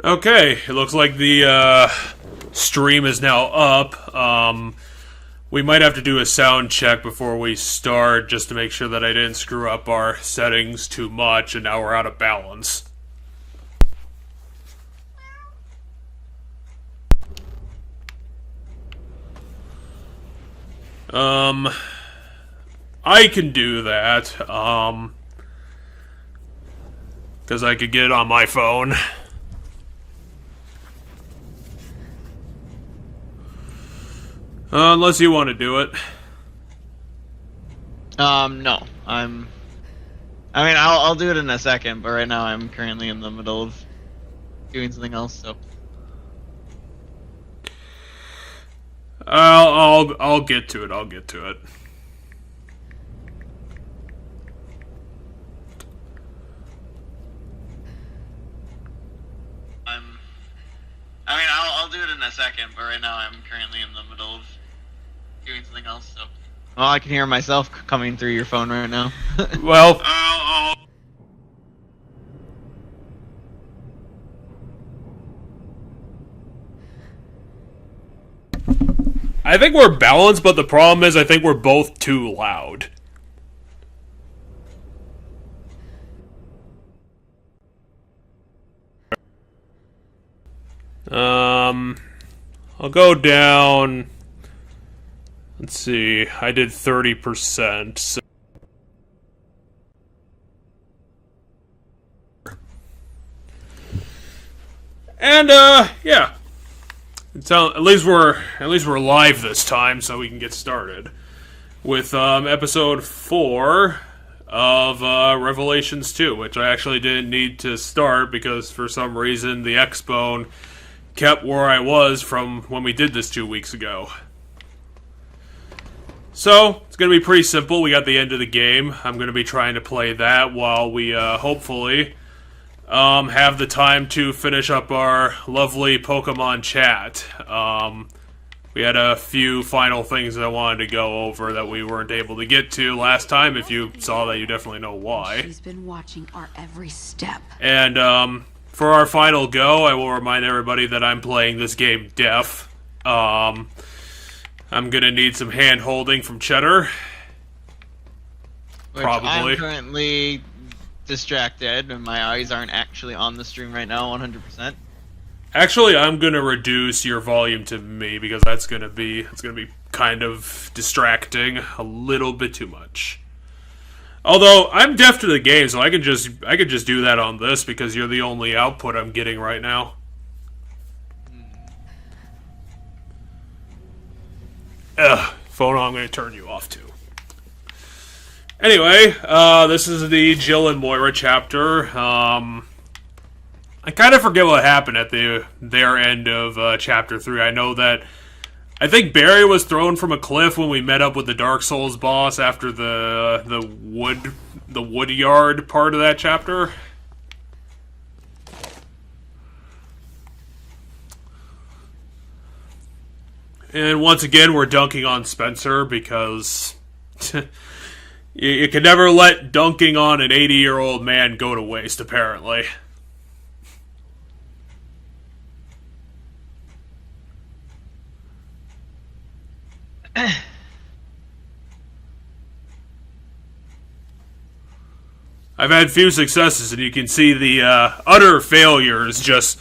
Okay, it looks like the stream is now up. We might have to do a sound check before we start just to make sure that I didn't screw up our settings too much and now we're out of balance. I can do that, because I could get it on my phone. Unless you want to do it. No. I'll do it in a second, but right now I'm currently in the middle of doing something else, so. I'll get to it. I'll get to it. I'll do it in a second, but right now I'm currently in the middle of doing something else, so. Oh, I can hear myself coming through your phone right now. Well, I think we're balanced, but the problem is I think we're both too loud. I'll go down. Let's see. I did 30%. So. And yeah. At least we're live this time, so we can get started with episode 4 of Revelations 2, which I actually didn't need to start because for some reason the X-Bone kept where I was from when we did this 2 weeks ago. So, it's going to be pretty simple. We got the end of the game. I'm going to be trying to play that while we hopefully have the time to finish up our lovely Pokemon chat. We had a few final things that I wanted to go over that we weren't able to get to last time. If you saw that, you definitely know why. She's been watching our every step. And for our final go, I will remind everybody that I'm playing this game deaf. I'm gonna need some hand holding from Cheddar. Which Probably. I'm currently distracted, and my eyes aren't actually on the stream right now, 100%. Actually, I'm gonna reduce your volume to me because it's gonna be kind of distracting, a little bit too much. Although I'm deaf to the game, so I could just do that on this because you're the only output I'm getting right now. Phone, I'm going to turn you off too. Anyway, this is the Jill and Moira chapter. I kind of forget what happened at their end of chapter 3. I think Barry was thrown from a cliff when we met up with the Dark Souls boss after the wood yard part of that chapter. And once again, we're dunking on Spencer because you can never let dunking on an 80-year-old man go to waste, apparently. I've had few successes, and you can see the utter failures just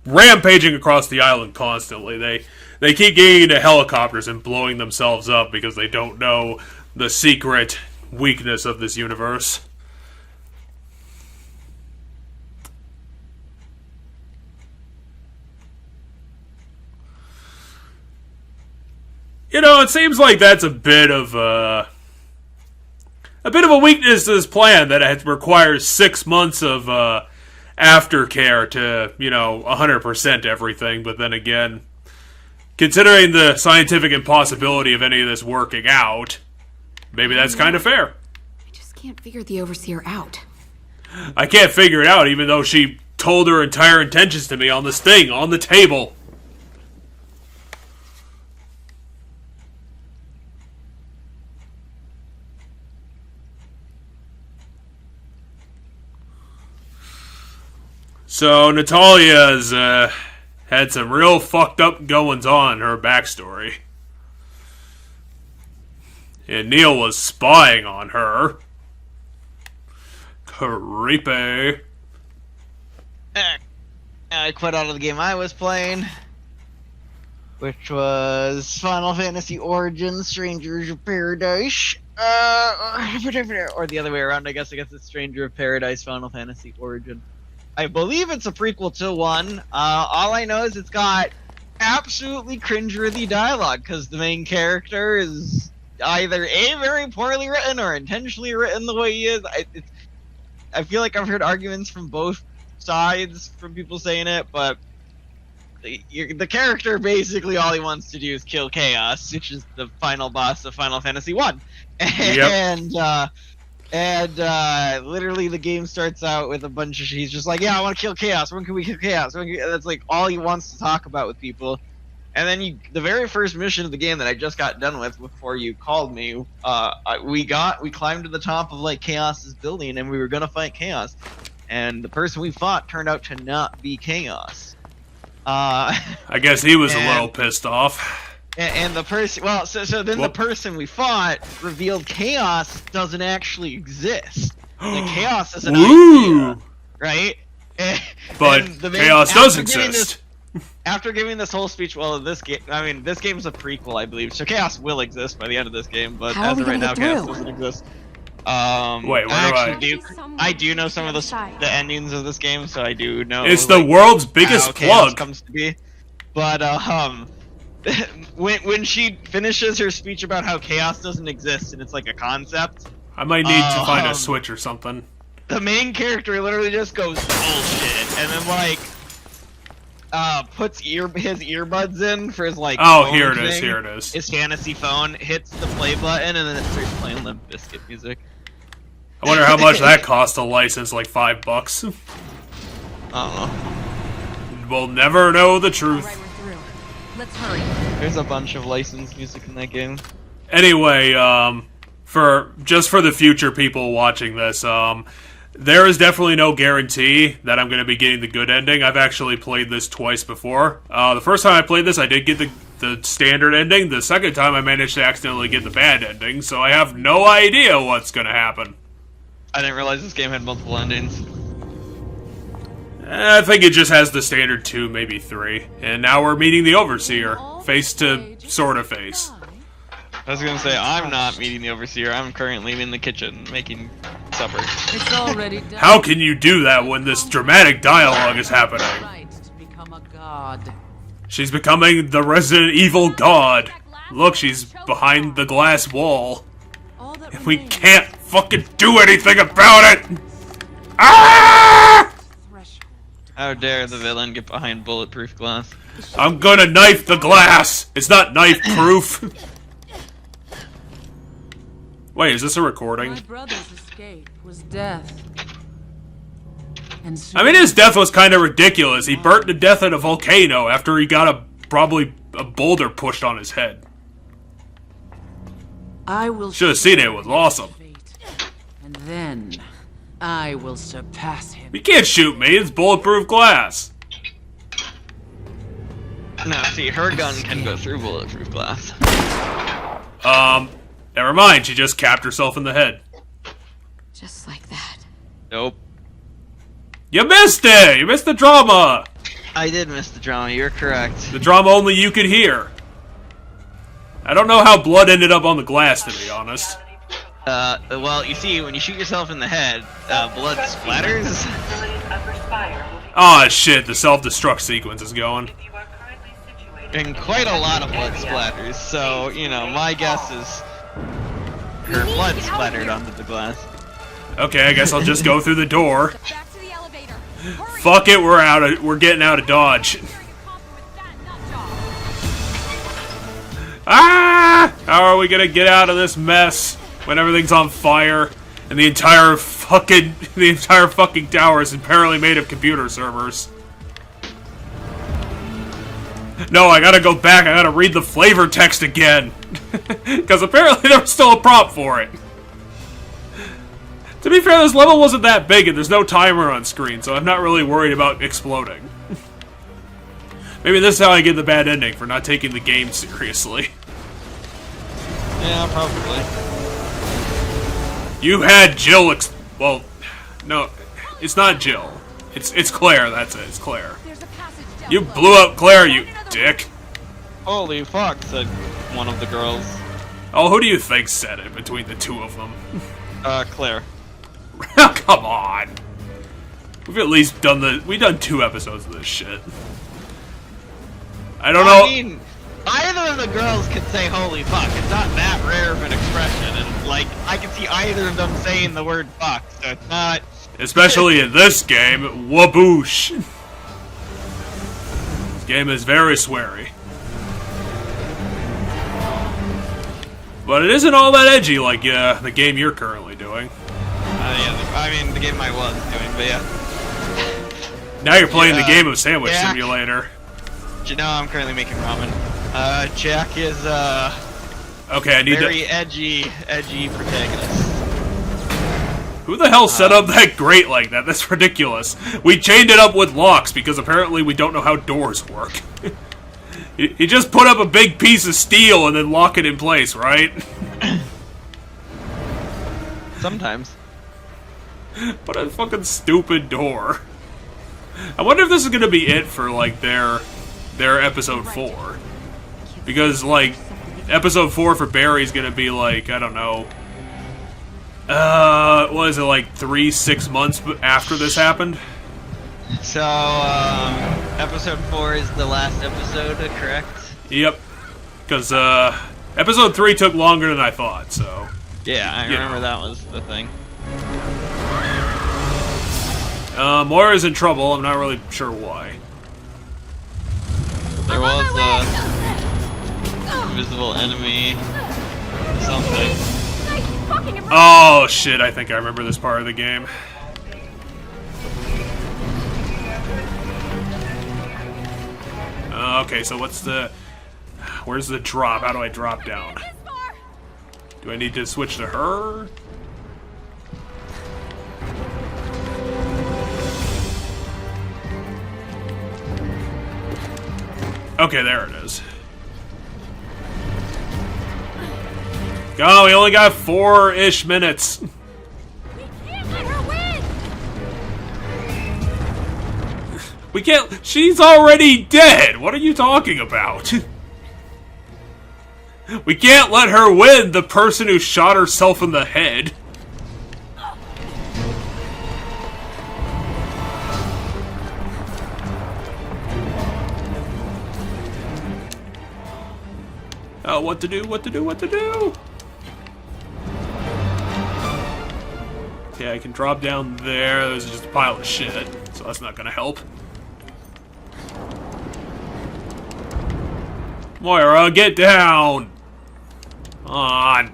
rampaging across the island constantly. They keep getting into helicopters and blowing themselves up because they don't know the secret weakness of this universe. You know, it seems like that's a bit of a weakness to this plan that it requires 6 months of aftercare to, 100% everything. But then again, considering the scientific impossibility of any of this working out, maybe that's kind of fair. I just can't figure the Overseer out. I can't figure it out, even though she told her entire intentions to me on this thing, on the table. So Natalia's had some real fucked up goings on in her backstory. And Neil was spying on her. Creepy. I quit out of the game I was playing, which was Final Fantasy Origins, Strangers of Paradise. Or the other way around, I guess it's Stranger of Paradise, Final Fantasy Origin. I believe it's a prequel to 1. All I know is it's got absolutely cringeworthy dialogue, because the main character is either A, very poorly written, or intentionally written the way he is. I feel like I've heard arguments from both sides from people saying it, but the character basically all he wants to do is kill Chaos, which is the final boss of Final Fantasy 1. Yep. And literally the game starts out with a bunch of he's just like, yeah, I want to kill Chaos. When can we kill Chaos? That's like all he wants to talk about with people. And then the very first mission of the game that I just got done with before you called me, we climbed to the top of like Chaos's building and we were gonna fight Chaos, and the person we fought turned out to not be Chaos. I guess he was a little pissed off. And the person, well, so then the person we fought revealed Chaos doesn't actually exist. Like Chaos is an idea, right? But Chaos does exist. After giving this whole speech, well, this game is a prequel, I believe, so Chaos will exist by the end of this game, but as of right now, Chaos doesn't exist. Wait, I do know some of the endings of this game, so I do know. It's the world's biggest plug. Comes to be. But when she finishes her speech about how Chaos doesn't exist and it's like a concept, I might need to find a switch or something. The main character literally just goes bullshit, and then like puts his earbuds in for his like. Oh, here it is. His fantasy phone, hits the play button, and then it starts playing Limp Bizkit music. I wonder how much that cost a license, like $5. I don't know. We'll never know the truth. Alright, we're through. Let's hurry. There's a bunch of licensed music in that game. Anyway, for the future people watching this, there is definitely no guarantee that I'm going to be getting the good ending. I've actually played this twice before. The first time I played this, I did get the standard ending. The second time, I managed to accidentally get the bad ending, so I have no idea what's going to happen. I didn't realize this game had multiple endings. I think it just has the standard 2, maybe 3. And now we're meeting the Overseer, face to sort of face. I was gonna say, I'm not meeting the Overseer. I'm currently in the kitchen making supper. It's already done. How can you do that when this dramatic dialogue is happening? Right to become a god. She's becoming the Resident Evil god. Look, she's behind the glass wall. And we can't fucking do anything about it! Ah! How dare the villain get behind bulletproof glass? I'm gonna knife the glass! It's not knife-proof! Wait, is this a recording? My brother's escape was death. And I mean, his death was kind of ridiculous. He burnt to death in a volcano after he got probably a boulder pushed on his head. I will Should have seen it. It was awesome. And then I will surpass him. You can't shoot me. It's bulletproof glass. No, see, her gun can go through bulletproof glass. Never mind. She just capped herself in the head. Just like that. Nope. You missed it! You missed the drama! I did miss the drama, you're correct. The drama only you could hear. I don't know how blood ended up on the glass, to be honest. Well, you see, when you shoot yourself in the head, blood splatters. Aw, shit, the self-destruct sequence is going. And quite a lot of blood splatters, so, you know, my guess is her blood splattered onto the glass. Okay, I guess I'll just go through the door. Back to the elevator. Hurry. Fuck it, we're getting out of Dodge. Ah! How are we gonna get out of this mess when everything's on fire and the entire fucking tower is apparently made of computer servers? No, I gotta go back. I gotta read the flavor text again because apparently there was still a prompt for it. To be fair, this level wasn't that big, and there's no timer on screen, so I'm not really worried about exploding. Maybe this is how I get the bad ending, for not taking the game seriously. Yeah, probably. You had Jill well, no, it's not Jill. It's Claire, that's it, it's Claire. There's a passage down You below. blew up Claire, you dick. Holy fuck, said one of the girls. Oh, who do you think said it between the two of them? Claire. Come on. We've at least done we've done 2 episodes of this shit. I don't know. I mean, either of the girls could say holy fuck. It's not that rare of an expression, and, like, I can see either of them saying the word fuck, so it's not... Especially in this game, waboosh. This game is very sweary. But it isn't all that edgy like the game you're currently doing. Yeah, I mean, the game I was doing, but yeah. Now you're playing the Yeah. game of Sandwich Yeah. Simulator. You know, I'm currently making ramen. Jack is, Okay, I need very edgy protagonist. Who the hell set up that grate like that? That's ridiculous. We chained it up with locks because apparently we don't know how doors work. He just put up a big piece of steel and then lock it in place, right? Sometimes. What a fucking stupid door. I wonder if this is gonna be it for, like, their episode 4. Because, like, episode 4 for Barry's gonna be, like, I don't know... what is it, like 3-6 months after this happened? So, episode 4 is the last episode, correct? Yep. Because, episode 3 took longer than I thought, so... Yeah, I Yeah. remember that was the thing. Moira's in trouble, I'm not really sure why. There was a invisible enemy, something. Oh, shit, I think I remember this part of the game. Okay, so what's the... Where's the drop? How do I drop down? Do I need to switch to her? Okay, there it is. Go, we only got 4-ish minutes. We can't let her win. We can't... She's already dead! What are you talking about? We can't let her win, the person who shot herself in the head. What to do, what to do, what to do? Okay, I can drop down there. There's just a pile of shit, so that's not gonna help. Moira, get down! On.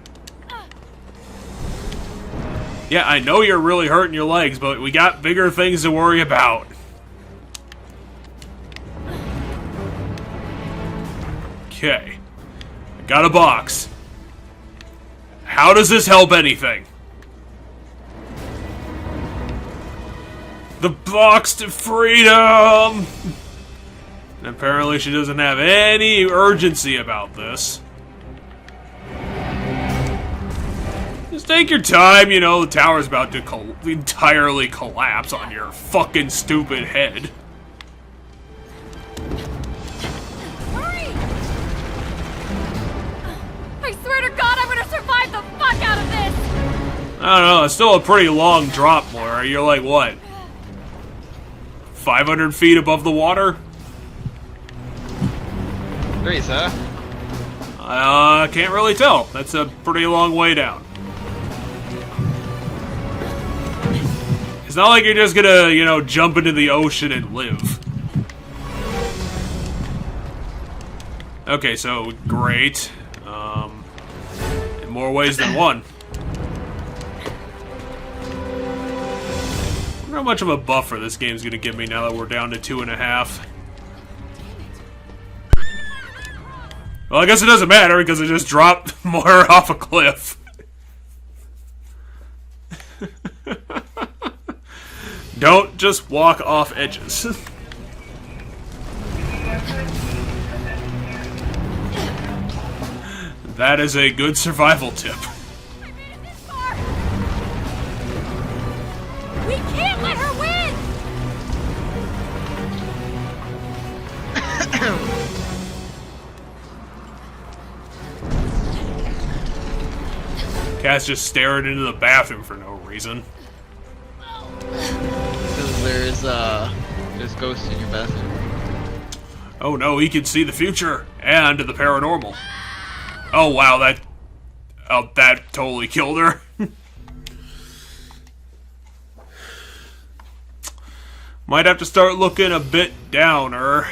Yeah, I know you're really hurting your legs, but we got bigger things to worry about. Okay. I got a box. How does this help anything? The box to freedom! And apparently she doesn't have any urgency about this. Just take your time, you know, the tower's about to entirely collapse on your fucking stupid head. Hurry! I swear to God, I'm gonna survive the fuck out of this! I don't know, it's still a pretty long drop, Moira. You're like, what? 500 feet above the water? Great, sir. Can't really tell. That's a pretty long way down. It's not like you're just gonna, you know, jump into the ocean and live. Okay, so, great. In more ways than one. I wonder how much of a buffer this game's gonna give me now that we're down to 2.5. Well, I guess it doesn't matter because it just dropped more off a cliff. Don't just walk off edges. That is a good survival tip. I made it this far. We can't let her win. Cass just staring into the bathroom for no reason. Because there's ghosts in your bathroom. Oh no, he can see the future and the paranormal. Oh wow, that totally killed her. Might have to start looking a bit downer.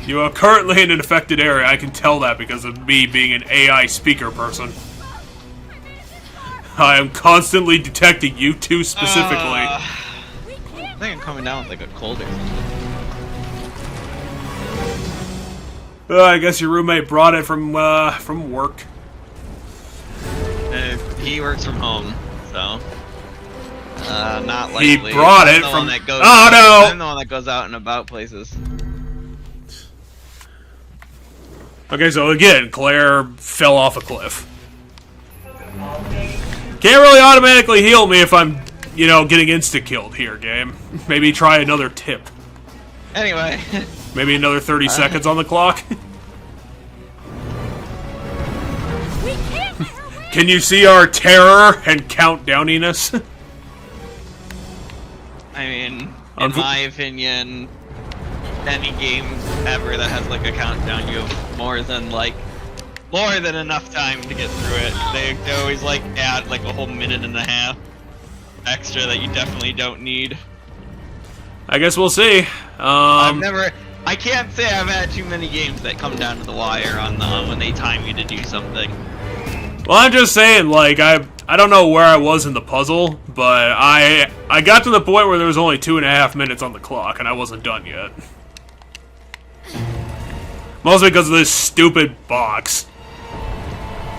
You are currently in an affected area. I can tell that because of me being an AI speaker person. I am constantly detecting you two specifically. I think I'm coming down with like a cold or something. I guess your roommate brought it from work. He works from home, so not likely. He brought it from. Oh no! I'm the one that goes out and about places. Okay, so again, Claire fell off a cliff. Can't really automatically heal me if I'm, getting insta-killed here, game. Maybe try another tip. Anyway. Maybe another 30 seconds on the clock. We can't let her win. Can you see our terror and countdowniness? I mean, in my opinion, any game ever that has like a countdown, you have more than enough time to get through it. They always add like a whole minute and a half extra that you definitely don't need. I guess we'll see. I can't say I've had too many games that come down to the wire on when they time you to do something. Well, I'm just saying, I don't know where I was in the puzzle, but I got to the point where there was only 2.5 minutes on the clock, and I wasn't done yet. Mostly because of this stupid box.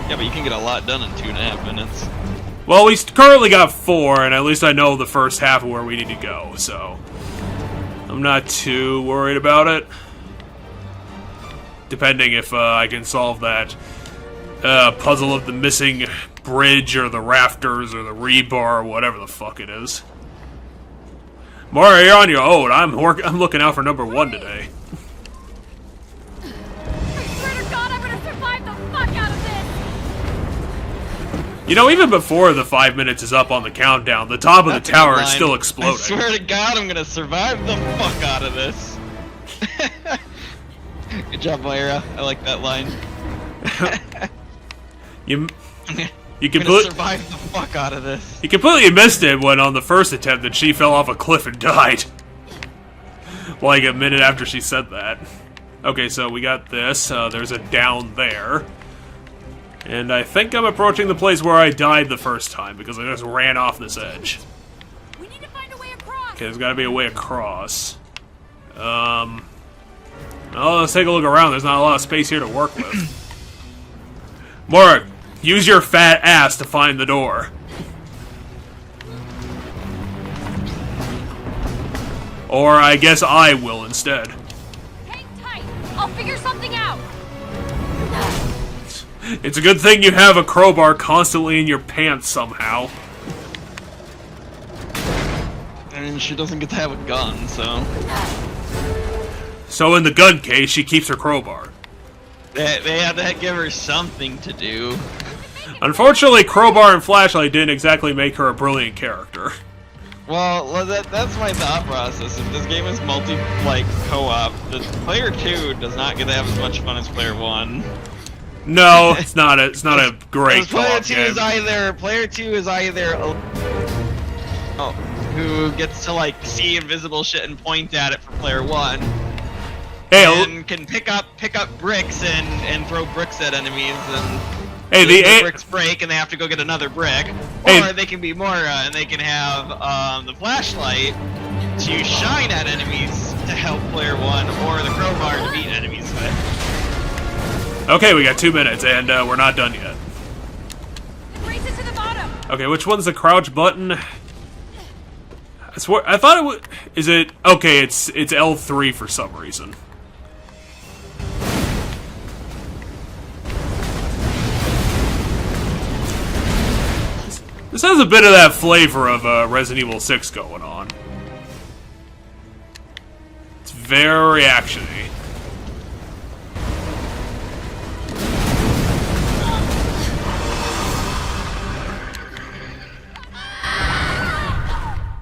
Yeah, but you can get a lot done in 2.5 minutes. Well, we currently got 4, and at least I know the first half of where we need to go, so I'm not too worried about it. Depending if I can solve that puzzle of the missing bridge or the rafters or the rebar or whatever the fuck it is. Mario, you're on your own. I'm looking out for number 1 today. I swear to God, I'm gonna survive the fuck out of this. Even before the 5 minutes is up on the countdown, the top of the tower is still exploding. I swear to God, I'm gonna survive the fuck out of this. Good job, Moira. I like that line. You completely survive the fuck out of this. You completely missed it when on the first attempt that she fell off a cliff and died. Like a minute after she said that. Okay, so we got this. There's a down there. And I think I'm approaching the place where I died the first time because I just ran off this edge. We need to find a way across. Okay, there's gotta be a way across. Oh, let's take a look around. There's not a lot of space here to work with. Mark, use your fat ass to find the door. Or I guess I will instead. Hang tight. I'll figure something out. It's a good thing you have a crowbar constantly in your pants somehow. And she doesn't get to have a gun, so... So in the gun case, she keeps her crowbar. They had to give her something to do. Unfortunately, crowbar and flashlight didn't exactly make her a brilliant character. Well, that's my thought process. If this game is co-op, the player 2 does not get to have as much fun as player 1. No, it's not a great co-op game. Player 2 is either who gets to see invisible shit and point at it for player 1. And can pick up bricks and throw bricks at enemies, and the bricks break and they have to go get another brick. Or they can be Moira and they can have the flashlight to shine at enemies to help player 1, or the crowbar to beat enemies with. Okay, we got 2 minutes and we're not done yet. The brace's Okay, which one's the crouch button? I swear, I thought it was. Is it okay? It's L3 for some reason. This has a bit of that flavor of Resident Evil 6 going on. It's very actiony.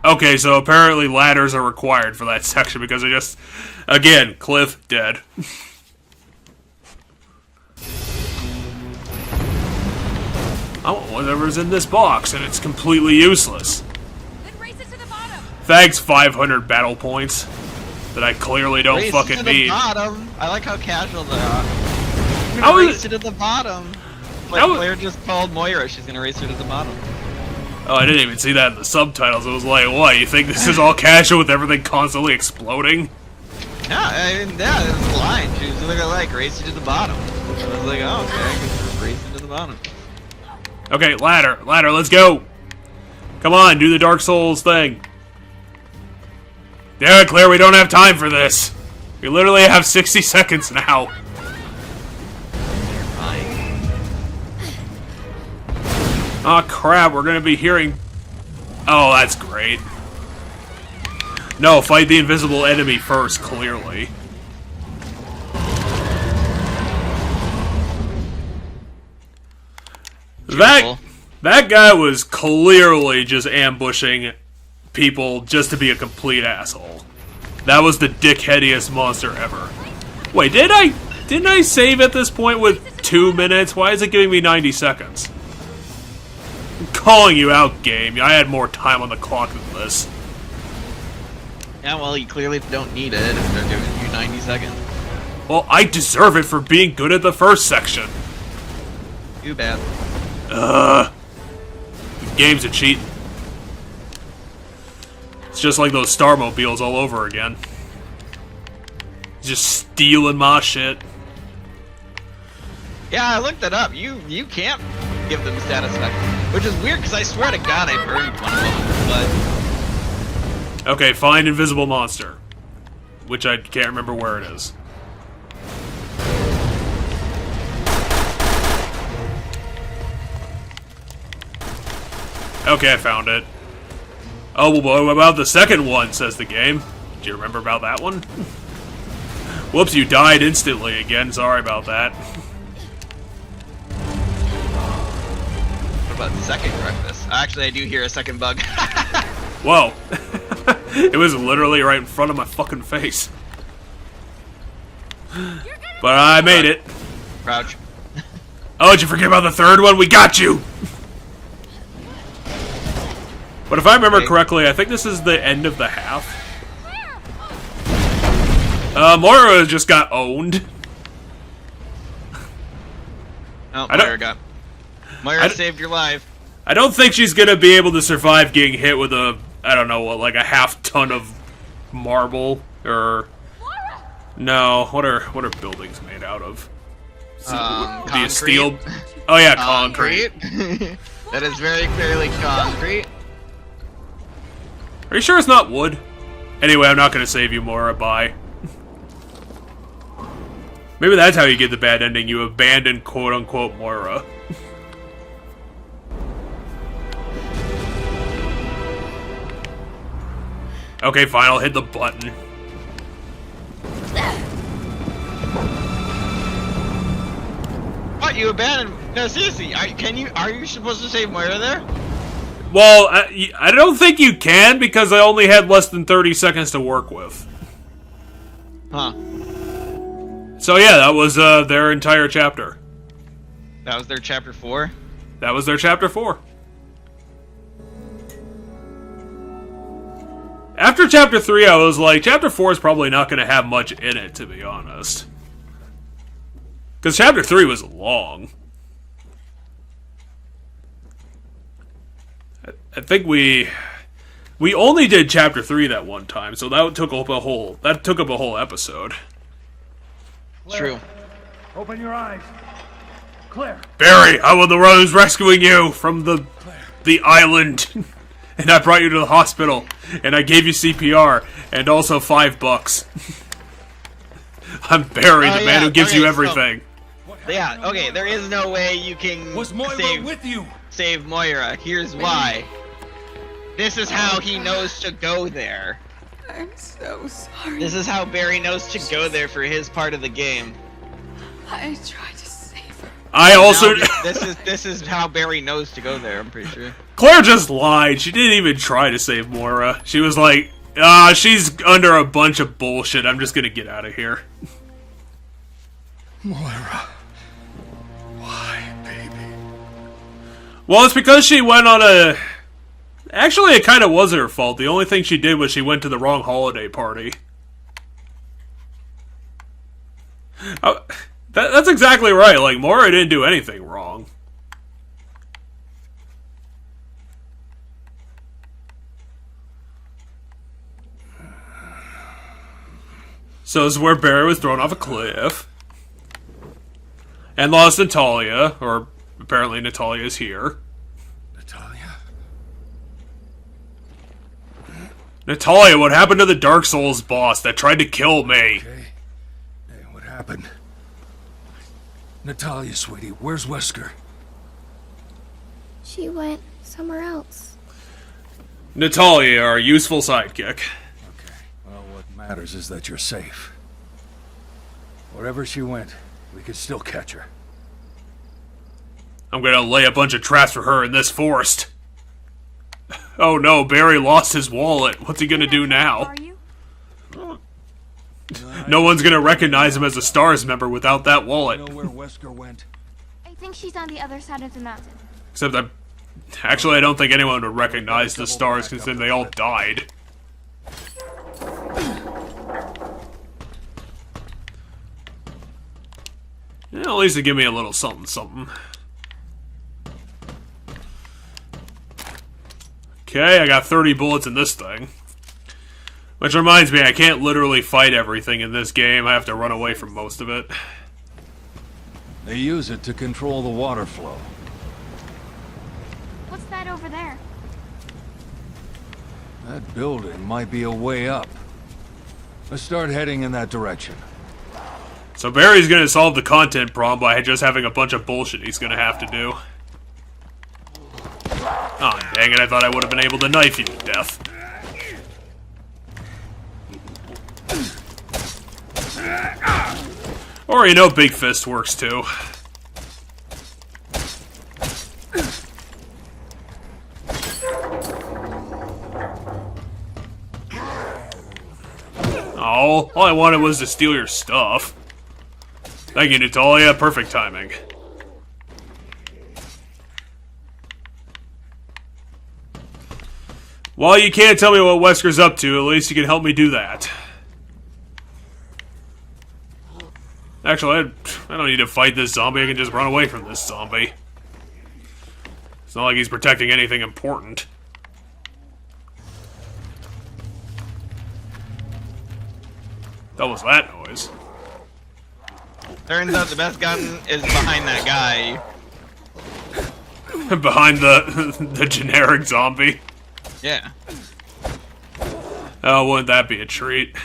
Okay, so apparently ladders are required for that section because I just... Again, Cliff, dead. I want whatever's in this box, and it's completely useless. Then race it to the bottom. Thanks, 500 battle points that I clearly don't Race fucking to the need. bottom. I like how casual they are. I'm How gonna is race it to the bottom. Like How- Claire just called Moira. She's gonna race her to the bottom. Oh, I didn't even see that in the subtitles. It was like, what, you think this is all casual with everything constantly exploding? Yeah, I mean, yeah, there's a line. She was literally like, race it to the bottom. I was like, oh, okay, I can just race it to the bottom. Okay, ladder, let's go! Come on, do the Dark Souls thing. Yeah, Claire, we don't have time for this. We literally have 60 seconds now. Aw, crap, we're gonna be hearing... Oh, that's great. No, fight the invisible enemy first, clearly. That guy was clearly just ambushing people just to be a complete asshole. That was the dickheadiest monster ever. Wait, didn't I save at this point with 2 minutes? Why is it giving me 90 seconds? I'm calling you out, game. I had more time on the clock than this. Yeah, well, you clearly don't need it if they're giving you 90 seconds. Well, I deserve it for being good at the first section. Too bad. The game's a cheat. It's just like those Starmobiles all over again. Just stealing my shit. Yeah, I looked it up. You can't give them satisfaction, which is weird because I swear to God I burned one of them. But Okay, find invisible monster, which I can't remember where it is. Okay, I found it. Oh, well, what about the second one, says the game. Do you remember about that one? Whoops, you died instantly again. Sorry about that. what about the second breakfast? Actually, I do hear a second bug. Whoa. It was literally right in front of my fucking face. But I made it. Crouch. Oh, did you forget about the third one? We got you! But if I remember correctly, I think this is the end of the half. Moira just got owned. Oh, I don't- Moira saved your life. I don't think she's gonna be able to survive getting hit with a, I don't know, what, like a half ton of marble, or... No, what are buildings made out of? Do you steel? Oh yeah, concrete. That is very clearly concrete. Are you sure it's not wood? Anyway, I'm not gonna save you, Moira. Bye. Maybe that's how you get the bad ending. You abandon quote-unquote Moira. Okay, fine. I'll hit the button. What, you abandoned? No, seriously. Are you supposed to save Moira there? Well, I don't think you can because I only had less than 30 seconds to work with. Huh. So yeah, that was their entire chapter. That was their chapter 4? That was their chapter 4. After chapter 3, I was like, chapter 4 is probably not going to have much in it, to be honest. Because chapter 3 was long. I think we only did chapter 3 that one time, so that took up a whole episode. True. Open your eyes. Claire. Barry, I was the one who's rescuing you from the... Claire. the island, and I brought you to the hospital, and I gave you CPR, and also $5. I'm Barry, the man who gives you everything. Yeah, okay, there is no way you can Was Moira with you? save Moira. Here's why. This is how he knows to go there. I'm so sorry. This is how Barry knows to go there for his part of the game. I tried to save her. I also... Now, this is how Barry knows to go there, I'm pretty sure. Claire just lied. She didn't even try to save Moira. She was like, she's under a bunch of bullshit. I'm just gonna get out of here. Moira. Why, baby? Well, it's because she went on a... Actually, it kind of was her fault. The only thing she did was she went to the wrong holiday party. That's exactly right. Like, Moira didn't do anything wrong. So this is where Barry was thrown off a cliff. And lost Natalia, or apparently Natalia's here. Natalia? Natalia, what happened to the Dark Souls boss that tried to kill me? Okay. Hey, what happened? Natalia, sweetie, where's Wesker? She went somewhere else. Natalia, our useful sidekick. Okay. Well, what matters is that you're safe. Wherever she went, we could still catch her. I'm gonna lay a bunch of traps for her in this forest. Oh no, Barry lost his wallet. What's he gonna do now? Are you? No one's gonna recognize him as a STARS member without that wallet. You know where Wesker went? I think she's on the other side of the mountain. Except actually, I don't think anyone would recognize the STARS considering they all died. Yeah, at least they give me a little something, something. Okay, I got 30 bullets in this thing. Which reminds me, I can't literally fight everything in this game. I have to run away from most of it. They use it to control the water flow. What's that over there? That building might be a way up. Let's start heading in that direction. So Barry's gonna solve the content problem by just having a bunch of bullshit he's gonna have to do. Oh, dang it, I thought I would have been able to knife you to death. Or, you know, Big Fist works too. Oh, all I wanted was to steal your stuff. Thank you, Natalia. Perfect timing. Well, you can't tell me what Wesker's up to. At least you can help me do that. Actually, I don't need to fight this zombie. I can just run away from this zombie. It's not like he's protecting anything important. That was that noise. Turns out the best gun is behind that guy. Behind the generic zombie. Yeah. Oh, wouldn't that be a treat?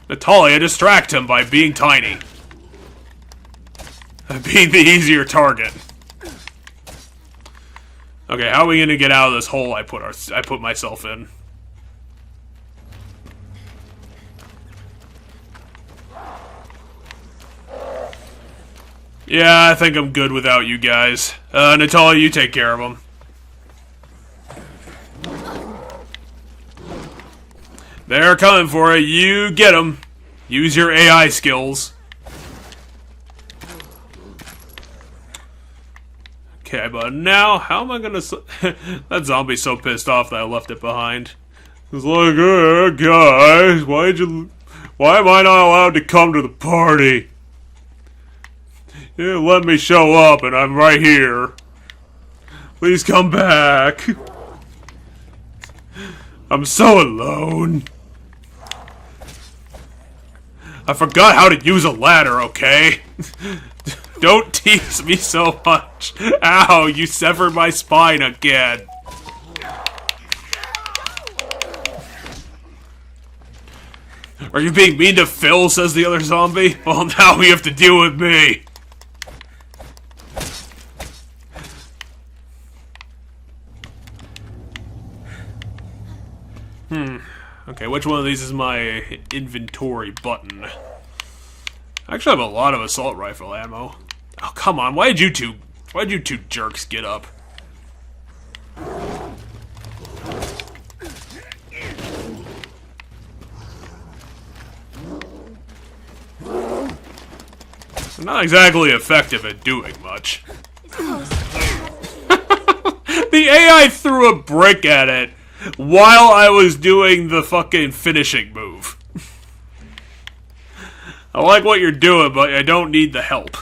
Natalia, distract him by being tiny. Being the easier target. Okay, how are we gonna get out of this hole I put myself in? Yeah, I think I'm good without you guys. Natalia, you take care of him. They're coming for you. You get them. Use your AI skills. Okay, but now, how am I gonna... That zombie's so pissed off that I left it behind. It's like, guys, why am I not allowed to come to the party? Yeah, let me show up and I'm right here. Please come back. I'm so alone. I forgot how to use a ladder, okay? Don't tease me so much. Ow, you severed my spine again. Are you being mean to Phil, says the other zombie? Well, now we have to deal with me. Okay, which one of these is my inventory button? I actually have a lot of assault rifle ammo. Oh, come on, why'd you two jerks get up? I'm not exactly effective at doing much. The AI threw a brick at it while I was doing the fucking finishing move. I like what you're doing, but I don't need the help.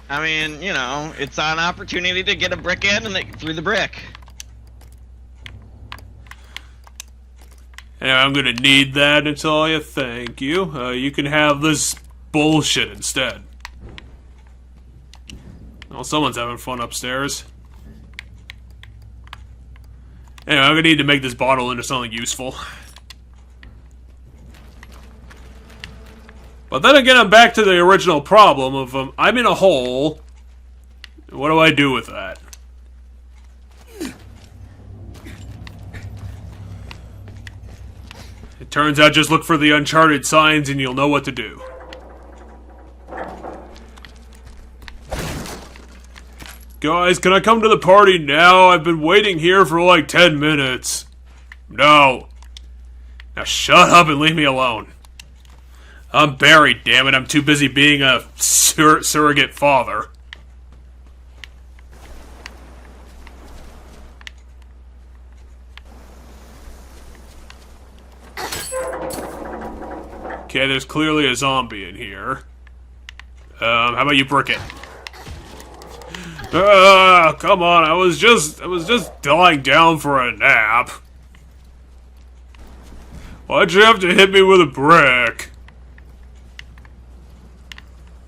I mean, you know, it's an opportunity to get a brick in and they threw the brick. Anyway, I'm gonna need that until I thank you. You can have this bullshit instead. Well, someone's having fun upstairs. Anyway, I'm gonna need to make this bottle into something useful. But then again, I'm back to the original problem of I'm in a hole. What do I do with that? It turns out just look for the uncharted signs and you'll know what to do. Guys, can I come to the party now? I've been waiting here for like 10 minutes. No. Now shut up and leave me alone. I'm buried, damn it. I'm too busy being a surrogate father. Okay, there's clearly a zombie in here. How about you brick it? Come on, I was just lying down for a nap. Why'd you have to hit me with a brick?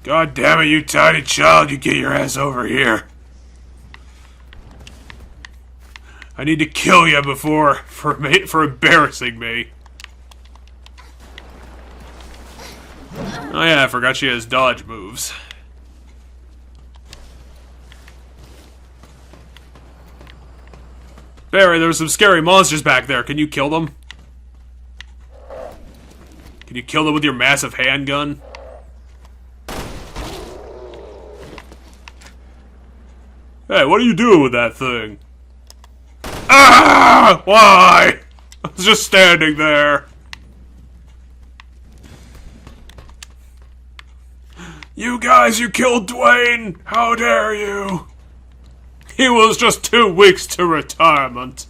God damn it, you tiny child, you get your ass over here. I need to kill you for embarrassing me. Oh yeah, I forgot she has dodge moves. Barry, there's some scary monsters back there. Can you kill them? Can you kill them with your massive handgun? Hey, what are you doing with that thing? Ah! Why? I was just standing there. You guys, you killed Dwayne! How dare you! He was just 2 weeks to retirement.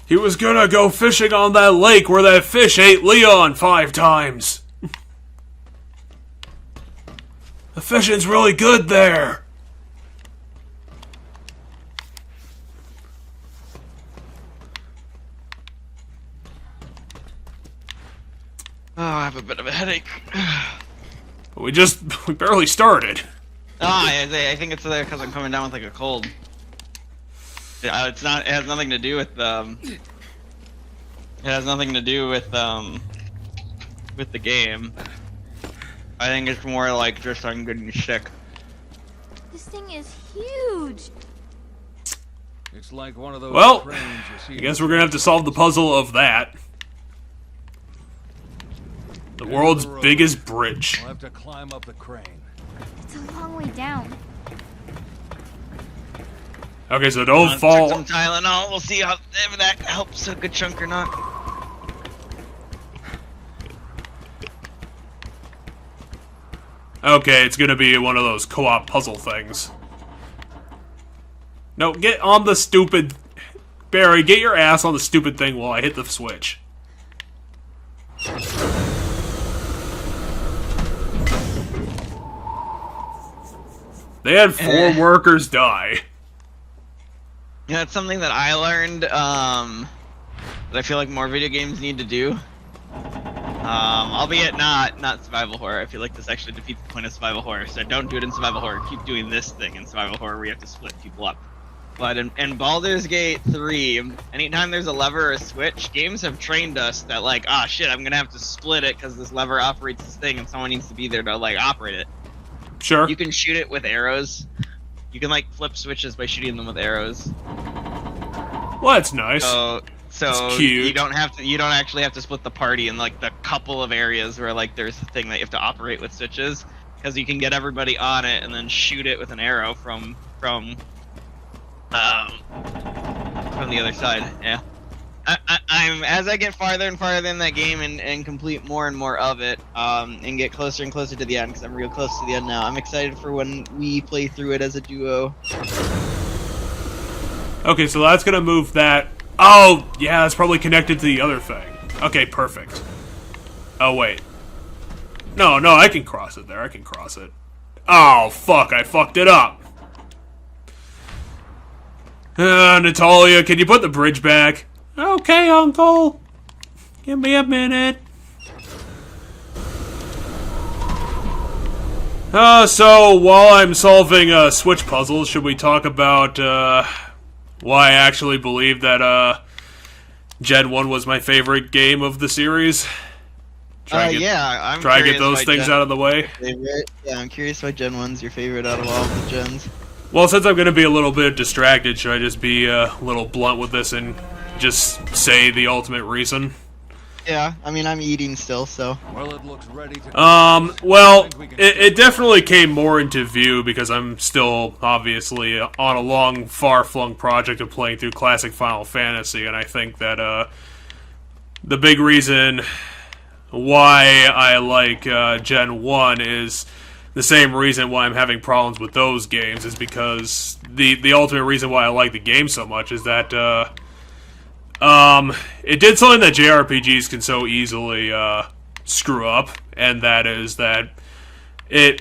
He was gonna go fishing on that lake where that fish ate Leon 5 times. The fishing's really good there. Oh, I have a bit of a headache. We barely started. Oh, I think it's there because I'm coming down with like a cold. It's not. It has nothing to do with It has nothing to do with the game. I think it's more like just I'm getting sick. This thing is huge. It's like one of those Well, cranes you see I guess we're gonna have to solve the puzzle of that. The world's biggest bridge. We'll have to climb up the crane. It's a long way down. Okay, so don't Check fall. some Tylenol. We'll see if that helps a good chunk or not. Okay, it's gonna be one of those co-op puzzle things. No, get on the stupid... Barry, get your ass on the stupid thing while I hit the switch. They had 4 workers die. You know, it's something that I learned, that I feel like more video games need to do. Albeit not survival horror. I feel like this actually defeats the point of survival horror, so don't do it in survival horror. Keep doing this thing in survival horror where you have to split people up. But in Baldur's Gate 3, anytime there's a lever or a switch, games have trained us that, like, ah, shit, I'm gonna have to split it because this lever operates this thing and someone needs to be there to, like, operate it. Sure. You can shoot it with arrows. You can, like, flip switches by shooting them with arrows. Well, that's nice. So It's cute. you don't actually have to split the party in, like, the couple of areas where, like, there's a thing that you have to operate with switches, because you can get everybody on it and then shoot it with an arrow from the other side. Yeah. I'm as I get farther and farther in that game and complete more and more of it, and get closer and closer to the end, because I'm real close to the end now. I'm excited for when we play through it as a duo. Okay, so that's gonna move that. Oh, yeah, that's probably connected to the other thing. Okay, perfect. Oh, wait. No, I can cross it there. I can cross it. Oh, fuck, I fucked it up. Natalia, can you put the bridge back? Okay, Uncle. Give me a minute. So, while I'm solving, switch puzzles, should we talk about, why I actually believe that, Gen 1 was my favorite game of the series? I'm try to get those things out of the way. Yeah, I'm curious why Gen 1's your favorite out of all of the gens. Well, since I'm going to be a little bit distracted, should I just be a little blunt with this and just say the ultimate reason? Yeah, I mean, I'm eating still, so... Well, it looks ready to... Well, it definitely came more into view because I'm still, obviously, on a long, far-flung project of playing through classic Final Fantasy, and I think that, the big reason why I like, Gen 1 is the same reason why I'm having problems with those games, is because the ultimate reason why I like the game so much is that, it did something that JRPGs can so easily, screw up, and that is that in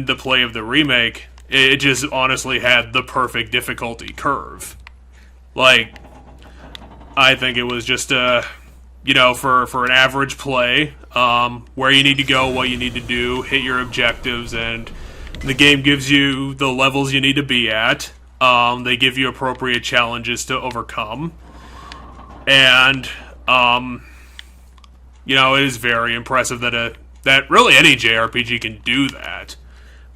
the play of the remake, it just honestly had the perfect difficulty curve. Like, I think it was just, for an average play, where you need to go, what you need to do, hit your objectives, and the game gives you the levels you need to be at. They give you appropriate challenges to overcome. And, it is very impressive that really any JRPG can do that.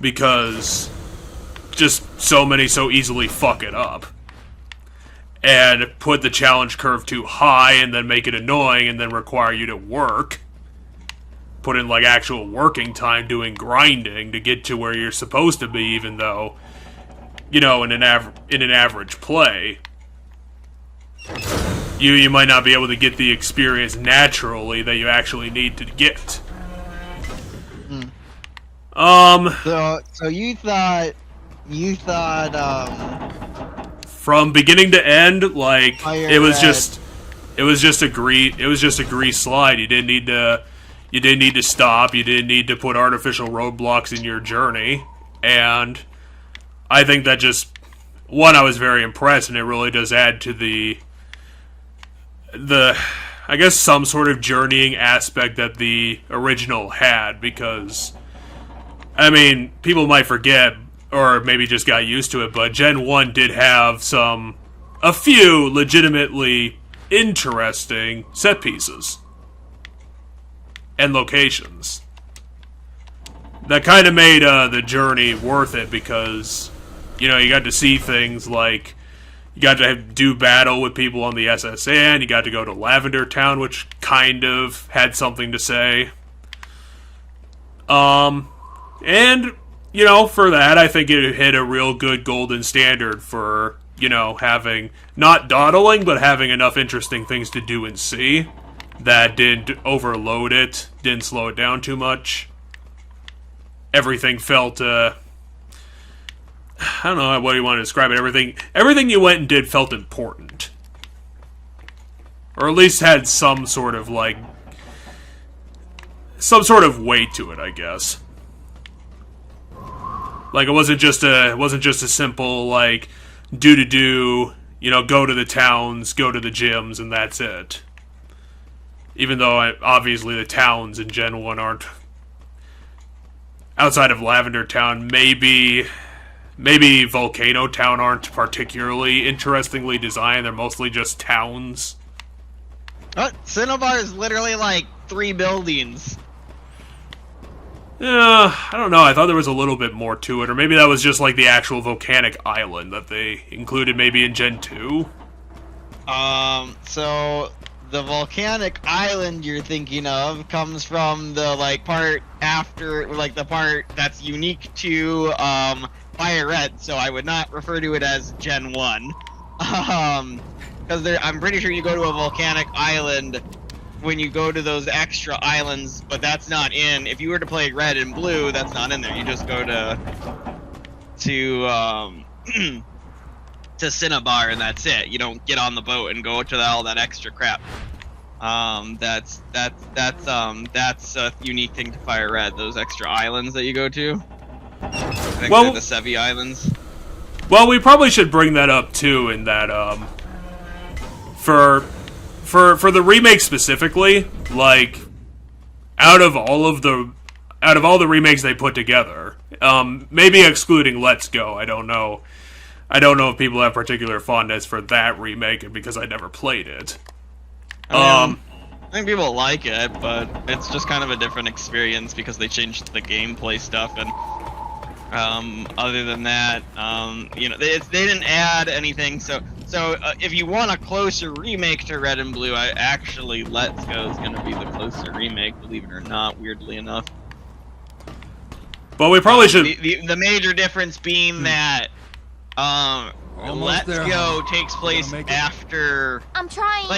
Because just so many so easily fuck it up. And put the challenge curve too high and then make it annoying and then require you to work. Put in, like, actual working time doing grinding to get to where you're supposed to be, even though... in an average play, you might not be able to get the experience naturally that you actually need to get. So you thought, from beginning to end, like, Fire it was Red. just a grease slide. You didn't need to stop. You didn't need to put artificial roadblocks in your journey, and I think that just, I was very impressed, and it really does add to the I guess, some sort of journeying aspect that the original had, because, I mean, people might forget, or maybe just got used to it, but Gen 1 did have a few legitimately interesting set pieces and locations that kind of made the journey worth it, because you got to see things like, you got to do battle with people on the SSN, you got to go to Lavender Town, which kind of had something to say. And, for that, I think it hit a real good golden standard for, having, not dawdling, but having enough interesting things to do and see that didn't overload it, didn't slow it down too much. Everything felt, I don't know what you want to describe it. Everything you went and did felt important. Or at least had some sort of weight to it, I guess. Like it wasn't just a simple like do, go to the towns, go to the gyms, and that's it. Even though obviously the towns in Gen 1 aren't, outside of Lavender Town, maybe Volcano Town aren't particularly interestingly designed. They're mostly just towns. Cinnabar is literally like 3 buildings. Yeah, I don't know. I thought there was a little bit more to it, or maybe that was just like the actual volcanic island that they included maybe in Gen 2. So the volcanic island you're thinking of comes from the like part after, like the part that's unique to Fire Red. So I would not refer to it as Gen 1, because I'm pretty sure you go to a volcanic island when you go to those extra islands, but that's not in. If you were to play Red and Blue, that's not in there. You just go to Cinnabar and that's it. You don't get on the boat and go to all that extra crap. That's a unique thing to Fire Red. Those extra islands that you go to. I think they're the Sevi Islands. Well, we probably should bring that up too. In that, for the remake specifically, like out of all the remakes they put together, maybe excluding Let's Go, I don't know if people have particular fondness for that remake because I never played it. I think people like it, but it's just kind of a different experience because they changed the gameplay stuff, and other than that, they didn't add anything. So if you want a closer remake to Red and Blue, actually Let's Go is going to be the closer remake, believe it or not, weirdly enough. But we probably should. The major difference being that Let's Go takes place after. I'm trying.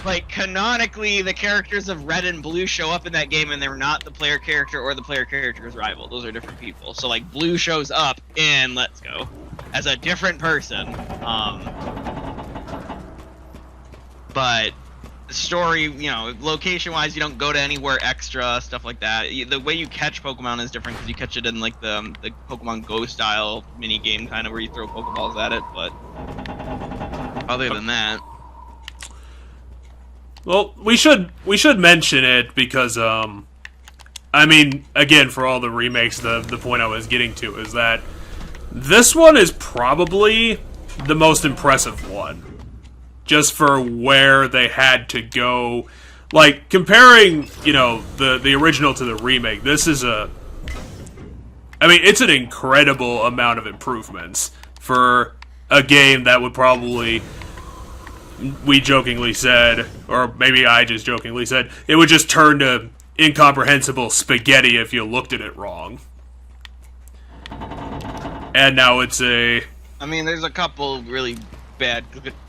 Like canonically, the characters of Red and Blue show up in that game, and they're not the player character or the player character's rival. Those are different people. So like Blue shows up in Let's Go as a different person. But story, location-wise, you don't go to anywhere extra, stuff like that. The way you catch Pokemon is different because you catch it in like the Pokemon Go style mini game, kind of where you throw Pokeballs at it. But other than that. Well, we should mention it because, again, for all the remakes, the point I was getting to is that this one is probably the most impressive one. Just for where they had to go. Like, comparing, the original to the remake, this is it's an incredible amount of improvements for a game that would probably... we jokingly said, or maybe I just jokingly said, it would just turn to incomprehensible spaghetti if you looked at it wrong. And now it's a... there's a couple really bad...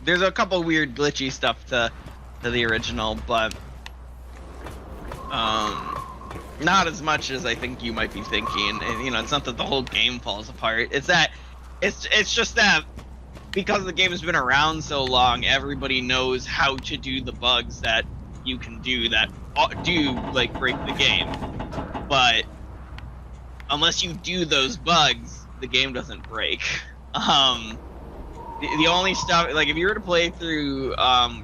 There's a couple weird glitchy stuff to the original, but... not as much as I think you might be thinking. And, it's not that the whole game falls apart. It's that... It's just that... because the game has been around so long, everybody knows how to do the bugs that you can do that do break the game. But unless you do those bugs, the game doesn't break. The only stuff, like if you were to play through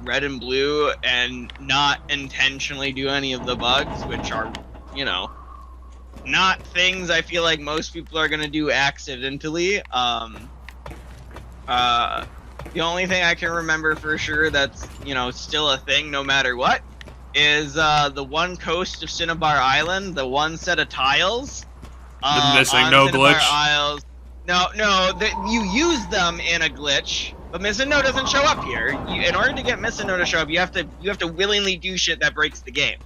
Red and Blue and not intentionally do any of the bugs, which are, not things I feel like most people are gonna do accidentally. The only thing I can remember for sure that's, still a thing no matter what, is the one coast of Cinnabar Island, the one set of tiles. The missing no glitch? Isles. No, you use them in a glitch, but Missing No doesn't show up here. In order to get Missing No to show up, you have to willingly do shit that breaks the game.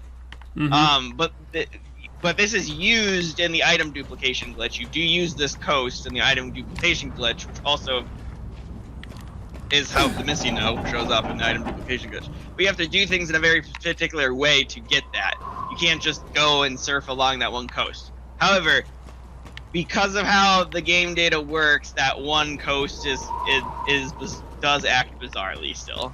Mm-hmm. But this is used in the item duplication glitch. You do use this coast in the item duplication glitch, which also is how the Missing No shows up in the item duplication glitch. We have to do things in a very particular way to get that. You can't just go and surf along that one coast. However, because of how the game data works, that one coast does act bizarrely still.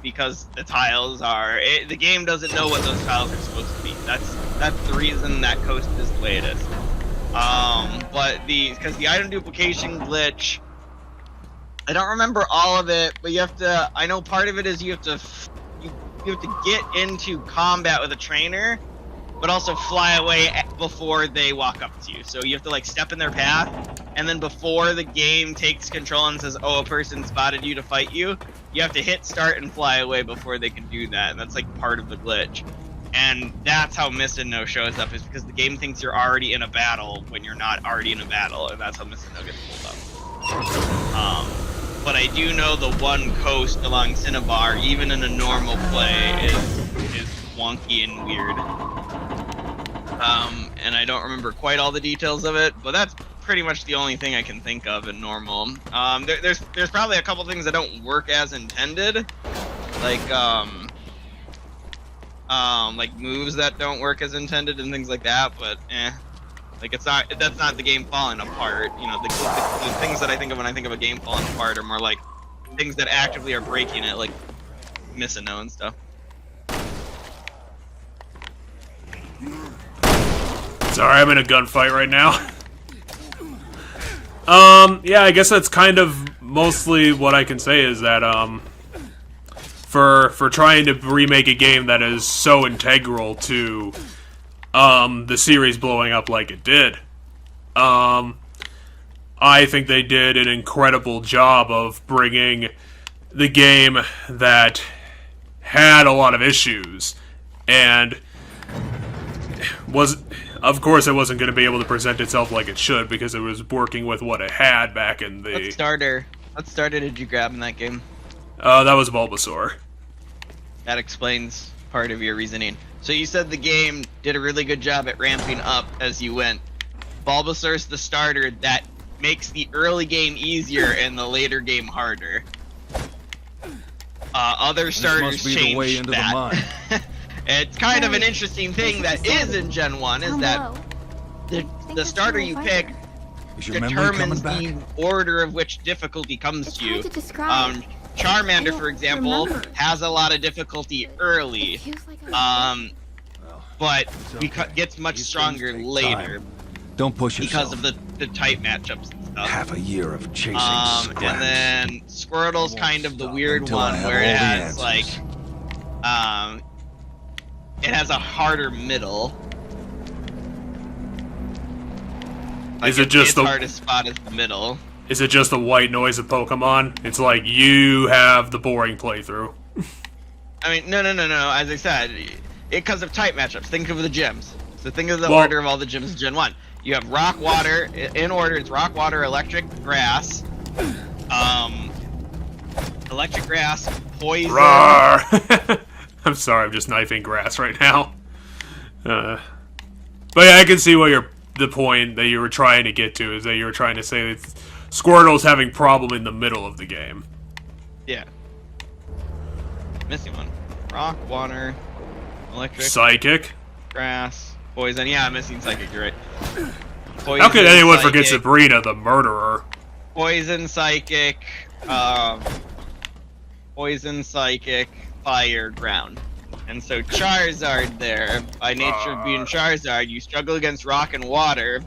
Because the tiles the game doesn't know what those tiles are supposed to be. That's the reason that coast is the way it is. But because the item duplication glitch, I don't remember all of it, but you have to. I know part of it is you have to get into combat with a trainer, but also fly away before they walk up to you. So you have to like step in their path, and then before the game takes control and says, "Oh, a person spotted you to fight you," you have to hit start and fly away before they can do that. And that's like part of the glitch. And that's how Miss and No shows up, is because the game thinks you're already in a battle when you're not already in a battle, and that's how Miss and No gets pulled up. But I do know the one coast along Cinnabar, even in a normal play, is wonky and weird. And I don't remember quite all the details of it, but that's pretty much the only thing I can think of in normal. There's probably a couple things that don't work as intended, like moves that don't work as intended and things like that, but like that's not the game falling apart. You know, the things that I think of when I think of a game falling apart are more like things that actively are breaking it, like Miss and No and stuff. Sorry, I'm in a gunfight right now. Yeah, I guess that's kind of mostly what I can say is that, for trying to remake a game that is so integral to, the series blowing up like it did, I think they did an incredible job of bringing the game that had a lot of issues, and of course, it wasn't going to be able to present itself like it should because it was working with what it had back in the... What starter did you grab in that game? That was Bulbasaur. That explains part of your reasoning. So you said the game did a really good job at ramping up as you went. Bulbasaur's the starter that makes the early game easier and the later game harder. Other starters change way into that. the mine. It's kind of an interesting thing that is in Gen 1, is that the starter you pick determines the order of which difficulty comes to you. Charmander, for example, has a lot of difficulty early, but gets much stronger later. Don't push yourself. Because of the type matchups and stuff. Half a year of chasing scraps. And then Squirtle's kind of the weird one where it has like, it has a harder middle. Like Is it just its the hardest spot is the middle? Is it just the white noise of Pokemon? It's like you have the boring playthrough. I mean, no. As I said, because of type matchups. Think of the gyms. So think of the order of all the gyms in Gen 1. You have rock, water. In order, it's rock, water, electric, grass. Electric, grass, poison. Rawr. I'm sorry, I'm just knifing grass right now. But yeah, I can see what the point that you were trying to get to is that you were trying to say that Squirtle's having problem in the middle of the game. Yeah. Missing one. Rock, water, electric, Psychic. Grass, poison. Yeah, I'm missing psychic. You're right. Poison, How could anyone forget psychic, Sabrina, the murderer? Poison, psychic, fire, ground. And so Charizard there, by nature of being Charizard, you struggle against rock and water,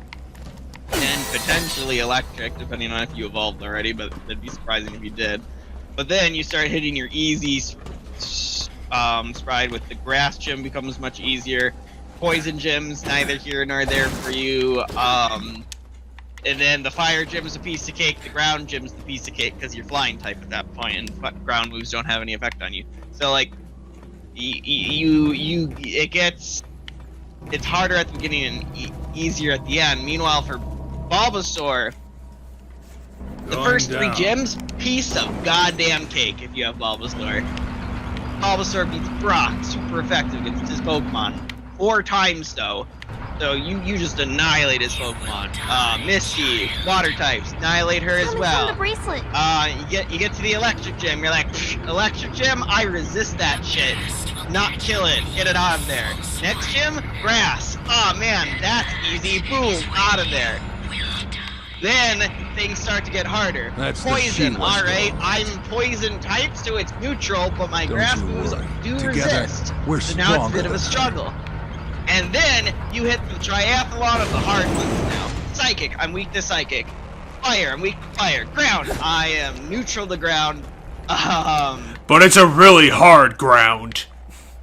and potentially electric, depending on if you evolved already, but it'd be surprising if you did. But then you start hitting your easy stride with the grass gym becomes much easier. Poison gyms, neither here nor there for you. And then the fire gym's a piece of cake, the ground gym's the piece of cake because you're flying type at that point, and ground moves don't have any effect on you. So like, it's harder at the beginning and easier at the end. Meanwhile, for Bulbasaur, the first three gyms, piece of goddamn cake if you have Bulbasaur. Bulbasaur beats Brock, super effective against his Pokemon. 4 times though. So you just annihilate his Pokemon. Misty, water types, annihilate her as well. The bracelet. You get to the electric gym, you're like, electric gym, I resist that shit. Not kill it, get it out of there. Next gym, grass. Oh man, that's easy. Boom, out of there. Then things start to get harder. That's poison, alright, I'm poison type, so it's neutral, but my grass moves do resist. We're so now it's a bit of a struggle. And then you hit the triathlon of the hard ones now. Psychic, I'm weak to psychic. Fire, I'm weak to fire. Ground, I am neutral to ground. But it's a really hard ground.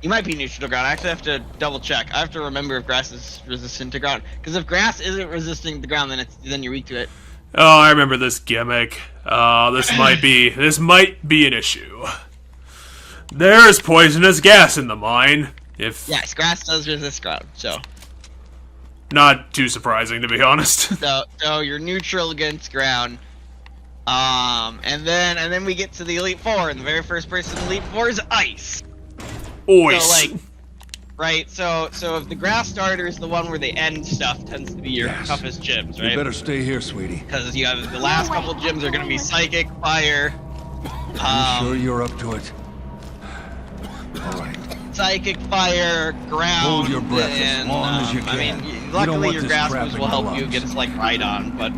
You might be neutral to ground. I actually have to double check. I have to remember if grass is resistant to ground. Because if grass isn't resistant to ground, then you're weak to it. Oh, I remember this gimmick. This might be an issue. There's poisonous gas in the mine. Yes, grass does resist ground, so. Not too surprising, to be honest. So you're neutral against ground. And then we get to the Elite Four, and the very first person in Elite Four is ice. Ois. So like, right? So if the grass starter is the one where the end stuff tends to be your toughest gyms, right? You better stay here, sweetie. Because you have the last couple gyms are gonna be psychic, fire. You sure you're up to it? All right. Psychic, fire, ground. Hold your breath and, as long as you can. I mean, You don't luckily want your this grass crap moves in will your help you lungs. against like Rhydon, but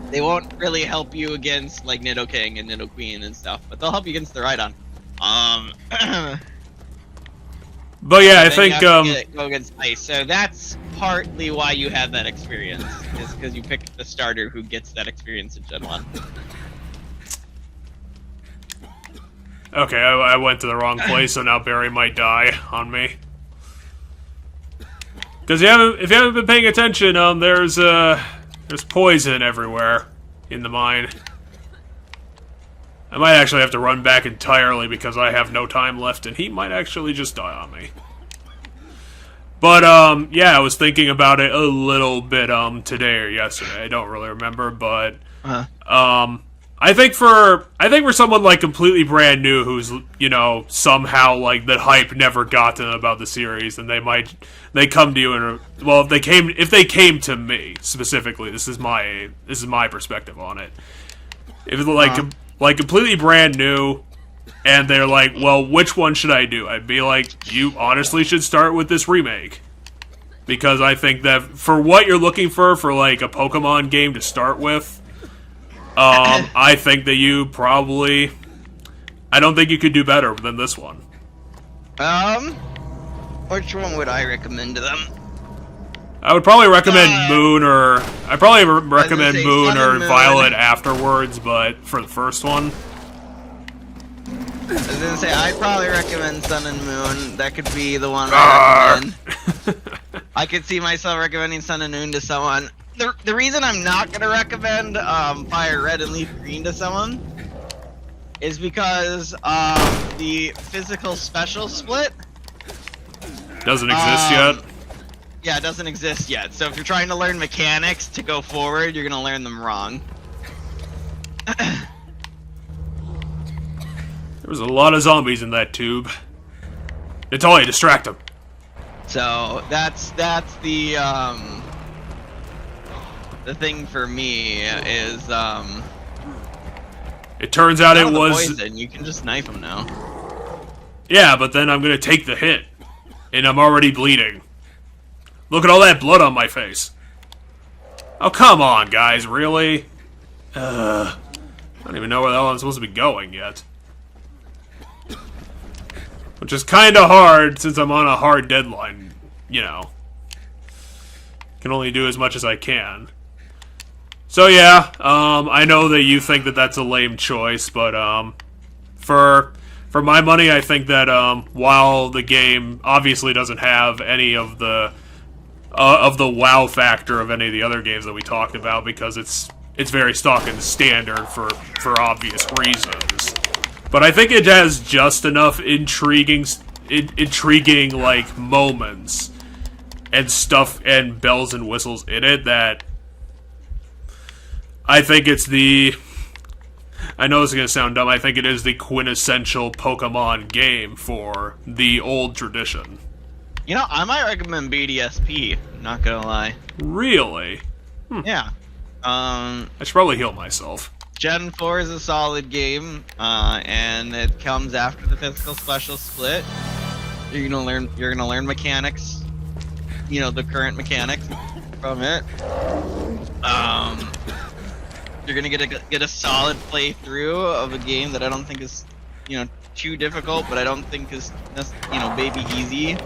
they won't really help you against like Nidoking and Nidoqueen and stuff. But they'll help you against the Rhydon. But yeah, I then think you have to go against ice. So that's partly why you have that experience, is because you picked the starter who gets that experience in Gen 1. okay, I went to the wrong place, so now Barry might die on me. Because if you haven't been paying attention, there's poison everywhere in the mine. I might actually have to run back entirely because I have no time left, and he might actually just die on me. But, yeah, I was thinking about it a little bit, today or yesterday. I don't really remember, but, I think for someone, like, completely brand new who's, you know, somehow, like, the hype never got to them about the series, and they come to you and, well, if they came to me, specifically, this is my perspective on it. If it's, like, completely brand new, and they're like, well, which one should I do? I'd be like, you honestly should start with this remake. Because I think that for what you're looking for, like, a Pokemon game to start with, I think that I don't think you could do better than this one. Which one would I recommend to them? I would probably recommend Moon or Sun and Moon. Violet afterwards, but for the first one, I was gonna say, I'd probably recommend Sun and Moon. That could be the one I recommend. I could see myself recommending Sun and Moon to someone. The reason I'm not gonna recommend Fire Red and Leaf Green to someone is because the physical special split doesn't exist yet. Yeah, it doesn't exist yet. So if you're trying to learn mechanics to go forward, you're gonna learn them wrong. There was a lot of zombies in that tube. Natalia, distract them. So that's the thing for me is It turns out it the was poison. You can just knife them now. yeah, but then I'm gonna take the hit, and I'm already bleeding. Look at all that blood on my face. Oh, come on, guys, really? I don't even know where the hell I'm supposed to be going yet. Which is kinda hard, since I'm on a hard deadline, you know. Can only do as much as I can. So yeah, I know that you think that that's a lame choice, but, for my money, I think that, while the game obviously doesn't have any of the wow factor of any of the other games that we talked about, because it's very stock and standard for obvious reasons. But I think it has just enough intriguing like moments and stuff and bells and whistles in it that I think it's I know this is gonna sound dumb. I think it is the quintessential Pokemon game for the old tradition. You know, I might recommend BDSP. Not gonna lie. Really? Yeah. I should probably heal myself. Gen 4 is a solid game, and it comes after the physical special split. You're gonna learn mechanics. You know, the current mechanics from it. You're gonna get a solid playthrough of a game that I don't think is, you know, too difficult, but I don't think is, you know, baby easy.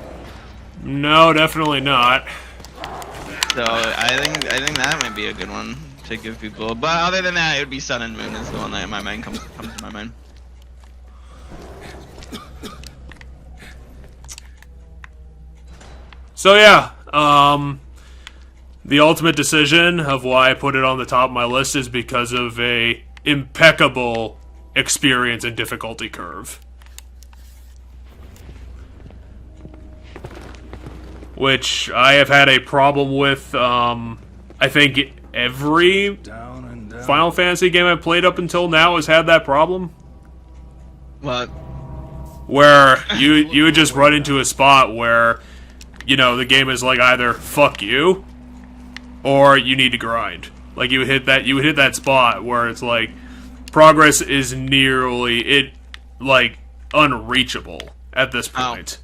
No, definitely not. So I think that might be a good one to give people. But other than that, it would be Sun and Moon is the one that in my mind comes to my mind. So yeah, the ultimate decision of why I put it on the top of my list is because of a impeccable experience and difficulty curve. Which I have had a problem with, I think every Down and down. Final Fantasy game I've played up until now has had that problem. What? Where you would just run into a spot where, you know, the game is like either fuck you, or you need to grind. Like you would hit that spot where it's like progress is nearly unreachable at this point.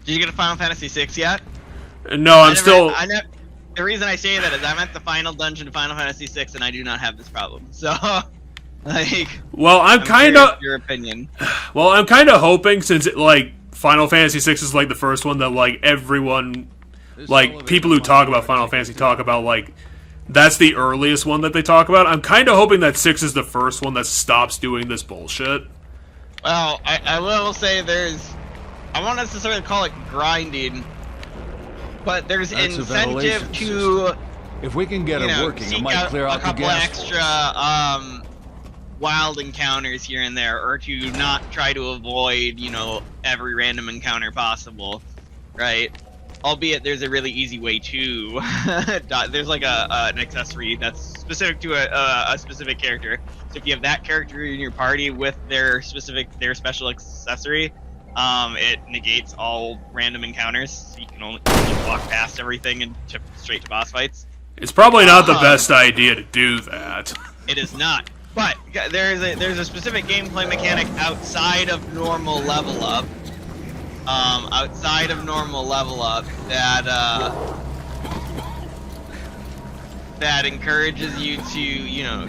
Did you get a Final Fantasy VI yet? No, The reason I say that is I'm at the final dungeon of Final Fantasy VI, and I do not have this problem. So, like, well, I'm kind curious of your opinion. well, I'm kind of hoping since Final Fantasy VI is like the first one that like everyone, like people who talk about Final Fantasy talk about like that's the earliest one that they talk about. I'm kind of hoping that 6 is the first one that stops doing this bullshit. Well, I will say I won't necessarily call it grinding, but there's That's a incentive ventilation to system. If we can get it working, it seek might out clear a out the couple gas. extra wild encounters here and there, or to not try to avoid, every random encounter possible, right? Albeit there's a really easy way to. There's like an accessory that's specific to a specific character. So if you have that character in your party with their special accessory, it negates all random encounters. So you can only walk past everything and straight to boss fights. It's probably not the best idea to do that. It is not. But there's a specific gameplay mechanic outside of normal level up. That encourages you to,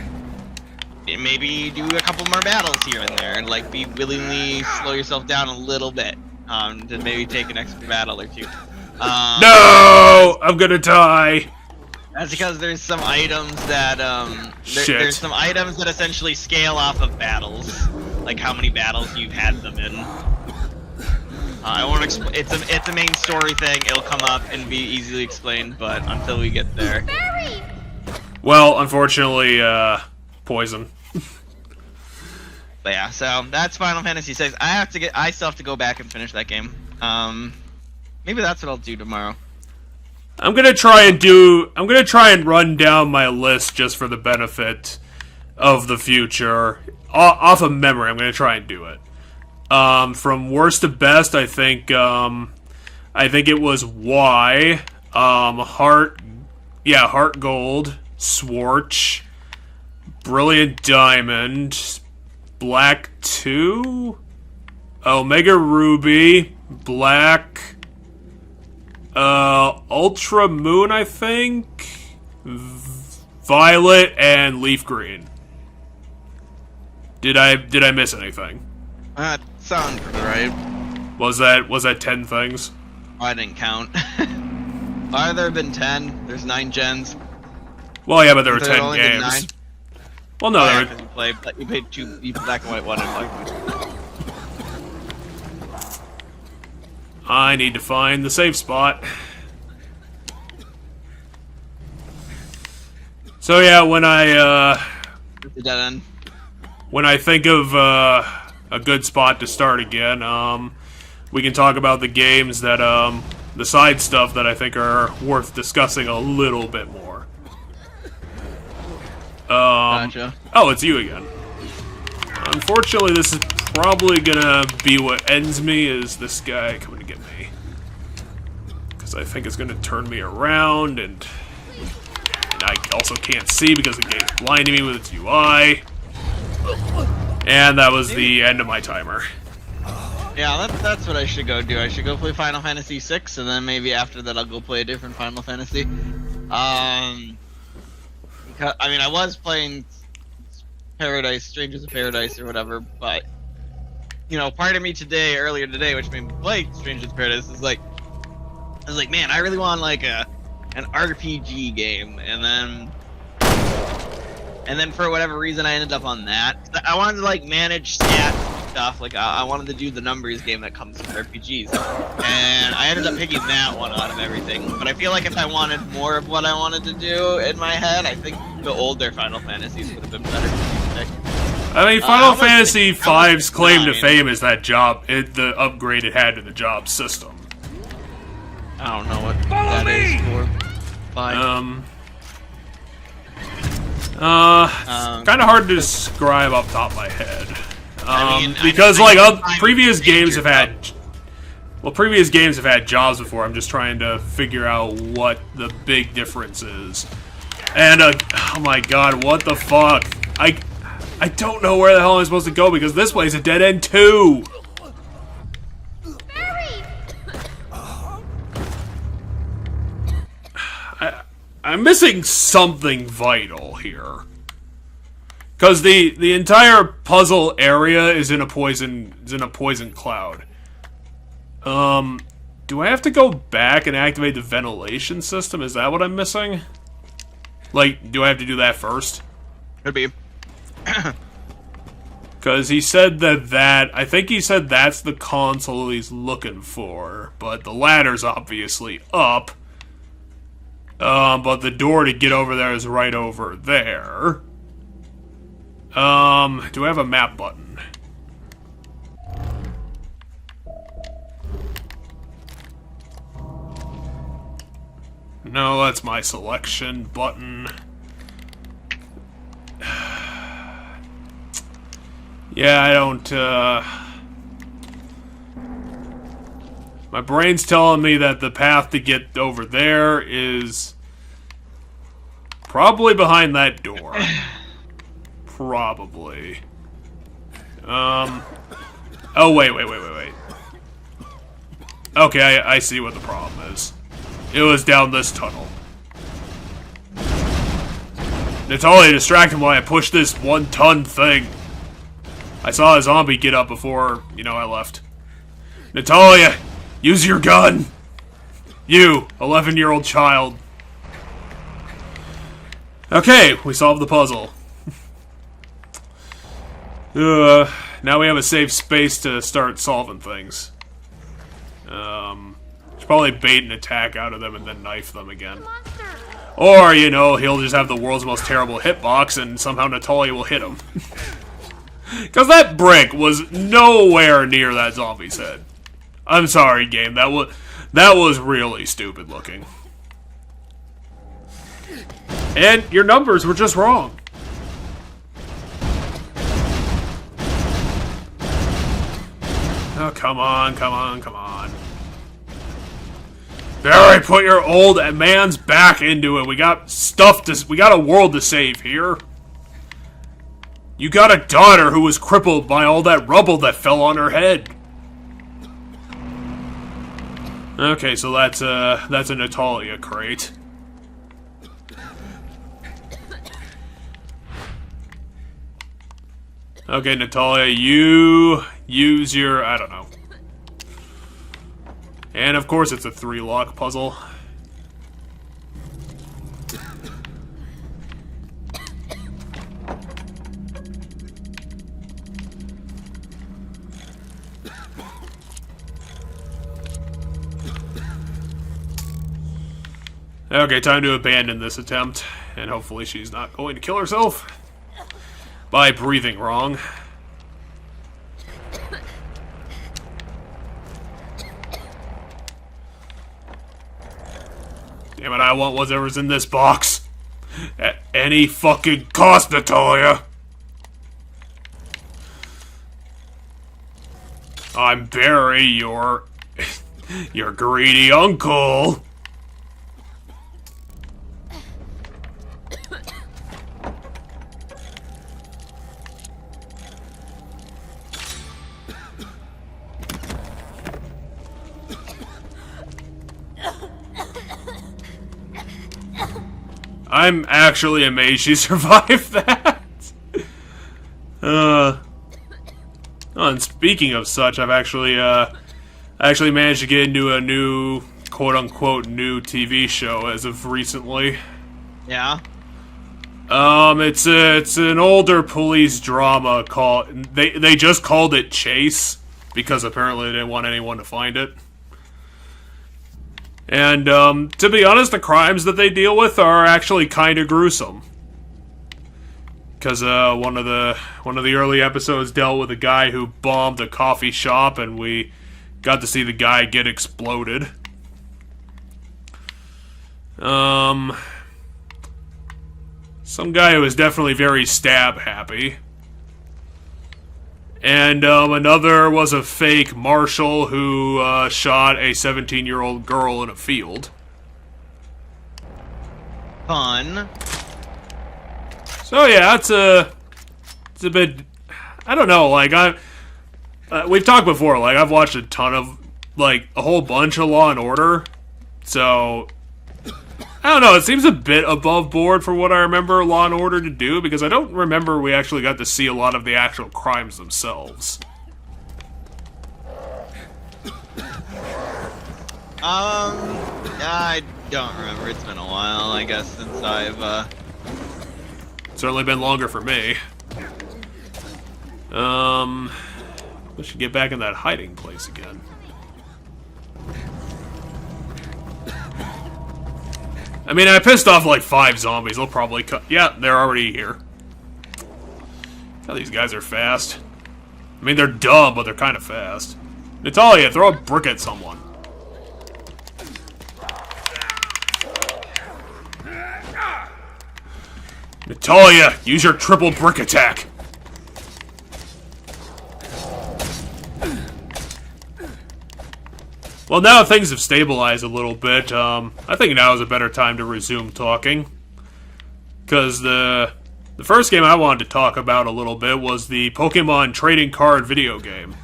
maybe do a couple more battles here and there, and like be willingly slow yourself down a little bit, to maybe take an extra battle or two. No, I'm gonna die. That's because there's some items that there's some items that essentially scale off of battles, like how many battles you've had them in. I won't explain. It's a main story thing. It'll come up and be easily explained, but until we get there. Barry! Well, unfortunately, poison. But yeah, so that's Final Fantasy VI. I still have to go back and finish that game. Maybe that's what I'll do tomorrow. I'm gonna try and run down my list just for the benefit of the future. Off of memory, I'm gonna try and do it. From worst to best, I think it was Y, Heart Gold, Swarch, Brilliant Diamond, Black 2, Omega Ruby, Black, Ultra Moon, I think, Violet, and Leaf Green. Did I miss anything? Sounds pretty right. Was that 10 things? I didn't count. Why have there been 10? There's 9 gens. Well, yeah, but there were There's 10 only been games. 9. Well, no, there were... You played 2 black and white, 1 and black. I need to find the save spot. So yeah, when I The dead end. when I think of a good spot to start again, we can talk about the games that the side stuff that I think are worth discussing a little bit more. Gotcha. Oh, it's you again. Unfortunately, this is probably gonna be what ends me, is this guy coming to get me. Because I think it's gonna turn me around, and I also can't see because the game's blinding me with its UI. And that was the end of my timer. Yeah, that's what I should go do. I should go play Final Fantasy VI, and then maybe after that I'll go play a different Final Fantasy. Because, I was playing Paradise, Strangers of Paradise or whatever, but, part of me earlier today, which made me play Strangers of Paradise, is like, I was like, man, I really want like an RPG game, and then for whatever reason I ended up on that. I wanted to like manage stats and stuff. Like I wanted to do the numbers game that comes with RPGs, and I ended up picking that one out of everything. But I feel like if I wanted more of what I wanted to do in my head, I think the older Final Fantasies would have been better to pick. I mean, Final Fantasy how much V's claim to 9? fame is that the upgrade it had to the job system. I don't know what that is for. Fine. Kind of hard to describe off the top of my head. I mean, Because I like find previous games have danger had, previous games have had jobs before. I'm just trying to figure out what the big difference is. And oh my god, what the fuck? I don't know where the hell I'm supposed to go because this place is a dead end too. I'm missing something vital here. Because the entire puzzle area is in a poison cloud. Do I have to go back and activate the ventilation system? Is that what I'm missing? Like, do I have to do that first? Could be. Because he said I think he said that's the console he's looking for, but the ladder's obviously up. But the door to get over there is right over there. Do I have a map button? No, that's my selection button. Yeah, I don't, my brain's telling me that the path to get over there is probably behind that door. Probably. Oh, wait. Okay, I see what the problem is. It was down this tunnel. Natalia distracted while I pushed this 1-ton thing. I saw a zombie get up before, I left. Natalia, use your gun! You, 11-year-old child. Okay, we solved the puzzle. Now we have a safe space to start solving things. Should probably bait an attack out of them and then knife them again. Or, he'll just have the world's most terrible hitbox and somehow Natalia will hit him. Because that brick was nowhere near that zombie's head. I'm sorry, game. That was really stupid looking. And your numbers were just wrong. Oh, come on. Barry, put your old man's back into it. We got a world to save here. You got a daughter who was crippled by all that rubble that fell on her head. Okay, so that's a Natalia crate. Okay, Natalia, you use your, I don't know. And of course it's a 3-lock puzzle. Okay, time to abandon this attempt, and hopefully she's not going to kill herself by breathing wrong. Damn it, I want whatever's in this box. At any fucking cost, Natalia. I'm Barry, your greedy uncle. I'm actually amazed she survived that. Oh, and speaking of such, I've actually managed to get into a new quote-unquote new TV show as of recently. Yeah. It's an older police drama called... They just called it Chase, because apparently they didn't want anyone to find it. And, to be honest, the crimes that they deal with are actually kind of gruesome. Because, one of the early episodes dealt with a guy who bombed a coffee shop, and we got to see the guy get exploded. Some guy who was definitely very stab happy. And another was a fake marshal who shot a 17-year-old girl in a field. Fun. So yeah, it's a bit, I don't know, like we've talked before, like I've watched a ton of, like a whole bunch of Law and Order, so I don't know, it seems a bit above board for what I remember Law & Order to do, because I don't remember we actually got to see a lot of the actual crimes themselves. I don't remember. It's been a while, I guess, since I've, Certainly been longer for me. We should get back in that hiding place again. I mean, I pissed off like 5 zombies. They'll probably cut. Yeah, they're already here. Oh, these guys are fast. I mean, they're dumb, but they're kind of fast. Natalia, throw a brick at someone. Natalia, use your triple brick attack. Well, now things have stabilized a little bit, I think now is a better time to resume talking. Because the first game I wanted to talk about a little bit was the Pokemon trading card video game.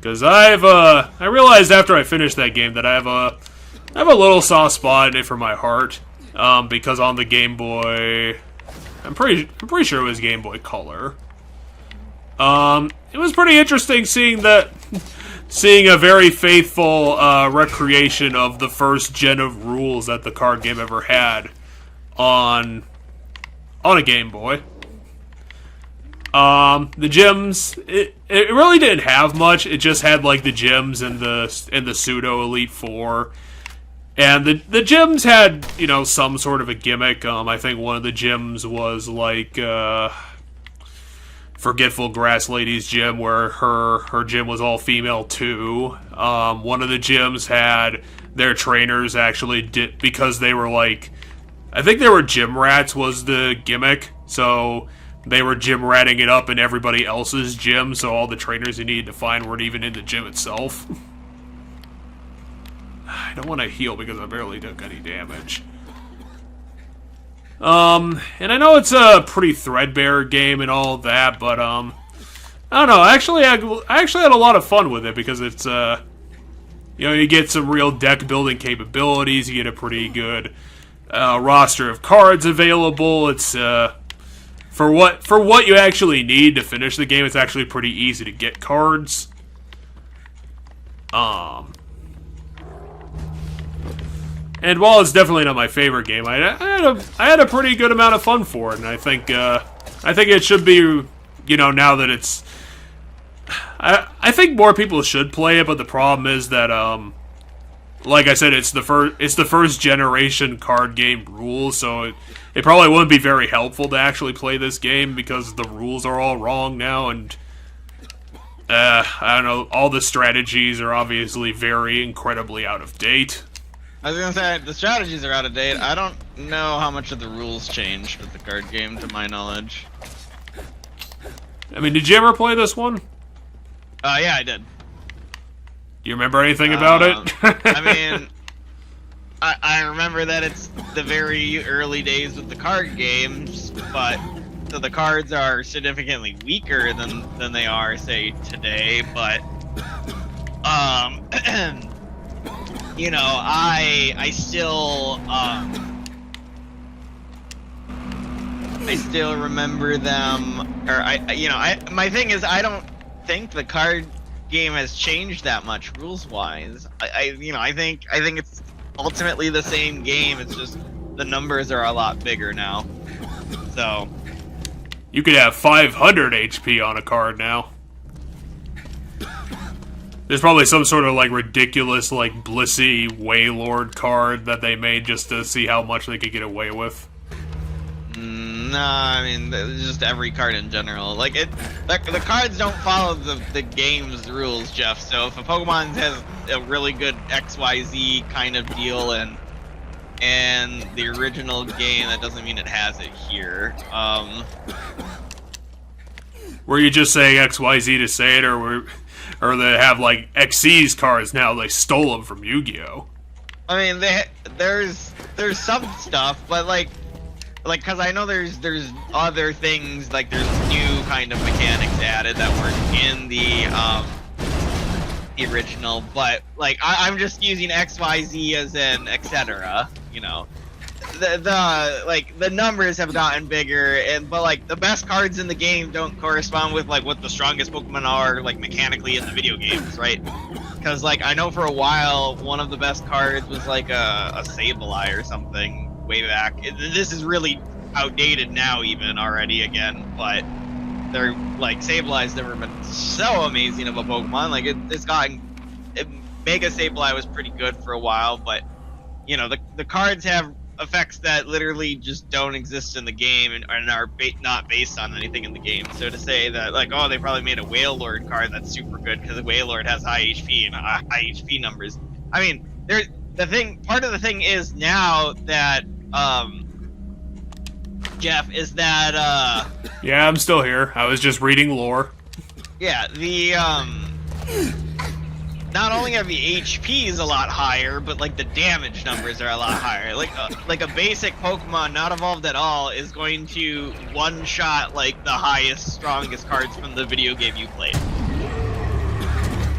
Because I realized after I finished that game that I have a little soft spot in it for my heart. Because on the Game Boy, I'm pretty sure it was Game Boy Color. It was pretty interesting seeing a very faithful recreation of the first gen of rules that the card game ever had on a Game Boy. The gyms, it really didn't have much. It just had like the gyms and the pseudo Elite Four. And the gyms had, you know, some sort of a gimmick. I think one of the gyms was like Forgetful Grass Lady's gym, where her gym was all female too. One of the gyms had their trainers actually did, because they were like, I think they were gym rats was the gimmick. So they were gym ratting it up in everybody else's gym. So all the trainers you needed to find weren't even in the gym itself. I don't want to heal because I barely took any damage. And I know it's a pretty threadbare game and all that, but, I don't know, I actually had a lot of fun with it because it's, you know, you get some real deck building capabilities, you get a pretty good, roster of cards available. It's, for what you actually need to finish the game, it's actually pretty easy to get cards. And while it's definitely not my favorite game, I had a pretty good amount of fun for it, and I think it should be, you know, now that it's, I think more people should play it, but the problem is that, like I said, it's the first generation card game rules, so it probably wouldn't be very helpful to actually play this game because the rules are all wrong now, and I don't know, all the strategies are obviously very incredibly out of date. I was gonna say, the strategies are out of date. I don't know how much of the rules changed with the card game, to my knowledge. I mean, did you ever play this one? Yeah, I did. Do you remember anything about it? I mean, I remember that it's the very early days with the card games, but so the cards are significantly weaker than they are, say, today, but you know, I still remember them, or my thing is, I don't think the card game has changed that much rules wise. I think it's ultimately the same game. It's just the numbers are a lot bigger now. So You could have 500 HP on a card now. There's probably some sort of like ridiculous like Blissey Waylord card that they made just to see how much they could get away with. Nah, I mean, just every card in general. Like the cards don't follow the game's rules, Jeff. So if a Pokemon has a really good XYZ kind of deal and the original game, that doesn't mean it has it here. Were you just saying XYZ to say it, or they have like XC's cards now? They stole them from Yu-Gi-Oh. I mean, there's some stuff, but like, cause I know there's other things, like there's new kind of mechanics added that weren't in the original, but like I'm just using XYZ as in etc. You know, the numbers have gotten bigger, but like the best cards in the game don't correspond with like what the strongest Pokemon are like mechanically in the video games, right? Because like I know for a while one of the best cards was like a Sableye or something way back. This is really outdated now even already again, but they're like Sableye's never been so amazing of a Pokemon. Like it's gotten Mega Sableye was pretty good for a while, but you know the cards have effects that literally just don't exist in the game and are not based on anything in the game. So to say that like, oh, they probably made a Wailord card that's super good because the Wailord has high HP and high HP numbers. I mean, part of the thing is now that Jeff, is that Yeah, I'm still here. I was just reading lore. yeah, the not only are the HPs a lot higher, but like the damage numbers are a lot higher. Like a basic Pokemon not evolved at all is going to one-shot like the highest, strongest cards from the video game you played.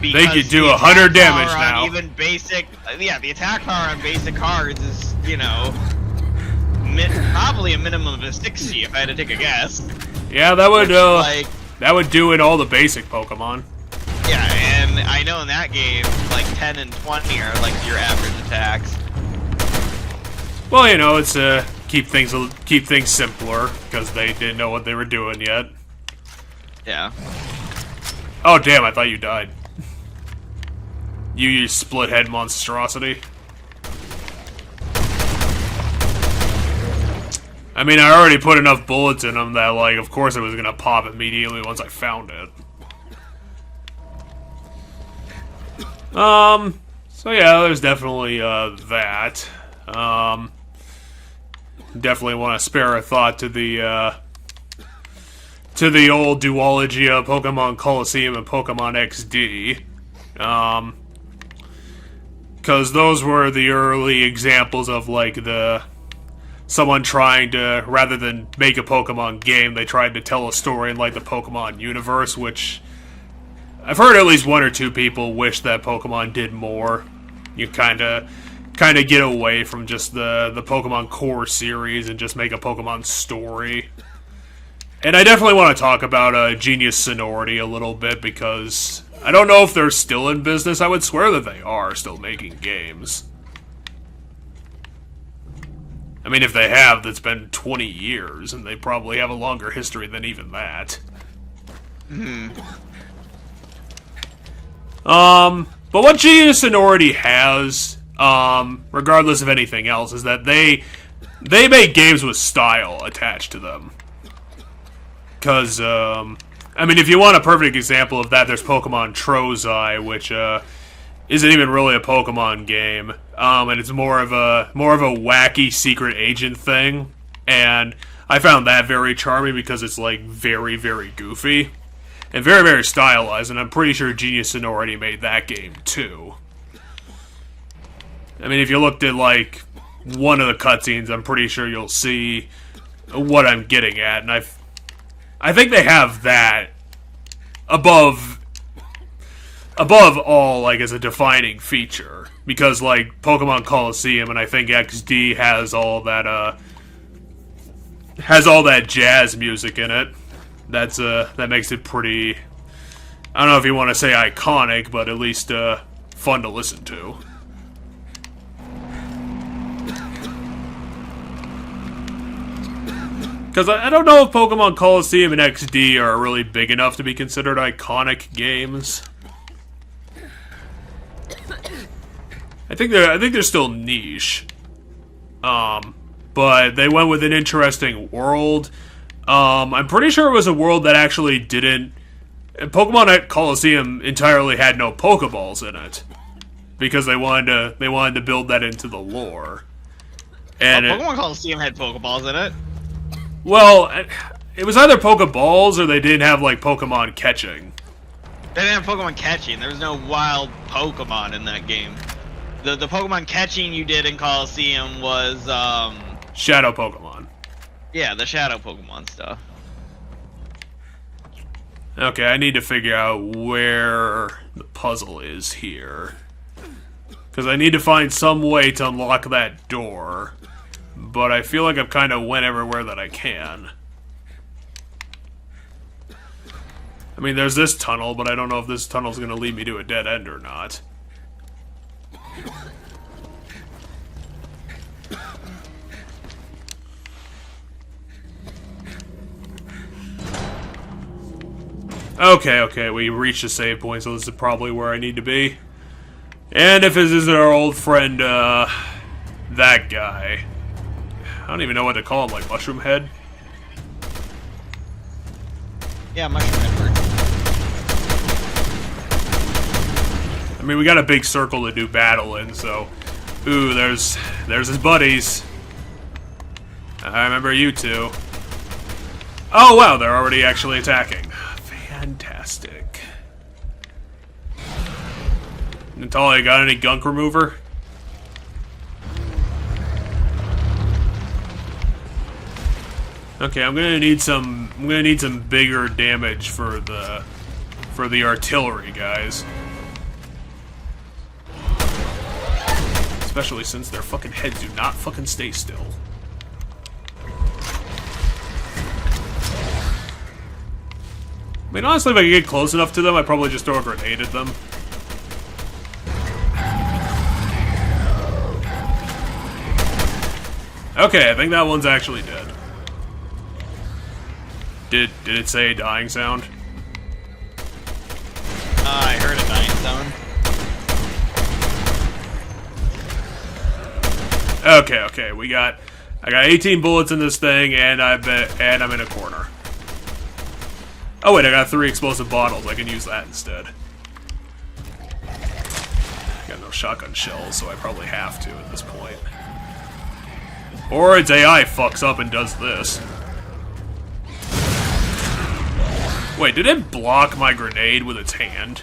They could do 100 damage now. Even basic, the attack power on basic cards is, you know, probably a minimum of a 60 if I had to take a guess. Yeah, that would do in all the basic Pokemon. Yeah, and I know in that game, like 10 and 20 are like your average attacks. Well, you know, it's keep things simpler because they didn't know what they were doing yet. Yeah. Oh damn! I thought you died. You split head monstrosity. I mean, I already put enough bullets in them that, like, of course it was gonna pop immediately once I found it. So yeah, there's definitely, that. Definitely want to spare a thought to the old duology of Pokemon Colosseum and Pokemon XD. Because those were the early examples of, like, someone trying to, rather than make a Pokemon game, they tried to tell a story in, like, the Pokemon universe, which I've heard at least one or two people wish that Pokemon did more. You kind of get away from just the Pokemon core series and just make a Pokemon story. And I definitely want to talk about Genius Sonority a little bit, because I don't know if they're still in business. I would swear that they are still making games. I mean, if they have, that's been 20 years, and they probably have a longer history than even that. But what Genius Sonority has, regardless of anything else, is that they make games with style attached to them. Because, I mean, if you want a perfect example of that, there's Pokemon Trozei, which, isn't even really a Pokemon game, and it's more of a wacky secret agent thing, and I found that very charming because it's, like, very, very goofy. And very, very stylized, and I'm pretty sure Genius Sonority made that game, too. I mean, if you looked at, like, one of the cutscenes, I'm pretty sure you'll see what I'm getting at, and I think they have that above all, like, as a defining feature. Because, like, Pokemon Colosseum, and I think XD has all that jazz music in it. That makes it pretty I don't know if you want to say iconic, but at least fun to listen to. Because I don't know if Pokemon Coliseum and XD are really big enough to be considered iconic games. I think they're still niche. But they went with an interesting world. I'm pretty sure it was a world that actually didn't... Pokemon at Coliseum entirely had no Pokeballs in it. Because they wanted to build that into the lore. And Pokemon Coliseum had Pokeballs in it. Well, it was either Pokeballs or they didn't have, like, Pokemon catching. They didn't have Pokemon catching. There was no wild Pokemon in that game. The Pokemon catching you did in Coliseum was, Shadow Pokemon. yeah, the Shadow Pokemon stuff. Okay, I need to figure out where the puzzle is here. Because I need to find some way to unlock that door. But I feel like I've kind of went everywhere that I can. I mean, there's this tunnel, but I don't know if this tunnel's going to lead me to a dead end or not. Okay, we reached a save point, so this is probably where I need to be. And if this isn't our old friend, that guy. I don't even know what to call him, like Mushroom Head? Yeah, Mushroom Head worked. I mean, we got a big circle to do battle in, so... Ooh, there's his buddies. I remember you two. Oh, wow, they're already actually attacking. Fantastic. Natalia, got any gunk remover? Okay, I'm gonna need some bigger damage for the artillery guys. Especially since their fucking heads do not fucking stay still. I mean, honestly, if I could get close enough to them, I'd probably just throw a grenade at them. Okay, I think that one's actually dead. Did it say dying sound? I heard a dying sound. Okay, I got 18 bullets in this thing, and I'm in a corner. Oh wait, I got 3 explosive bottles. I can use that instead. I got no shotgun shells, so I probably have to at this point. Or its AI fucks up and does this. Wait, did it block my grenade with its hand?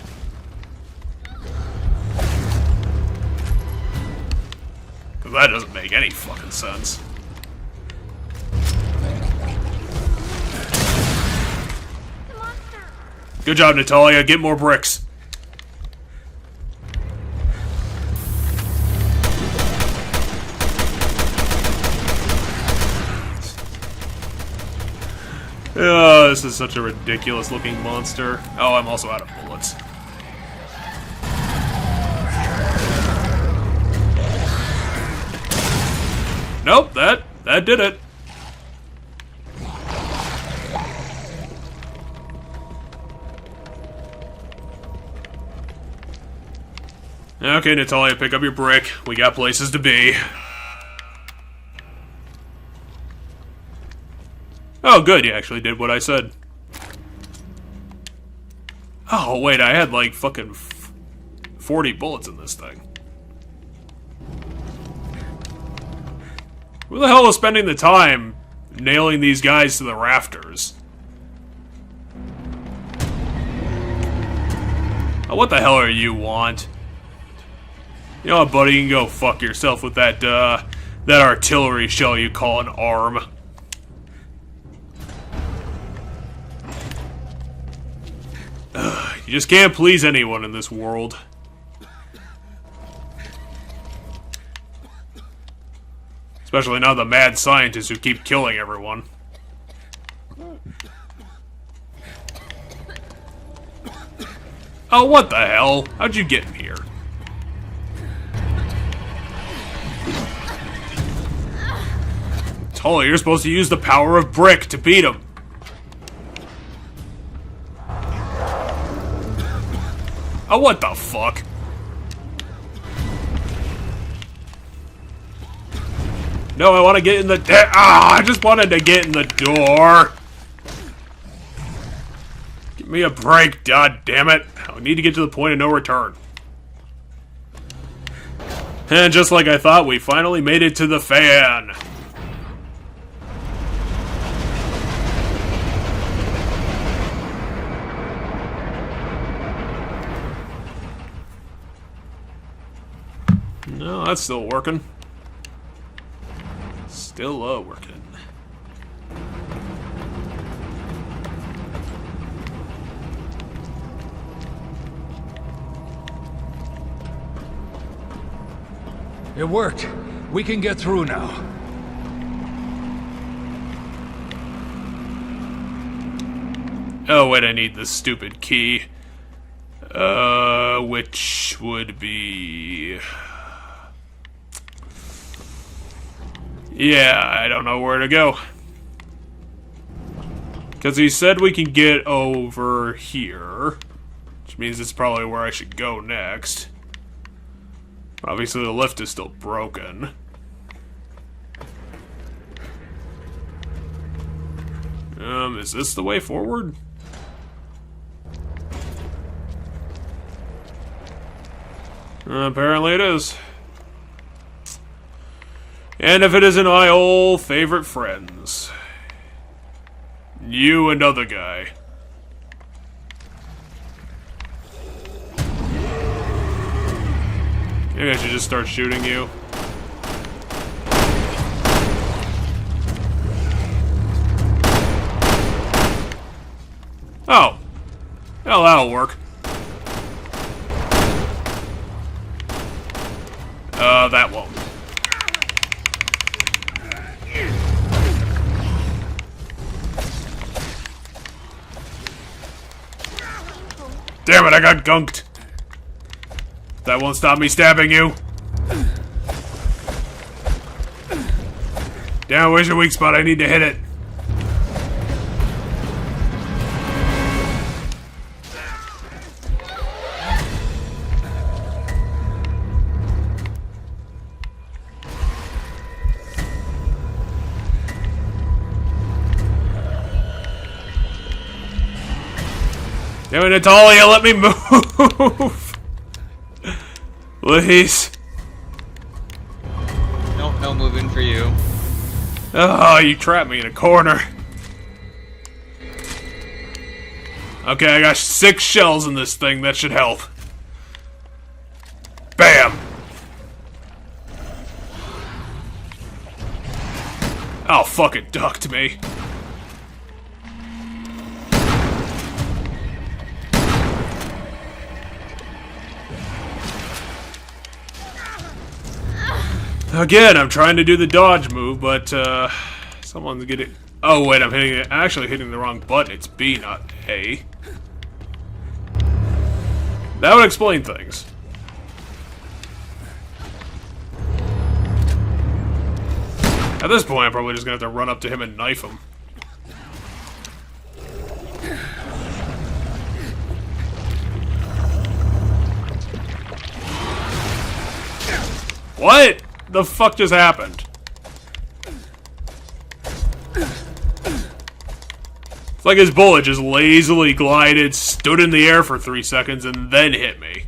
Because that doesn't make any fucking sense. Good job, Natalia. Get more bricks. Oh, this is such a ridiculous looking monster. Oh, I'm also out of bullets. Nope, that did it. Okay, Natalia, pick up your brick. We got places to be. Oh, good, you actually did what I said. Oh, wait, I had like fucking 40 bullets in this thing. Who the hell is spending the time nailing these guys to the rafters? Oh, what the hell are you want? You know what, buddy, you can go fuck yourself with that artillery shell you call an arm. You just can't please anyone in this world. Especially now the mad scientists who keep killing everyone. Oh, what the hell? How'd you get in here? Tully, you're supposed to use the power of brick to beat him. Oh, what the fuck? No, I want to get in the... I just wanted to get in the door. Give me a break, god damn it. I need to get to the point of no return. And just like I thought, we finally made it to the fan. No, that's still working. Still working. It worked. We can get through now. Oh, wait, I need the stupid key. Which would be... Yeah, I don't know where to go. Because he said we can get over here. Which means it's probably where I should go next. Obviously the lift is still broken. Is this the way forward? Apparently it is. And if it isn't my old favorite friends. You and other guy. Maybe I should just start shooting you. Oh. Well, that'll work. That won't. Damn it, I got gunked. That won't stop me stabbing you. Damn, where's your weak spot? I need to hit it. Damn it, Natalia, let me move! Please. Nope, no moving for you. Oh, you trapped me in a corner. Okay, I got 6 shells in this thing. That should help. Bam! Oh, fuck it, ducked me. Again, I'm trying to do the dodge move, but someone's getting... Oh wait, I'm actually hitting the wrong button. It's B, not A. That would explain things. At this point, I'm probably just gonna have to run up to him and knife him. What the fuck just happened? It's like his bullet just lazily glided, stood in the air for 3 seconds, and then hit me.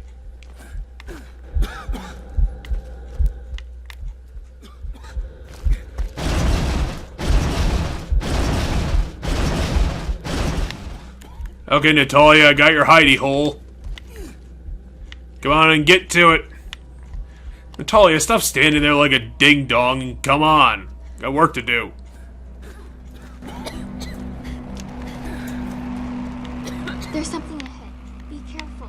Okay, Natalia, I got your hidey hole. Come on and get to it. Natalia, stop standing there like a ding-dong and come on. Got work to do. There's something ahead. Be careful.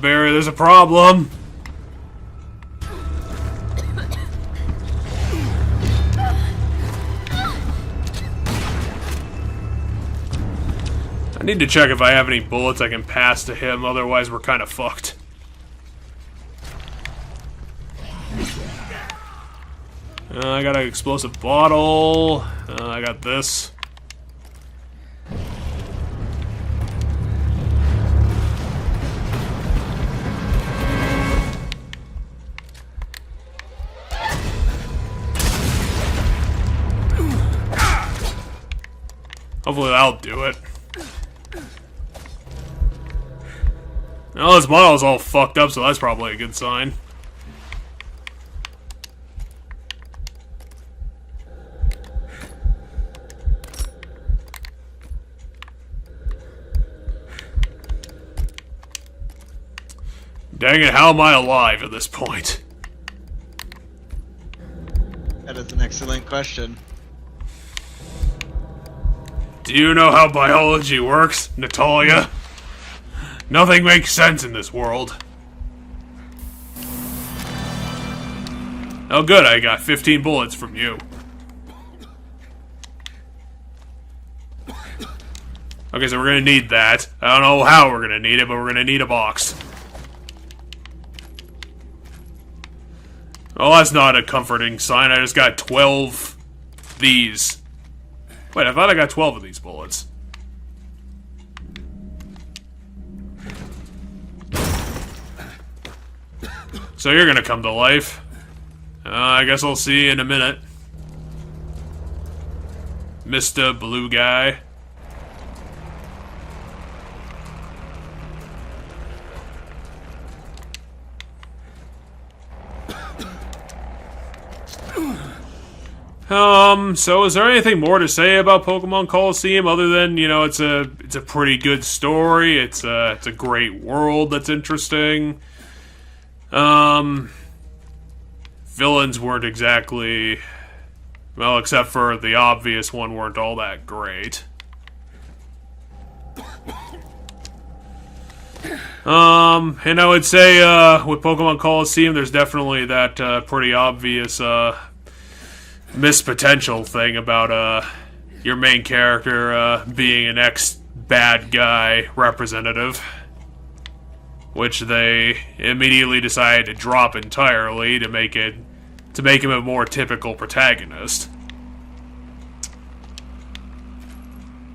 Barry, there's a problem. I need to check if I have any bullets I can pass to him, otherwise we're kind of fucked. I got an explosive bottle. I got this. Hopefully that'll do it. Now this bottle's all fucked up, so that's probably a good sign. Dang it, how am I alive at this point? That is an excellent question. Do you know how biology works, Natalia? Nothing makes sense in this world. Oh good, I got 15 bullets from you. Okay, so we're gonna need that. I don't know how we're gonna need it, but we're gonna need a box. Oh, that's not a comforting sign. I just got 12 these. Wait, I thought I got 12 of these bullets. So you're gonna come to life. I guess I'll see you in a minute. Mr. Blue Guy. So is there anything more to say about Pokemon Coliseum other than, you know, it's a pretty good story, it's a great world that's interesting. Villains weren't exactly, well, except for the obvious one, weren't all that great. And I would say, with Pokemon Coliseum, there's definitely that, pretty obvious, missed potential thing about your main character being an ex-bad guy representative, which they immediately decided to drop entirely to make him a more typical protagonist.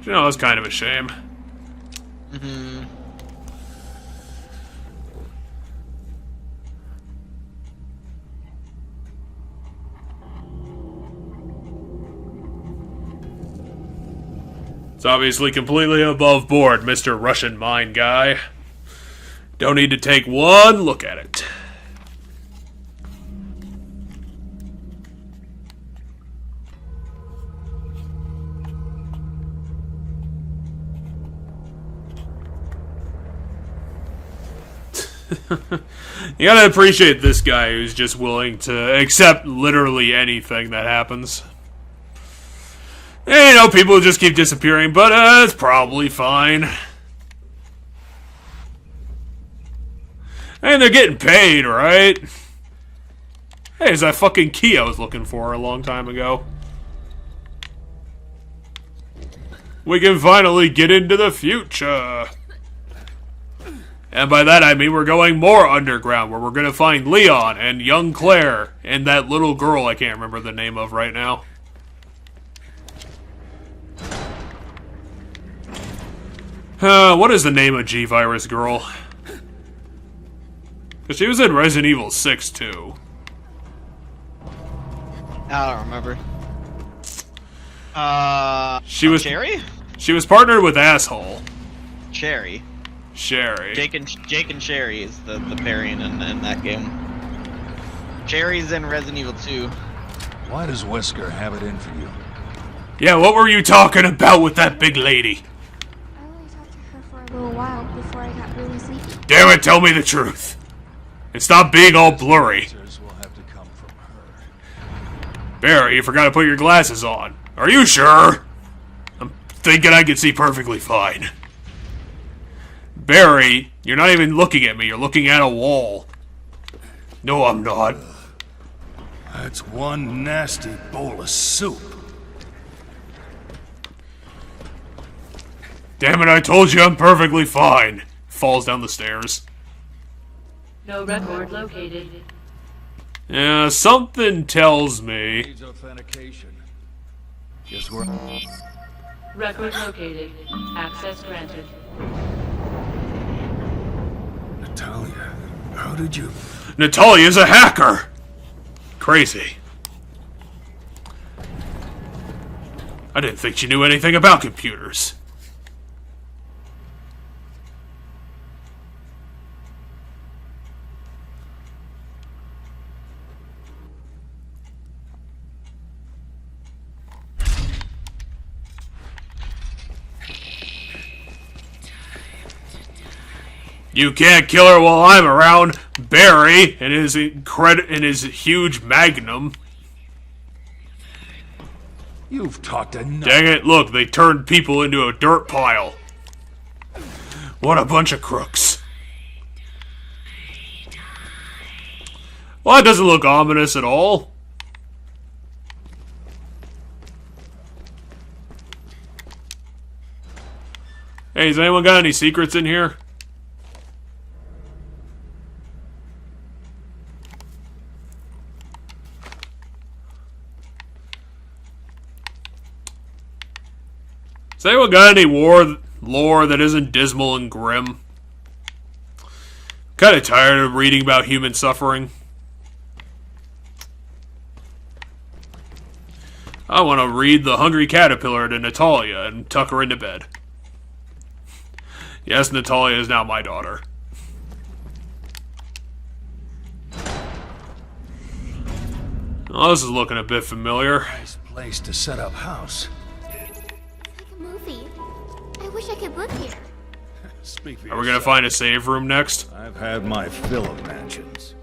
You know, that's kind of a shame. Mm-hmm. It's obviously completely above board, Mr. Russian Mine Guy. Don't need to take one look at it. You gotta appreciate this guy who's just willing to accept literally anything that happens. And, you know, people just keep disappearing, but it's probably fine. And they're getting paid, right? Hey, it's that fucking key I was looking for a long time ago. We can finally get into the future. And by that I mean we're going more underground, where we're gonna find Leon and young Claire and that little girl I can't remember the name of right now. What is the name of G-Virus girl? Because she was in Resident Evil 6 too. I don't remember. She was Cherry? She was partnered with Asshole. Cherry. Sherry. Jake and Sherry is the pairing in that game. Cherry's in Resident Evil 2. Why does Wesker have it in for you? Yeah, what were you talking about with that big lady? I only talked to her for a little while before I got really sleepy. Damn it, tell me the truth. And stop being all blurry. Answers will have to come from her. Barry, you forgot to put your glasses on. Are you sure? I'm thinking I can see perfectly fine. Barry, You're not even looking at me, you're looking at a wall. No, I'm not. That's one nasty bowl of soup. Damn it, I told you I'm perfectly fine. Falls down the stairs. No record located. Yeah, something tells me. Needs authentication. Guess we're... Record located. Access granted. Natalia, how did you... Natalia's a hacker! Crazy. I didn't think she knew anything about computers. You can't kill her while I'm around. Barry and his huge magnum. You've talked enough. Dang it, look, they turned people into a dirt pile. What a bunch of crooks. Well, that doesn't look ominous at all. Hey, has anyone got any secrets in here? Has anyone got any lore that isn't dismal and grim? I'm kind of tired of reading about human suffering. I want to read The Hungry Caterpillar to Natalia and tuck her into bed. Yes, Natalia is now my daughter. Oh, this is looking a bit familiar. Nice place to set up house. I wish I could live here. Speak for Are we gonna find a save room next? I've had my fill of mansions.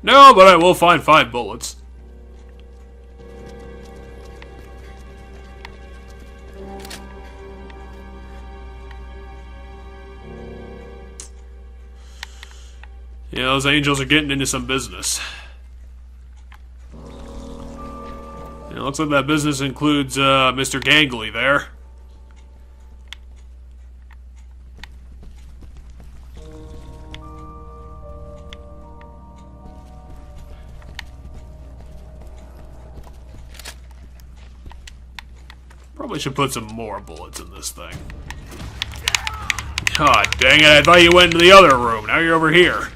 No, but I will find 5 bullets. Yeah, those angels are getting into some business. It looks like that business includes Mr. Gangly there. Probably should put some more bullets in this thing. God dang it, I thought you went into the other room. Now you're over here.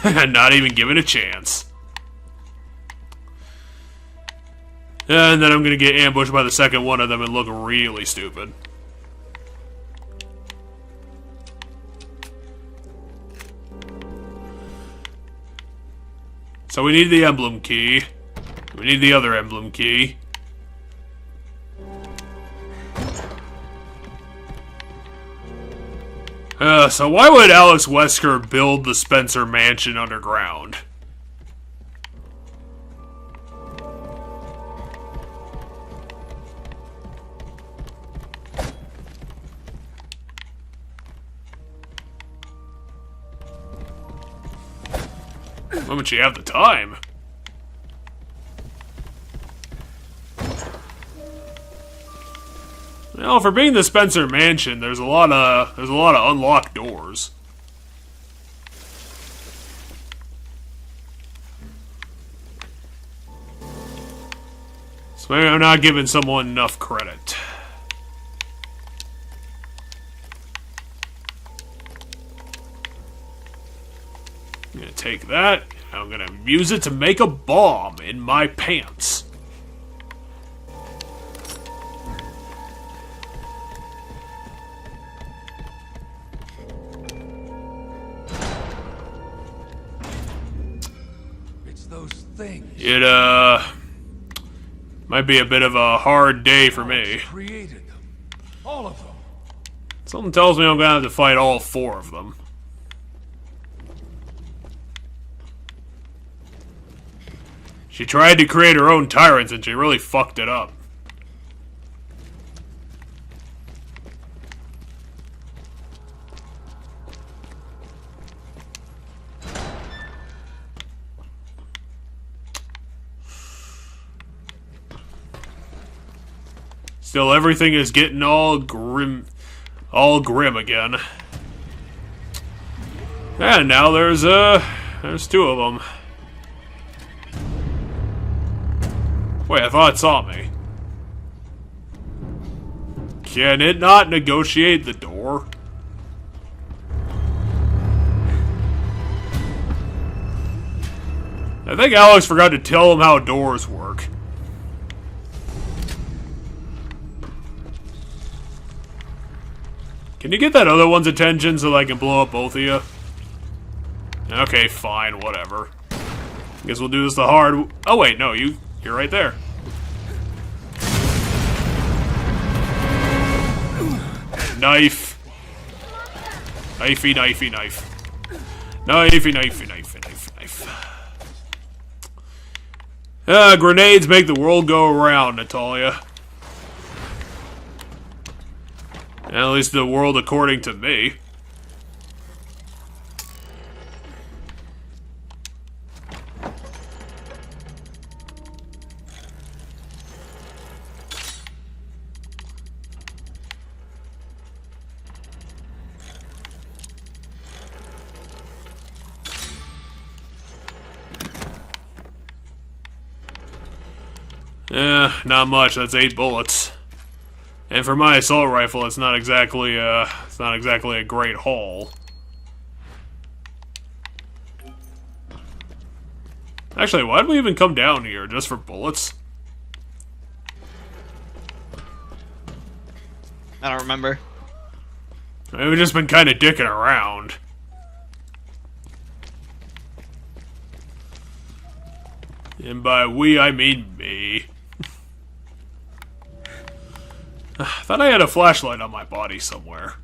Not even given a chance. And then I'm gonna get ambushed by the second one of them and look really stupid. So we need the emblem key. We need the other emblem key. So why would Alex Wesker build the Spencer Mansion underground? Why would she have the time? Well, for being the Spencer Mansion, there's a lot of unlocked doors. So maybe I'm not giving someone enough credit. I'm gonna take that, and I'm gonna use it to make a bomb in my pants. It, might be a bit of a hard day for me. Created them. All of them. Something tells me I'm gonna have to fight all 4 of them. She tried to create her own tyrants and she really fucked it up. Still, everything is getting all grim again. And now there's two of them. Wait, I thought it saw me. Can it not negotiate the door? I think Alex forgot to tell him how doors work. Can you get that other one's attention so that I can blow up both of you? Okay, fine, whatever. Guess we'll do this the hard... Oh wait, no, you're right there. Knife. Knifey, knifey, knife. Knifey, knifey, knifey, knifey, knife. Grenades make the world go around, Natalia. At least the world according to me. Not much. That's 8 bullets. And for my assault rifle, it's not exactly a great haul. Actually, why did we even come down here? Just for bullets? I don't remember. We've just been kind of dicking around. And by we, I mean me. I thought I had a flashlight on my body somewhere.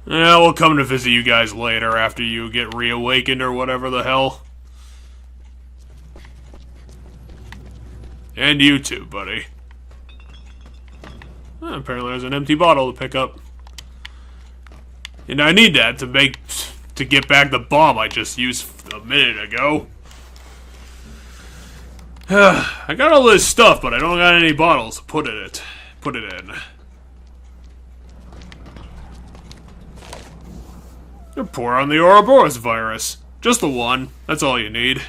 Yeah, we'll come to visit you guys later after you get reawakened or whatever the hell. And you too, buddy. Apparently there's an empty bottle to pick up. And I need that to get back the bomb I just used a minute ago. I got all this stuff, but I don't got any bottles to put it in. Pour on the Ouroboros virus. Just the one. That's all you need.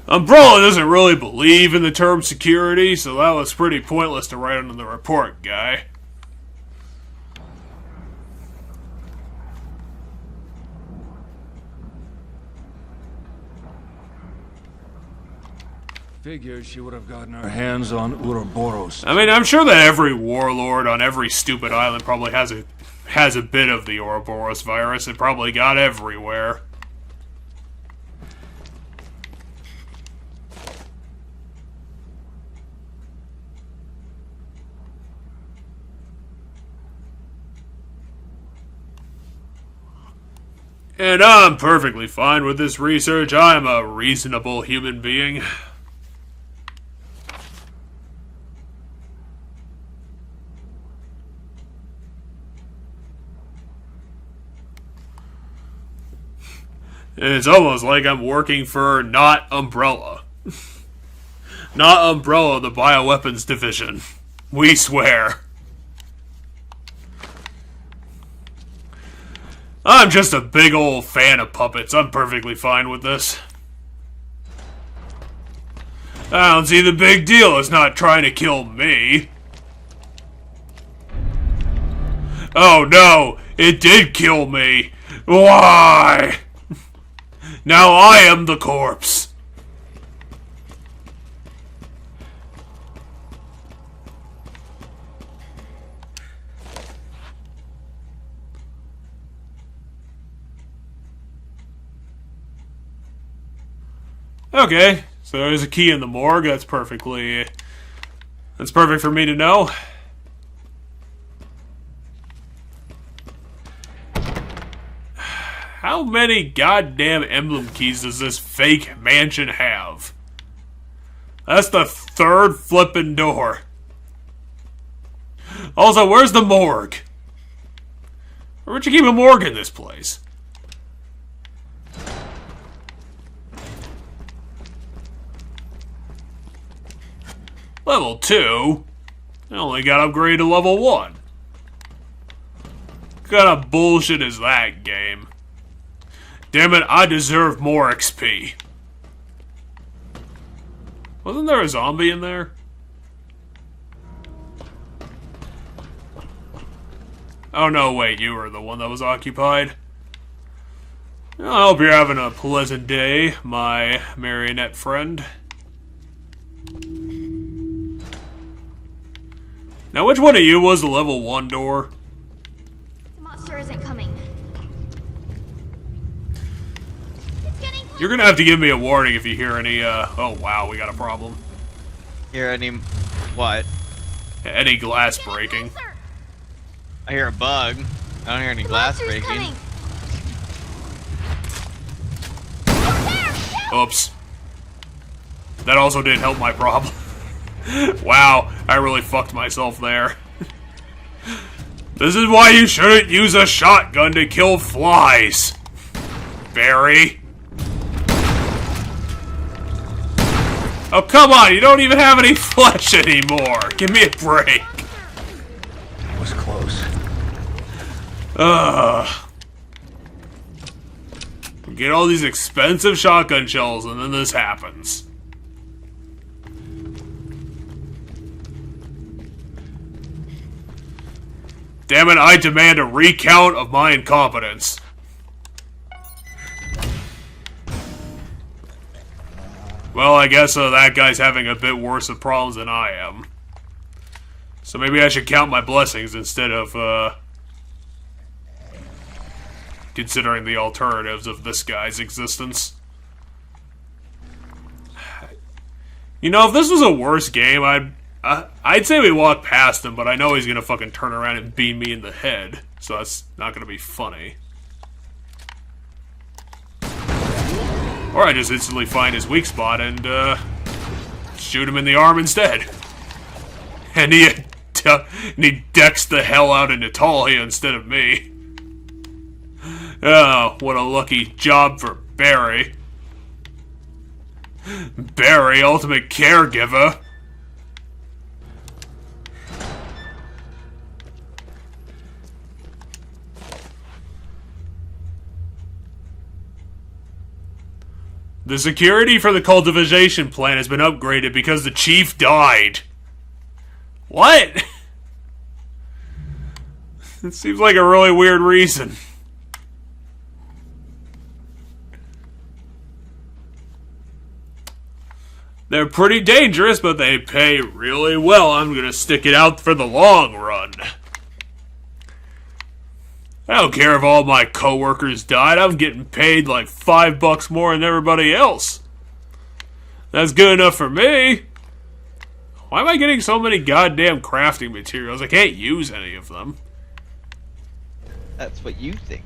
Umbrella doesn't really believe in the term security, so that was pretty pointless to write on the report, guy. Figures she would have gotten her hands on Ouroboros. I mean, I'm sure that every warlord on every stupid island probably has a bit of the Ouroboros virus. It probably got everywhere. And I'm perfectly fine with this research. I'm a reasonable human being. It's almost like I'm working for not Umbrella. Not Umbrella, the Bioweapons Division. We swear. I'm just a big old fan of puppets. I'm perfectly fine with this. I don't see the big deal. It's not trying to kill me. Oh no, it did kill me. Why? Now I am the corpse. Okay, so there's a key in the morgue. That's perfect for me to know. How many goddamn emblem keys does this fake mansion have? That's the third flippin' door. Also, where's the morgue? Where'd you keep a morgue in this place? Level 2? I only got upgraded to level 1. What kind of bullshit is that, game? Damn it, I deserve more XP. Wasn't there a zombie in there? Oh no, wait, you were the one that was occupied. I hope you're having a pleasant day, my marionette friend. Now, which one of you was the level 1 door? The monster isn't coming. It's getting close. You're gonna have to give me a warning if you hear any, oh wow, we got a problem. Hear any... what? Any glass Getting breaking. closer. I hear a bug. I don't hear any The glass monster's breaking. coming. Oops. That also didn't help my problem. Wow, I really fucked myself there. This is why you shouldn't use a shotgun to kill flies, Barry. Oh, come on, you don't even have any flesh anymore. Give me a break. It was close. Get all these expensive shotgun shells, and then this happens. Damn it, I demand a recount of my incompetence. Well, I guess that guy's having a bit worse of problems than I am. So maybe I should count my blessings instead of, considering the alternatives of this guy's existence. You know, if this was a worse game, I'd say we walk past him, but I know he's gonna fucking turn around and beam me in the head, so that's not gonna be funny. Or I just instantly find his weak spot and, shoot him in the arm instead. And he decks the hell out of Natalia instead of me. Oh, what a lucky job for Barry. Barry, ultimate caregiver. The security for the cultivation plant has been upgraded because the chief died. What? It seems like a really weird reason. They're pretty dangerous, but they pay really well. I'm gonna stick it out for the long run. I don't care if all my coworkers died. I'm getting paid like $5 more than everybody else. That's good enough for me. Why am I getting so many goddamn crafting materials? I can't use any of them. That's what you think.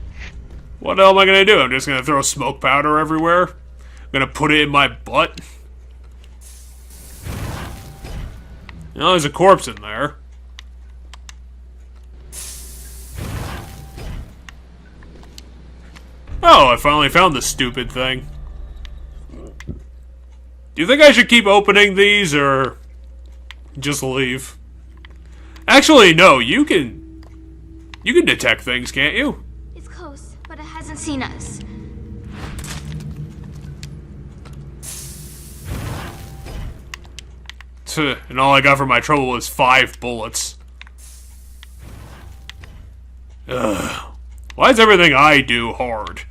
What the hell am I gonna do? I'm just gonna throw smoke powder everywhere? I'm gonna put it in my butt? You know, there's a corpse in there. Oh, I finally found this stupid thing. Do you think I should keep opening these, or just leave? Actually, no, you can detect things, can't you? It's close, but it hasn't seen us. And all I got for my trouble was 5 bullets. Ugh. Why is everything I do hard?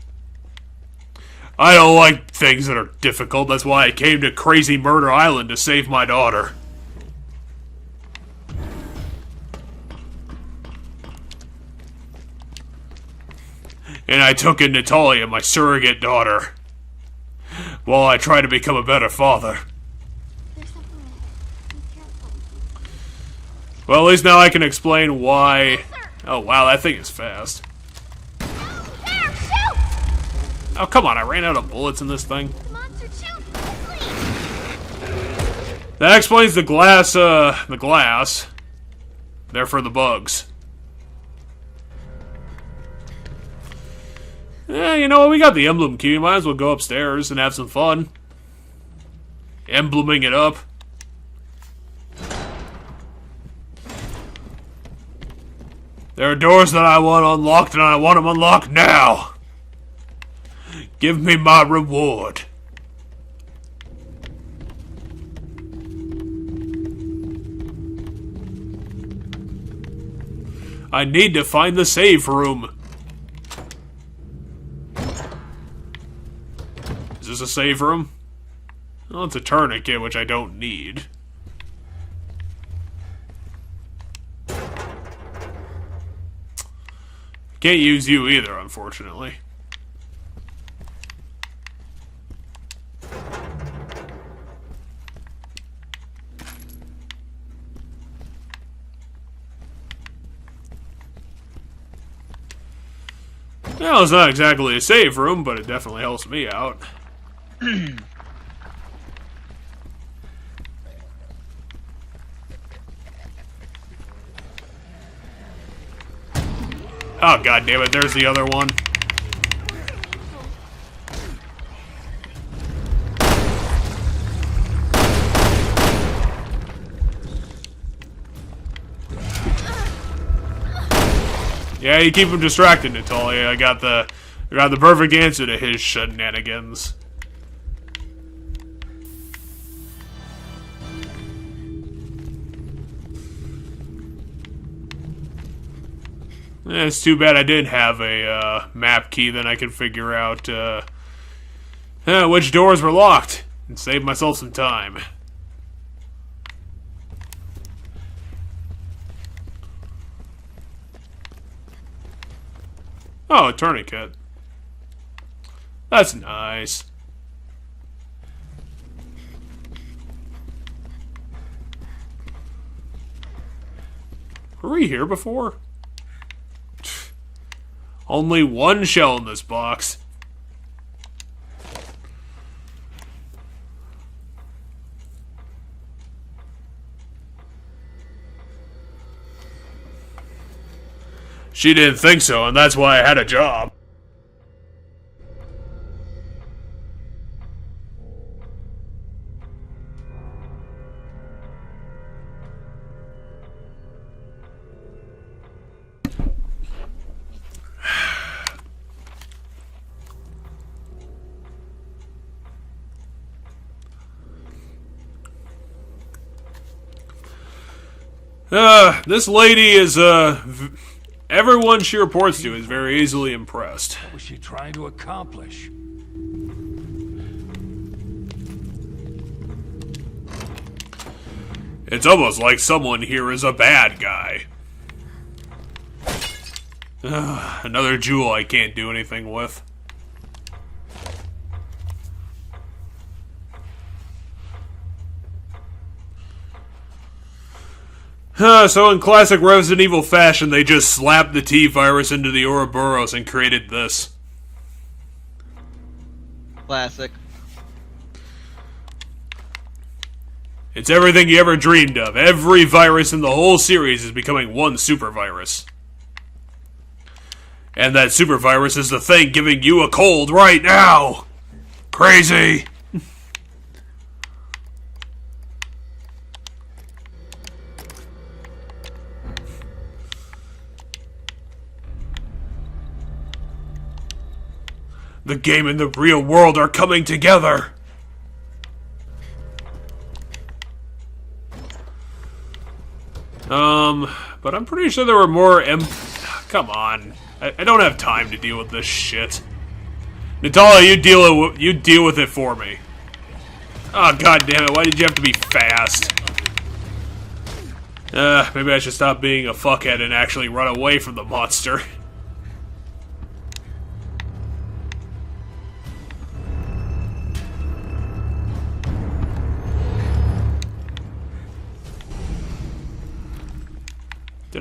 I don't like things that are difficult. That's why I came to Crazy Murder Island to save my daughter. And I took in Natalia, my surrogate daughter. while I try to become a better father. There's something ahead. Be careful. Well, at least now I can explain why... Oh, wow, that thing is fast. There, shoot! Oh, come on, I ran out of bullets in this thing. The monster, shoot! Quickly! That explains the glass, They're for the bugs. Yeah, you know what, we got the emblem key, might as well go upstairs and have some fun. Embleming it up. There are doors that I want unlocked, and I want them unlocked now. Give me my reward. I need to find the save room. Is this a save room? Well, it's a tourniquet, which I don't need. Can't use you either, unfortunately. Well, it's not exactly a save room, but it definitely helps me out. Oh, god damn it, there's the other one. Yeah, you keep him distracted, Natalia. I got the perfect answer to his shenanigans. It's too bad I didn't have a map key, then I could figure out which doors were locked and save myself some time. Oh, a tourniquet. That's nice. Were we here before? Only one shell in this box. She didn't think so, and that's why I had a job. This lady is, everyone she reports to is very easily impressed. What was she trying to accomplish? It's almost like someone here is a bad guy. Another jewel I can't do anything with. So in classic Resident Evil fashion, they just slapped the T-virus into the Ouroboros and created this. Classic. It's everything you ever dreamed of. Every virus in the whole series is becoming one super virus. And that super virus is the thing giving you a cold right now! Crazy! The game and the real world are coming together! But I'm pretty sure there were more Come on. I don't have time to deal with this shit. Natalia, you deal with it for me. Oh, god damn it, why did you have to be fast? Maybe I should stop being a fuckhead and actually run away from the monster.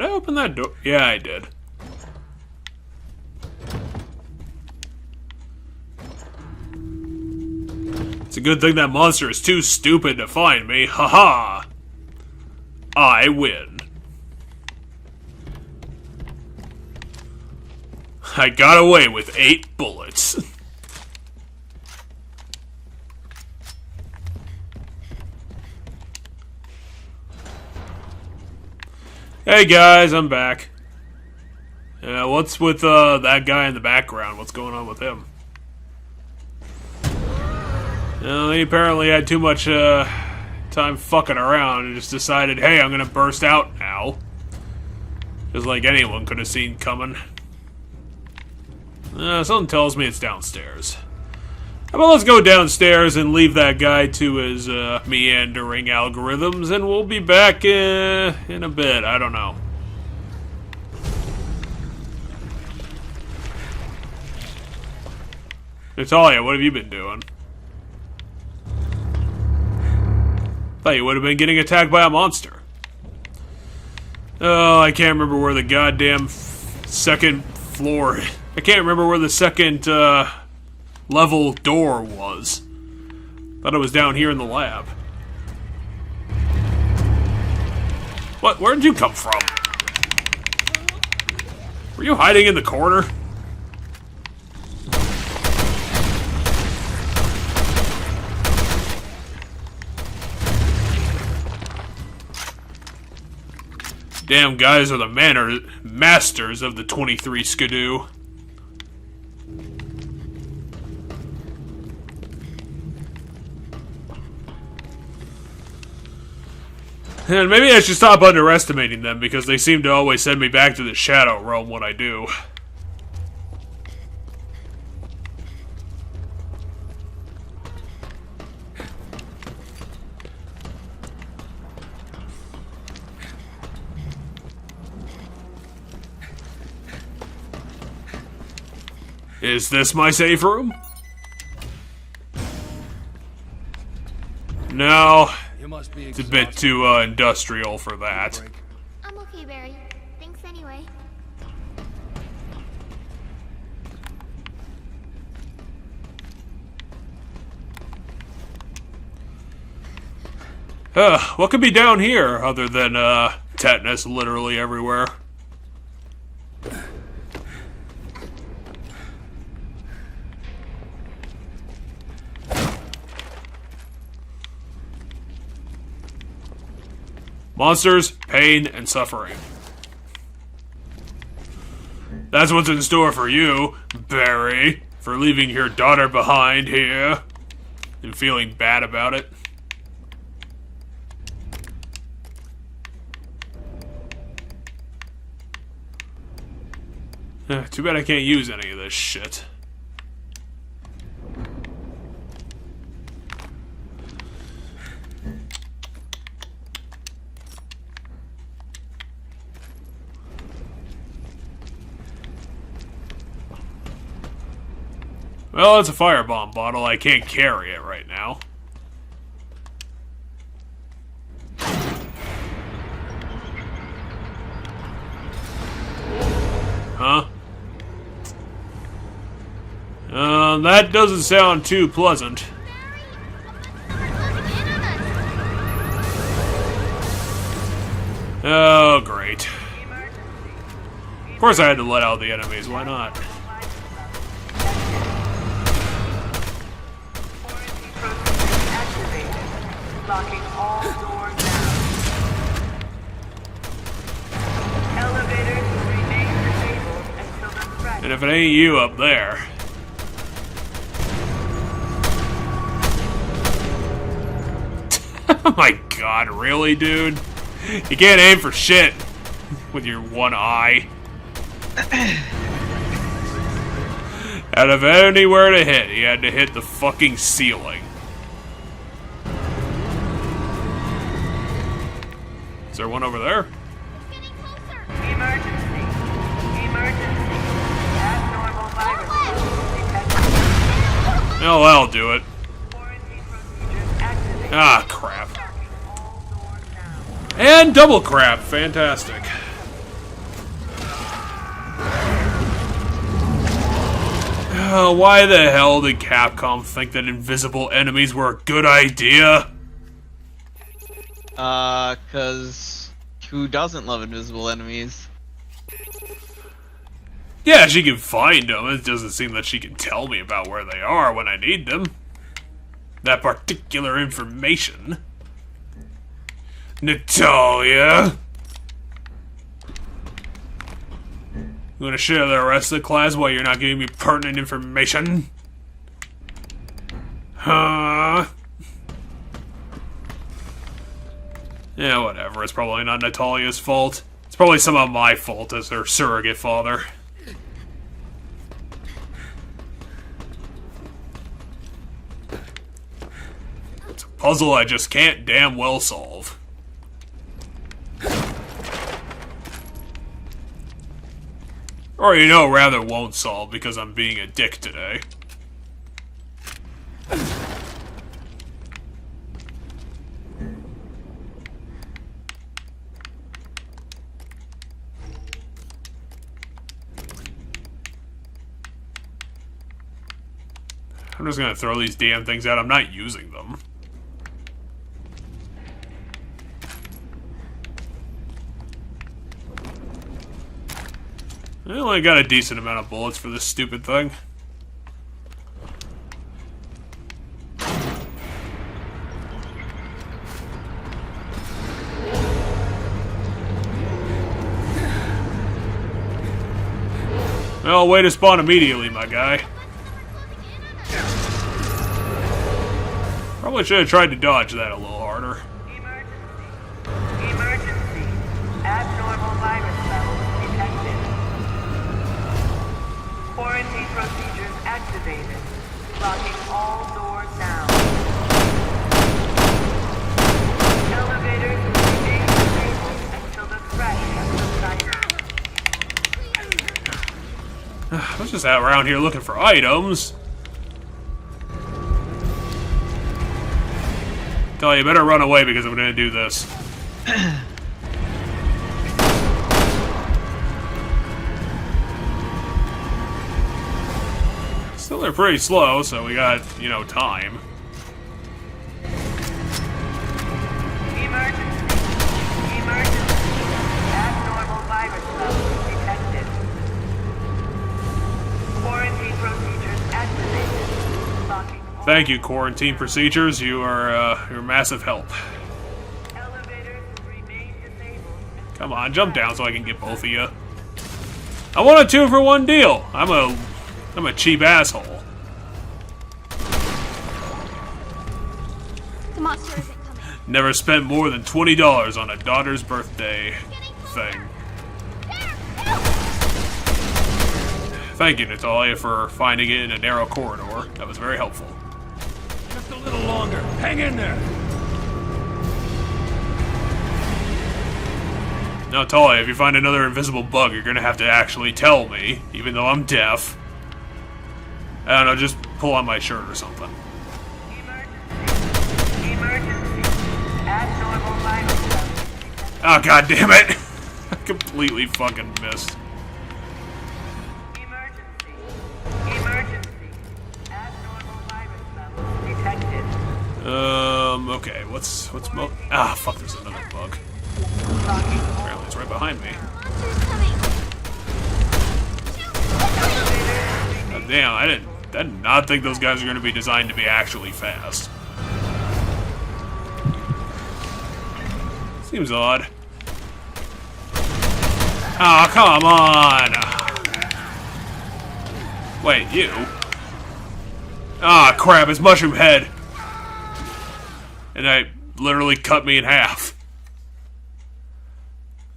Did I open that door? Yeah, I did. It's a good thing that monster is too stupid to find me. Haha! I win. I got away with 8 bullets. Hey guys, I'm back. What's with that guy in the background? What's going on with him? He apparently had too much time fucking around and just decided, hey, I'm gonna burst out now. Just like anyone could have seen coming. Something tells me it's downstairs. How about let's go downstairs and leave that guy to his meandering algorithms, and we'll be back in a bit. I don't know. Natalia, what have you been doing? Thought you would have been getting attacked by a monster. Oh, I can't remember where the goddamn second floor... I can't remember where the second level door was. Thought it was down here in the lab. What? Where did you come from? Were you hiding in the corner? Damn guys are the masters of the 23 skidoo. And maybe I should stop underestimating them, because they seem to always send me back to the Shadow Realm when I do. Is this my safe room? No. It's a bit too industrial for that. I'm okay, Barry. Thanks anyway. What could be down here other than tetanus literally everywhere? Monsters, pain, and suffering. That's what's in store for you, Barry, for leaving your daughter behind here and feeling bad about it. Too bad I can't use any of this shit. Well, it's a firebomb bottle. I can't carry it right now. Huh? That doesn't sound too pleasant. Oh, great. Of course I had to let out the enemies, why not? Locking all doors now. Elevators remain disabled until the threat. And if it ain't you up there. Oh my god, really, dude? You can't aim for shit with your one eye. Out of anywhere to hit, he had to hit the fucking ceiling. Is there one over there? Emergency. Emergency. Abnormal virus detected. Oh, that'll do it. Quarantine procedures activated. Ah, crap. Locking all doors now. And double crap. Fantastic. Why the hell did Capcom think that invisible enemies were a good idea? Cause who doesn't love invisible enemies? Yeah, she can find them. It doesn't seem that she can tell me about where they are when I need them. That particular information. Natalia! You wanna share the rest of the class while you're not giving me pertinent information? Huh? Yeah, whatever. It's probably not Natalia's fault. It's probably some of my fault as her surrogate father. It's a puzzle I just can't damn well solve. Or, you know, rather won't solve because I'm being a dick today. I'm just gonna throw these damn things out. I'm not using them. I only got a decent amount of bullets for this stupid thing. Well, way to spawn immediately, my guy. Probably should have tried to dodge that a little harder. Emergency. Abnormal virus levels detected. Quarantine procedures activated. Locking all doors now. Elevators will remain disabled until the threat has subsided. I was just out around here looking for items. Tell you better run away because I'm gonna do this. Still, they're pretty slow, so we got, you know, time. Emergency. Emergency. Abnormal virus levels detected. Quarantine procedures activated. Locking all Thank you, quarantine procedures. You are, you're massive help. elevators will remain disabled. Come on, jump down so I can get both of you. I want a 2-for-1 deal. I'm a cheap asshole. The monster isn't coming. Never spent more than $20 on a daughter's birthday thing. Thank you, Natalia, for finding it in a narrow corridor. That was very helpful. Just a little longer. Hang in there. Natalia, if you find another invisible bug, you're gonna have to actually tell me, even though I'm deaf. I don't know, just pull on my shirt or something. Emergency. Emergency. Abnormal virus levels. Oh, god damn it! I completely fucking missed. Emergency. Emergency. Abnormal virus levels detected. Okay, what's ah, fuck, there's another bug. Locking all Apparently it's right behind me. Monster's coming. God damn, I did not think those guys are gonna be designed to be actually fast. Seems odd. Oh, come on! Wait, you? Ah, crap, it's Mushroom Head! And I literally cut me in half.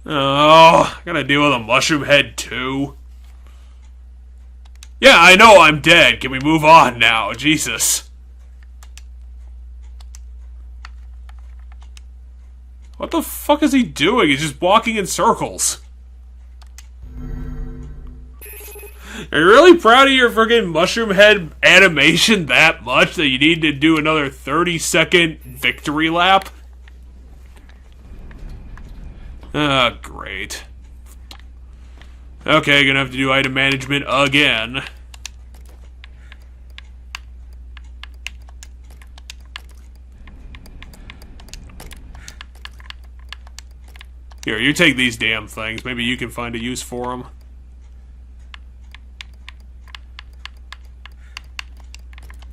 Oh, I gotta deal with a Mushroom Head too? Yeah, I know I'm dead. Can we move on now? Jesus. What the fuck is he doing? He's just walking in circles. Are you really proud of your friggin' Mushroom Head animation that much that you need to do another 30-second victory lap? Ah, great. Okay, gonna have to do item management again. Here, you take these damn things. Maybe you can find a use for them.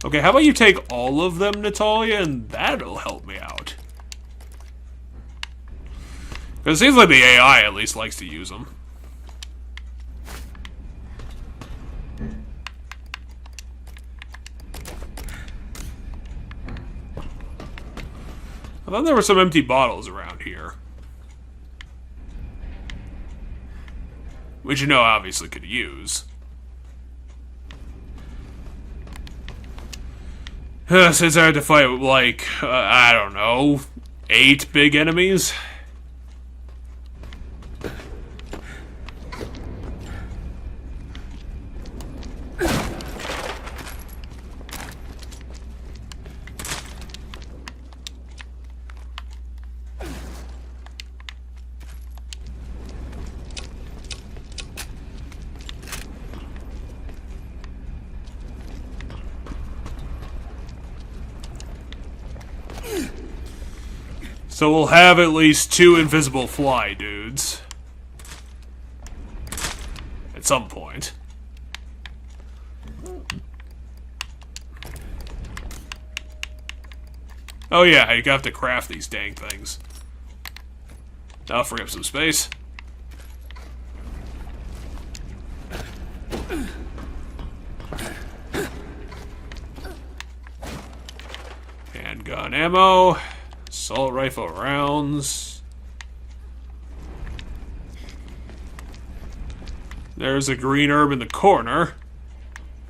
Okay, how about you take all of them, Natalia, and that'll help me out. Because it seems like the AI at least likes to use them. I thought there were some empty bottles around here. Which you know obviously could use. Since I had to fight like, I don't know, 8 big enemies? So we'll have at least 2 invisible fly dudes. At some point. Oh yeah, you have to craft these dang things. I'll free up some space. Handgun ammo. Assault rifle rounds. There's a green herb in the corner.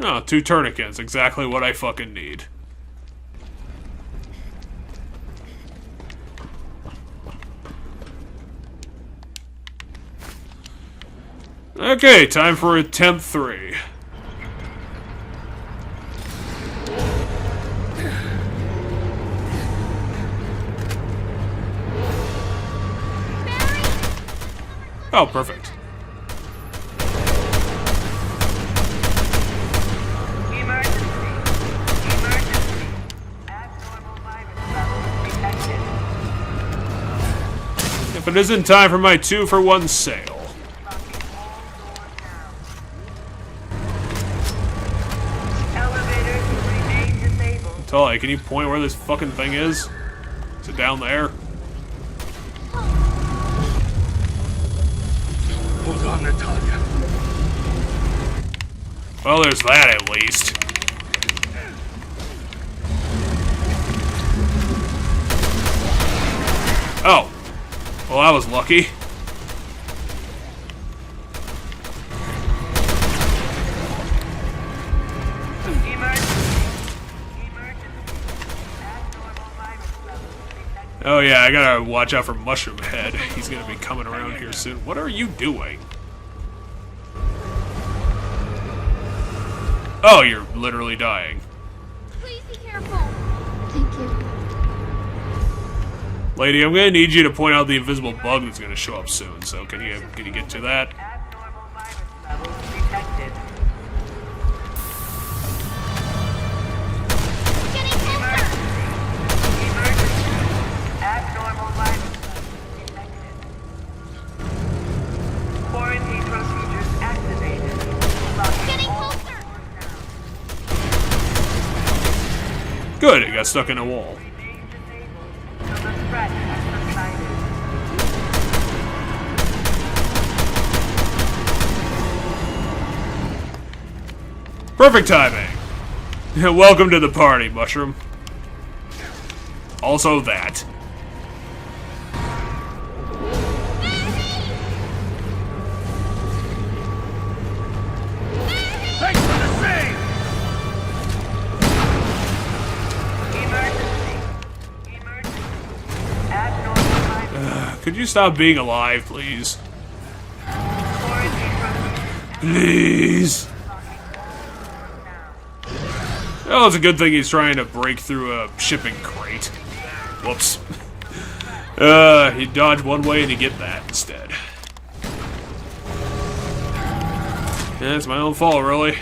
Oh, 2 tourniquets. Exactly what I fucking need. Okay, time for attempt 3. Oh, perfect. Emergency. Emergency. Abnormal virus levels detected. If it isn't time for my 2-for-1 sale. Locking all doors now. Elevators will remain disabled. Tully, can you point where this fucking thing is? Is it down there? Hold on, Natalia. Well, there's that at least. Oh. Well, I was lucky. Oh yeah, I gotta watch out for Mushroom Head. He's gonna be coming around here soon. What are you doing? Oh, you're literally dying. Please be careful. Thank you. Lady, I'm gonna need you to point out the invisible bug that's gonna show up soon. So can you get to that? Abnormal virus levels detected. Getting closer. Emergency. Abnormal virus levels detected. Quarantine procedures activated. Locking Getting all closer. doors now. Good, it got stuck in a wall. Remain disabled until the threat has subsided. Perfect timing. Welcome to the party, Mushroom. Also that. Thanks for the save! Emergency. Emergency. Abnormal virus. Could you stop being alive, please? Quarantine procedures Please. Oh, it's a good thing he's trying to break through a shipping crate. Whoops. He dodged one way and he get that instead. Yeah, it's my own fault, really.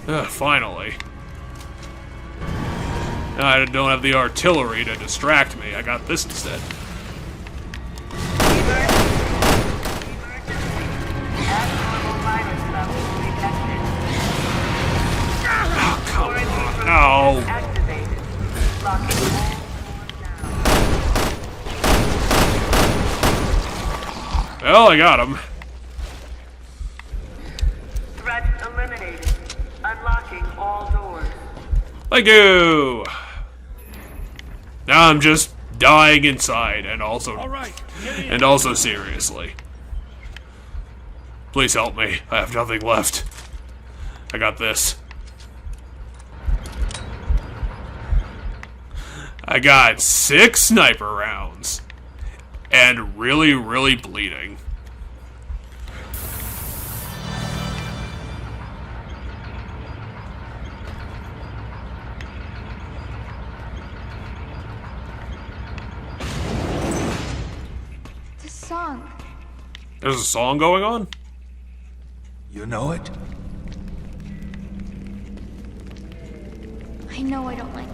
Finally. Now I don't have the artillery to distract me. I got this instead. Abnormal virus levels detected. Oh, come on. No. Activated. Locking all doors now. Well, I got him. Threat eliminated. Unlocking all doors. Thank you. Now I'm just dying inside, and also, seriously. Please help me. I have nothing left. I got this. I got 6 sniper rounds, and really, really bleeding. The song. There's a song going on? You know it? I know I don't like it.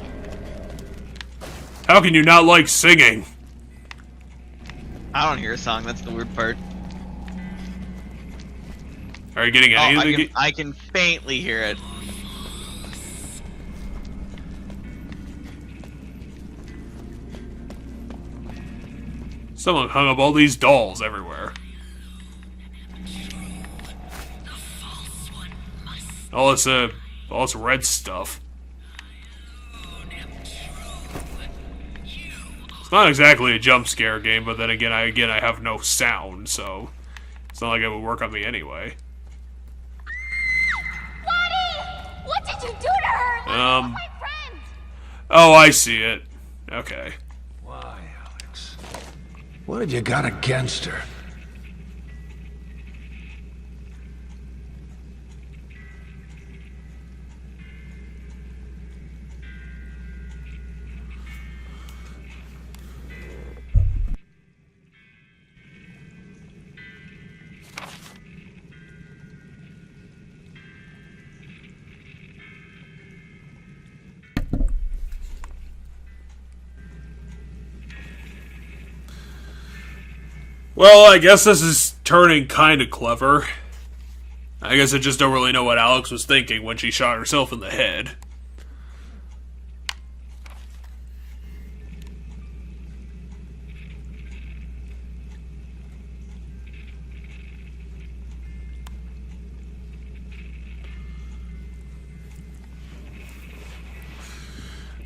How can you not like singing? I don't hear a song. That's the weird part. Are you getting any of the... I can faintly hear it. Someone hung up all these dolls everywhere. All this red stuff. It's not exactly a jump scare game, but then again, I have no sound, so it's not like it would work on me anyway. Daddy! What did you do to her? Let me go with my friend! Oh, I see it. Okay. Why, Alex? What have you got against her? Well, I guess this is turning kind of clever. I guess I just don't really know what Alex was thinking when she shot herself in the head.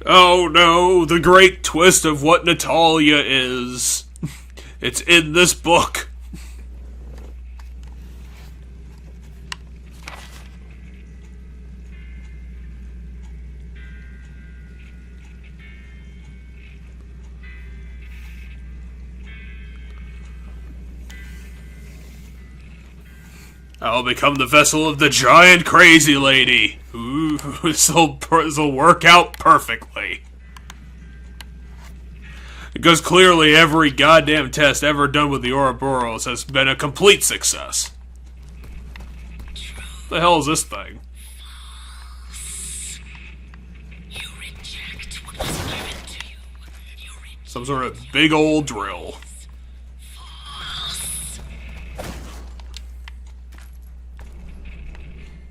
Oh no, the great twist of what Natalia is. It's in this book. I'll become the vessel of the giant crazy lady. Ooh, this'll work out perfectly. Because clearly every goddamn test ever done with the Ouroboros has been a complete success. What the hell is this thing? Some sort of big old drill.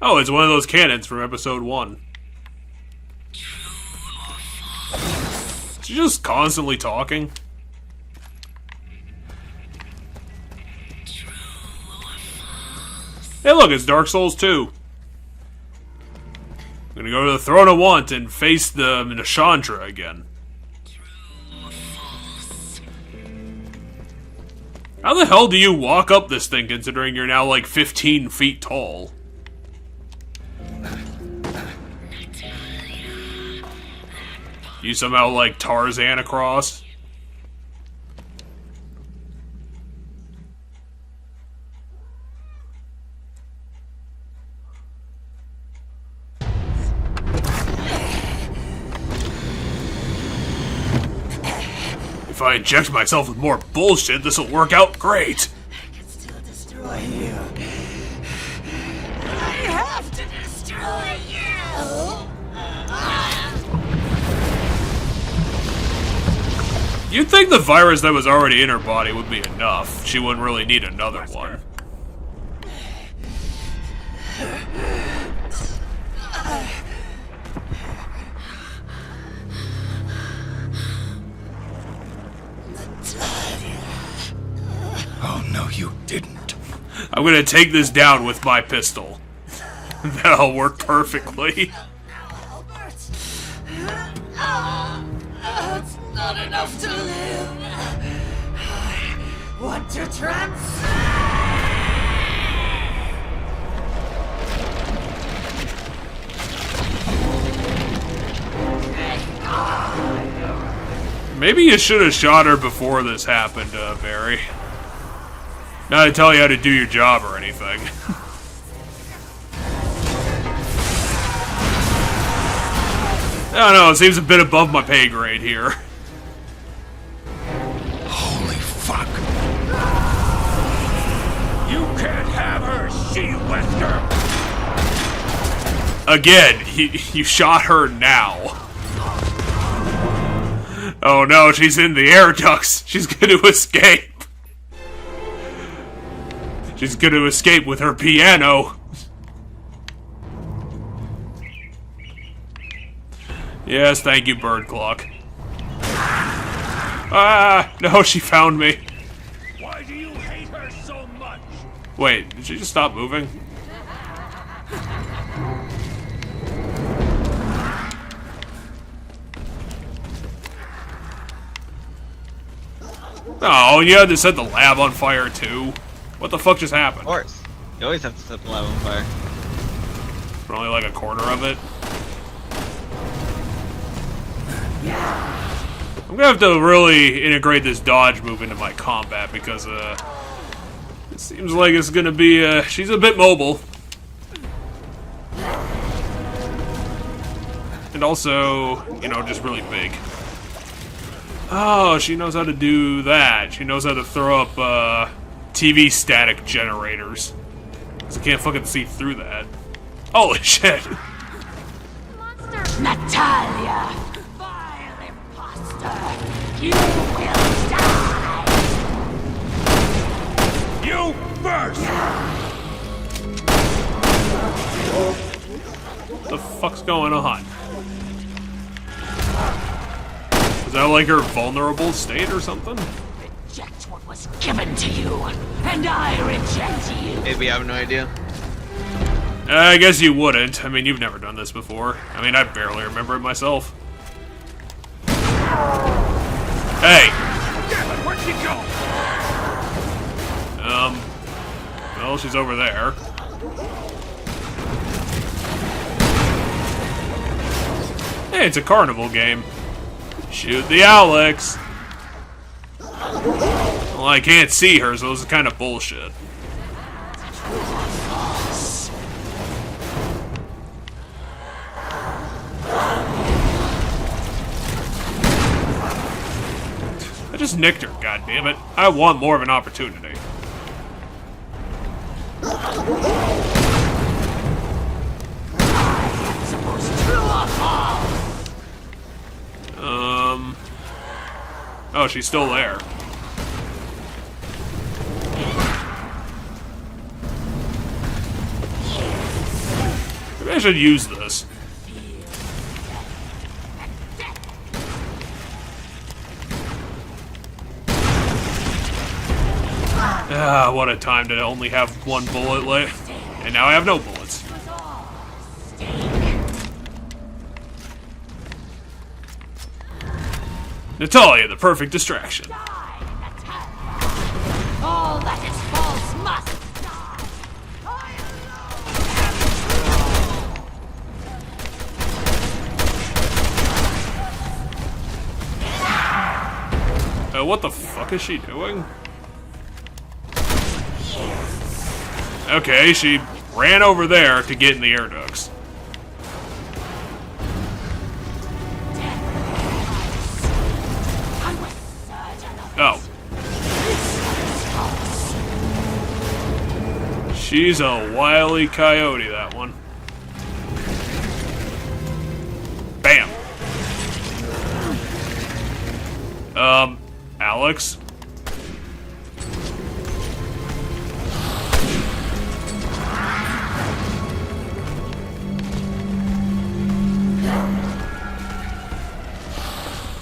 Oh, it's one of those cannons from episode 1. Is she just constantly talking? Hey look, it's Dark Souls 2. I'm gonna go to the Throne of Want and face the Nashandra again. How the hell do you walk up this thing considering you're now like 15 feet tall? You somehow like Tarzan across? If I inject myself with more bullshit, this'll work out great. I can still destroy you. I have to destroy you. You'd think the virus that was already in her body would be enough. She wouldn't really need another one. Oh, no, you didn't. I'm gonna take this down with my pistol. That'll work perfectly. It's not enough to live. I want to transcend. Maybe you should have shot her before this happened, Barry. Not to tell you how to do your job or anything. I don't know, it seems a bit above my pay grade here. Holy fuck. You can't have her, she-wester. Again, you shot her now. Oh no, she's in the air ducts. She's gonna escape. She's gonna escape with her piano. Yes, thank you, bird clock. Ah, no, she found me. Why do you hate her so much? Wait, did she just stop moving? Oh, you had to set the lab on fire too. What the fuck just happened? Of course. You always have to set the lab on fire. For only like a quarter of it. I'm gonna have to really integrate this dodge move into my combat because it seems like it's gonna be she's a bit mobile. And also, you know, just really big. Oh, she knows how to do that. She knows how to throw up TV static generators. 'Cause I can't fucking see through that. Holy shit! Monster! Natalia, vile imposter, you will die. You first! What the fuck's going on? Is that like her vulnerable state or something? Reject what was given to you, and I reject you. Maybe I have no idea. I guess you wouldn't. I mean, you've never done this before. I mean, I barely remember it myself. Hey! Damn it, where'd she go? Well, she's over there. Hey, it's a carnival game. Shoot the Alex! Well, I can't see her, so this is kind of bullshit. I just nicked her, goddammit. I want more of an opportunity. Oh, she's still there. Maybe I should use this. Ah, what a time to only have one bullet left. And now I have no bullets. Natalia, the perfect distraction. All that is false must die. What the fuck is she doing? Okay, she ran over there to get in the air ducts. Oh. She's a wily coyote, that one. Bam. Alex.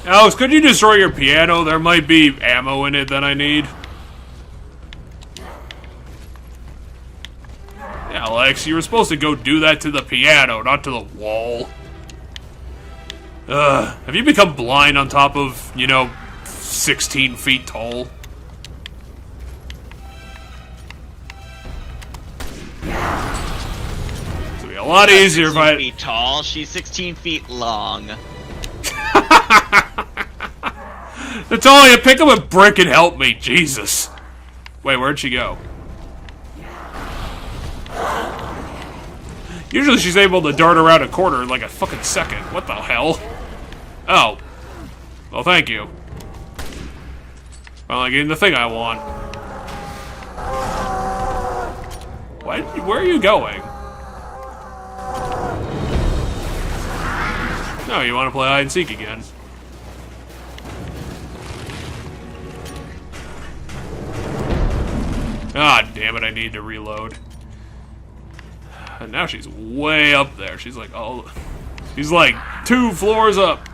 Alex, could you destroy your piano? There might be ammo in it that I need. Alex, you were supposed to go do that to the piano, not to the wall. Have you become blind on top of, 16 feet tall? It'll be a lot easier if I... 16 feet tall, she's 16 feet long. Natalia, pick up a brick and help me, Jesus. Wait, where'd she go? Usually she's able to dart around a corner in like a fucking second. What the hell? Oh. Well, thank you. Finally getting the thing I want. Where are you going? No, you want to play hide and seek again. Ah, damn it, I need to reload. And now she's way up there. She's like, oh, she's like 2 floors up.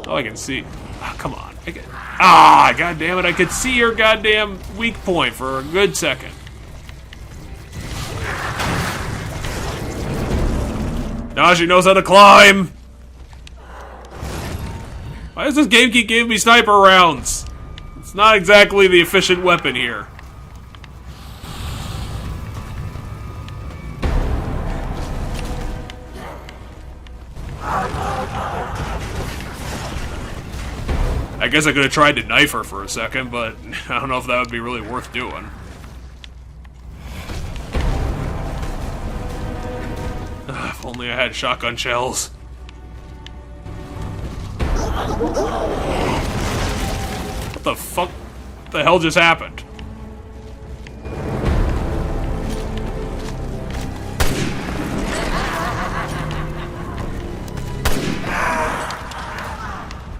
Oh, I can see. Oh, come on. God damn it, I could see her goddamn weak point for a good second. Now she knows how to climb. Why does this game keep giving me sniper rounds? It's not exactly the efficient weapon here. I guess I could have tried to knife her for a second, but I don't know if that would be really worth doing. If only I had shotgun shells. What the fuck? What the hell just happened?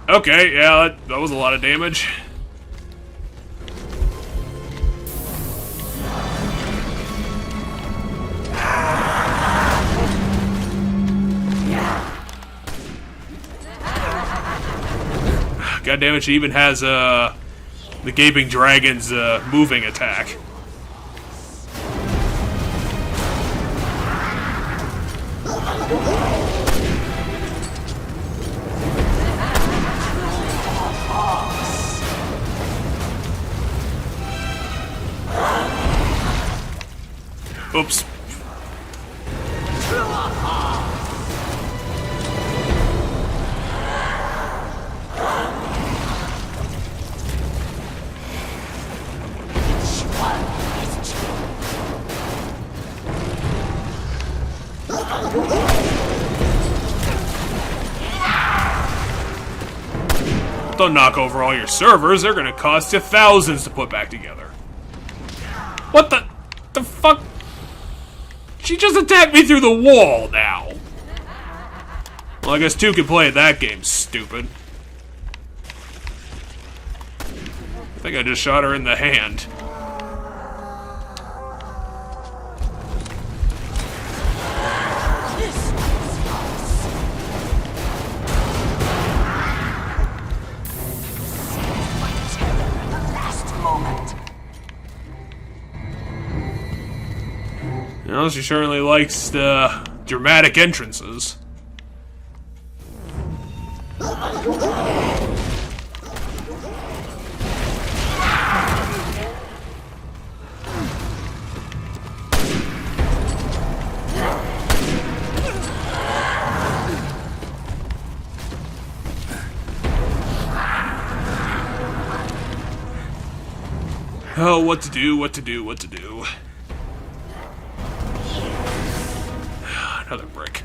Okay, yeah, that was a lot of damage. God damn it, she even has the Gaping Dragon's moving attack. Oops. Don't knock over all your servers, they're gonna cost you thousands to put back together. What the fuck? She just attacked me through the wall now. Well, I guess 2 can play at that game, stupid. I think I just shot her in the hand. You know, she certainly likes the dramatic entrances. Oh, what to do, what to do, what to do. Another brick.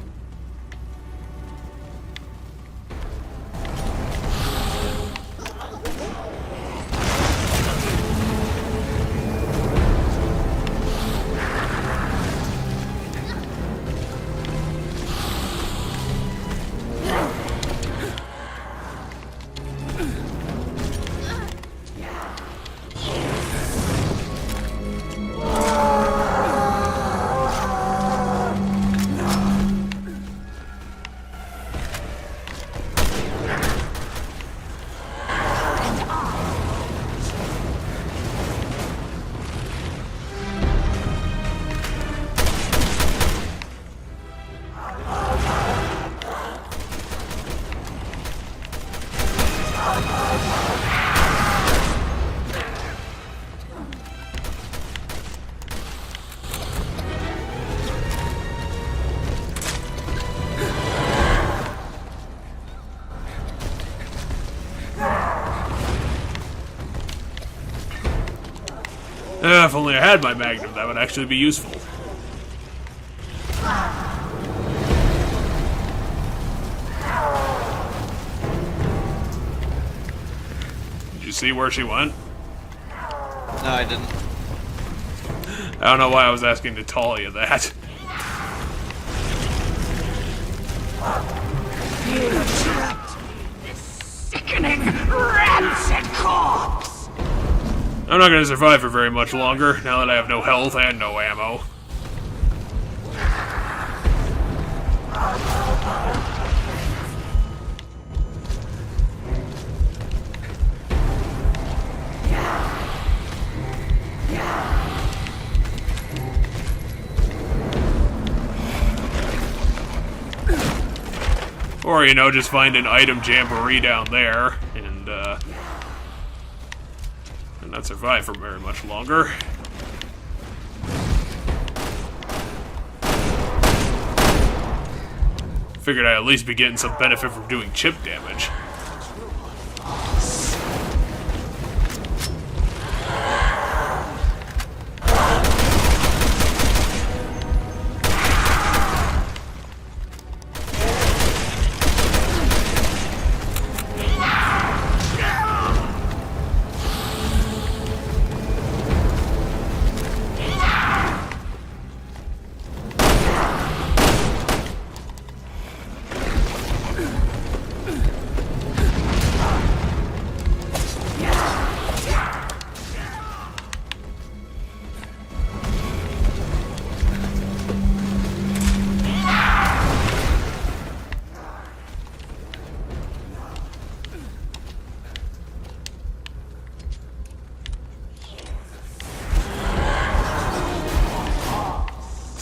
If only I had my magnum, that would actually be useful. Did you see where she went? No, I didn't. I don't know why I was asking Natalia that. You trapped me, this sickening, rancid corpse! I'm not gonna survive for very much longer, now that I have no health and no ammo. Or, you know, just find an item jamboree down there, and not survive for very much longer. Figured I'd at least be getting some benefit from doing chip damage.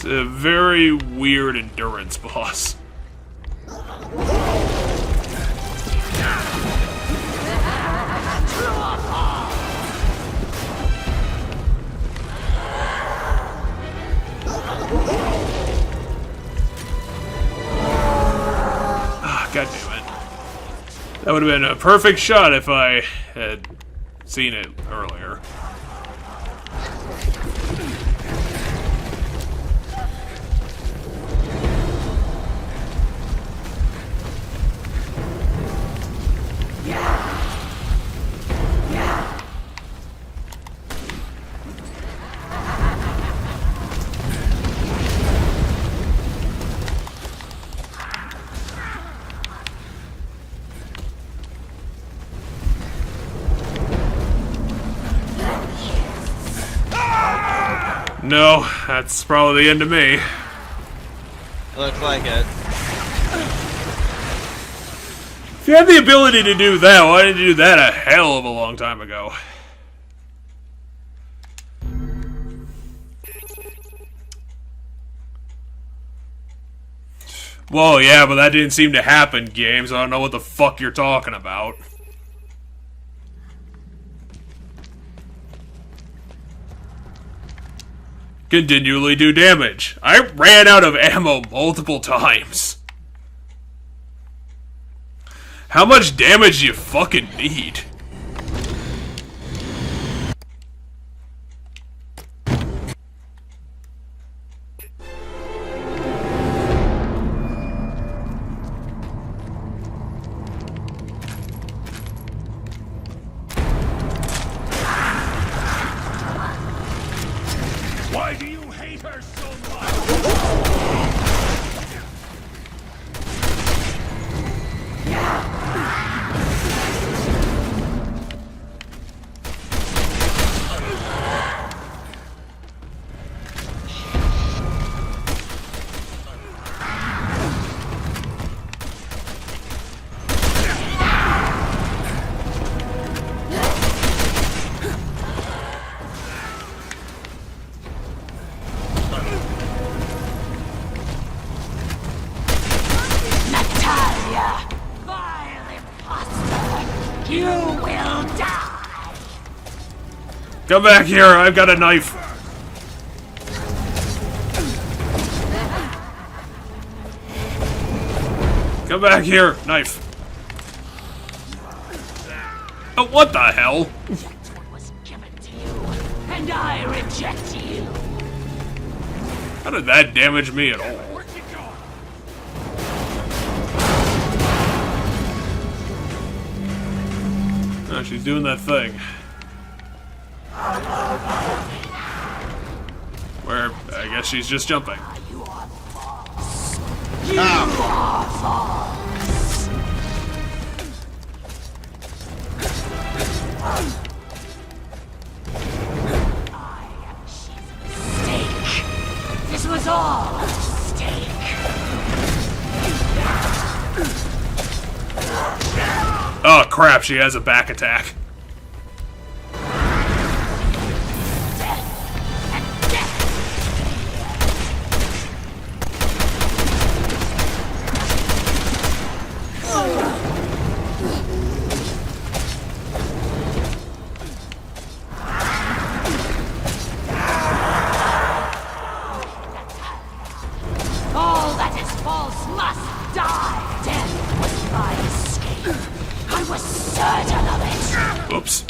It's a very weird endurance boss. God damn it. That would have been a perfect shot if I had seen it earlier. No, that's probably the end of me. Looks like it. If you had the ability to do that, why didn't you do that a hell of a long time ago? Well, yeah, but that didn't seem to happen, game, so I don't know what the fuck you're talking about. Continually do damage. I ran out of ammo multiple times. How much damage do you fucking need? Why do you hate her so much? Natalia! Vile imposter! You will die! Come back here, I've got a knife. Come back here, knife. Oh, what the hell? That's what was given to you, and and I reject you. How did that damage me at all? Oh, she's doing that thing. Where, I guess she's just jumping. This was all a mistake. Oh crap, she has a back attack. All that is false must die. Death was my escape. I was certain of it. Oops.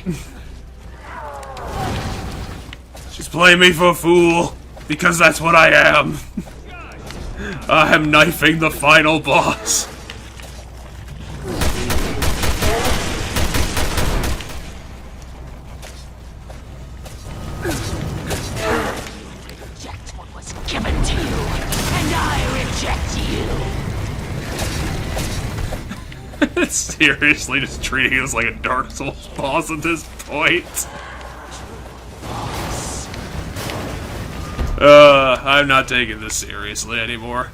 She's playing me for a fool, because that's what I am. I am knifing the final boss. Reject what was given to you, and I reject you. Seriously, just treating us like a Dark Souls boss at this point. I'm not taking this seriously anymore.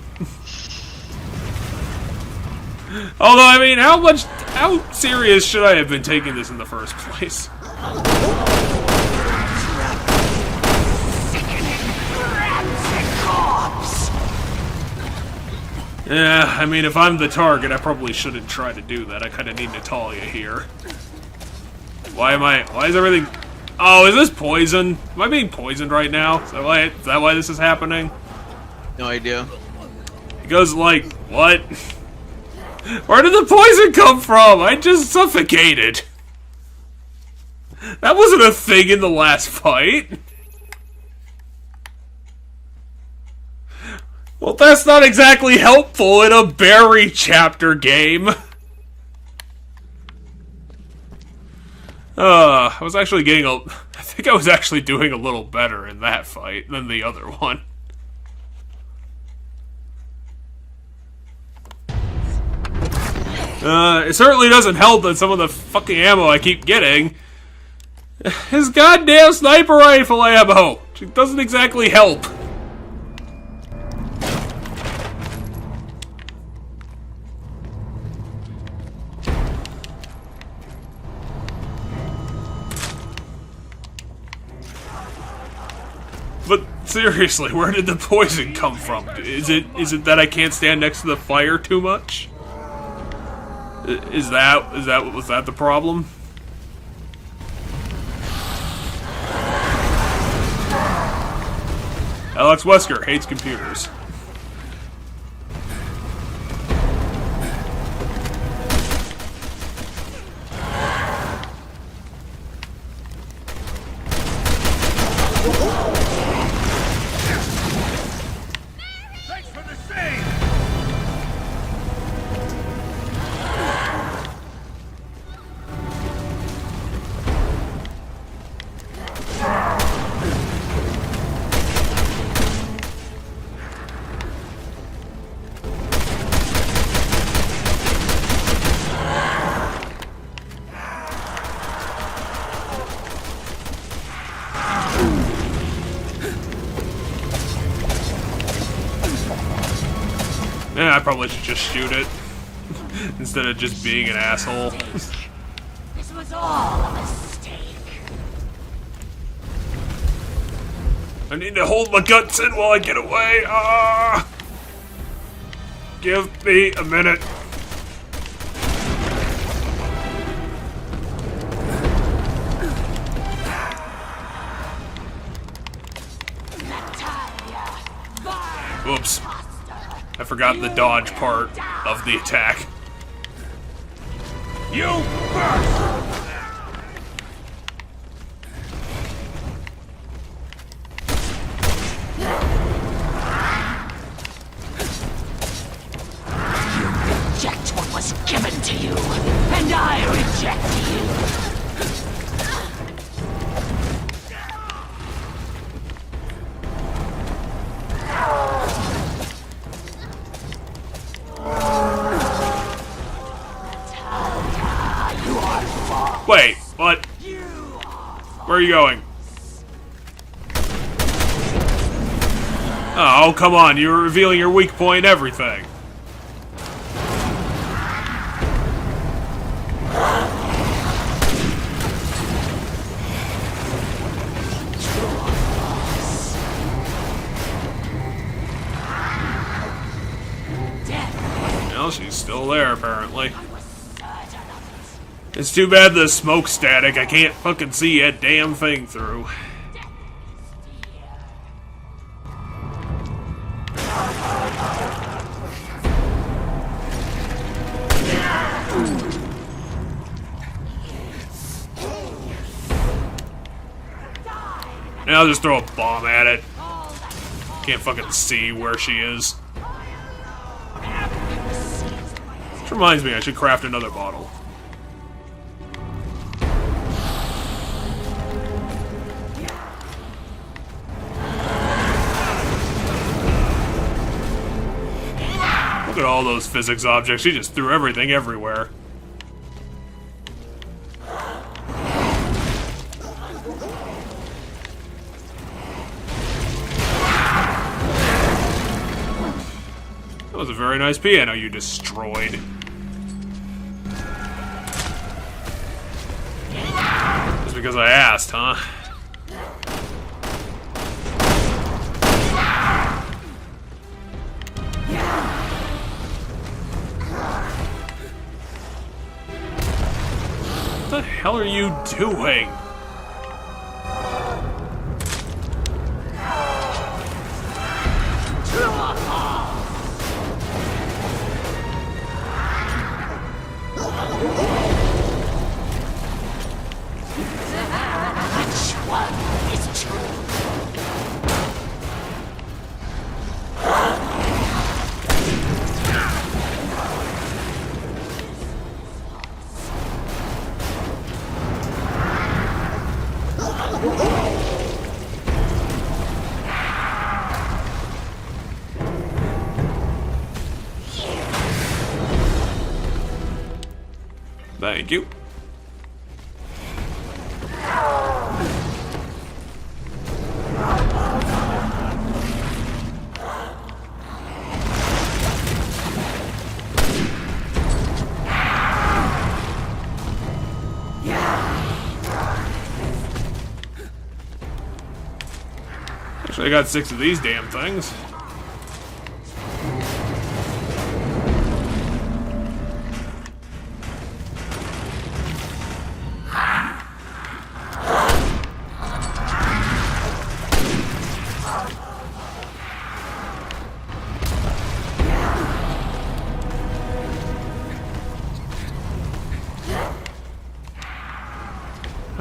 Although, I mean, how serious should I have been taking this in the first place? Yeah, I mean, if I'm the target, I probably shouldn't try to do that. I kind of need Natalia here. Why is everything... Oh, is this poison? Am I being poisoned right now? Is that why this is happening? No idea. Because, like, what? Where did the poison come from? I just suffocated. That wasn't a thing in the last fight. Well, that's not exactly helpful in a berry chapter game. I was actually getting I think I was actually doing a little better in that fight than the other one. It certainly doesn't help that some of the fucking ammo I keep getting is goddamn sniper rifle ammo. It doesn't exactly help. But seriously, where did the poison come from? Is it that I can't stand next to the fire too much? Was that the problem? Alex Wesker hates computers. Yeah, I probably should just shoot it instead of just being an asshole. This was all a mistake. I need to hold my guts in while I get away. Give me a minute. Oops. I forgot the dodge part of the attack. You first! Where are you going? Oh, come on. You're revealing your weak point and everything. Well, she's still there, apparently. It's too bad the smoke static. I can't fucking see a damn thing through. Now I'll just throw a bomb at it. Can't fucking see where she is. Which reminds me, I should craft another bottle. Look at all those physics objects. She just threw everything everywhere. That was a very nice piano you destroyed. Just because I asked, huh? What the hell are you doing? Which one is true? Thank you. Actually, I got 6 of these damn things.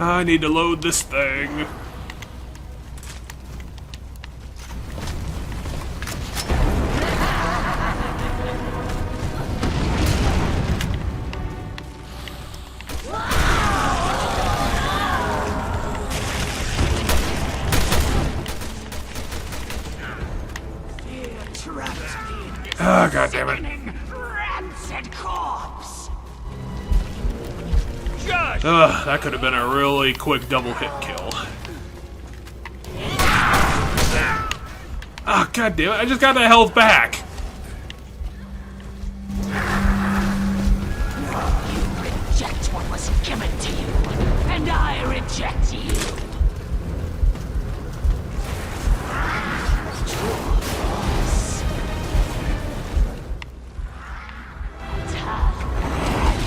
I need to load this thing. Ah, God damn it. Rancid corpse. Ugh, that could have been a really quick double hit kill. Ah, God damn it, I just got that health back. You reject what was given to you, and I reject you.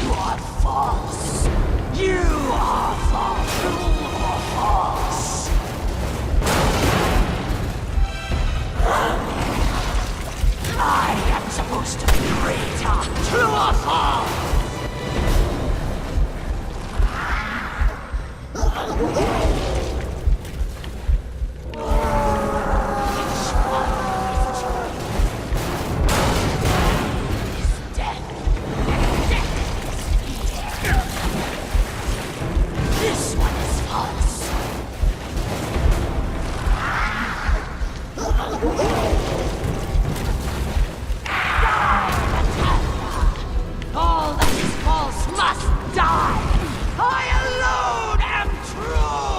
You are false. You are false. You are false. I am supposed to be greater. True or false? This one is false. All that is false must die. I alone am true.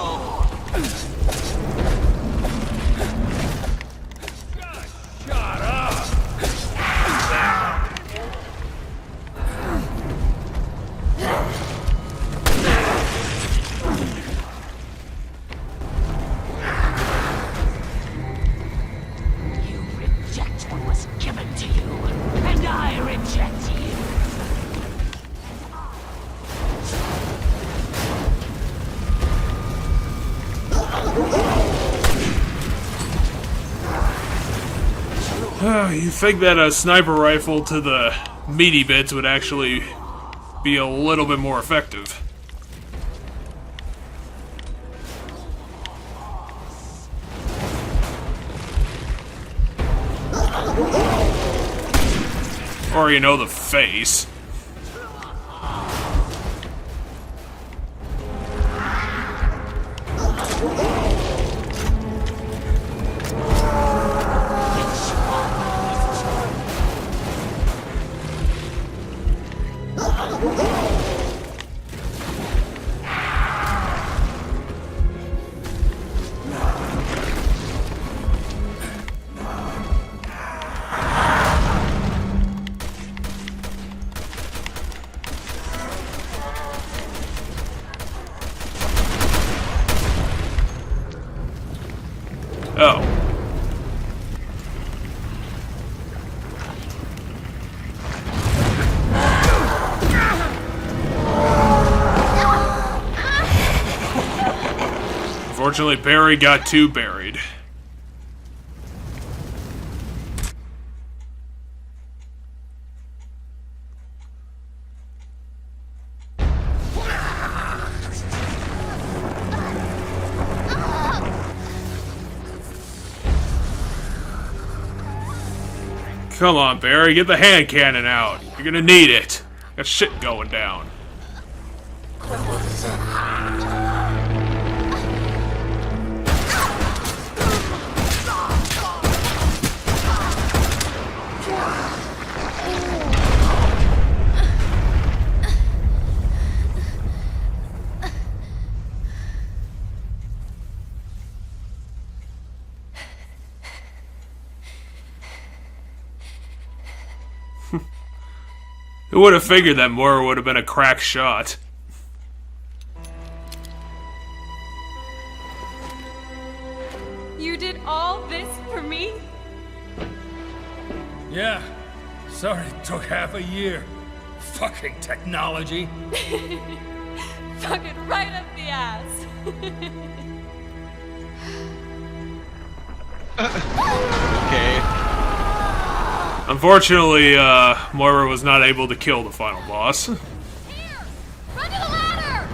You think that a sniper rifle to the meaty bits would actually be a little bit more effective. Or, you know, the face. Oh. Unfortunately, Barry got too buried. Come on, Barry, get the hand cannon out. You're gonna need it. Got shit going down. Who would have figured that Moira would have been a crack shot? You did all this for me? Yeah. Sorry it took half a year. Fucking technology. Fucking right up the ass. Okay. Unfortunately, Moira was not able to kill the final boss. Here! Run to the ladder!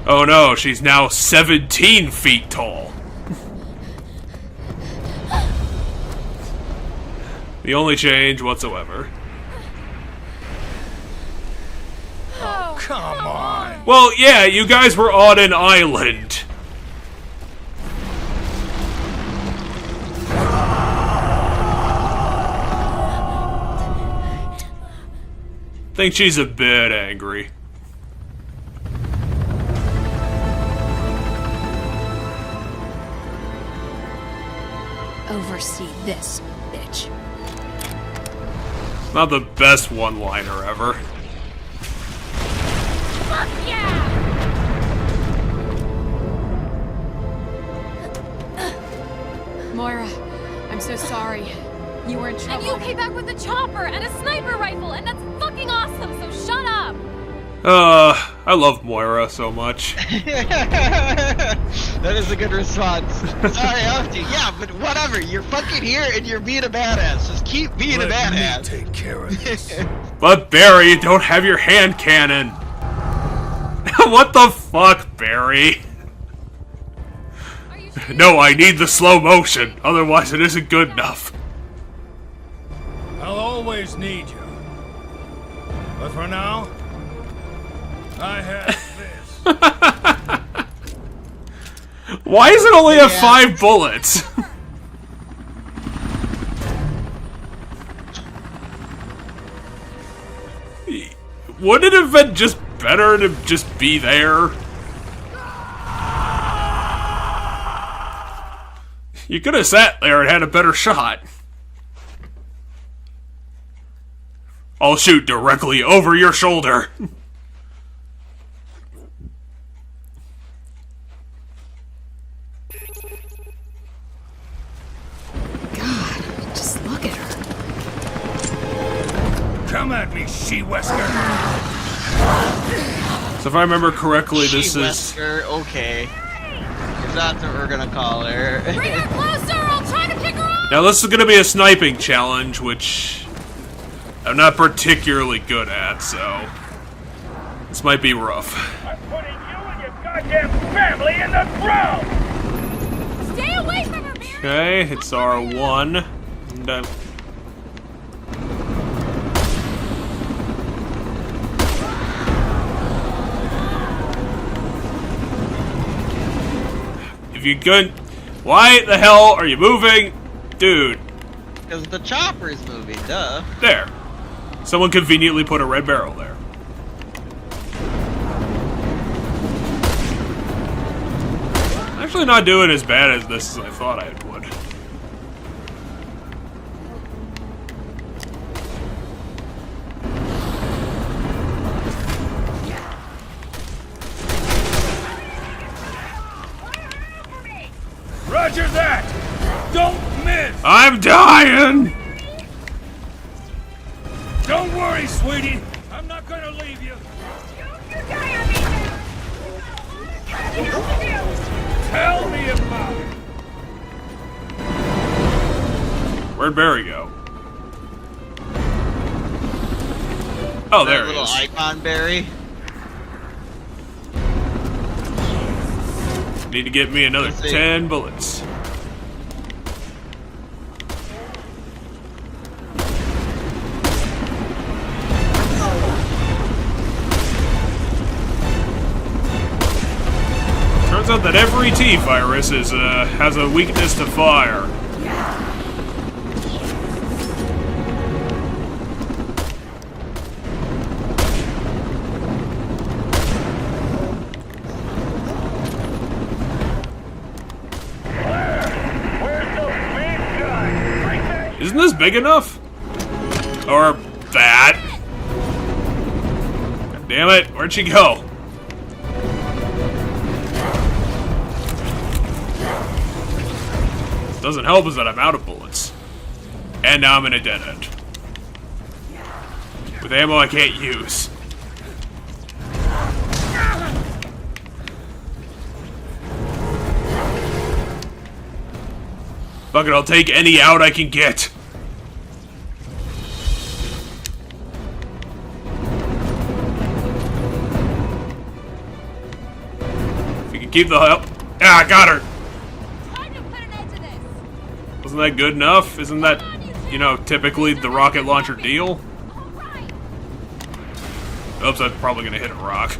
Oh no, she's now 17 feet tall. The only change whatsoever. Oh, Come on. Well, yeah, you guys were on an island. Think she's a bit angry. Oversee this, bitch. Not the best one-liner ever. fuck yeah! Moira, I'm so sorry. You were in trouble. And you came back with a chopper and a sniper rifle, and that's fucking awesome, so shut up! I love Moira so much. That is a good response. Sorry, I have to. Yeah, but whatever. You're fucking here and you're being a badass. Just keep being a Let me badass. take care of this. But Barry, you don't have your hand cannon. What the fuck, Barry? Are you sure? No, I need the slow motion. Otherwise, it isn't good enough. I'll always need you. But for now, I have this. Why is it only have 5 bullets? Wouldn't it have been just better to just be there? You could have sat there and had a better shot. I'll shoot directly over your shoulder. God, just look at her. Come at me, she-whisker! So if I remember correctly, this is... She-Wesker, okay. If that's what we're gonna call her. Bring her closer! I'll try to pick her up! Now this is going to be a sniping challenge, which I'm not particularly good at, so this might be rough. I'm putting you and your goddamn family in the ground! Stay away from her, Mary! Okay, it's R1. And, if you could... Why the hell are you moving? Dude. Because the chopper's moving, duh. There. Someone conveniently put a red barrel there. Actually not doing as bad as this as I thought I would. Roger that! Don't miss! I'm dying! Don't worry, sweetie! I'm not gonna leave you! Tell me about it! Where'd Barry go? Oh, there That he little is. icon berry. Need to get me another Let's see. 10 bullets. Turns out that every T-virus is has a weakness to fire. Where's the big guy? Bring that Isn't this big enough? Or that? God damn it, where'd she go? Doesn't help is that I'm out of bullets. And now I'm in a dead end. With ammo I can't use. Fuck it, I'll take any out I can get. If you can keep the help. Ah, I got her! Time to put an end to this! Wasn't that good enough? Isn't that, you know, typically the rocket launcher deal? Alright! Oops, I'm probably gonna hit a rock.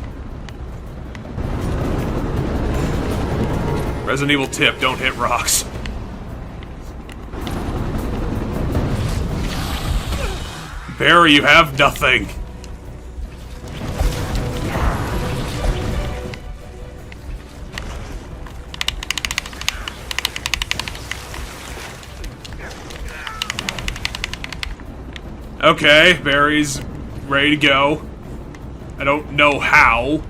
Resident Evil tip, don't hit rocks. Barry, you have nothing. Okay, Barry's ready to go. I don't know how.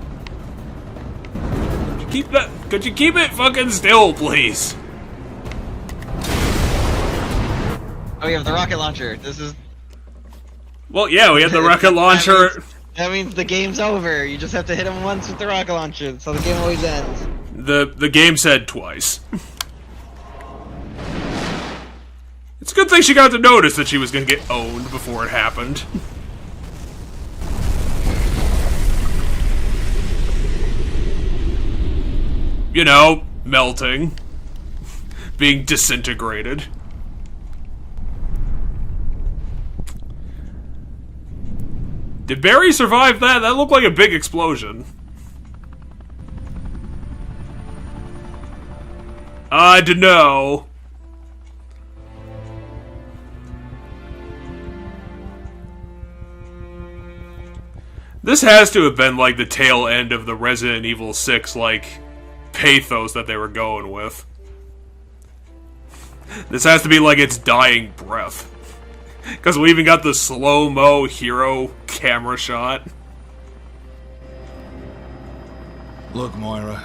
Could you keep it fucking still, please? Oh, we have the rocket launcher. This is... Well, yeah, we have the rocket launcher. That means the game's over. You just have to hit him once with the rocket launcher, so the game always ends. The game said twice. It's a good thing she got to notice that she was gonna get owned before it happened. You know, melting. Being disintegrated. Did Barry survive that? That looked like a big explosion. I don't know. This has to have been like the tail end of the Resident Evil 6, like, pathos that they were going with. This has to be like its dying breath. Because we even got the slow-mo hero camera shot. Look, Moira.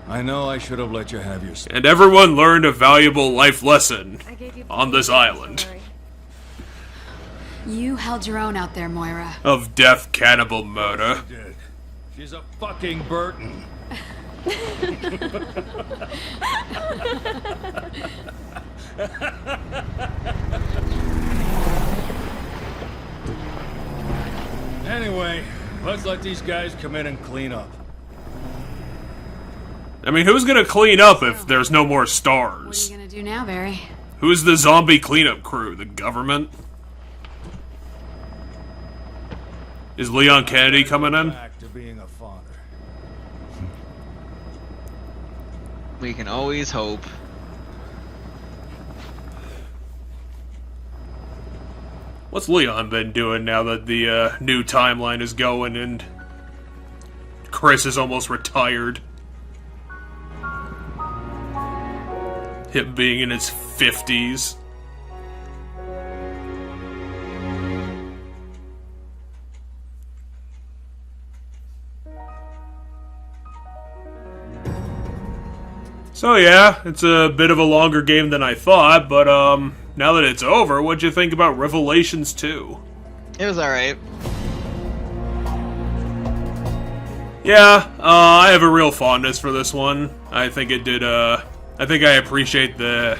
I know I should have let you have your... And everyone learned a valuable life lesson I gave you on this island. Sorry. You held your own out there, Moira. Of death, cannibal, murder. Did. She's a fucking Burton. Anyway, let's let these guys come in and clean up. I mean, who's gonna clean up if there's no more What are stars? you gonna do now, Barry? Who's the zombie cleanup crew? The government? Is Leon Kennedy coming in? Back to being a father. We can always hope. What's Leon been doing now that the new timeline is going and Chris is almost retired? Him being in his 50s. So yeah, it's a bit of a longer game than I thought, but now that it's over, what'd you think about Revelations 2? It was alright. Yeah, I have a real fondness for this one. I think it did, I think I appreciate that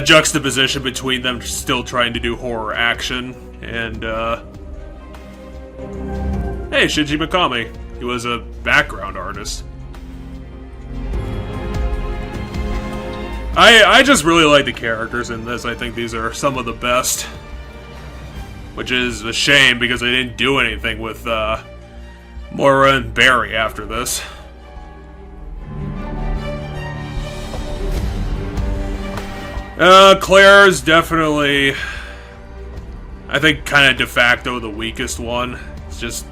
juxtaposition between them still trying to do horror action, and, hey, Shinji Mikami. He was a background artist. I just really like the characters in this. I think these are some of the best. Which is a shame, because they didn't do anything with, Moira and Barry after this. Claire is definitely, I think, kind of de facto the weakest one. It's just,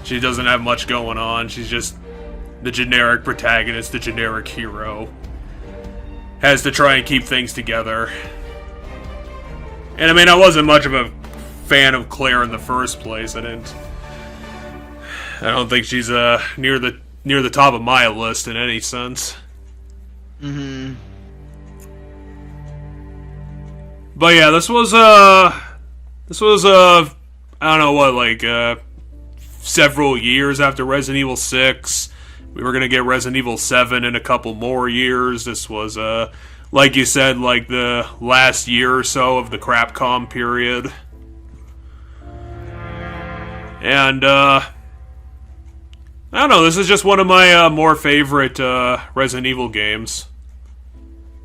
she doesn't have much going on. She's just the generic protagonist, the generic hero. Has to try and keep things together. And I mean, I wasn't much of a fan of Claire in the first place. I don't think she's near the top of my list in any sense. Mm-hmm. But yeah, this was I don't know what, like several years after Resident Evil 6. We were gonna get Resident Evil 7 in a couple more years. This was like you said, like the last year or so of the Crapcom period. And I don't know, this is just one of my more favorite Resident Evil games.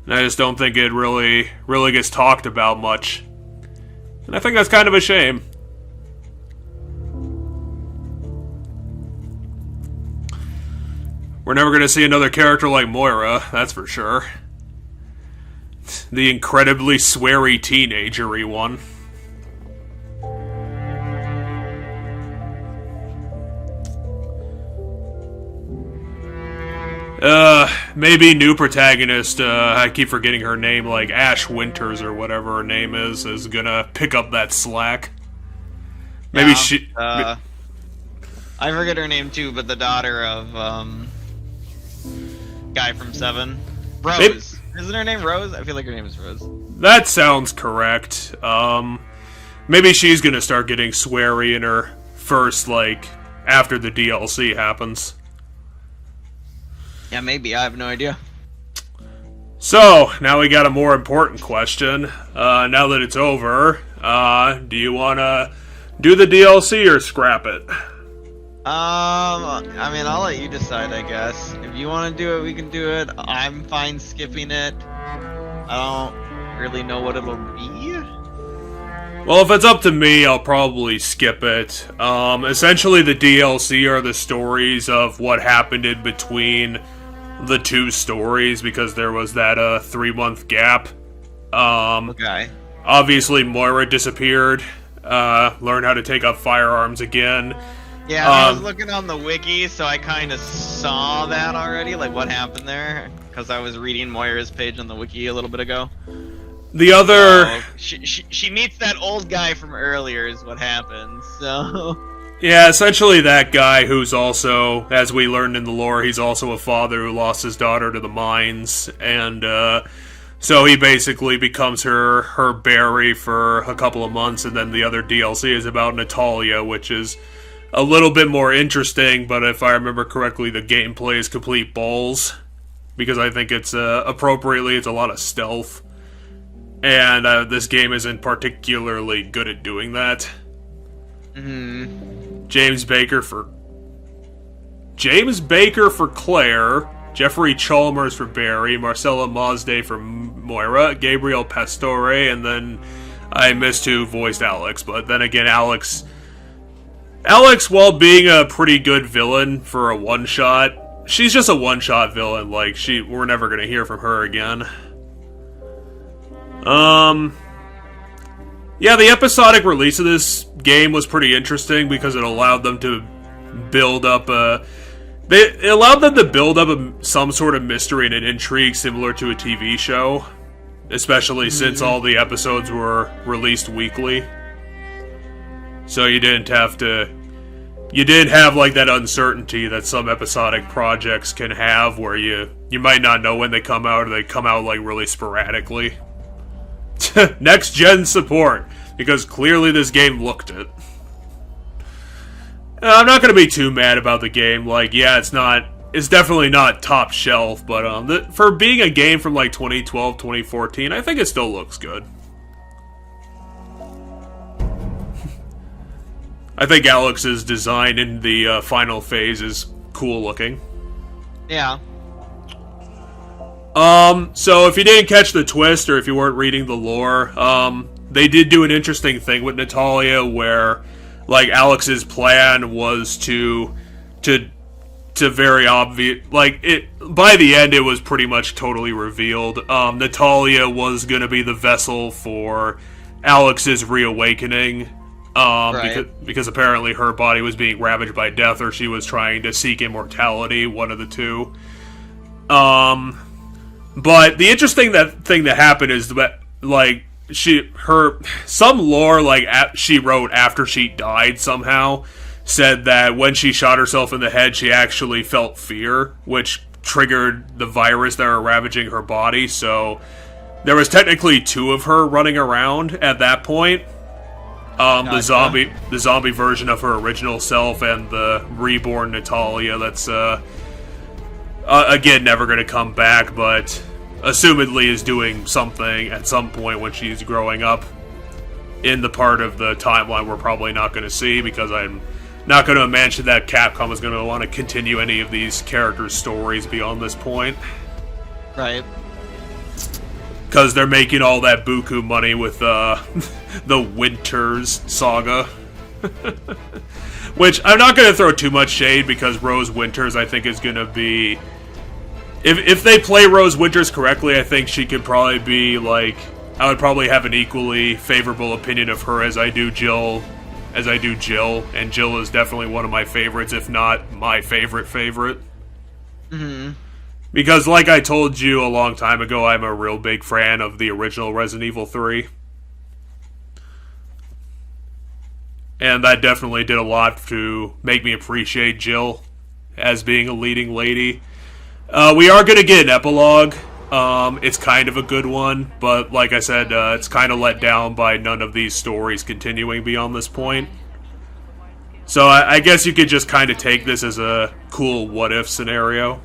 And I just don't think it really gets talked about much. And I think that's kind of a shame. We're never going to see another character like Moira, that's for sure. The incredibly sweary teenager-y one. Maybe new protagonist, I keep forgetting her name, like Ash Winters or whatever her name is gonna pick up that slack. Maybe she... I forget her name too, but the daughter of, guy from 7. Rose. Isn't her name Rose? I feel like her name is Rose. That sounds correct. Maybe she's gonna start getting sweary in her first, like, after the DLC happens. Yeah, maybe. I have no idea. So, now we got a more important question. Now that it's over, do you wanna do the DLC or scrap it? I mean, I'll let you decide, I guess. If you want to do it, we can do it. I'm fine skipping it. I don't really know what it'll be. Well, if it's up to me, I'll probably skip it. Essentially, the DLC are the stories of what happened in between the two stories, because there was that 3-month gap. Okay. Obviously, Moira disappeared, learned how to take up firearms again. Yeah, I was looking on the wiki, so I kind of saw that already, like what happened there, because I was reading Moira's page on the wiki a little bit ago. The other... She meets that old guy from earlier is what happens, so... Yeah, essentially that guy who's also, as we learned in the lore, he's also a father who lost his daughter to the mines, and So he basically becomes her Barry for a couple of months, and then the other DLC is about Natalia, which is a little bit more interesting, but if I remember correctly, the gameplay is complete balls, because I think it's, appropriately, it's a lot of stealth, and this game isn't particularly good at doing that. James Baker for Claire, Jeffrey Chalmers for Barry, Marcella Mazday for Moira, Gabriel Pastore, and then I missed who voiced Alex, but then again, Alex, while being a pretty good villain for a one-shot, she's just a one-shot villain, like, we're never gonna hear from her again. Yeah, the episodic release of this game was pretty interesting because it allowed them to build up some sort of mystery and an intrigue similar to a TV show, especially since all the episodes were released weekly. So you didn't have like that uncertainty that some episodic projects can have, where you might not know when they come out, or they come out like really sporadically. Next gen support, because clearly this game looked it. I'm not gonna be too mad about the game. Like, yeah, it's definitely not top shelf, but for being a game from like 2012, 2014, I think it still looks good. I think Alex's design in the final phase is cool looking. Yeah. So if you didn't catch the twist, or if you weren't reading the lore, they did do an interesting thing with Natalia where, like, Alex's plan was to very obvious, like, by the end it was pretty much totally revealed. Natalia was gonna be the vessel for Alex's reawakening, because apparently her body was being ravaged by death, or she was trying to seek immortality, one of the two. But the interesting thing that happened is that, like, some lore, like, she wrote after she died somehow, said that when she shot herself in the head, she actually felt fear, which triggered the virus that were ravaging her body, so there was technically two of her running around at that point. The zombie version of her original self, and the reborn Natalia that's, again, never gonna come back, but assumedly is doing something at some point when she's growing up in the part of the timeline we're probably not going to see, because I'm not going to imagine that Capcom is going to want to continue any of these characters' stories beyond this point. Right. Because they're making all that buku money with the Winters saga. Which, I'm not going to throw too much shade, because Rose Winters, I think, is going to be... If they play Rose Winters correctly, I think she could probably be, like... I would probably have an equally favorable opinion of her as I do Jill, and Jill is definitely one of my favorites, if not my favorite. Mm-hmm. Because, like I told you a long time ago, I'm a real big fan of the original Resident Evil 3. And that definitely did a lot to make me appreciate Jill as being a leading lady. We are going to get an epilogue. It's kind of a good one, but like I said, it's kind of let down by none of these stories continuing beyond this point. So I guess you could just kind of take this as a cool what-if scenario.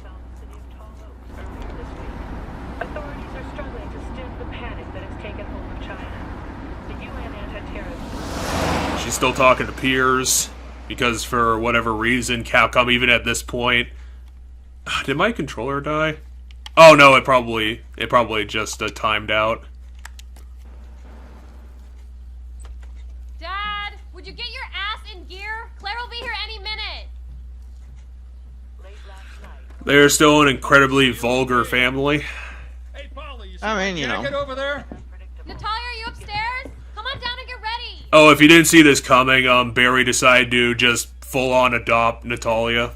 Authorities are struggling to stem the panic that has taken hold of China. The UN anti-terrorism... She's still talking to peers, because for whatever reason, Capcom, even at this point... Did my controller die? Oh no, it probably just timed out. Dad, would you get your ass in gear? Claire will be here any minute. They're still an incredibly vulgar family. Hey, Polly, you see I mean, that you know. jacket over there? Natalia, are you upstairs? Come on down and get ready. Oh, if you didn't see this coming, Barry decided to just full-on adopt Natalia.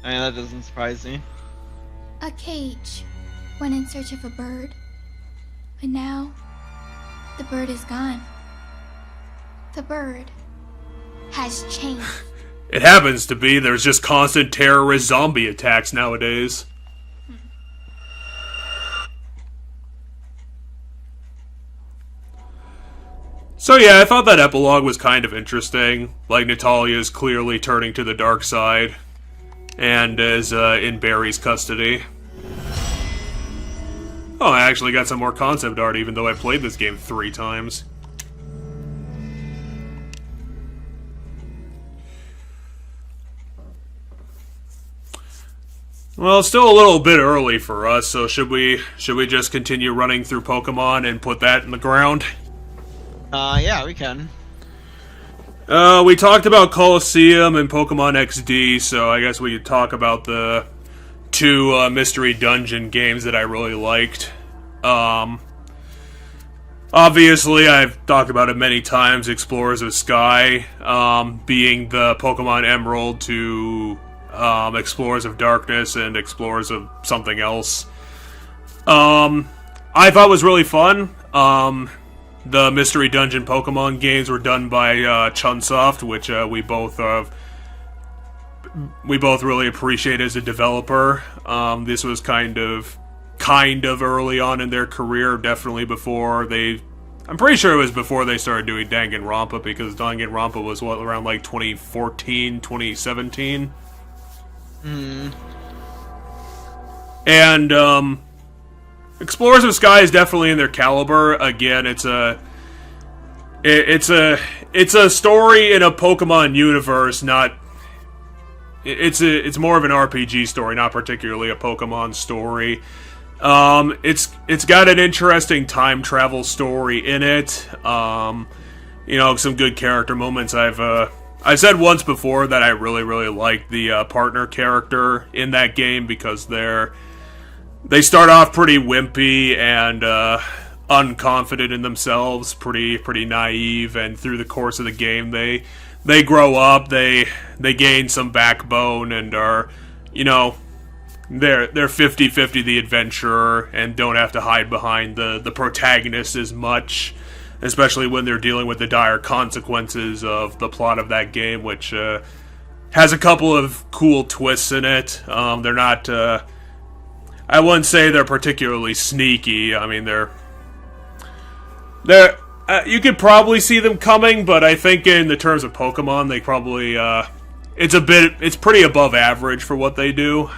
I mean, that doesn't surprise me. A cage went in search of a bird, but now the bird is gone. The bird has changed. It happens to be there's just constant terrorist zombie attacks nowadays. So yeah, I thought that epilogue was kind of interesting. Like, Natalia's clearly turning to the dark side, and is in Barry's custody. Oh, I actually got some more concept art, even though I played this game 3 times. Well, it's still a little bit early for us, so should we just continue running through Pokemon and put that in the ground? Yeah, we can. We talked about Colosseum and Pokemon XD, so I guess we could talk about the 2 Mystery Dungeon games that I really liked. Obviously, I've talked about it many times, Explorers of Sky, being the Pokemon Emerald to Explorers of Darkness and Explorers of something else. I thought was really fun. The Mystery Dungeon Pokemon games were done by Chunsoft, which we both really appreciate as a developer. This was kind of early on in their career, definitely before they... I'm pretty sure it was before they started doing Danganronpa, because Danganronpa was, around like 2014, 2017? And, Explorers of Sky is definitely in their caliber. Again, it's a story in a Pokemon universe, not... It's more of an RPG story, not particularly a Pokemon story. It's got an interesting time travel story in it. You know, some good character moments. I've said once before that I really, really like the partner character in that game, because they start off pretty wimpy and unconfident in themselves, pretty naive, and through the course of the game they grow up, they gain some backbone, and are, you know, they're 50-50 the adventurer, and don't have to hide behind the protagonist as much, especially when they're dealing with the dire consequences of the plot of that game, which has a couple of cool twists in it. They're not... I wouldn't say they're particularly sneaky. I mean, they're you could probably see them coming, but I think in the terms of Pokemon, they probably it's pretty above average for what they do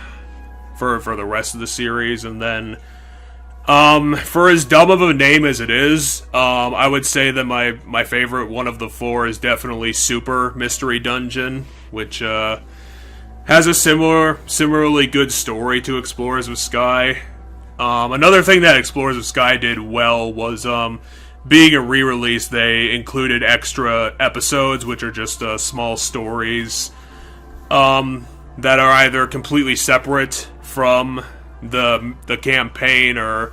for the rest of the series. And then for as dumb of a name as it is, I would say that my favorite one of the 4 is definitely Super Mystery Dungeon, which has a similarly good story to Explorers of Sky. Another thing that Explorers of Sky did well was, being a re-release, they included extra episodes, which are just small stories that are either completely separate from the campaign, or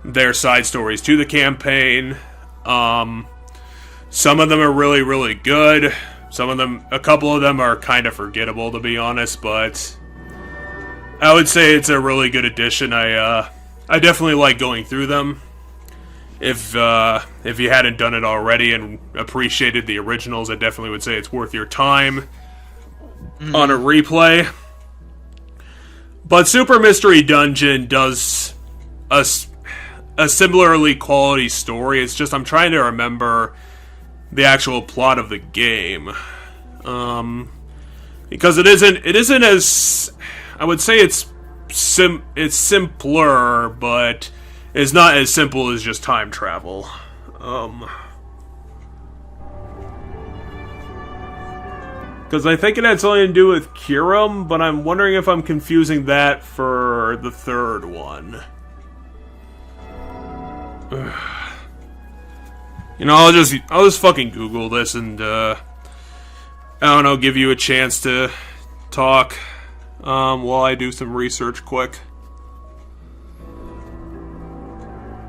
their side stories to the campaign. Some of them are really, really good. A couple of them are kind of forgettable, to be honest, but I would say it's a really good addition. I definitely like going through them. If you hadn't done it already and appreciated the originals, I definitely would say it's worth your time on a replay. But Super Mystery Dungeon does a similarly quality story. It's just I'm trying to remember the actual plot of the game, because it isn't as, I would say it's simpler, but it's not as simple as just time travel. Because I think it had something to do with Kyurem, but I'm wondering if I'm confusing that for the 3rd one. You know, I'll just fucking Google this and, I don't know, give you a chance to talk, while I do some research quick.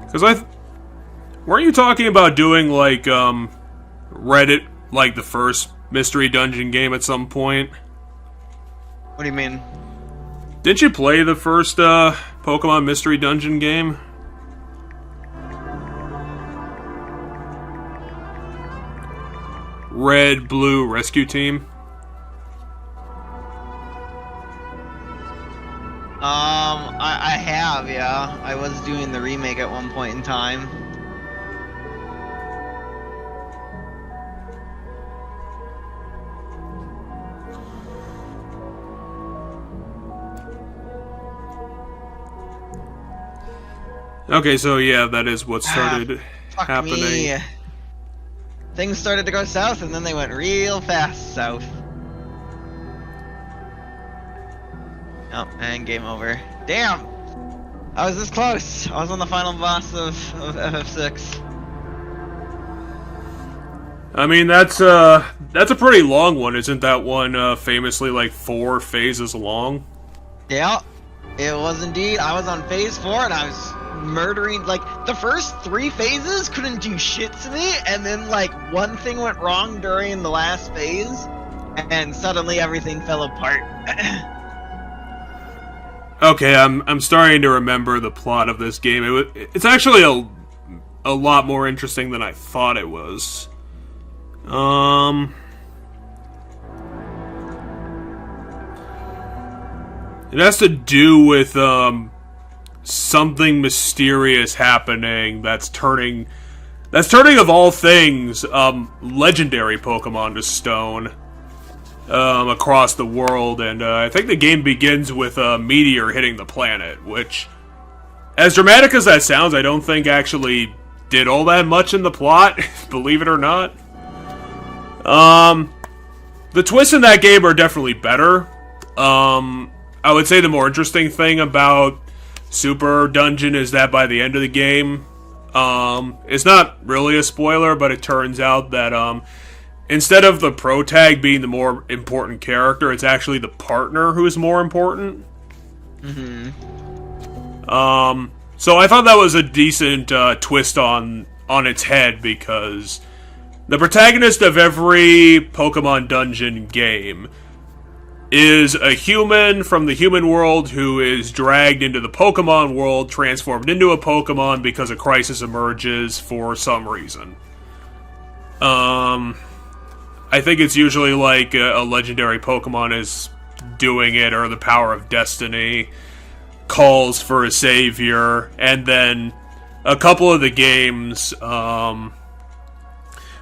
Because weren't you talking about doing, like, Reddit, like the first Mystery Dungeon game at some point? What do you mean? Didn't you play the first, Pokemon Mystery Dungeon game? Red, Blue, Rescue Team? I have, yeah. I was doing the remake at one point in time. Okay, so yeah, that is what started Fuck happening. me. Things started to go south, and then they went real fast south. Oh, and game over. Damn! I was this close. I was on the final boss of FF6. I mean, that's a pretty long one, isn't that one famously like 4 phases long? Yeah, it was indeed. I was on phase 4, and I was murdering, like, the first 3 phases couldn't do shit to me, and then, like, one thing went wrong during the last phase, and suddenly everything fell apart. Okay, I'm starting to remember the plot of this game. It's actually a lot more interesting than I thought it was. It has to do with something mysterious happening that's turning of all things legendary Pokemon to stone across the world, and I think the game begins with a meteor hitting the planet, which, as dramatic as that sounds, I don't think actually did all that much in the plot, believe it or not. The twists in that game are definitely better. I would say the more interesting thing about Super Dungeon is that by the end of the game, it's not really a spoiler, but it turns out that instead of the pro tag being the more important character, it's actually the partner who is more important. Mm-hmm. So I thought that was a decent twist on its head, because the protagonist of every Pokemon Dungeon game is a human from the human world who is dragged into the Pokemon world, transformed into a Pokemon because a crisis emerges for some reason. I think it's usually like a legendary Pokemon is doing it, or the power of destiny calls for a savior, and then a couple of the games,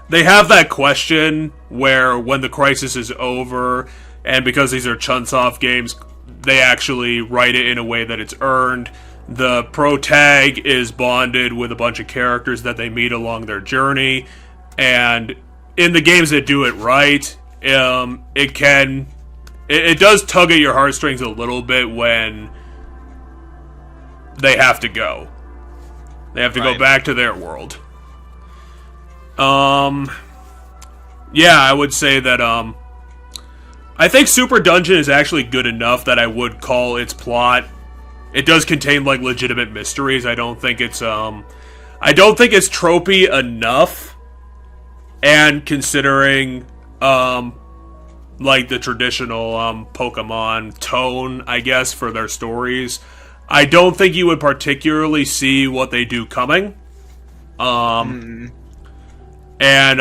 they have that question where when the crisis is over, and because these are Chunsoft games, they actually write it in a way that it's earned. The pro tag is bonded with a bunch of characters that they meet along their journey, and in the games that do it right, it does tug at your heartstrings a little bit when they have to go. They have to go back to their world. Yeah, I would say that, I think Super Dungeon is actually good enough that I would call its plot. It does contain, like, legitimate mysteries. I don't think it's tropey enough. And considering, like, the traditional, Pokemon tone, I guess, for their stories, I don't think you would particularly see what they do coming. And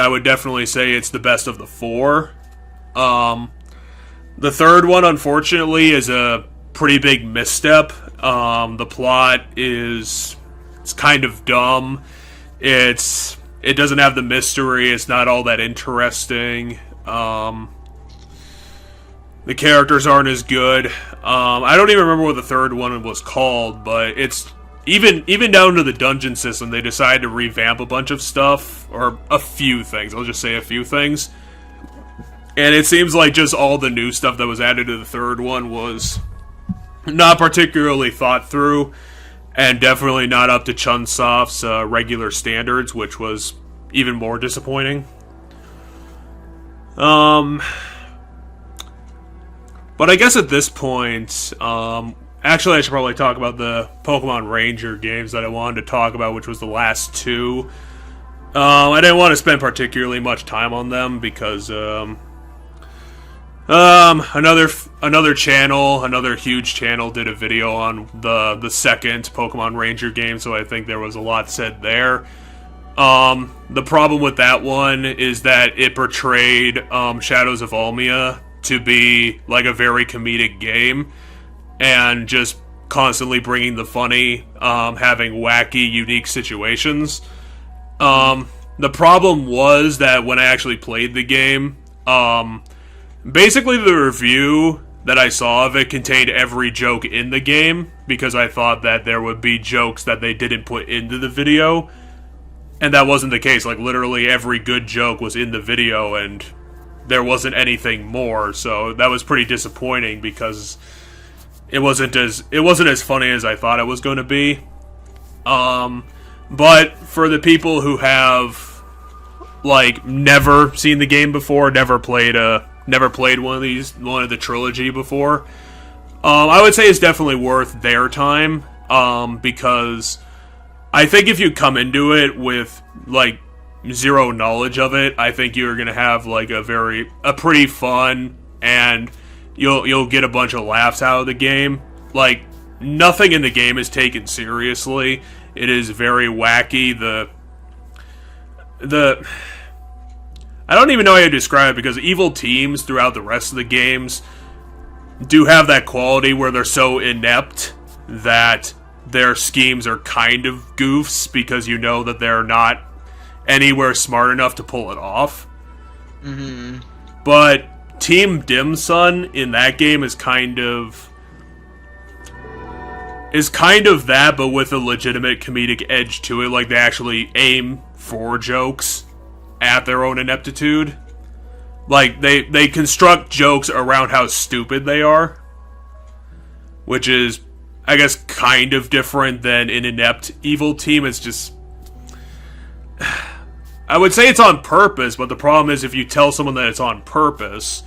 I would definitely say it's the best of the 4. The third one, unfortunately, is a pretty big misstep. The plot it's kind of dumb. It doesn't have the mystery. It's not all that interesting. The characters aren't as good. I don't even remember what the third one was called, but it's even down to the dungeon system. They decided to revamp a bunch of stuff, or a few things. I'll just say a few things. And it seems like just all the new stuff that was added to the third one was not particularly thought through, and definitely not up to Chunsoft's regular standards, which was even more disappointing. But I guess at this point, actually I should probably talk about the Pokemon Ranger games that I wanted to talk about, which was the last 2. I didn't want to spend particularly much time on them because another channel, another huge channel, did a video on the second Pokemon Ranger game, so I think there was a lot said there. The problem with that one is that it portrayed Shadows of Almia to be like a very comedic game, and just constantly bringing the funny, having wacky, unique situations. The problem was that when I actually played the game, basically the review that I saw of it contained every joke in the game, because I thought that there would be jokes that they didn't put into the video, and that wasn't the case. Like, literally every good joke was in the video, and there wasn't anything more, so that was pretty disappointing because it wasn't as funny as I thought it was going to be. But for the people who have, like, never seen the game before, never played one of the trilogy before, I would say it's definitely worth their time, because I think if you come into it with, like, zero knowledge of it, I think you're gonna have, like, a pretty fun, and you'll get a bunch of laughs out of the game. Like, nothing in the game is taken seriously. It is very wacky. I don't even know how to describe it, because evil teams throughout the rest of the games do have that quality where they're so inept that their schemes are kind of goofs, because you know that they're not anywhere smart enough to pull it off. Mm-hmm. But Team Dim Sum in that game is kind of that, but with a legitimate comedic edge to it. Like, they actually aim for jokes at their own ineptitude. Like, they construct jokes around how stupid they are, which is, I guess, kind of different than an inept evil team. It's just, I would say it's on purpose, but the problem is if you tell someone that it's on purpose,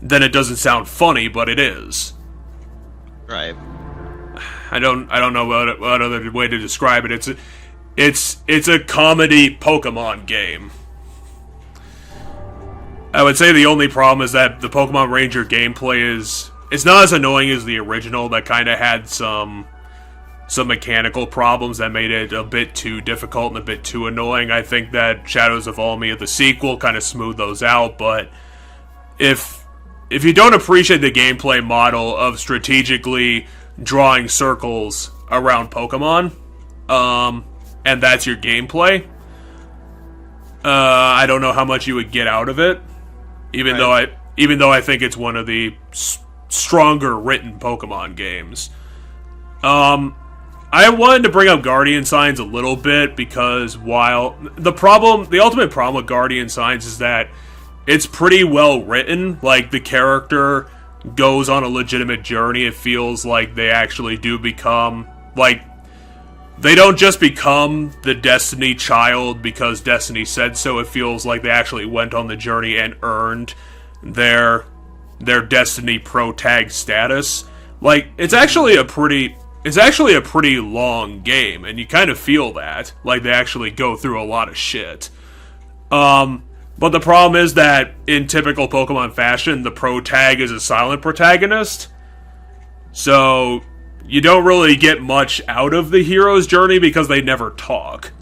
then it doesn't sound funny, but it is. Right. I don't know what other way to describe it. It's a comedy Pokemon game. I would say the only problem is that the Pokemon Ranger gameplay it's not as annoying as the original. That kind of had some mechanical problems that made it a bit too difficult and a bit too annoying. I think that Shadows of Almia, the sequel, kind of smoothed those out, but if you don't appreciate the gameplay model of strategically drawing circles around Pokemon, and that's your gameplay, I don't know how much you would get out of it. Even though I think it's one of the stronger written Pokemon games. I wanted to bring up Guardian Signs a little bit because while the ultimate problem with Guardian Signs is that it's pretty well written. Like, the character goes on a legitimate journey. It feels like they actually do become, like, they don't just become the Destiny child because Destiny said so. It feels like they actually went on the journey and earned their Destiny Pro Tag status. Like, it's actually a pretty long game, and you kind of feel that. Like, they actually go through a lot of shit. But the problem is that, in typical Pokemon fashion, the Pro Tag is a silent protagonist. So you don't really get much out of the hero's journey because they never talk.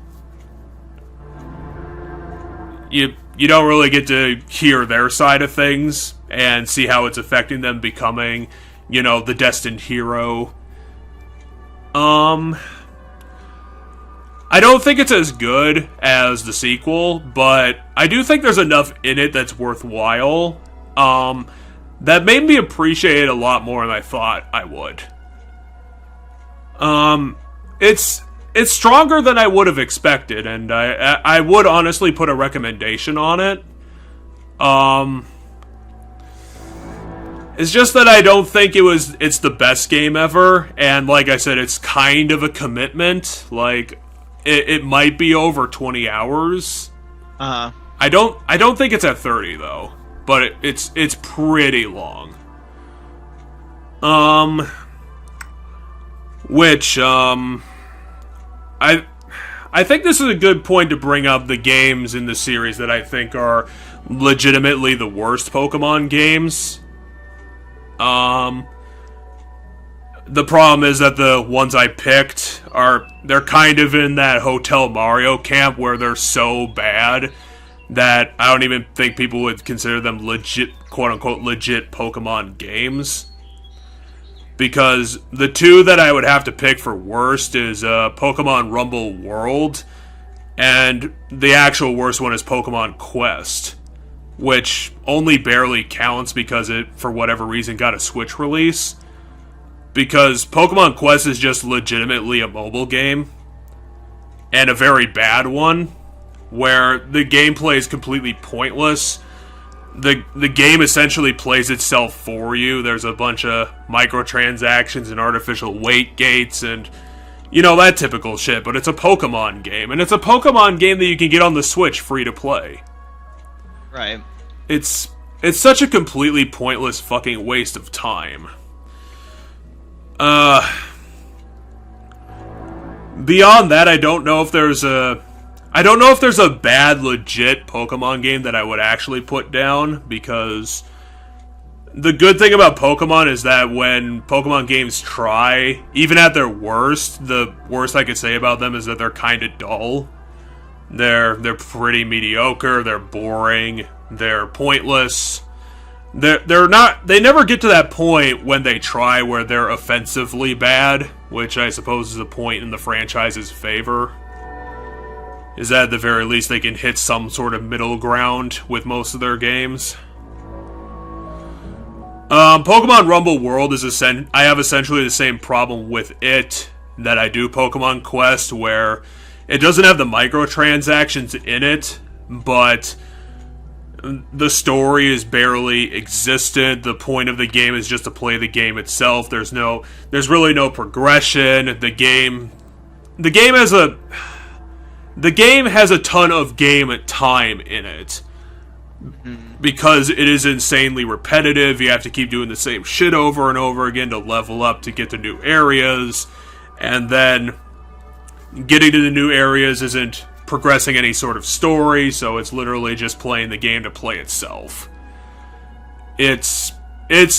You don't really get to hear their side of things and see how it's affecting them becoming, the destined hero. I don't think it's as good as the sequel, but I do think there's enough in it that's worthwhile. That made me appreciate it a lot more than I thought I would. It's stronger than I would have expected, and I would honestly put a recommendation on it. It's just that I don't think it's the best game ever, and like I said, it's kind of a commitment. Like, it might be over 20 hours. Uh-huh. I don't think it's at 30 though, but it's pretty long. I think this is a good point to bring up the games in the series that I think are legitimately the worst Pokemon games. The problem is that the ones I picked they're kind of in that Hotel Mario camp where they're so bad that I don't even think people would consider them legit, quote-unquote, legit Pokemon games. Because the two that I would have to pick for worst is Pokemon Rumble World, and the actual worst one is Pokemon Quest, which only barely counts because it, for whatever reason, got a Switch release. because Pokemon Quest is just legitimately a mobile game, and a very bad one, where the gameplay is completely pointless. The game essentially plays itself for you. There's a bunch of microtransactions and artificial weight gates and, you know, that typical shit, but it's a Pokemon game, and it's a Pokemon game that you can get on the Switch free to play. Right. It's such a completely pointless fucking waste of time. Beyond that, I don't know if there's a bad, legit Pokemon game that I would actually put down, because the good thing about Pokemon is that when Pokemon games try, even at their worst, the worst I could say about them is that they're kind of dull. They're pretty mediocre, they're boring, they're pointless. They never get to that point when they try where they're offensively bad, which I suppose is a point in the franchise's favor. Is that at the very least they can hit some sort of middle ground with most of their games. Pokemon Rumble World is I have essentially the same problem with it that I do Pokemon Quest, where it doesn't have the microtransactions in it, but the story is barely existent. The point of the game is just to play the game itself. There's really no progression. The game has a ton of game time in it. Because it is insanely repetitive. You have to keep doing the same shit over and over again to level up to get to new areas. And then getting to the new areas isn't progressing any sort of story, so it's literally just playing the game to play itself. It's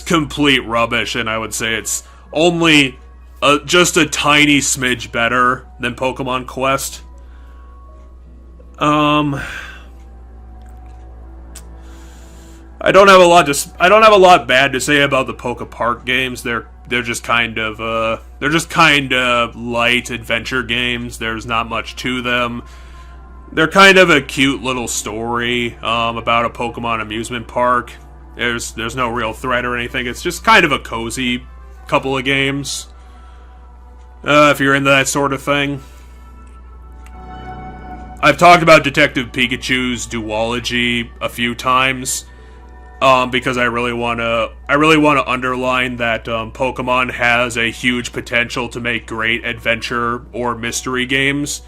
complete rubbish, and I would say it's only just a tiny smidge better than Pokemon Quest. I don't have a lot bad to say about the Poke Park games. They're just kind of light adventure games. There's not much to them. They're kind of a cute little story about a Pokemon amusement park. There's no real threat or anything. It's just kind of a cozy couple of games. If you're into that sort of thing. I've talked about Detective Pikachu's duology a few times. Because I really want to underline that Pokemon has a huge potential to make great adventure or mystery games.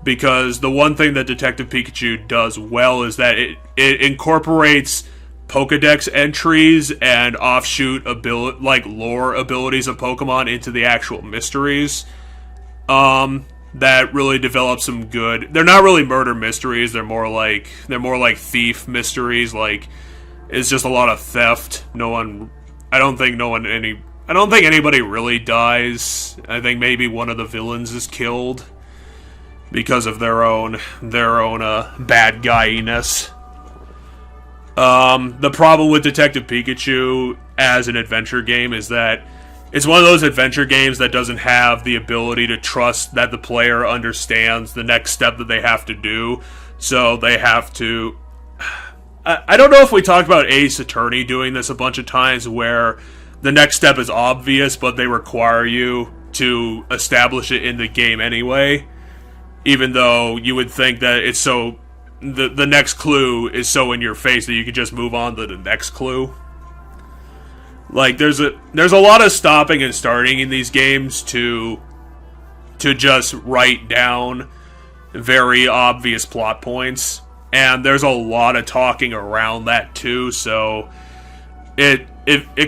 Because the one thing that Detective Pikachu does well is that it incorporates Pokedex entries and offshoot lore abilities of Pokemon into the actual mysteries. That really develop some good. They're not really murder mysteries. They're more like thief mysteries. Like, it's just a lot of theft. I don't think anybody really dies. I think maybe one of the villains is killed because of their own bad guy-ness. The problem with Detective Pikachu as an adventure game is that it's one of those adventure games that doesn't have the ability to trust that the player understands the next step that they have to do. So they have to... I don't know if we talked about Ace Attorney doing this a bunch of times, where the next step is obvious, but they require you to establish it in the game anyway. Even though you would think that it's so... The next clue is so in your face that you can just move on to the next clue. Like, there's a lot of stopping and starting in these games to just write down very obvious plot points. And there's a lot of talking around that too, so it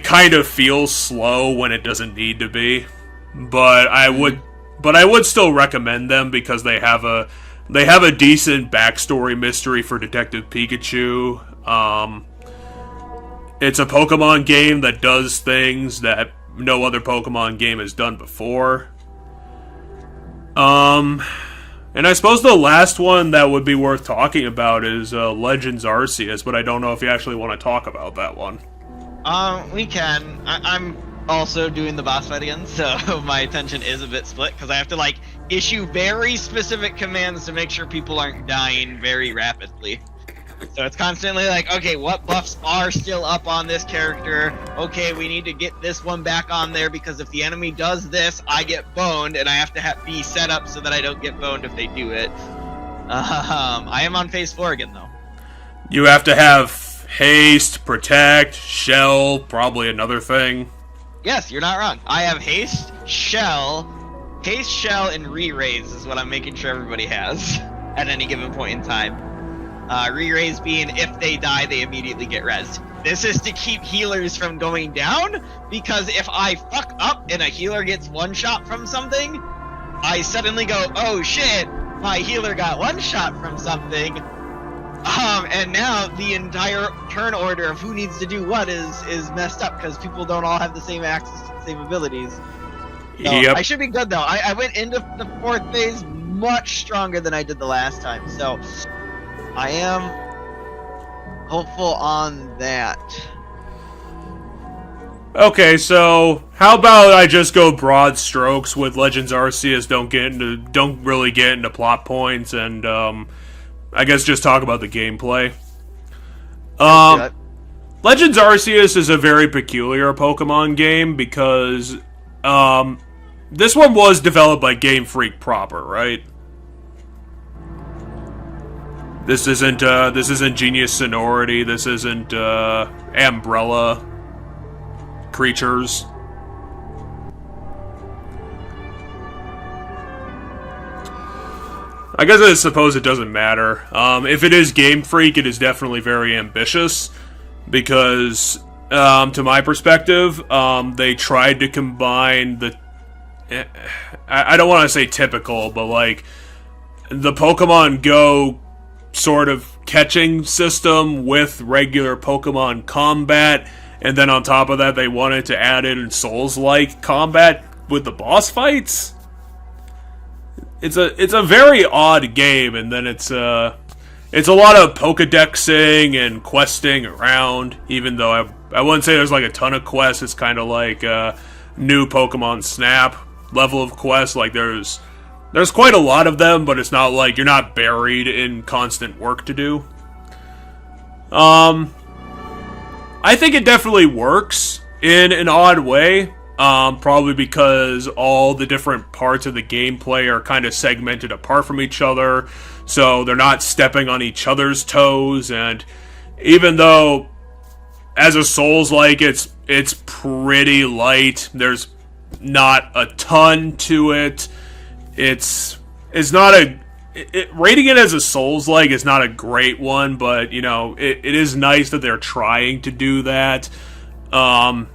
kind of feels slow when it doesn't need to be. But I would still recommend them because they have a decent backstory mystery for Detective Pikachu. It's a Pokemon game that does things that no other Pokemon game has done before. And I suppose the last one that would be worth talking about is Legends Arceus, but I don't know if you actually want to talk about that one. We can. I'm also doing the boss fight again, so my attention is a bit split, because I have to, issue very specific commands to make sure people aren't dying very rapidly. So it's constantly like, okay, what buffs are still up on this character? Okay, we need to get this one back on there because if the enemy does this, I get boned, and I have to be set up so that I don't get boned if they do it. I am on phase 4 again, though. You have to have haste, protect, shell, probably another thing. Yes, you're not wrong. I have haste, shell, and re-raise is what I'm making sure everybody has at any given point in time. Re-raise being if they die, they immediately get rezzed. This is to keep healers from going down, because if I fuck up and a healer gets one shot from something, I suddenly go, oh shit, my healer got one shot from something. And now the entire turn order of who needs to do what is messed up because people don't all have the same access to the same abilities. So Yep. I should be good though. I went into the 4th phase much stronger than I did the last time, so I am hopeful on that. Okay, so how about I just go broad strokes with Legends Arceus? Don't really get into plot points, and I guess just talk about the gameplay. Legends Arceus is a very peculiar Pokemon game because this one was developed by Game Freak proper, right? This isn't Genius Sonority. This isn't Umbrella Creatures. I guess I suppose it doesn't matter. If it is Game Freak, it is definitely very ambitious because, to my perspective, they tried to combine the. I don't want to say typical, but like the Pokemon Go sort of catching system with regular Pokemon combat, and then on top of that they wanted to add in Souls-like combat with the boss fights. It's a very odd game, and then it's a lot of Pokedexing and questing around, even though I wouldn't say there's like a ton of quests. It's kind of like new Pokemon Snap level of quests. Like there's quite a lot of them, but it's not like you're not buried in constant work to do. I think it definitely works in an odd way. Probably because all the different parts of the gameplay are kind of segmented apart from each other, so they're not stepping on each other's toes, and even though as a Souls-like it's pretty light, there's not a ton to it. It's not rating it as a Souls-like is not a great one, but you know, it is nice that they're trying to do that.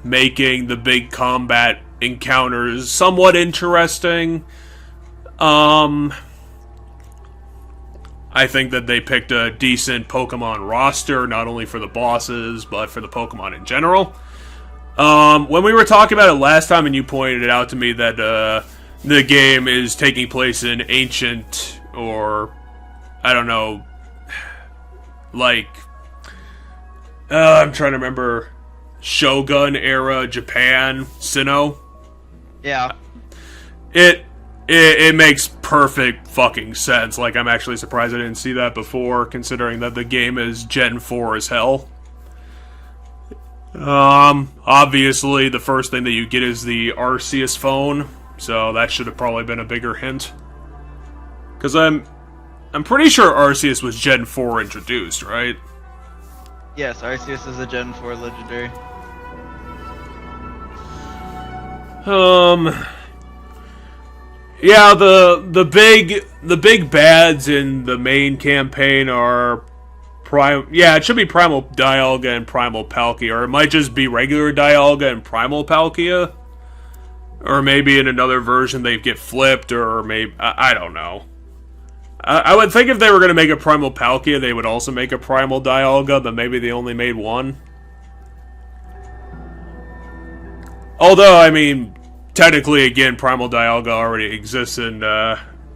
Making the big combat encounters somewhat interesting. I think that they picked a decent Pokemon roster, not only for the bosses, but for the Pokemon in general. When we were talking about it last time and you pointed it out to me that the game is taking place in ancient, or I don't know, like I'm trying to remember, Shogun era Japan, Sinnoh. Yeah. It makes perfect fucking sense. Like, I'm actually surprised I didn't see that before, considering that the game is Gen 4 as hell. Obviously, the first thing that you get is the Arceus phone, so that should have probably been a bigger hint. Because I'm pretty sure Arceus was Gen 4 introduced, right? Yes, Arceus is a Gen 4 legendary. Yeah, the big bads in the main campaign are it should be Primal Dialga and Primal Palkia, or it might just be regular Dialga and Primal Palkia. Or maybe in another version they get flipped, or maybe I don't know. I would think if they were going to make a Primal Palkia, they would also make a Primal Dialga, but maybe they only made one. Although, I mean, technically, again, Primal Dialga already exists in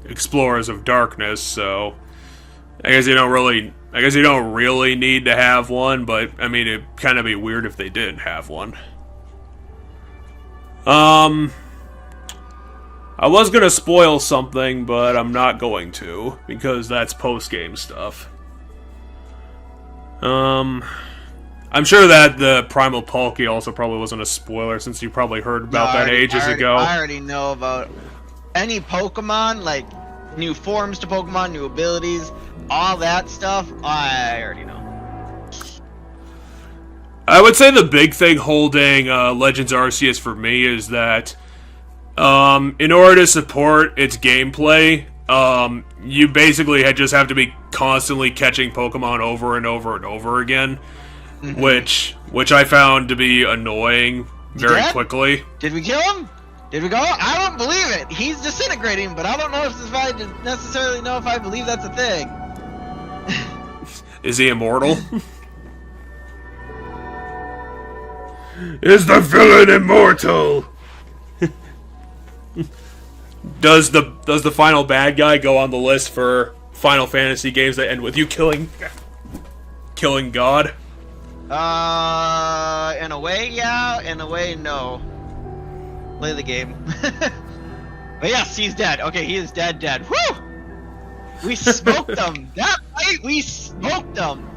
Explorers of Darkness, so I guess you don't really need to have one, but I mean, it'd kind of be weird if they didn't have one. I was gonna spoil something, but I'm not going to, because that's post-game stuff. I'm sure that the Primal Palkia also probably wasn't a spoiler, since you probably heard about that ages ago. I already know about any Pokemon, like new forms to Pokemon, new abilities, all that stuff. I already know. I would say the big thing holding Legends Arceus for me is that in order to support its gameplay, you basically just have to be constantly catching Pokemon over and over and over again. Which I found to be annoying very quickly. Did we kill him? Did we go? I don't believe it. He's disintegrating, but I don't know if I necessarily know if I believe that's a thing. Is he immortal? Is the villain immortal? Does the final bad guy go on the list for Final Fantasy games that end with you killing God? In a way, yeah. In a way, no. Play the game. But yes, he's dead. Okay, he is dead. Woo! We smoked him. That fight, we smoked him.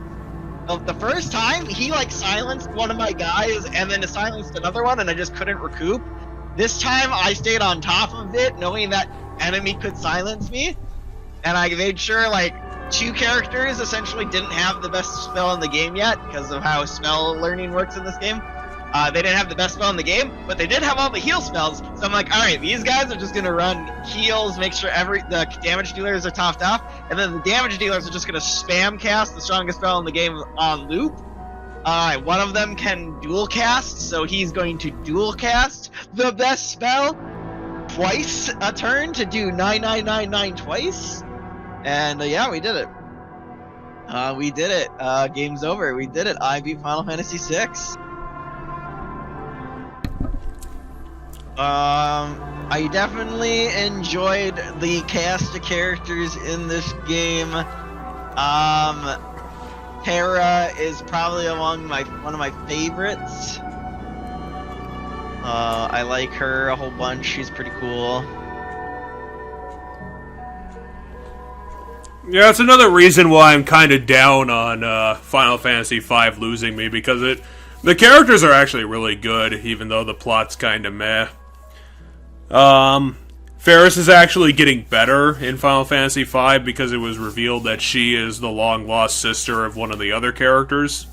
The first time, he like silenced one of my guys, and then silenced another one, and I just couldn't recoup. This time, I stayed on top of it, knowing that enemy could silence me, and I made sure like 2 characters essentially didn't have the best spell in the game yet because of how spell learning works in this game. They didn't have the best spell in the game, but they did have all the heal spells. So I'm like, all right, these guys are just gonna run heals, make sure the damage dealers are topped off, and then the damage dealers are just gonna spam cast the strongest spell in the game on loop. One of them can dual cast, so he's going to dual cast the best spell twice a turn to do 9999 twice. And yeah, we did it. We did it. Game's over. We did it. I beat Final Fantasy VI. I definitely enjoyed the cast of characters in this game. Terra is probably among one of my favorites. I like her a whole bunch. She's pretty cool. Yeah, it's another reason why I'm kind of down on Final Fantasy V losing me, because the characters are actually really good, even though the plot's kind of meh. Ferris is actually getting better in Final Fantasy V because it was revealed that she is the long-lost sister of one of the other characters.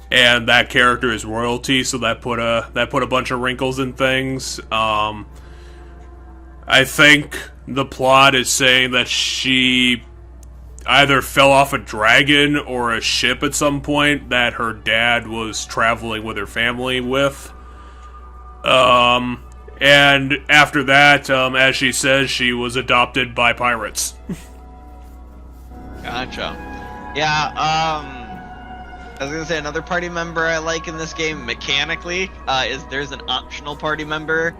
And that character is royalty, so that put a bunch of wrinkles in things. I think the plot is saying that she either fell off a dragon or a ship at some point that her dad was traveling with her family with. And after that, as she says, she was adopted by pirates. Gotcha. Yeah, I was gonna say another party member I like in this game mechanically is there's an optional party member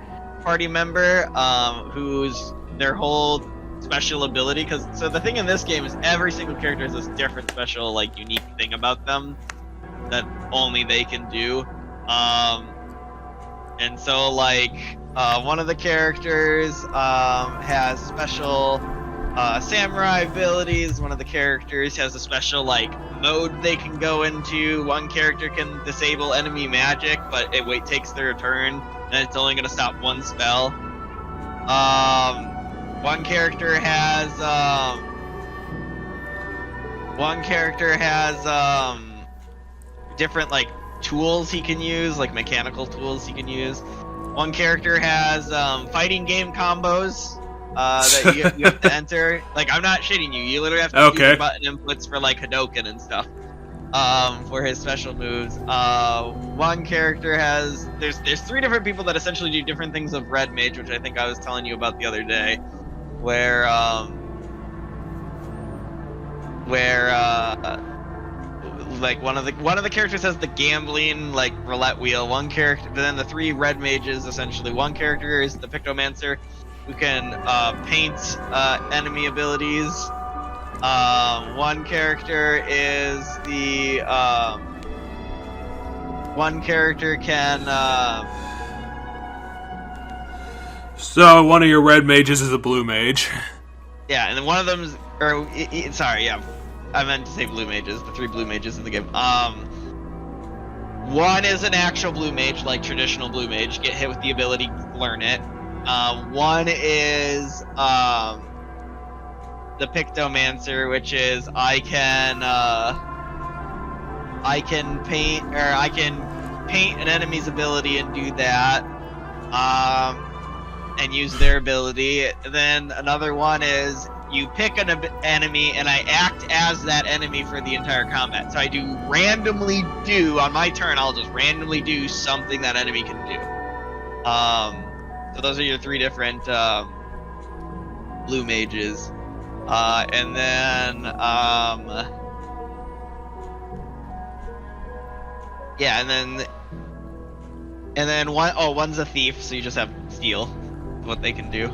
who's their whole special ability. So the thing in this game is every single character has this different special, like, unique thing about them that only they can do. And so, like, one of the characters has special samurai abilities. One of the characters has a special, like, mode they can go into. One character can disable enemy magic, but it takes their turn, and it's only going to stop one spell. One character has different, like, tools he can use, like mechanical tools he can use. One character has fighting game combos that you have to enter. Like, I'm not shitting you. You literally have to use the button inputs for, like, Hadoken and stuff for his special moves. One character has... There's 3 different people that essentially do different things of Red Mage, which I think I was telling you about the other day, where like one of the characters has the gambling, like, roulette wheel. One character, then the 3 red mages essentially. One character is the Pictomancer, who can paint enemy abilities. One character is the one character can. So one of your red mages is a blue mage. Yeah, and then one of them's, or sorry, yeah. I meant to say blue mages, the 3 blue mages in the game. One is an actual blue mage, like traditional blue mage, get hit with the ability, learn it. One is the Pictomancer, which is I can paint an enemy's ability and do that, and use their ability. Then another one is you pick an enemy and I act as that enemy for the entire combat. So I on my turn, I'll just randomly do something that enemy can do. So those are your 3 different blue mages. And then one's a thief, so you just have steal, what they can do.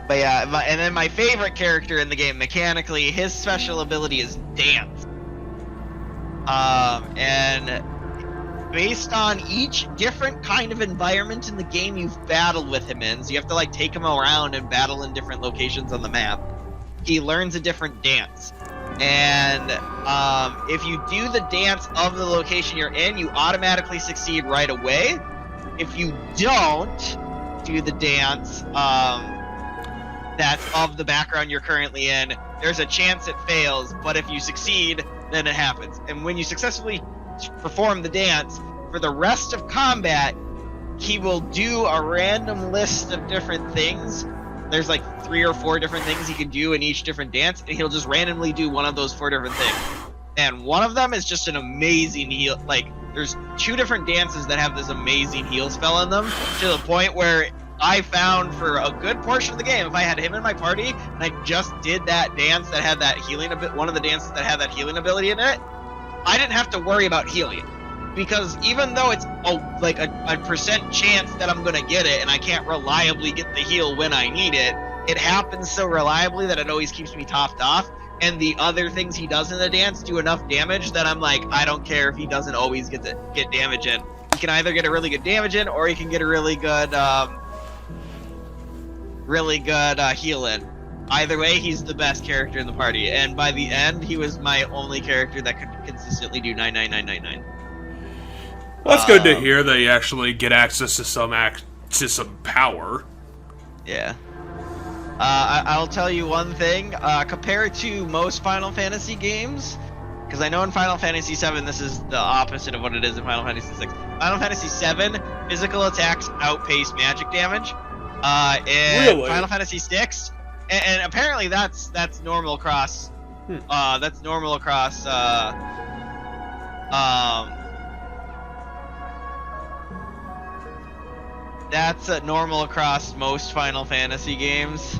But yeah, and then my favorite character in the game, mechanically, his special ability is dance. And based on each different kind of environment in the game you've battled with him in, so you have to like take him around and battle in different locations on the map, he learns a different dance. And if you do the dance of the location you're in, you automatically succeed right away. If you don't do the dance that's of the background you're currently in, there's a chance it fails, but if you succeed, then it happens. And when you successfully perform the dance, for the rest of combat, he will do a random list of different things. There's like 3 or 4 different things he can do in each different dance, and he'll just randomly do one of those 4 different things. And one of them is just an amazing heal. Like, there's 2 different dances that have this amazing heal spell in them, to the point where I found for a good portion of the game, if I had him in my party and I just did that dance that had that healing one of the dances that had that healing ability in it, I didn't have to worry about healing. Because even though it's a percent chance that I'm gonna get it and I can't reliably get the heal when I need it, it happens so reliably that it always keeps me topped off. And the other things he does in the dance do enough damage that I'm like, I don't care if he doesn't always get damage in. He can either get a really good damage in, or he can get a really good heal in. Either way, he's the best character in the party. And by the end, he was my only character that could consistently do 99999. Well, that's good to hear that you actually get access to some power. Yeah. I'll tell you one thing. Compared to most Final Fantasy games, because I know in Final Fantasy VII this is the opposite of what it is in Final Fantasy VI. Final Fantasy VII, physical attacks outpace magic damage. In Final Fantasy VI, and apparently that's normal across. That's normal across. That's normal across most Final Fantasy games.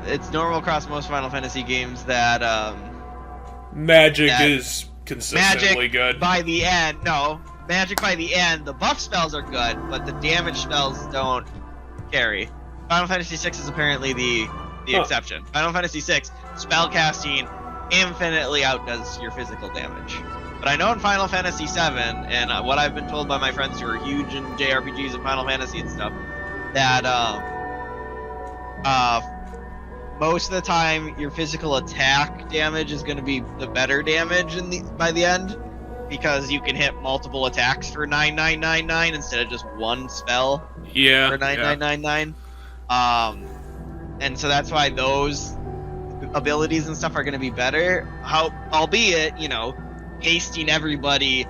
It's normal across most Final Fantasy games that magic is consistently good. By the end, the buff spells are good, but the damage spells don't carry. Final Fantasy VI is apparently the exception. Final Fantasy VI, spell casting infinitely outdoes your physical damage. But I know in Final Fantasy VII, and what I've been told by my friends who are huge in JRPGs and Final Fantasy and stuff, that most of the time your physical attack damage is going to be the better damage by the end, because you can hit multiple attacks for 9999 instead of just one spell for 9999. And so that's why those abilities and stuff are going to be better. Albeit, hasting everybody,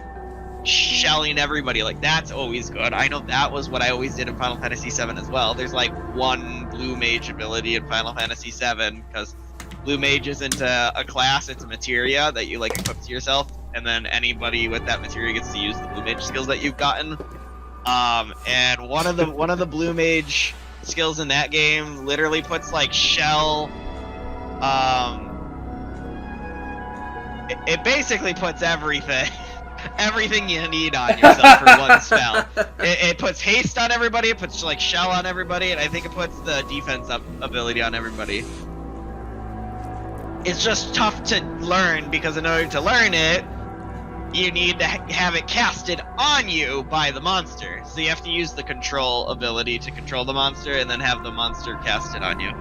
shelling everybody, like that's always good. I know that was what I always did in Final Fantasy VII as well. There's like one blue mage ability in Final Fantasy VII, because blue mage isn't a class, it's a materia that you equip to yourself, and then anybody with that materia gets to use the blue mage skills that you've gotten. And one of the blue mage skills in that game literally puts shell. It basically puts everything you need on yourself for one spell. It puts haste on everybody, it puts shell on everybody, and I think it puts the defense ability on everybody. It's just tough to learn, because in order to learn it, you need to have it casted on you by the monster. So you have to use the control ability to control the monster, and then have the monster cast it on you.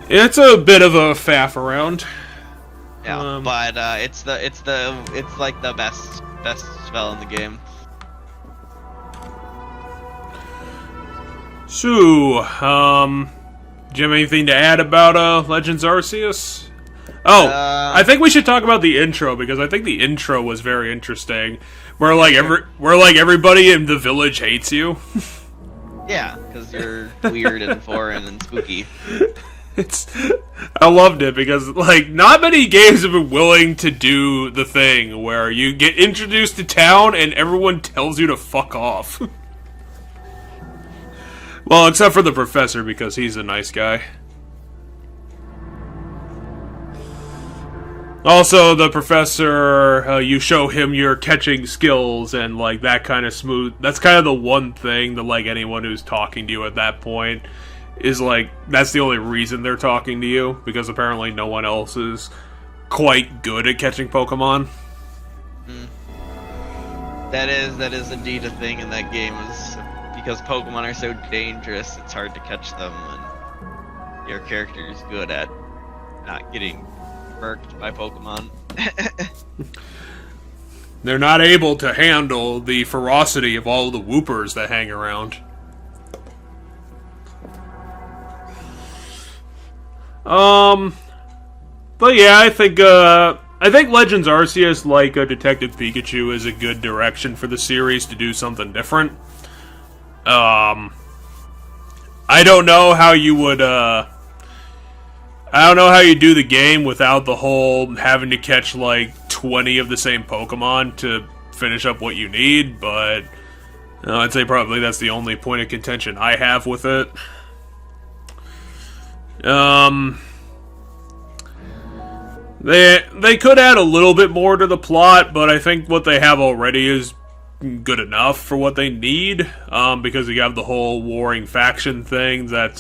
It's a bit of a faff around. Yeah, but it's like the best spell in the game. So, do you have anything to add about Legends Arceus? Oh, I think we should talk about the intro, because I think the intro was very interesting. Where everybody in the village hates you. Yeah, because you're weird and foreign and spooky. I loved it, because like not many games have been willing to do the thing where you get introduced to town and everyone tells you to fuck off. Well, except for the professor, because he's a nice guy. Also, the professor, you show him your catching skills and like that kind of smooth. That's kind of the one thing that like anyone who's talking to you at that point is like, that's the only reason they're talking to you, because apparently no one else is quite good at catching Pokemon. That is indeed a thing in that game, is because Pokemon are so dangerous, it's hard to catch them, and your character is good at not getting murked by Pokemon. They're not able to handle the ferocity of all the Whoopers that hang around. But yeah, I think Legends Arceus, like Detective Pikachu, is a good direction for the series to do something different. I don't know how you would, I don't know how you do the game without the whole having to catch like 20 of the same Pokemon to finish up what you need, but I'd say probably that's the only point of contention I have with it. They could add a little bit more to the plot, but I think what they have already is good enough for what they need, because you have the whole warring faction thing that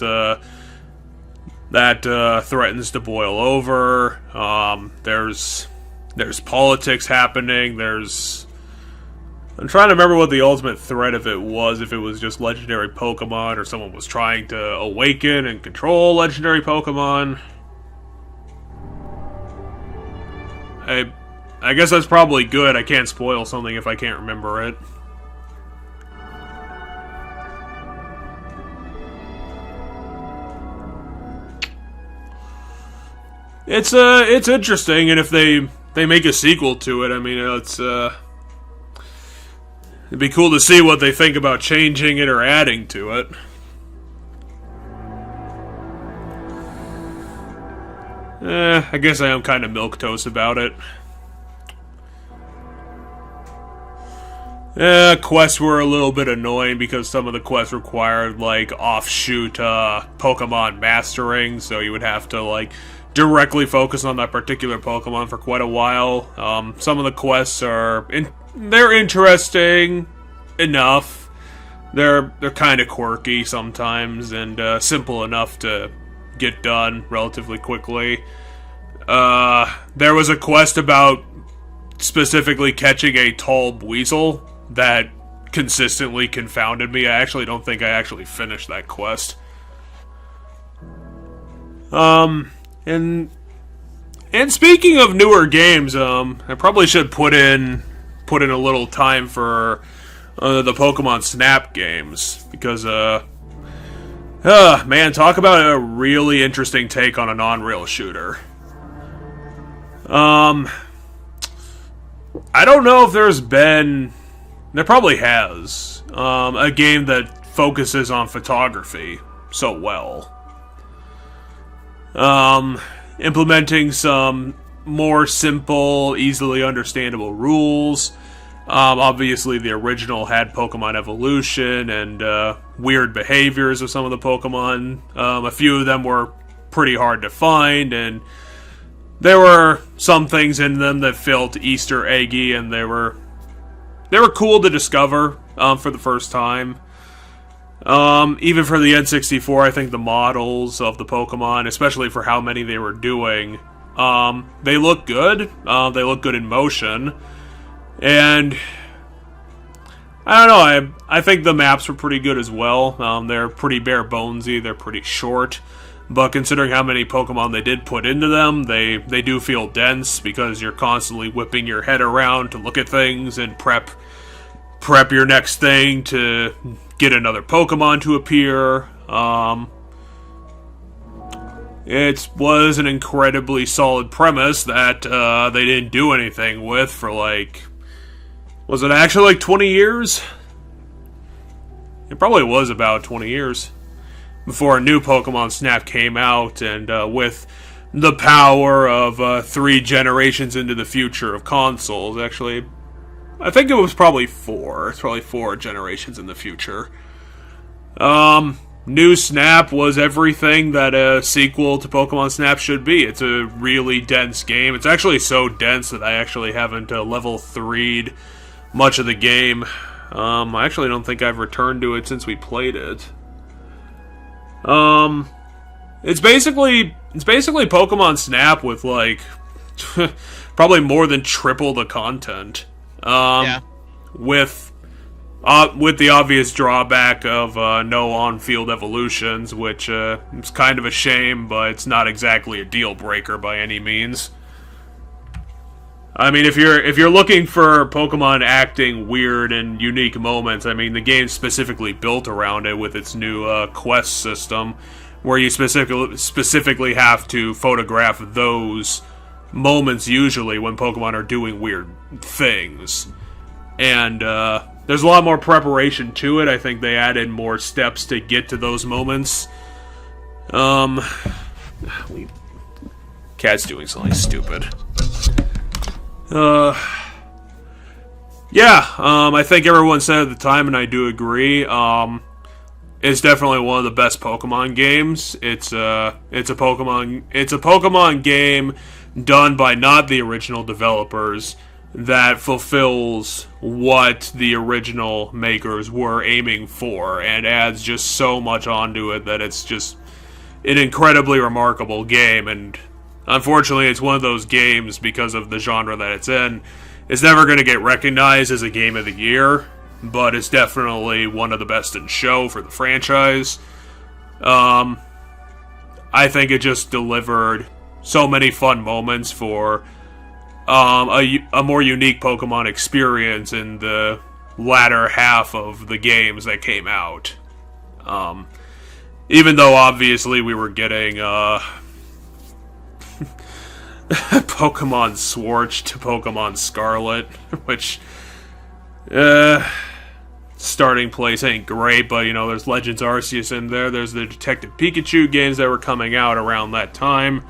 threatens to boil over. There's politics happening. I'm trying to remember what the ultimate threat of it was, if it was just legendary Pokemon or someone was trying to awaken and control legendary Pokemon. I guess that's probably good. I can't spoil something if I can't remember it. It's interesting, and if they make a sequel to it, I mean, it'd be cool to see what they think about changing it or adding to it. I guess I am kind of milquetoast about it. Quests were a little bit annoying because some of the quests required, like, offshoot Pokemon mastering, so you would have to, like, directly focus on that particular Pokemon for quite a while. Some of the quests they're interesting enough. They're kind of quirky sometimes, and simple enough to get done relatively quickly. There was a quest about specifically catching a tall weasel that consistently confounded me. I actually don't think I actually finished that quest. And speaking of newer games, I probably should put in a little time for the Pokemon Snap games, because man, talk about a really interesting take on a non-rail shooter. I don't know if there probably has, a game that focuses on photography so well. Implementing some more simple, easily understandable rules. Obviously, the original had Pokemon evolution and weird behaviors of some of the Pokemon. A few of them were pretty hard to find, and there were some things in them that felt Easter eggy, and they were cool to discover for the first time. Even for the N64, I think the models of the Pokemon, especially for how many they were doing, they look good. They look good in motion. And I don't know, I think the maps were pretty good as well. They're pretty bare bonesy, they're pretty short. But considering how many Pokemon they did put into them, they do feel dense because you're constantly whipping your head around to look at things and prep your next thing to get another Pokemon to appear. It was an incredibly solid premise that they didn't do anything with for was it actually 20 years? It probably was about 20 years before a new Pokemon Snap came out, and with the power of 3 generations into the future of consoles, actually, I think it was probably 4. It's probably 4 generations in the future. New Snap was everything that a sequel to Pokemon Snap should be. It's a really dense game. It's actually so dense that I actually haven't level 3'd much of the game. I actually don't think I've returned to it since we played it. It's basically Pokemon Snap with probably more than triple the content. Yeah. With the obvious drawback of no on-field evolutions, which is kind of a shame, but it's not exactly a deal breaker by any means. I mean, if you're looking for Pokemon acting weird and unique moments, I mean, the game's specifically built around it with its new quest system, where you specifically have to photograph those moments usually when Pokemon are doing weird things. And there's a lot more preparation to it. I think they added more steps to get to those moments. Cat's doing something stupid. I think everyone said at the time, and I do agree. It's definitely one of the best Pokemon games. It's a Pokemon game done by not the original developers that fulfills what the original makers were aiming for and adds just so much onto it that it's just an incredibly remarkable game. And unfortunately, it's one of those games, because of the genre that it's in, it's never going to get recognized as a game of the year, but it's definitely one of the best in show for the franchise. I think it just delivered so many fun moments for a more unique Pokemon experience in the latter half of the games that came out. Even though obviously we were getting Pokemon Sword to Pokemon Scarlet, which starting place ain't great, but there's Legends Arceus in there. There's the Detective Pikachu games that were coming out around that time.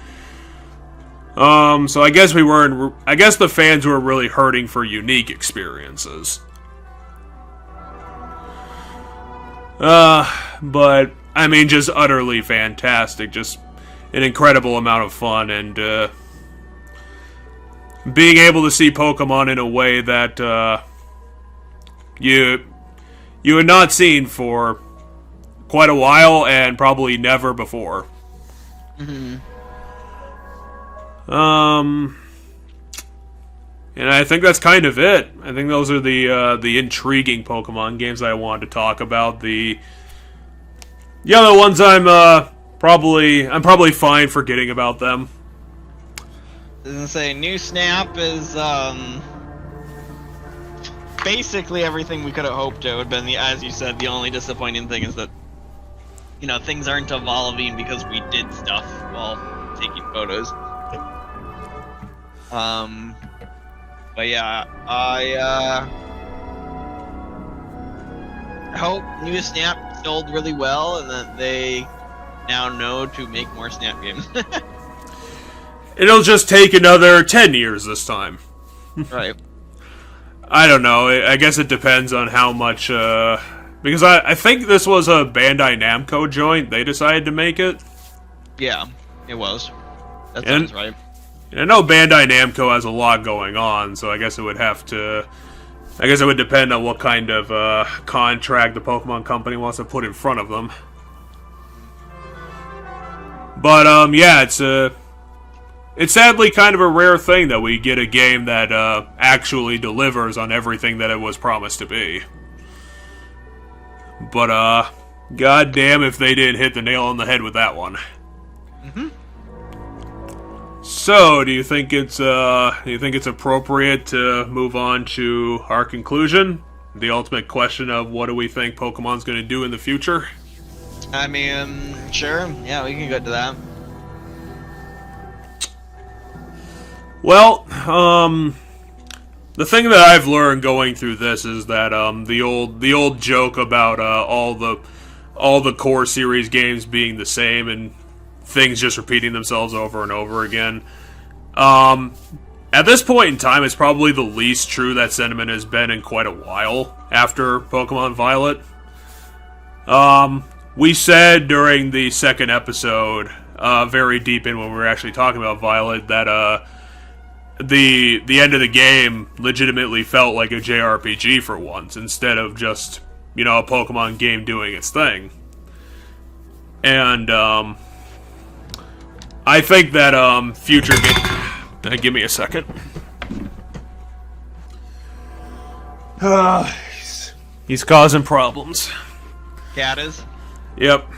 So I guess the fans were really hurting for unique experiences. But I mean, just utterly fantastic, just an incredible amount of fun, and being able to see Pokemon in a way that you had not seen for quite a while, and probably never before. Mm-hmm. And I think that's kind of it. I think those are the intriguing Pokemon games that I wanted to talk about. The other ones I'm probably fine forgetting about them. I was gonna say, New Snap is basically everything we could have hoped it would have been. As you said, the only disappointing thing is that things aren't evolving because we did stuff while taking photos. But yeah, I hope New Snap sold really well and that they now know to make more Snap games. It'll just take another 10 years this time. Right. I don't know. I guess it depends on how much, because I think this was a Bandai Namco joint. They decided to make it. Yeah, it was. That sounds right. I know Bandai Namco has a lot going on, so I guess it would depend on what kind of contract the Pokemon Company wants to put in front of them. But yeah, it's sadly kind of a rare thing that we get a game that actually delivers on everything that it was promised to be. But god damn if they didn't hit the nail on the head with that one. So, do you think it's appropriate to move on to our conclusion? The ultimate question of what do we think Pokemon's going to do in the future? I mean, sure. Yeah, we can go to that. Well, the thing that I've learned going through this is that the old joke about all the core series games being the same and things just repeating themselves over and over again. At this point in time, it's probably the least true that sentiment has been in quite a while after Pokemon Violet. We said during the second episode, very deep in when we were actually talking about Violet, that the end of the game legitimately felt like a JRPG for once, instead of just, a Pokemon game doing its thing. And, I think that, future game... give me a second. He's causing problems. Cat is? Yep.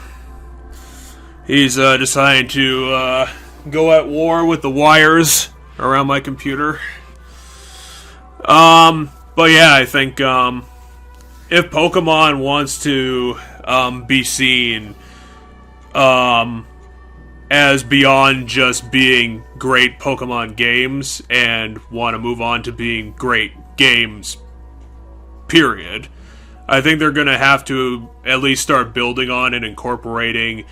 He's, deciding to, go at war with the wires around my computer. But yeah, I think, if Pokemon wants to, be seen, as beyond just being great Pokemon games and want to move on to being great games, period, I think they're going to have to at least start building on and incorporating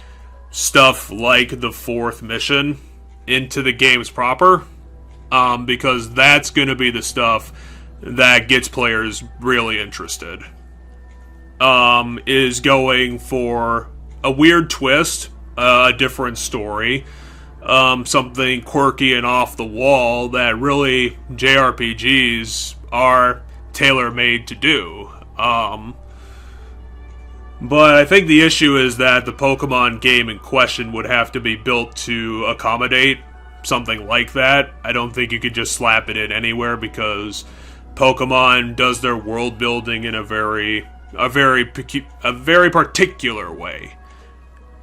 stuff like the fourth mission into the games proper, because that's going to be the stuff that gets players really interested. Is going for a weird twist, a different story, something quirky and off the wall that really JRPGs are tailor-made to do. But I think the issue is that the Pokemon game in question would have to be built to accommodate something like that. I don't think you could just slap it in anywhere, because Pokemon does their world building in a very particular way,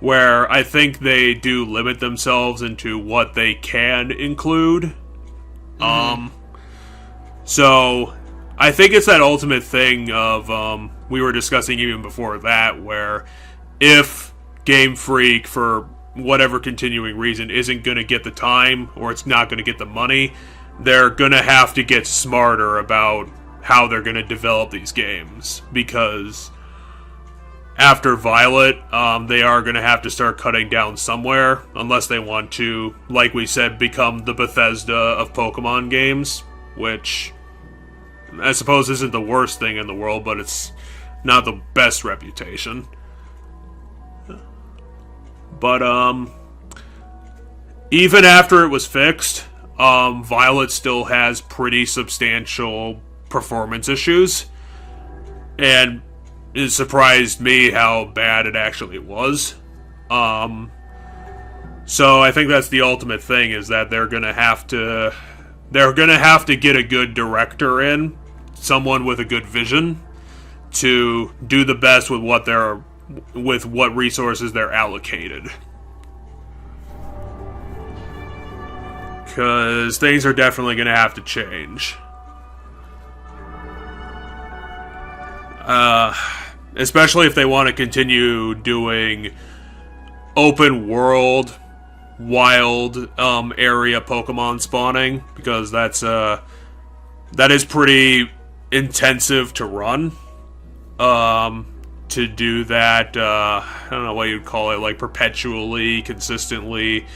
where I think they do limit themselves into what they can include. So I think it's that ultimate thing of, we were discussing even before that, where if Game Freak, for whatever continuing reason, isn't going to get the time, or it's not going to get the money, they're going to have to get smarter about how they're going to develop these games, because after Violet, they are going to have to start cutting down somewhere, unless they want to, like we said, become the Bethesda of Pokemon games, which I suppose isn't the worst thing in the world, but it's not the best reputation. But, even after it was fixed, Violet still has pretty substantial performance issues, and it surprised me how bad it actually was. So I think that's the ultimate thing, is that they're gonna have to get a good director in, someone with a good vision, to do the best with what resources they're allocated. Because things are definitely going to have to change. Especially if they want to continue doing open world, wild area Pokemon spawning, because that is pretty intensive to run. To do that, I don't know what you'd call it, like perpetually, consistently,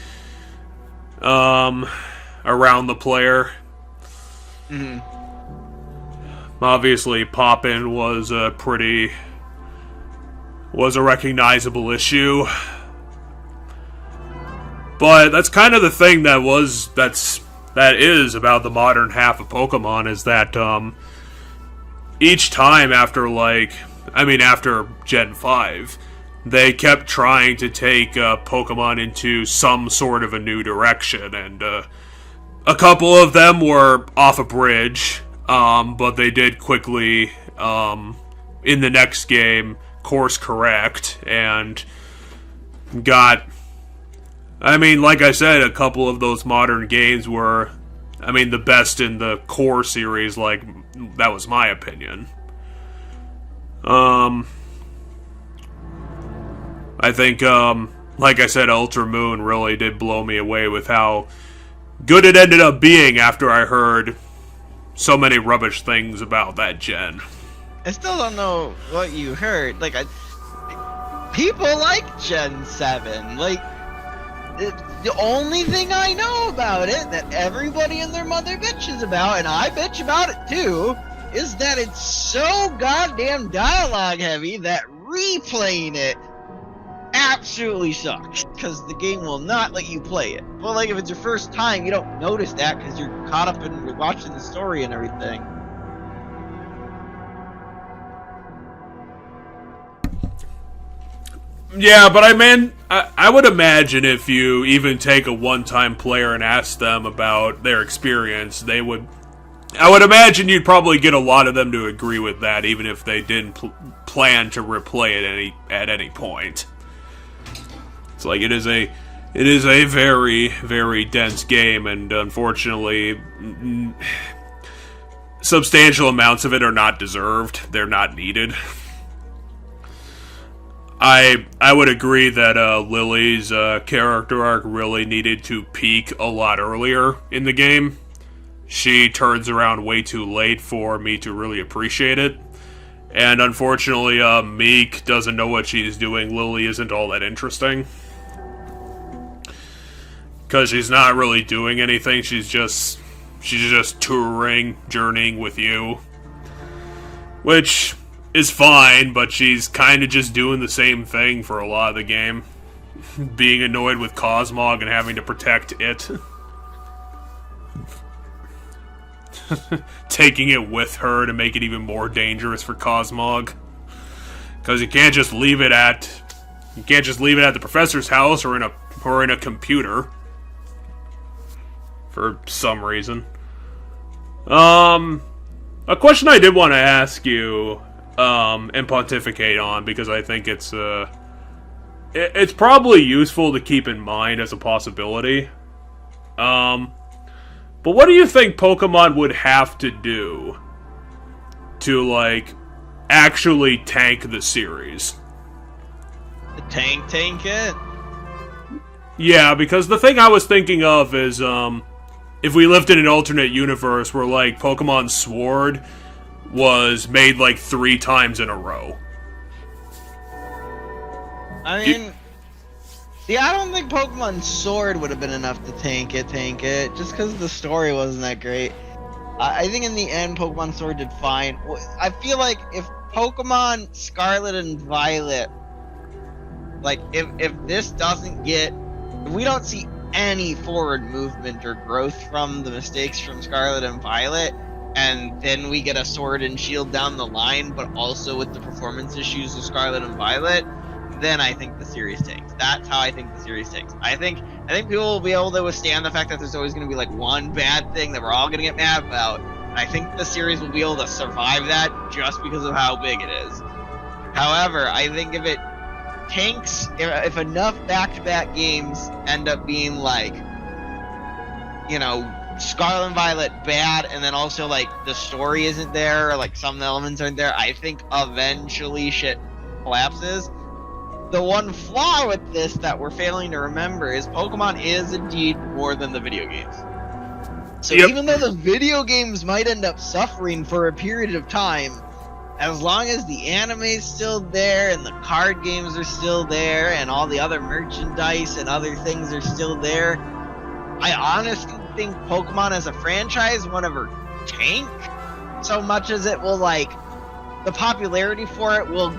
around the player. Obviously, Poppin was a recognizable issue. But that's kind of the thing that is about the modern half of Pokemon, is that, each time after Gen 5, they kept trying to take Pokemon into some sort of a new direction, and a couple of them were off a bridge, but they did quickly, in the next game, course correct, and got... I mean, like I said, a couple of those modern games were, I mean, the best in the core series, like, that was my opinion. I think, like I said, Ultra Moon really did blow me away with how good it ended up being after I heard so many rubbish things about that gen. I still don't know what you heard. Like, people like Gen 7. Like, the only thing I know about it that everybody and their mother bitches about, and I bitch about it too, is that it's so goddamn dialogue heavy that replaying it absolutely sucks, because the game will not let you play it. But like, if it's your first time, you don't notice that because you're caught up in watching the story and everything. Yeah, but I would imagine if you even take a one-time player and ask them about their experience, I would imagine you'd probably get a lot of them to agree with that, even if they didn't plan to replay it at any point. It's like, it is a very, very dense game, and unfortunately, substantial amounts of it are not deserved. They're not needed. I would agree that Lily's character arc really needed to peak a lot earlier in the game. She turns around way too late for me to really appreciate it. And unfortunately, Meek doesn't know what she's doing. Lily isn't all that interesting. Because she's not really doing anything. She's just touring, journeying with you. Which is fine, but she's kind of just doing the same thing for a lot of the game. Being annoyed with Cosmog and having to protect it. Taking it with her to make it even more dangerous for Cosmog. Because you can't just leave it at the professor's house or in a computer. For some reason. A question I did want to ask you, and pontificate on, because I think it's probably useful to keep in mind as a possibility. But what do you think Pokemon would have to do to, like, actually tank the series? Tank it? Yeah, because the thing I was thinking of is, if we lived in an alternate universe where, like, Pokemon Sword was made, like, 3 times in a row. I mean, I don't think Pokemon Sword would have been enough to tank it, just because the story wasn't that great. I think in the end, Pokemon Sword did fine. I feel like if Pokemon Scarlet and Violet, like, if this doesn't get... If we don't see any forward movement or growth from the mistakes from Scarlet and Violet, and then we get a Sword and Shield down the line, but also with the performance issues of Scarlet and Violet, then I think the series tanks. That's how I think the series tanks. I think people will be able to withstand the fact that there's always going to be like one bad thing that we're all going to get mad about. And I think the series will be able to survive that just because of how big it is. However, I think if it tanks, if enough back-to-back games end up being like, you know, Scarlet and Violet bad, and then also like the story isn't there, or like some elements aren't there, I think eventually shit collapses. The one flaw with this that we're failing to remember is Pokemon is indeed more than the video games. So even though the video games might end up suffering for a period of time, as long as the anime's still there and the card games are still there and all the other merchandise and other things are still there, I honestly think Pokemon as a franchise won't ever tank so much as it will, like, the popularity for it will,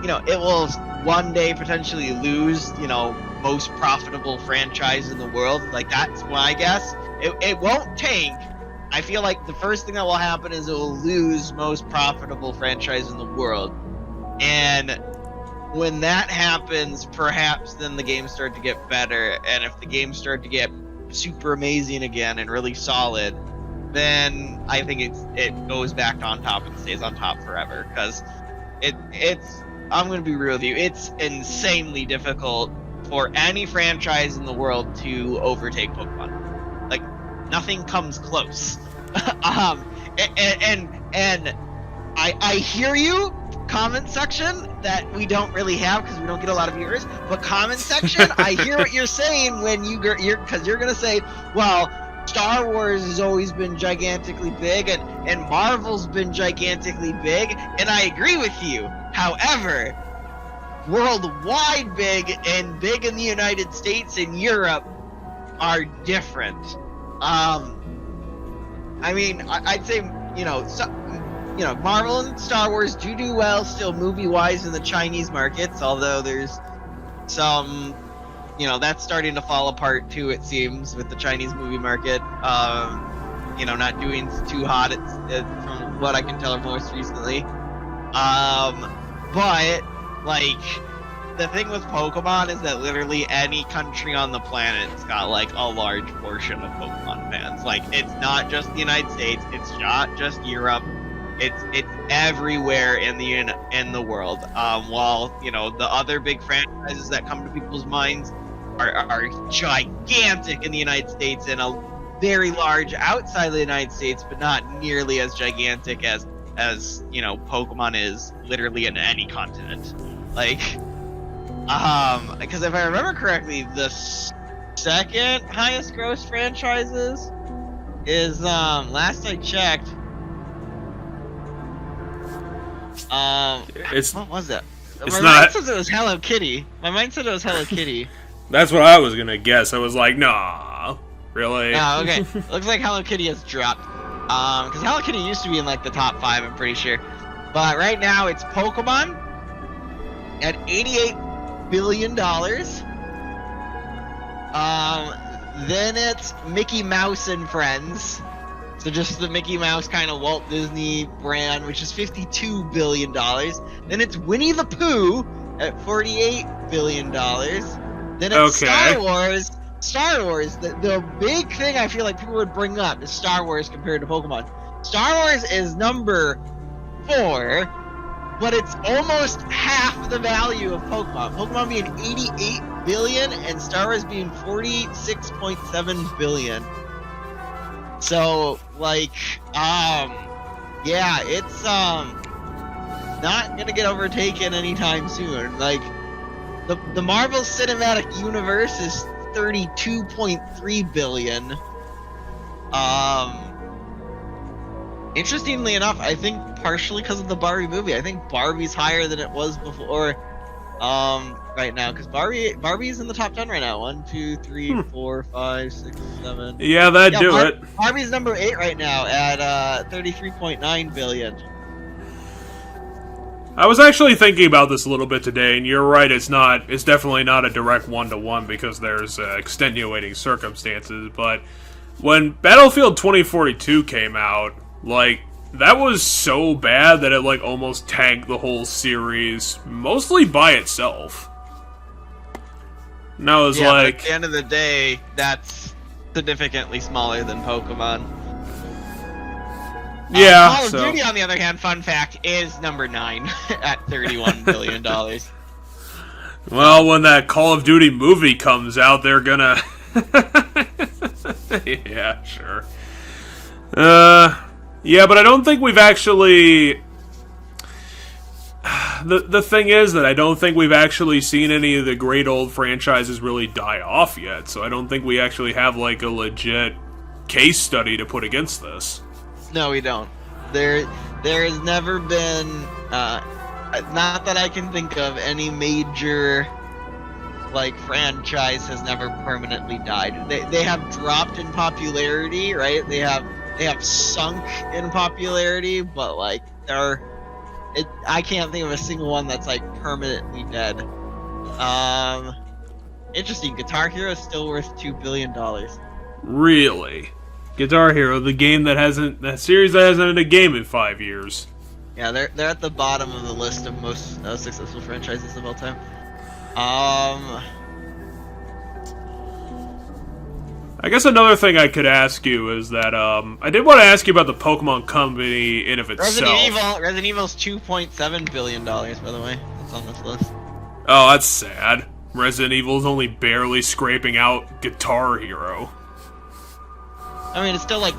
you know, it will one day potentially lose, you know, most profitable franchise in the world. Like, that's my guess. It won't tank. I feel like the first thing that will happen is it will lose most profitable franchise in the world. And when that happens, perhaps then the games start to get better, and if the games start to get super amazing again and really solid, then I think it goes back on top and stays on top forever. Because it's I'm gonna be real with you, it's insanely difficult for any franchise in the world to overtake Pokemon. Like, nothing comes close. And I hear you, comment section, that we don't really have because we don't get a lot of viewers. But comment section, I hear what you're saying when because you're gonna say, well, Star Wars has always been gigantically big, and Marvel's been gigantically big, and I agree with you. However, worldwide big and big in the United States and Europe are different. I mean, I'd say, Marvel and Star Wars do well still movie-wise in the Chinese markets, although there's some, that's starting to fall apart too, it seems, with the Chinese movie market. Not doing too hot, from what I can tell most recently. But, like, the thing with Pokemon is that literally any country on the planet's got, like, a large portion of Pokemon fans. Like, it's not just the United States, it's not just Europe, it's everywhere in the world. While, the other big franchises that come to people's minds are gigantic in the United States and a very large outside of the United States, but not nearly as gigantic as Pokemon is literally in any continent. Like, because if I remember correctly, the second highest gross franchises is, last I checked, what was that? My mind says it was Hello Kitty. That's what I was gonna guess. I was like, nah, really? Oh, okay. Looks like Hello Kitty has dropped. Because Hello Kitty used to be in, like, the top 5, I'm pretty sure. But right now, it's Pokemon at $88 billion. Then it's Mickey Mouse and Friends. So just the Mickey Mouse kind of Walt Disney brand, which is $52 billion. Then it's Winnie the Pooh at $48 billion. Then it's Star Wars. The big thing I feel like people would bring up is Star Wars compared to Pokemon. Star Wars is number 4, but it's almost half the value of Pokemon. Pokemon being $88 billion and Star Wars being $46.7 billion. So, like, it's not gonna get overtaken anytime soon. Like, the Marvel Cinematic Universe is $32.3 billion. Interestingly enough, I think partially because of the Barbie movie, I think Barbie's higher than it was before. Right now, because Barbie's in the top 10 right now. 1, 2, 3, 4, 5, 6, 7. Yeah, that'd do it. Barbie's number 8 right now at $33.9 billion. I was actually thinking about this a little bit today, and you're right. It's definitely not a direct 1-to-1 because there's extenuating circumstances. But when Battlefield 2042 came out, like, that was so bad that it, like, almost tanked the whole series, mostly by itself. And I was like, at the end of the day, that's significantly smaller than Pokemon. Yeah. Call of Duty, on the other hand, fun fact, is number 9 at $31 billion. Well, when that Call of Duty movie comes out, they're gonna... Yeah, sure. Yeah, but I don't think we've actually... The thing is that I don't think we've actually seen any of the great old franchises really die off yet, so I don't think we actually have, like, a legit case study to put against this. No, we don't. There has never been, not that I can think of, any major, like, franchise has never permanently died. They have dropped in popularity, right? They have sunk in popularity, but, like, I can't think of a single one that's, like, permanently dead. Interesting. Guitar Hero is still worth $2 billion. Really? Guitar Hero, the series that hasn't had a game in 5 years. Yeah, they're at the bottom of the list of most successful franchises of all time. I guess another thing I could ask you is that I did want to ask you about the Pokemon Company in of itself. Resident Evil's $2.7 billion, by the way. That's on this list. Oh, that's sad. Resident Evil's only barely scraping out Guitar Hero. I mean, it's still like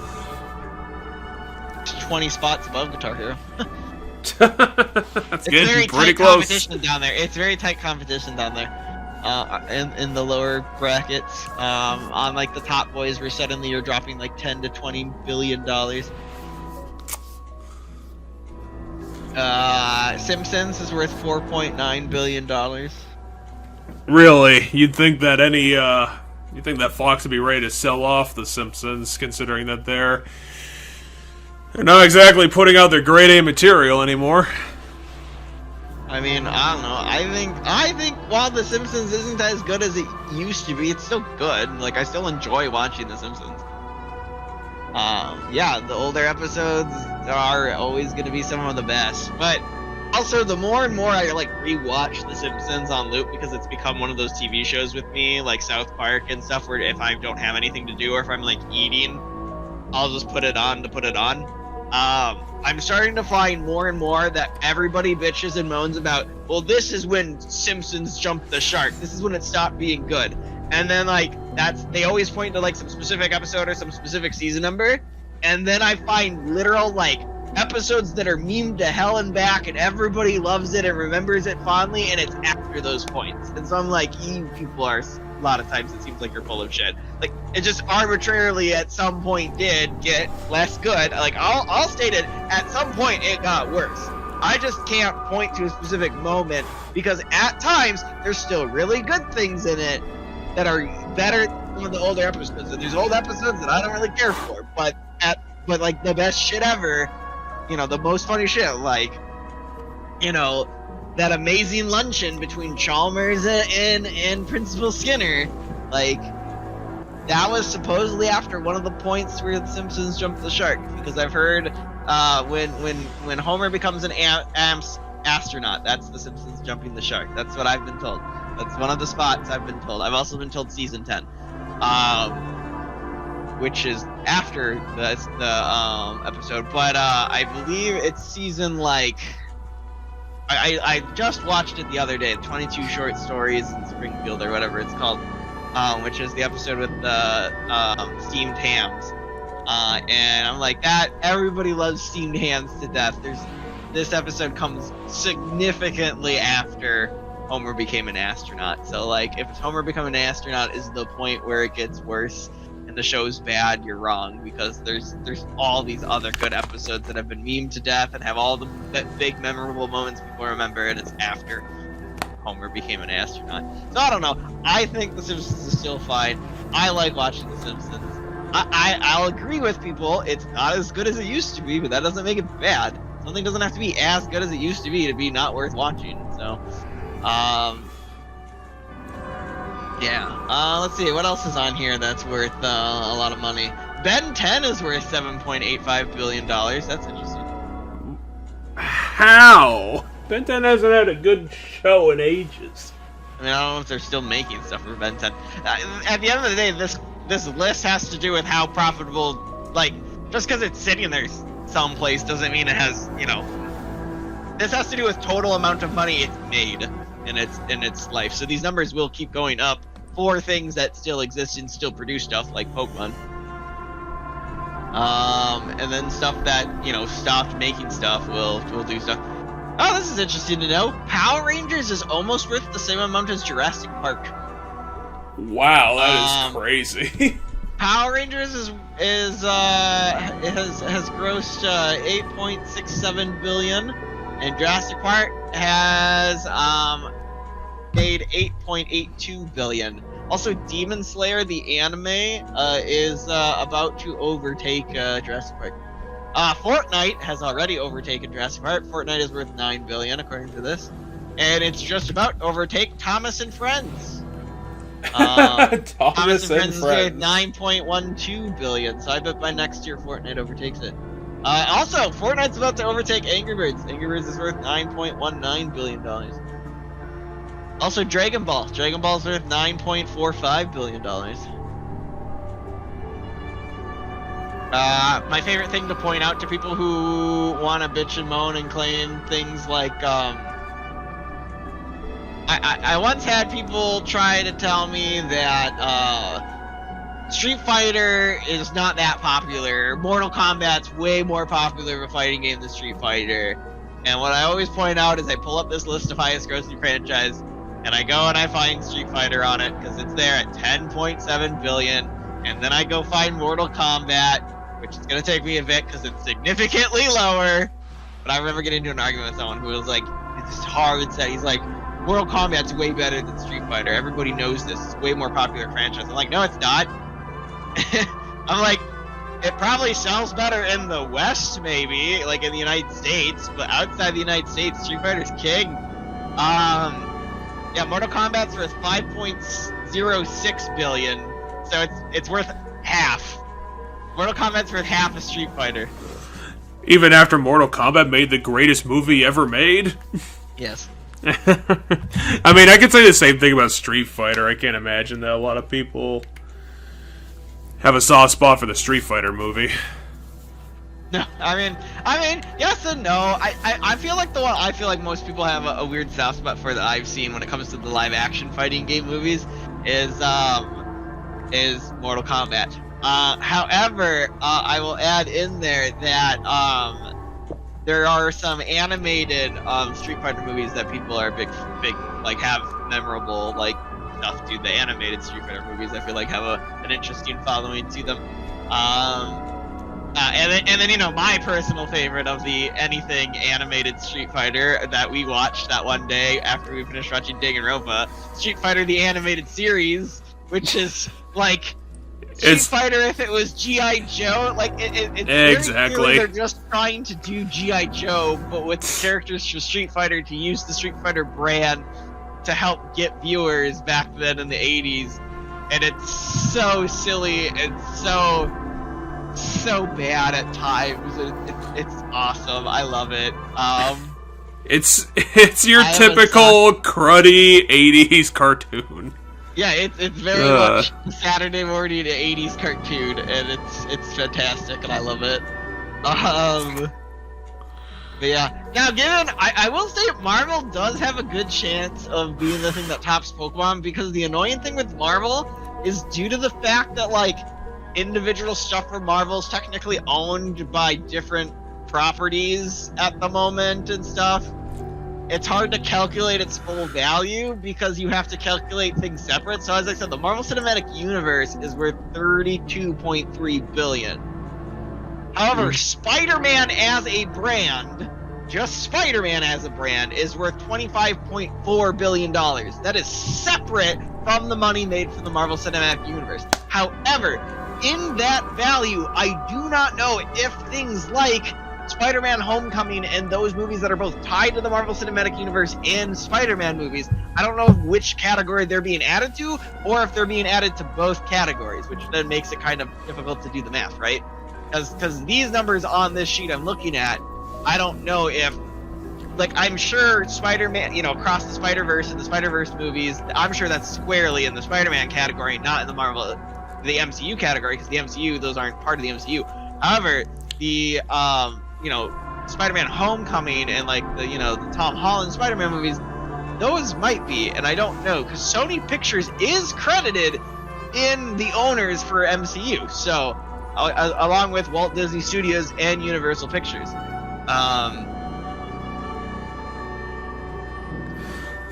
20 spots above Guitar Hero. That's getting very pretty tight close. Competition down there. It's very tight competition down there. In the lower brackets, on like the top boys, where suddenly you're dropping like 10 to 20 billion dollars. Simpsons is worth 4.9 billion dollars. Really? You'd think that you think that Fox would be ready to sell off the Simpsons, considering that they're not exactly putting out their grade A material anymore. I mean, I don't know. I think while The Simpsons isn't as good as it used to be, it's still good. Like, I still enjoy watching The Simpsons. Yeah, the older episodes are always going to be some of the best. But also, the more and more I like rewatch The Simpsons on loop, because it's become one of those TV shows with me, like South Park and stuff, where if I don't have anything to do or if I'm like eating, I'll just put it on to put it on. I'm starting to find more and more that everybody bitches and moans about, well, this is when Simpsons jumped the shark. This is when it stopped being good. And then, like, they always point to, like, some specific episode or some specific season number. And then I find literal, like, episodes that are memed to hell and back, and everybody loves it and remembers it fondly, and it's after those points. And so I'm like, you people are, a lot of times it seems like you're full of shit. Like, it just arbitrarily at some point did get less good. Like, I'll state it, at some point it got worse. I just can't point to a specific moment, because at times there's still really good things in it that are better than some of the older episodes. And there's old episodes that I don't really care for, but like the best shit ever, you know, the most funny shit, like, you know, that amazing luncheon between Chalmers and Principal Skinner, like, that was supposedly after one of the points where the Simpsons jumped the shark, because I've heard when Homer becomes an astronaut, that's the Simpsons jumping the shark. That's what I've been told. That's one of the spots I've been told. I've also been told season 10, which is after the episode, but I believe it's season, like, I just watched it the other day, 22 Short Stories in Springfield, or whatever it's called, which is the episode with the steamed hams. And I'm like, that everybody loves steamed hams to death. This episode comes significantly after Homer became an astronaut. So, like, if Homer becoming an astronaut is the point where it gets worse and the show's bad, you're wrong, because there's all these other good episodes that have been memed to death and have all the big memorable moments people remember, and it's after Homer became an astronaut. So I don't know. I think The Simpsons is still fine. I like watching The Simpsons. I'll agree with people, it's not as good as it used to be, but that doesn't make it bad. Something doesn't have to be as good as it used to be not worth watching. So, yeah. Let's see, what else is on here that's worth a lot of money? Ben 10 is worth $7.85 billion. That's interesting. How? Ben 10 hasn't had a good show in ages. I mean, I don't know if they're still making stuff for Ben 10. At the end of the day, this list has to do with how profitable, like, just because it's sitting there someplace doesn't mean it has, you know, this has to do with total amount of money it's made in its life. So these numbers will keep going up for things that still exist and still produce stuff like Pokemon. And then stuff that, you know, stopped making stuff will do stuff. Oh, this is interesting to know. Power Rangers is almost worth the same amount as Jurassic Park. Wow, that is crazy. Power Rangers has grossed 8.67 billion, and Jurassic Park has made 8.82 billion. Also, Demon Slayer, the anime, is about to overtake Jurassic Park. Fortnite has already overtaken Jurassic Park. Fortnite is worth 9 billion, according to this, and it's just about to overtake Thomas and Friends. Thomas and Friends is worth 9.12 billion, so I bet by next year Fortnite overtakes it. Also, Fortnite's about to overtake Angry Birds. Angry Birds is worth $9.19 billion. Also, Dragon Ball. Dragon Ball's worth $9.45 billion. My favorite thing to point out to people who want to bitch and moan and claim things like, I once had people try to tell me that, Street Fighter is not that popular. Mortal Kombat's way more popular of a fighting game than Street Fighter. And what I always point out is I pull up this list of highest grossing franchise, and I go and I find Street Fighter on it, because it's there at 10.7 billion. And then I go find Mortal Kombat, which is going to take me a bit because it's significantly lower. But I remember getting into an argument with someone who was like, it's just hard and said, he's like, Mortal Kombat's way better than Street Fighter. Everybody knows this. It's way more popular franchise. I'm like, no, it's not. I'm like, it probably sells better in the West, maybe, like in the United States, but outside the United States, Street Fighter's king. Yeah, Mortal Kombat's worth 5.06 billion, so it's worth half. Mortal Kombat's worth half of Street Fighter. Even after Mortal Kombat made the greatest movie ever made? Yes. I mean, I could say the same thing about Street Fighter. I can't imagine that a lot of people have a soft spot for the Street Fighter movie. No, I mean, yes and no. I feel like the one I feel like most people have a weird soft spot for that I've seen when it comes to the live action fighting game movies is Mortal Kombat. However, I will add in there that there are some animated Street Fighter movies that people are big like have memorable like stuff to. The animated Street Fighter movies I feel like have an interesting following to them. And then you know, my personal favorite of the anything animated Street Fighter that we watched that one day after we finished watching Danganronpa, Street Fighter the animated series, which is like Street Fighter if it was G.I. Joe. Like it's exactly. Very they're just trying to do G.I. Joe, but with the characters from Street Fighter to use the Street Fighter brand to help get viewers back then in the 80s, and it's so silly and so bad at times. It's awesome. I love it. It's your typical cruddy 80s cartoon. Yeah, it's very much Saturday morning 80s cartoon, and it's fantastic, and I love it. But yeah, now given I will say Marvel does have a good chance of being the thing that tops Pokemon, because the annoying thing with Marvel is due to the fact that like individual stuff from Marvel is technically owned by different properties at the moment and stuff. It's hard to calculate its full value because you have to calculate things separate. So as I said, the Marvel Cinematic Universe is worth $32.3 billion. However, Spider-Man as a brand, just Spider-Man as a brand, is worth $25.4 billion. That is separate from the money made from the Marvel Cinematic Universe. However, in that value, I do not know if things like Spider-Man Homecoming and those movies that are both tied to the Marvel Cinematic Universe and Spider-Man movies, I don't know which category they're being added to, or if they're being added to both categories, which then makes it kind of difficult to do the math, right? Because these numbers on this sheet I'm looking at, I don't know if, like, I'm sure Spider-Man, you know, Across the Spider-Verse and the Spider-Verse movies, I'm sure that's squarely in the Spider-Man category, not in the the MCU category, because the MCU, those aren't part of the MCU. However, the, you know, Spider-Man Homecoming and, like, the, you know, the Tom Holland Spider-Man movies, those might be, and I don't know, because Sony Pictures is credited in the owners for MCU, so, along with Walt Disney Studios and Universal Pictures.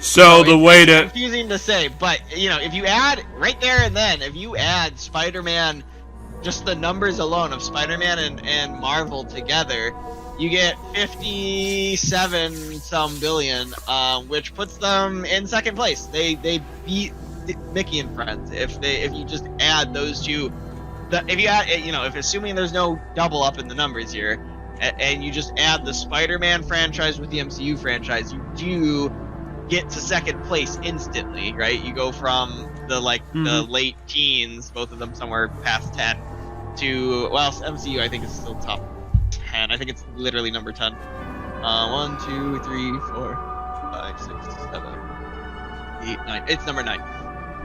So the way to... confusing to say, but, you know, if you add, right there and then, if you add Spider-Man, just the numbers alone of Spider-Man and Marvel together, you get 57-some billion, which puts them in second place. They beat Mickey and Friends if you just add those two. If you add, you know, if assuming there's no double up in the numbers here, and you just add the Spider-Man franchise with the MCU franchise, you do get to second place instantly, right? You go from the the late teens, both of them somewhere past 10, to, well, MCU I think is still top 10. I think it's literally number 10. 1, 2, 3, 4, 5, 6, 7, 8, 9. It's number 9.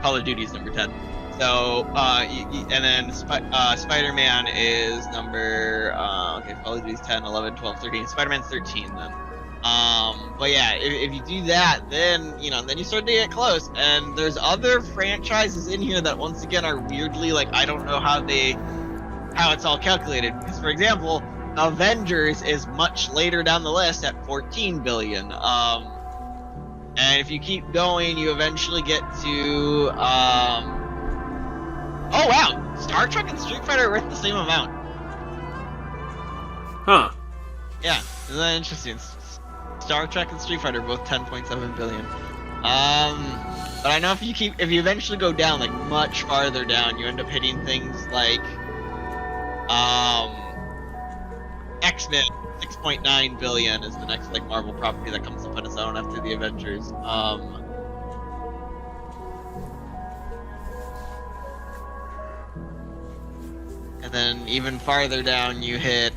Call of Duty is number 10. So, and then Spider-Man is number, okay, Call of Duty's 10, 11, 12, 13. Spider-Man's 13 then. But yeah, if you do that, then, you know, then you start to get close. And there's other franchises in here that, once again, are weirdly, like, I don't know how it's all calculated. Because, for example, Avengers is much later down the list at 14 billion. And if you keep going, you eventually get to, oh wow! Star Trek and Street Fighter are worth the same amount. Huh. Yeah, isn't that interesting? Star Trek and Street Fighter are both 10.7 billion. But I know if you eventually go down, like much farther down, you end up hitting things like, X-Men, 6.9 billion is the next like Marvel property that comes up on its own after the Avengers. And then even farther down you hit...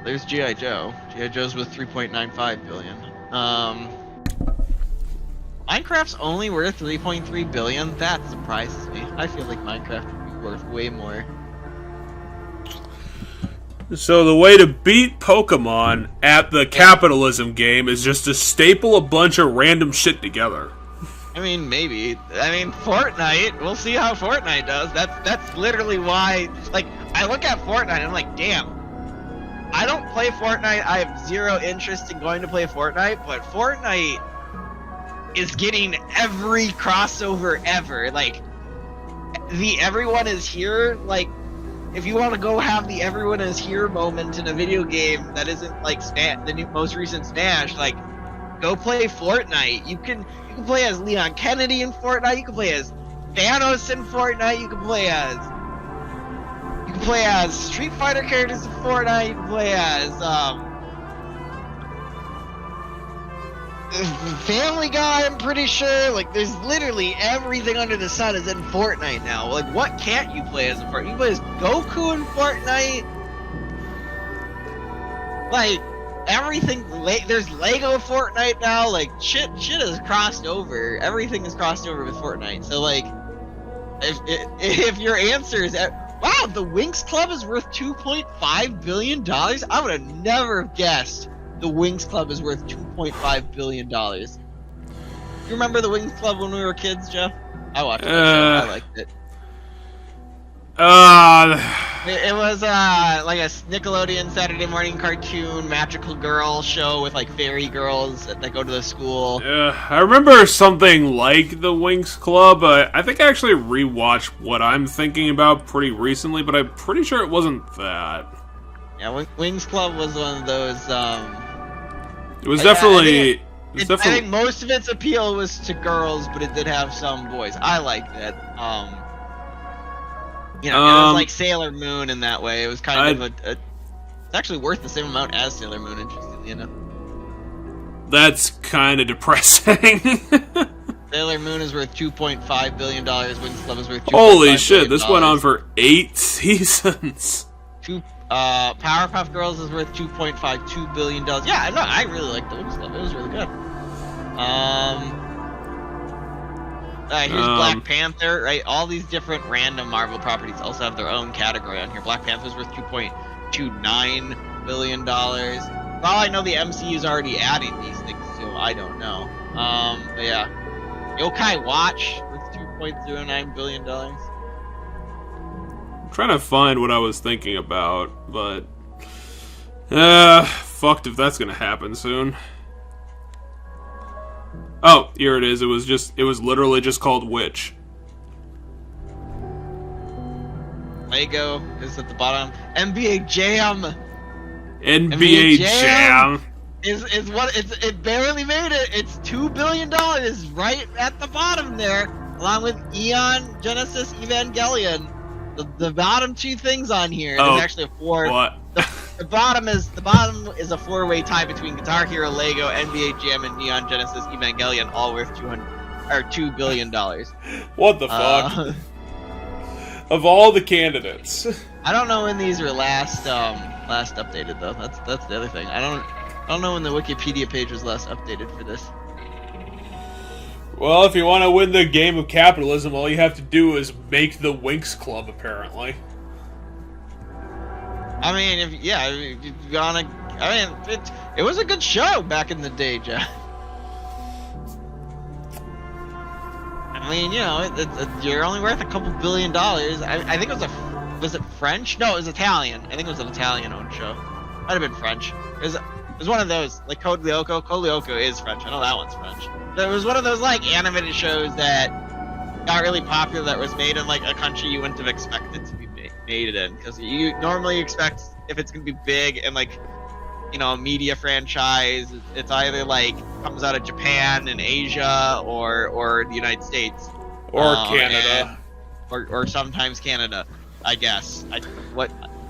There's G.I. Joe. G.I. Joe's with 3.95 billion. Minecraft's only worth 3.3 billion? That surprises me. I feel like Minecraft would be worth way more. So the way to beat Pokemon at the capitalism game is just to staple a bunch of random shit together. I mean, maybe. I mean, Fortnite. We'll see how Fortnite does. That's literally why. Like, I look at Fortnite and I'm like, damn. I don't play Fortnite. I have zero interest in going to play Fortnite, but Fortnite is getting every crossover ever. Like, the everyone is here. Like, if you want to go have the everyone is here moment in a video game that isn't like the most recent Smash, like, go play Fortnite. You can play as Leon Kennedy in Fortnite. You can play as Thanos in Fortnite. You can play as Street Fighter characters in Fortnite. You can play as Family Guy, I'm pretty sure. Like, there's literally everything under the sun is in Fortnite now. Like, what can't you play as in Fortnite? You can play as Goku in Fortnite. Like, everything. There's Lego Fortnite now. Like, shit has crossed over. Everything has crossed over with Fortnite. So, like, if your answer is wow, the Winx Club is worth $2.5 billion? I would have never guessed the Winx Club is worth $2.5 billion. You remember the Winx Club when we were kids, Jeff? I watched that show. I liked it. It was like a Nickelodeon Saturday morning cartoon magical girl show with like fairy girls that go to the school. I remember something like the Winx Club. I think I actually rewatched What I'm Thinking About pretty recently, but I'm pretty sure it wasn't that. Yeah, Winx Club was one of those. It was definitely. I think most of its appeal was to girls, but it did have some boys. I liked it. You know, it was like Sailor Moon in that way. It was kind of it's actually worth the same amount as Sailor Moon, interestingly enough. That's kind of depressing. Sailor Moon is worth $2.5 billion. Winx Club is worth $2.5 Holy shit! billion. This went on for 8 seasons. Powerpuff Girls is worth $2.52 billion. Yeah, no, I really liked the Winx Club. It was really good. Here's Black Panther, right? All these different random Marvel properties also have their own category on here. Black Panther's worth $2.29 billion. For all I know, the MCU is already adding these things, so I don't know. But yeah. Yokai Watch worth $2.09 billion. I'm trying to find what I was thinking about, but fucked if that's gonna happen soon. Oh, here it is. It was literally just called Witch. Lego is at the bottom. NBA Jam. NBA Jam is what it barely made it. It's $2 billion right at the bottom there, along with Eon, Genesis, Evangelion. The bottom two things on here. There's actually a four. What? The bottom is a four-way tie between Guitar Hero, Lego, NBA Jam, and Neon Genesis Evangelion, all worth $2 billion. What the fuck? Of all the candidates. I don't know when these were last updated though. That's the other thing. I don't know when the Wikipedia page was last updated for this. Well, if you want to win the game of capitalism, all you have to do is make the Winx Club, apparently. I mean, if you wanna, I mean, it was a good show back in the day, Jeff. I mean, you know, you're only worth a couple $1 billion. I think it was it French? No, it was Italian. I think it was an Italian-owned show. Might have been French. It was one of those, like Code Lyoko. Code Lyoko is French. I know that one's French. It was one of those like animated shows that got really popular that was made in like a country you wouldn't have expected to be made in, because you normally expect if it's gonna be big and like, you know, a media franchise, it's either like comes out of Japan and Asia or the United States or Canada or sometimes Canada, I guess.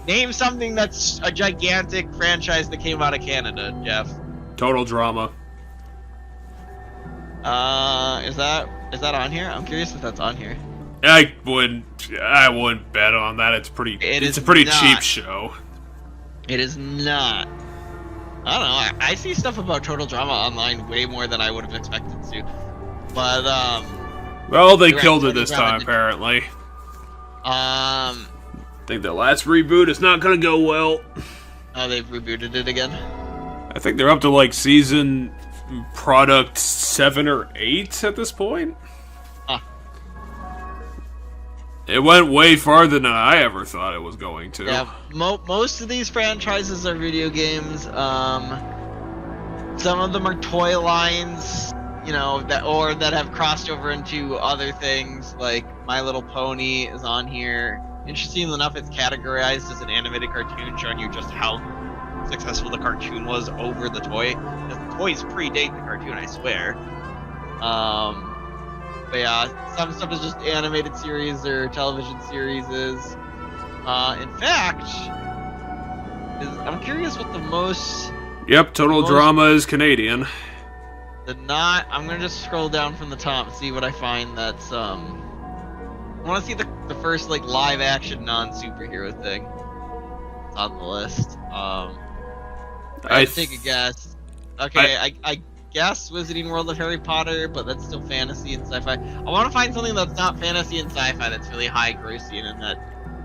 Name something that's a gigantic franchise that came out of Canada, Jeff. Total Drama. Is that on here? I'm curious if that's on here. I wouldn't bet on that. It's a pretty cheap show. It is not. I don't know. I see stuff about Total Drama online way more than I would have expected to. But well, they killed it this time apparently. I think their last reboot is not gonna go well. Oh, they've rebooted it again? I think they're up to like season product 7 or 8 at this point. Huh. It went way farther than I ever thought it was going to. Yeah, most of these franchises are video games. Some of them are toy lines, you know, that have crossed over into other things, like My Little Pony is on here. Interestingly enough, it's categorized as an animated cartoon, showing you just how successful the cartoon was over the toy. Because the toys predate the cartoon, I swear. But yeah, some stuff is just animated series or television series. In fact, I'm curious what the most... Yep, Total Drama is Canadian. I'm gonna just scroll down from the top and see what I find that's, I want to see the first, like, live-action non-superhero thing. It's on the list. I take a guess. Okay, I guess Wizarding World of Harry Potter, but that's still fantasy and sci-fi. I want to find something that's not fantasy and sci-fi that's really high grossing and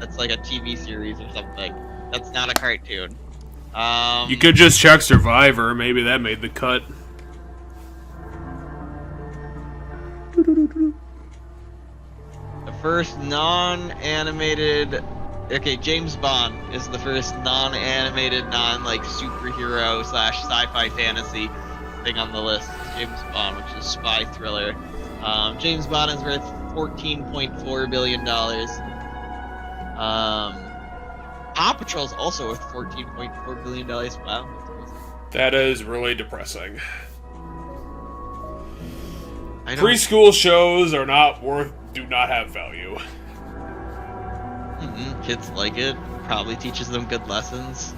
that's like a TV series or something. That's not a cartoon. You could just check Survivor. Maybe that made the cut. The first non-animated... Okay, James Bond is the first non-animated, superhero / sci-fi fantasy thing on the list. James Bond, which is a spy thriller. James Bond is worth $14.4 billion. Paw Patrol is also worth $14.4 billion. Wow. That is really depressing. Preschool shows do not have value. Kids like it. Probably teaches them good lessons.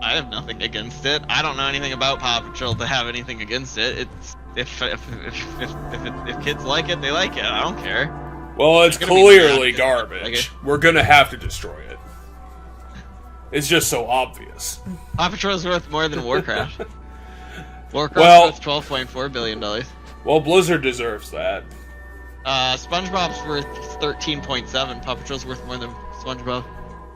I have nothing against it. I don't know anything about Paw Patrol to have anything against it. It's if kids like it, they like it. I don't care. Well, it's clearly garbage. We're gonna have to destroy it. It's just so obvious. Paw Patrol's worth more than Warcraft. Warcraft's worth $12.4 billion. Well, Blizzard deserves that. SpongeBob's worth 13.7. Paw Patrol's worth more than SpongeBob.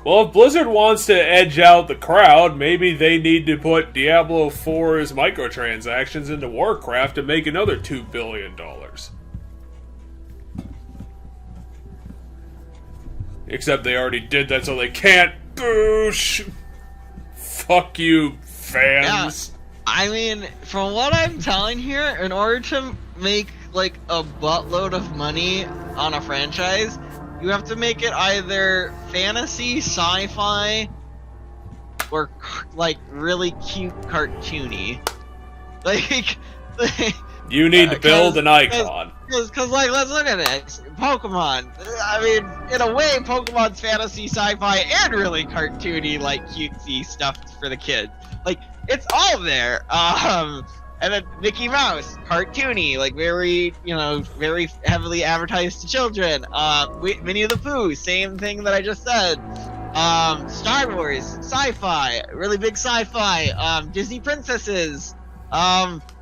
Well, if Blizzard wants to edge out the crowd, maybe they need to put Diablo 4's microtransactions into Warcraft to make another $2 billion. Except they already did that, so they can't. Boosh! Fuck you, fans. Yeah, I mean, from what I'm telling here, in order to make like a buttload of money on a franchise, you have to make it either fantasy, sci-fi, or like really cute cartoony. Like you need to build an icon. Because like, let's look at it. Pokemon. I mean, in a way, Pokemon's fantasy, sci-fi, and really cartoony, like cutesy stuff for the kids. Like, it's all there. And then Mickey Mouse, cartoony, like very, very heavily advertised to children. Winnie the Pooh, same thing that I just said. Star Wars, sci-fi, really big sci-fi. Disney princesses,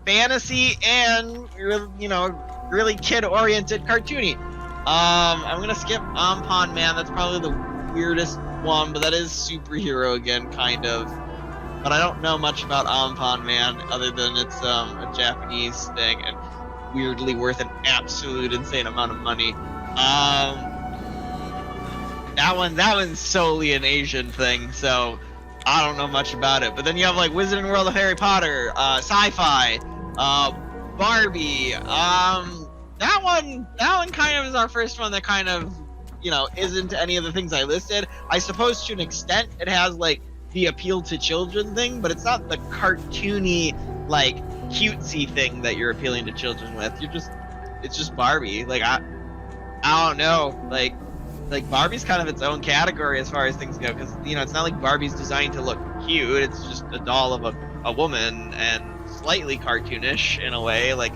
fantasy, and really kid-oriented cartoony. I'm gonna skip Pond Man. That's probably the weirdest one, but that is superhero again, kind of. But I don't know much about Pond Man other than it's a Japanese thing and weirdly worth an absolute insane amount of money. That one's solely an Asian thing, so I don't know much about it. But then you have like Wizard and World of Harry Potter, sci-fi, Barbie. That one kind of is our first one that kind of, isn't any of the things I listed. I suppose to an extent it has like the appeal to children thing, but it's not the cartoony, like cutesy thing that you're appealing to children with. It's just Barbie. Like I don't know, like Barbie's kind of its own category as far as things go, because it's not like Barbie's designed to look cute. It's just a doll of a woman and slightly cartoonish in a way, like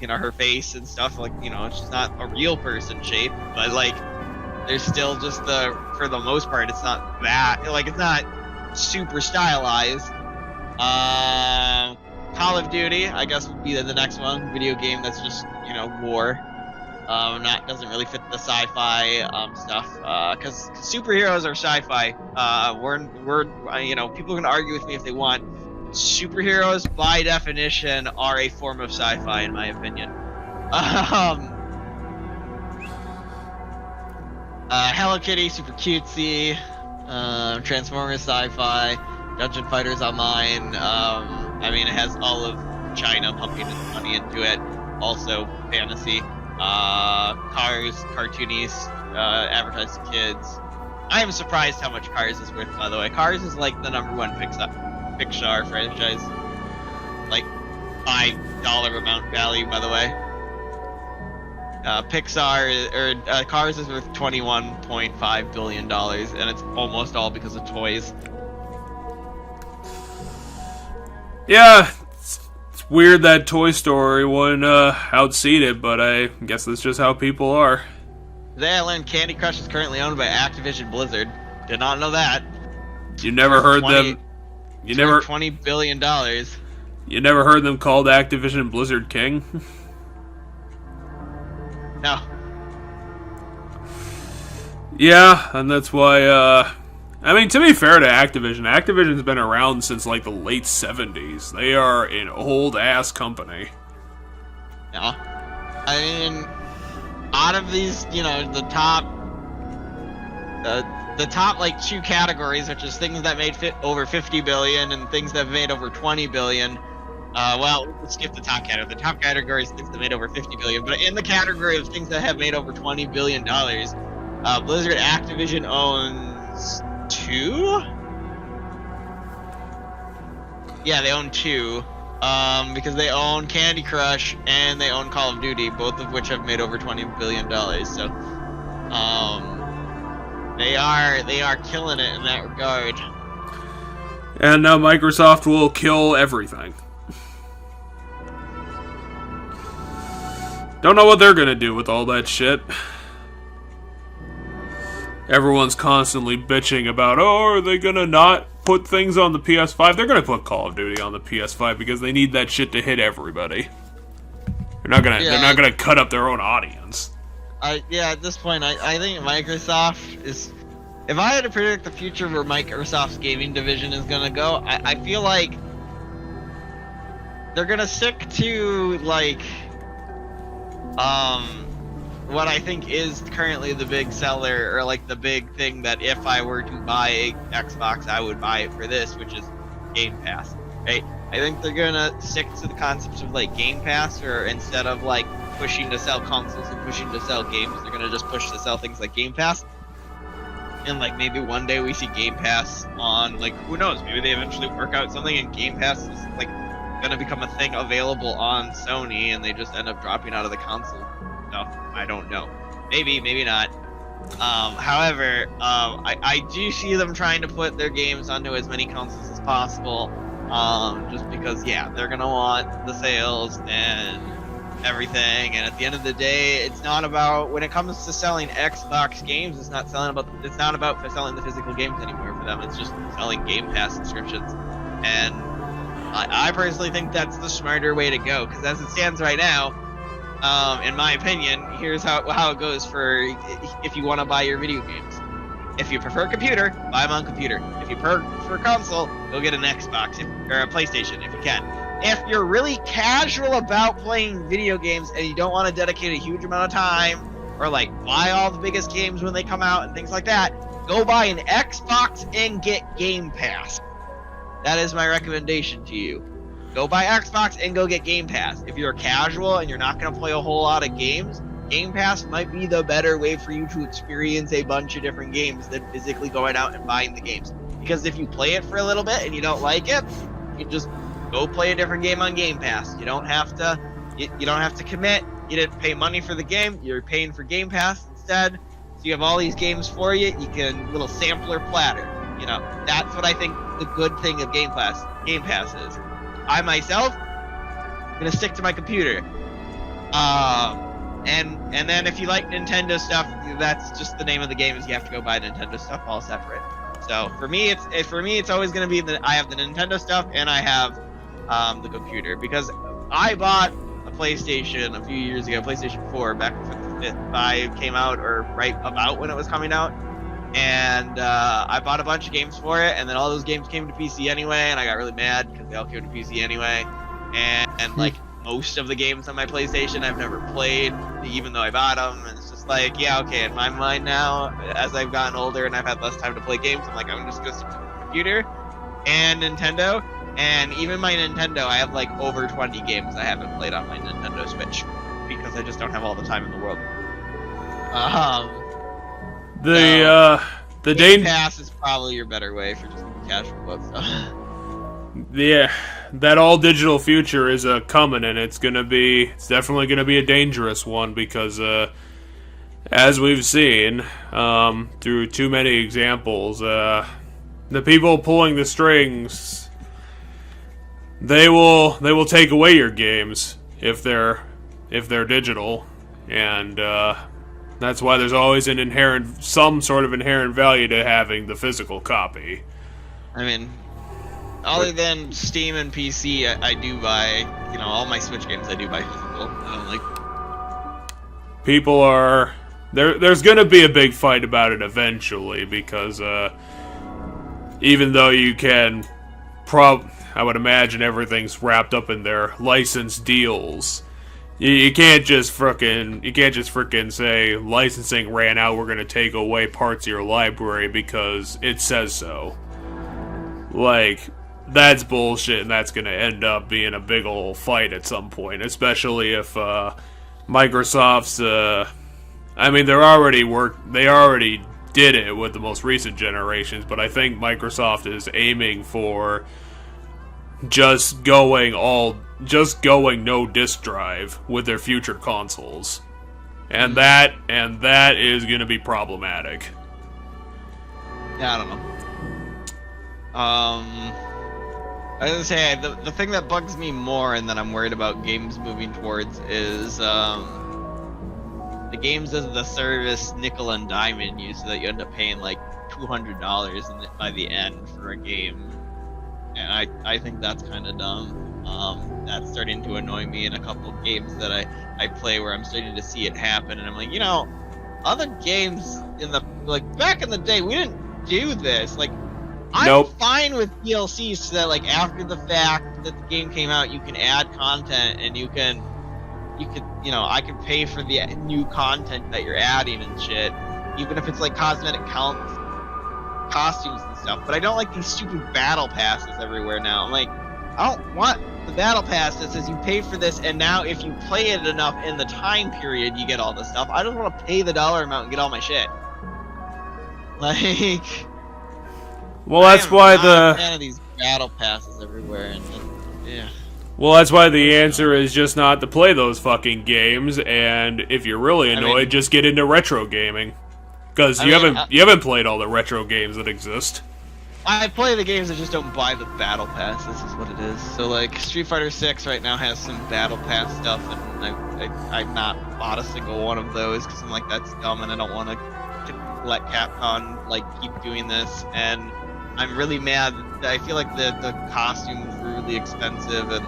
her face and stuff. Like it's just not a real person shape, but like there's still just for the most part, it's not that it's not super stylized. Call of Duty, I guess, would be the next one. Video game that's just war. Doesn't really fit the sci-fi stuff. Because superheroes are sci-fi. People can argue with me if they want. Superheroes, by definition, are a form of sci-fi, in my opinion. Hello Kitty, super cutesy. Transformers, sci-fi. Dungeon Fighters Online. It has all of China pumping its money into it. Also fantasy. Cars, cartoonies, advertised to kids. I am surprised how much Cars is worth, by the way. Cars is like the #1 Pixar franchise. Like $5 amount value, by the way. Cars is worth $21.5 billion, and it's almost all because of toys. Yeah, it's weird that Toy Story wouldn't outseed it, but I guess that's just how people are. Today I learned Candy Crush is currently owned by Activision Blizzard. Did not know that. You never heard them. You never $20 billion. You never heard them called Activision Blizzard King? No. Yeah, and that's why, to be fair to Activision's been around since, like, the late 70s. They are an old-ass company. Yeah. Out of these, the top, like, two categories, which is things that made over 50 billion and things that made over 20 billion, let's skip the top category. The top category is things that made over 50 billion, but in the category of things that have made over $20 billion, Blizzard Activision owns 2? Yeah, they own 2. Because they own Candy Crush and they own Call of Duty, both of which have made over $20 billion. So, they are killing it in that regard. And now Microsoft will kill everything. Don't know what they're gonna do with all that shit. Everyone's constantly bitching about, are they gonna not put things on the PS5? They're gonna put Call of Duty on the PS5 because they need that shit to hit everybody. They're not gonna cut up their own audience. At this point, I think Microsoft is... If I had to predict the future where Microsoft's gaming division is gonna go, I feel like they're gonna stick to, like, what I think is currently the big seller, or like the big thing that if I were to buy a Xbox, I would buy it for this, which is Game Pass, right? I think they're gonna stick to the concept of like Game Pass, or instead of like pushing to sell consoles and pushing to sell games, they're gonna just push to sell things like Game Pass. And like maybe one day we see Game Pass on, like, who knows, maybe they eventually work out something and Game Pass is like gonna become a thing available on Sony and they just end up dropping out of the console stuff. I don't know. Maybe, maybe not. However, I do see them trying to put their games onto as many consoles as possible. Just because, yeah, they're gonna want the sales and everything, and at the end of the day, it's not about, when it comes to selling Xbox games, it's not about selling the physical games anymore for them. It's just selling Game Pass subscriptions, and I personally think that's the smarter way to go, because as it stands right now, in my opinion, here's how it goes for if you want to buy your video games. If you prefer computer, buy them on computer. If you prefer console, go get an Xbox or a PlayStation if you can. If you're really casual about playing video games and you don't want to dedicate a huge amount of time or like buy all the biggest games when they come out and things like that, go buy an Xbox and get Game Pass. That is my recommendation to you. Go buy Xbox and go get Game Pass. If you're casual and you're not going to play a whole lot of games, Game Pass might be the better way for you to experience a bunch of different games than physically going out and buying the games. Because if you play it for a little bit and you don't like it, you just go play a different game on Game Pass. You don't have to. You don't have to commit. You didn't pay money for the game. You're paying for Game Pass instead. So you have all these games for you. You can little sampler platter. You know, that's what I think the good thing of Game Pass is. I myself am gonna stick to my computer. And then if you like Nintendo stuff, that's just the name of the game, is you have to go buy Nintendo stuff all separate. So for me, it's always going to be that I have the Nintendo stuff and I have the computer, because I bought a PlayStation a few years ago, PlayStation 4, back when the 5 came out, or right about when it was coming out, and I bought a bunch of games for it, and then all those games came to PC anyway, and I got really mad because they all came to PC anyway, and like most of the games on my PlayStation I've never played, even though I bought them, and it's just like, yeah, okay, in my mind now, as I've gotten older and I've had less time to play games, I'm like, I'm just gonna stick to the computer and Nintendo, and even my Nintendo, I have like over 20 games I haven't played on my Nintendo Switch, because I just don't have all the time in the world. The Game Pass is probably your better way for just casual about stuff. Yeah, that all digital future is coming, and it's definitely gonna be a dangerous one, because as we've seen through too many examples, the people pulling the strings, they will take away your games if they're digital, and that's why there's always some sort of inherent value to having the physical copy. I mean, other than Steam and PC, I do buy, all my Switch games I do buy physical. People are... There's going to be a big fight about it eventually, because even though you can... I would imagine everything's wrapped up in their license deals. You can't just frickin' say, licensing ran out, we're going to take away parts of your library because it says so. Like... That's bullshit, and that's going to end up being a big ol' fight at some point, especially if Microsoft's... they already did it with the most recent generations, but I think Microsoft is aiming for just going no disk drive with their future consoles. And that is going to be problematic. Yeah, I don't know. I was gonna say, the thing that bugs me more and that I'm worried about games moving towards is the games as the service nickel and diamond you, so that you end up paying like $200 by the end for a game. And I think that's kind of dumb. That's starting to annoy me in a couple of games that I play, where I'm starting to see it happen, and I'm like, other games back in the day, we didn't do this. Like, I'm fine with DLC, so that like after the fact that the game came out, you can add content, and you could, I can pay for the new content that you're adding and shit, even if it's like cosmetic costumes and stuff. But I don't like these stupid battle passes everywhere now. I'm like, I don't want the battle pass that says you pay for this, and now if you play it enough in the time period, you get all this stuff. I don't want to pay the dollar amount and get all my shit. Like... Well, that's why I'm a fan of these battle passes everywhere, and yeah. Well, that's why the answer is just not to play those fucking games, and if you're really annoyed, just get into retro gaming, because you haven't played all the retro games that exist. I play the games, I just don't buy the battle pass. This is what it is. So like Street Fighter 6 right now has some battle pass stuff, and I've not bought a single one of those because I'm like, that's dumb, and I don't want to let Capcom like keep doing this. And I'm really mad. I feel like the costumes were really expensive, and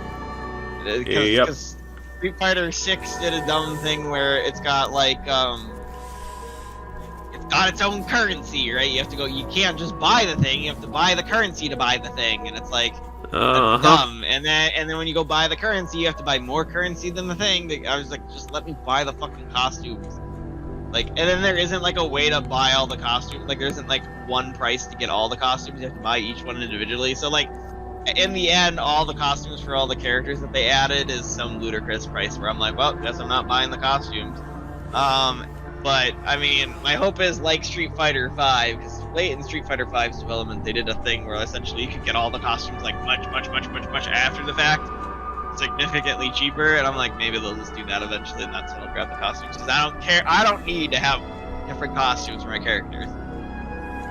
because Street Fighter 6 did a dumb thing where it's got like it's got its own currency, right? You have to go. You can't just buy the thing. You have to buy the currency to buy the thing, and it's like that's dumb. And then when you go buy the currency, you have to buy more currency than the thing. I was like, just let me buy the fucking costumes. Like, and then there isn't like a way to buy all the costumes. Like, there isn't like one price to get all the costumes. You have to buy each one individually. So like, in the end, all the costumes for all the characters that they added is some ludicrous price. Where I'm like, well, guess I'm not buying the costumes. But I mean, my hope is like Street Fighter 5, because late in Street Fighter 5's development, they did a thing where essentially you could get all the costumes like much after the fact, significantly cheaper, and I'm like, maybe they'll just do that eventually, and that's when I'll grab the costumes, because I don't care. I don't need to have different costumes for my characters,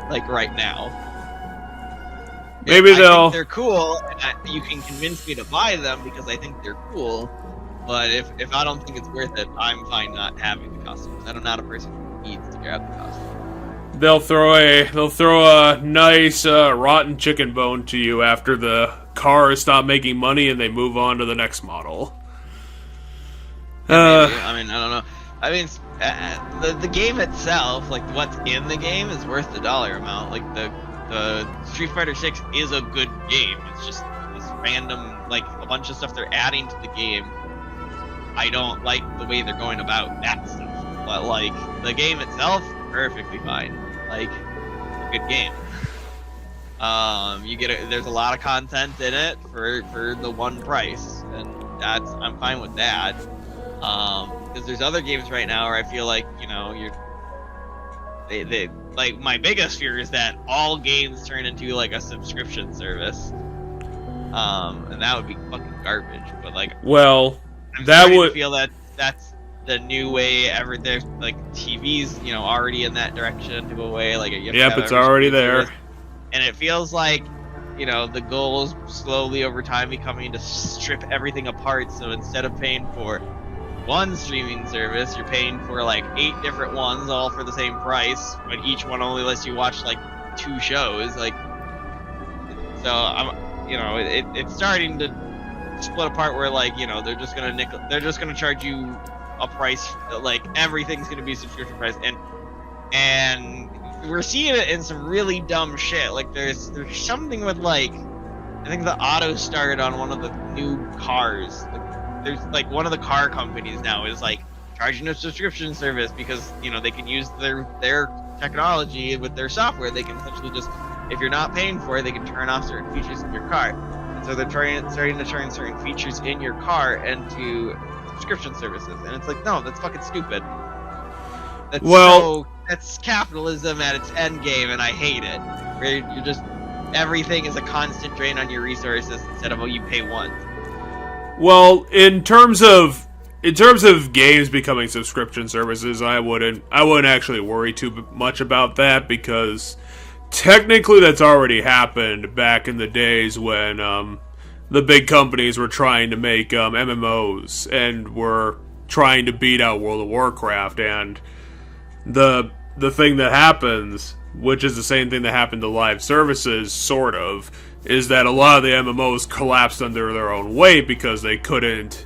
like right now. Maybe I they'll. think they're cool, and you can convince me to buy them because I think they're cool. But if I don't think it's worth it, I'm fine not having the costumes. I'm not a person who needs to grab the costume. They'll throw a nice rotten chicken bone to you after the cars stop making money and they move on to the next model. I mean, I don't know. I mean, the game itself, like what's in the game, is worth the dollar amount. Like the Street Fighter 6 is a good game. It's just this random, like a bunch of stuff they're adding to the game. I don't like the way they're going about that stuff, but like the game itself, perfectly fine. Like, a good game. There's a lot of content in it for the one price, and I'm fine with that. Because there's other games right now where I feel like, you know, they like, my biggest fear is that all games turn into like a subscription service, and that would be fucking garbage. But like, well. I'm that would feel that that's the new way ever. There's like TV's, you know, already in that direction to go away. Like, yep, it's already there. And it feels like, you know, the goal is slowly over time becoming to strip everything apart. So instead of paying for one streaming service, you're paying for like 8 different ones, all for the same price, but each one only lets you watch like 2 shows. Like, so I'm, you know, it's starting to split apart where, like, you know, they're just gonna charge you a price, like everything's gonna be subscription price, and we're seeing it in some really dumb shit. Like there's something with, like, I think the auto start on one of the new cars. Like, there's like one of the car companies now is like charging a subscription service because, you know, they can use their technology with their software. They can essentially just, if you're not paying for it, they can turn off certain features in your car. So they're starting to turn certain features in your car into subscription services, and it's like, no, that's fucking stupid. That's capitalism at its end game, and I hate it. Where you're just, everything is a constant drain on your resources instead of, oh, you pay once. Well, in terms of games becoming subscription services, I wouldn't actually worry too much about that, because technically that's already happened back in the days when the big companies were trying to make MMOs and were trying to beat out World of Warcraft, and the thing that happens, which is the same thing that happened to live services, sort of, is that a lot of the MMOs collapsed under their own weight because they couldn't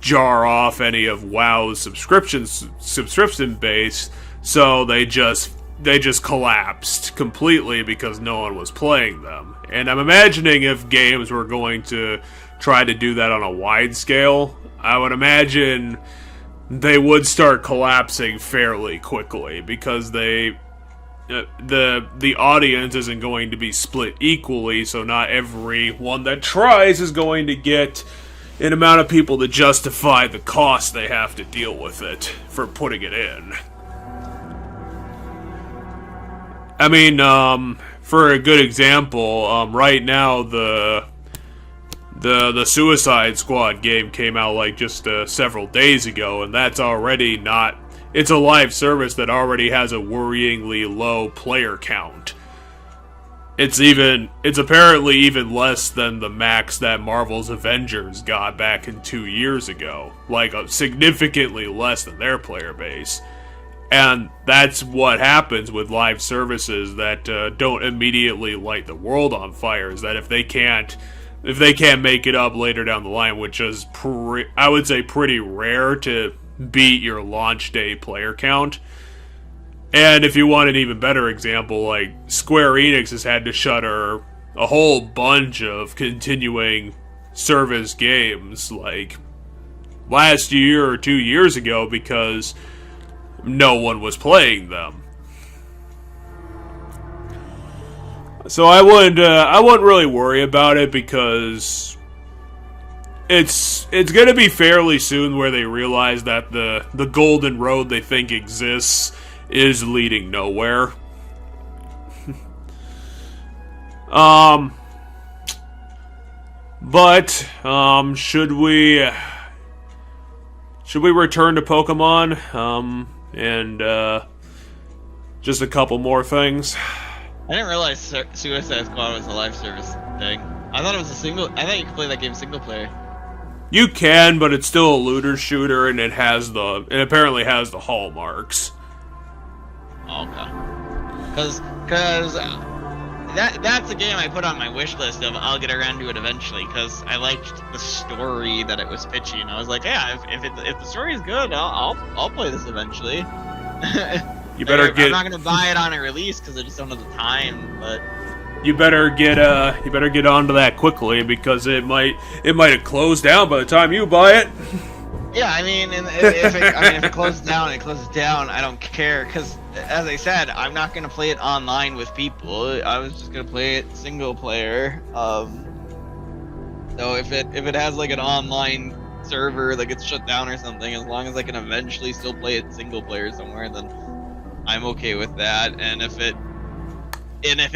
jar off any of WoW's subscription base, so they just collapsed completely because no one was playing them. And I'm imagining if games were going to try to do that on a wide scale, I would imagine they would start collapsing fairly quickly, because the audience isn't going to be split equally, so not every one that tries is going to get an amount of people to justify the cost they have to deal with it for putting it in. I mean, for a good example, right now the Suicide Squad game came out like just several days ago, and that's already not. It's a live service that already has a worryingly low player count. it's apparently even less than the max that Marvel's Avengers got back in 2 years ago. Like, significantly less than their player base. And that's what happens with live services that don't immediately light the world on fire, is that if they can't make it up later down the line, which is I would say pretty rare to beat your launch day player count. And if you want an even better example, like Square Enix has had to shutter a whole bunch of continuing service games like last year or 2 years ago because no one was playing them. So I wouldn't really worry about it because it's going to be fairly soon where they realize that the golden road they think exists is leading nowhere. But should we return to Pokemon? And just a couple more things. I didn't realize Suicide Squad was a live service thing. I thought it was I thought you could play that game single player. You can, but it's still a looter shooter, and it apparently has the hallmarks. Okay. Because that's a game I put on my wish list of I'll get around to it eventually because I liked the story that it was pitching. I was like, yeah, if the story is good, I'll play this eventually. You better I'm not gonna buy it on a release because I just don't have the time. But you better get onto that quickly because it might have closed down by the time you buy it. Yeah, I mean, if it closes down, it closes down. I don't care because, as I said, I'm not gonna play it online with people. I was just gonna play it single player. So if it has like an online server that gets shut down or something, as long as I can eventually still play it single player somewhere, then I'm okay with that. And if it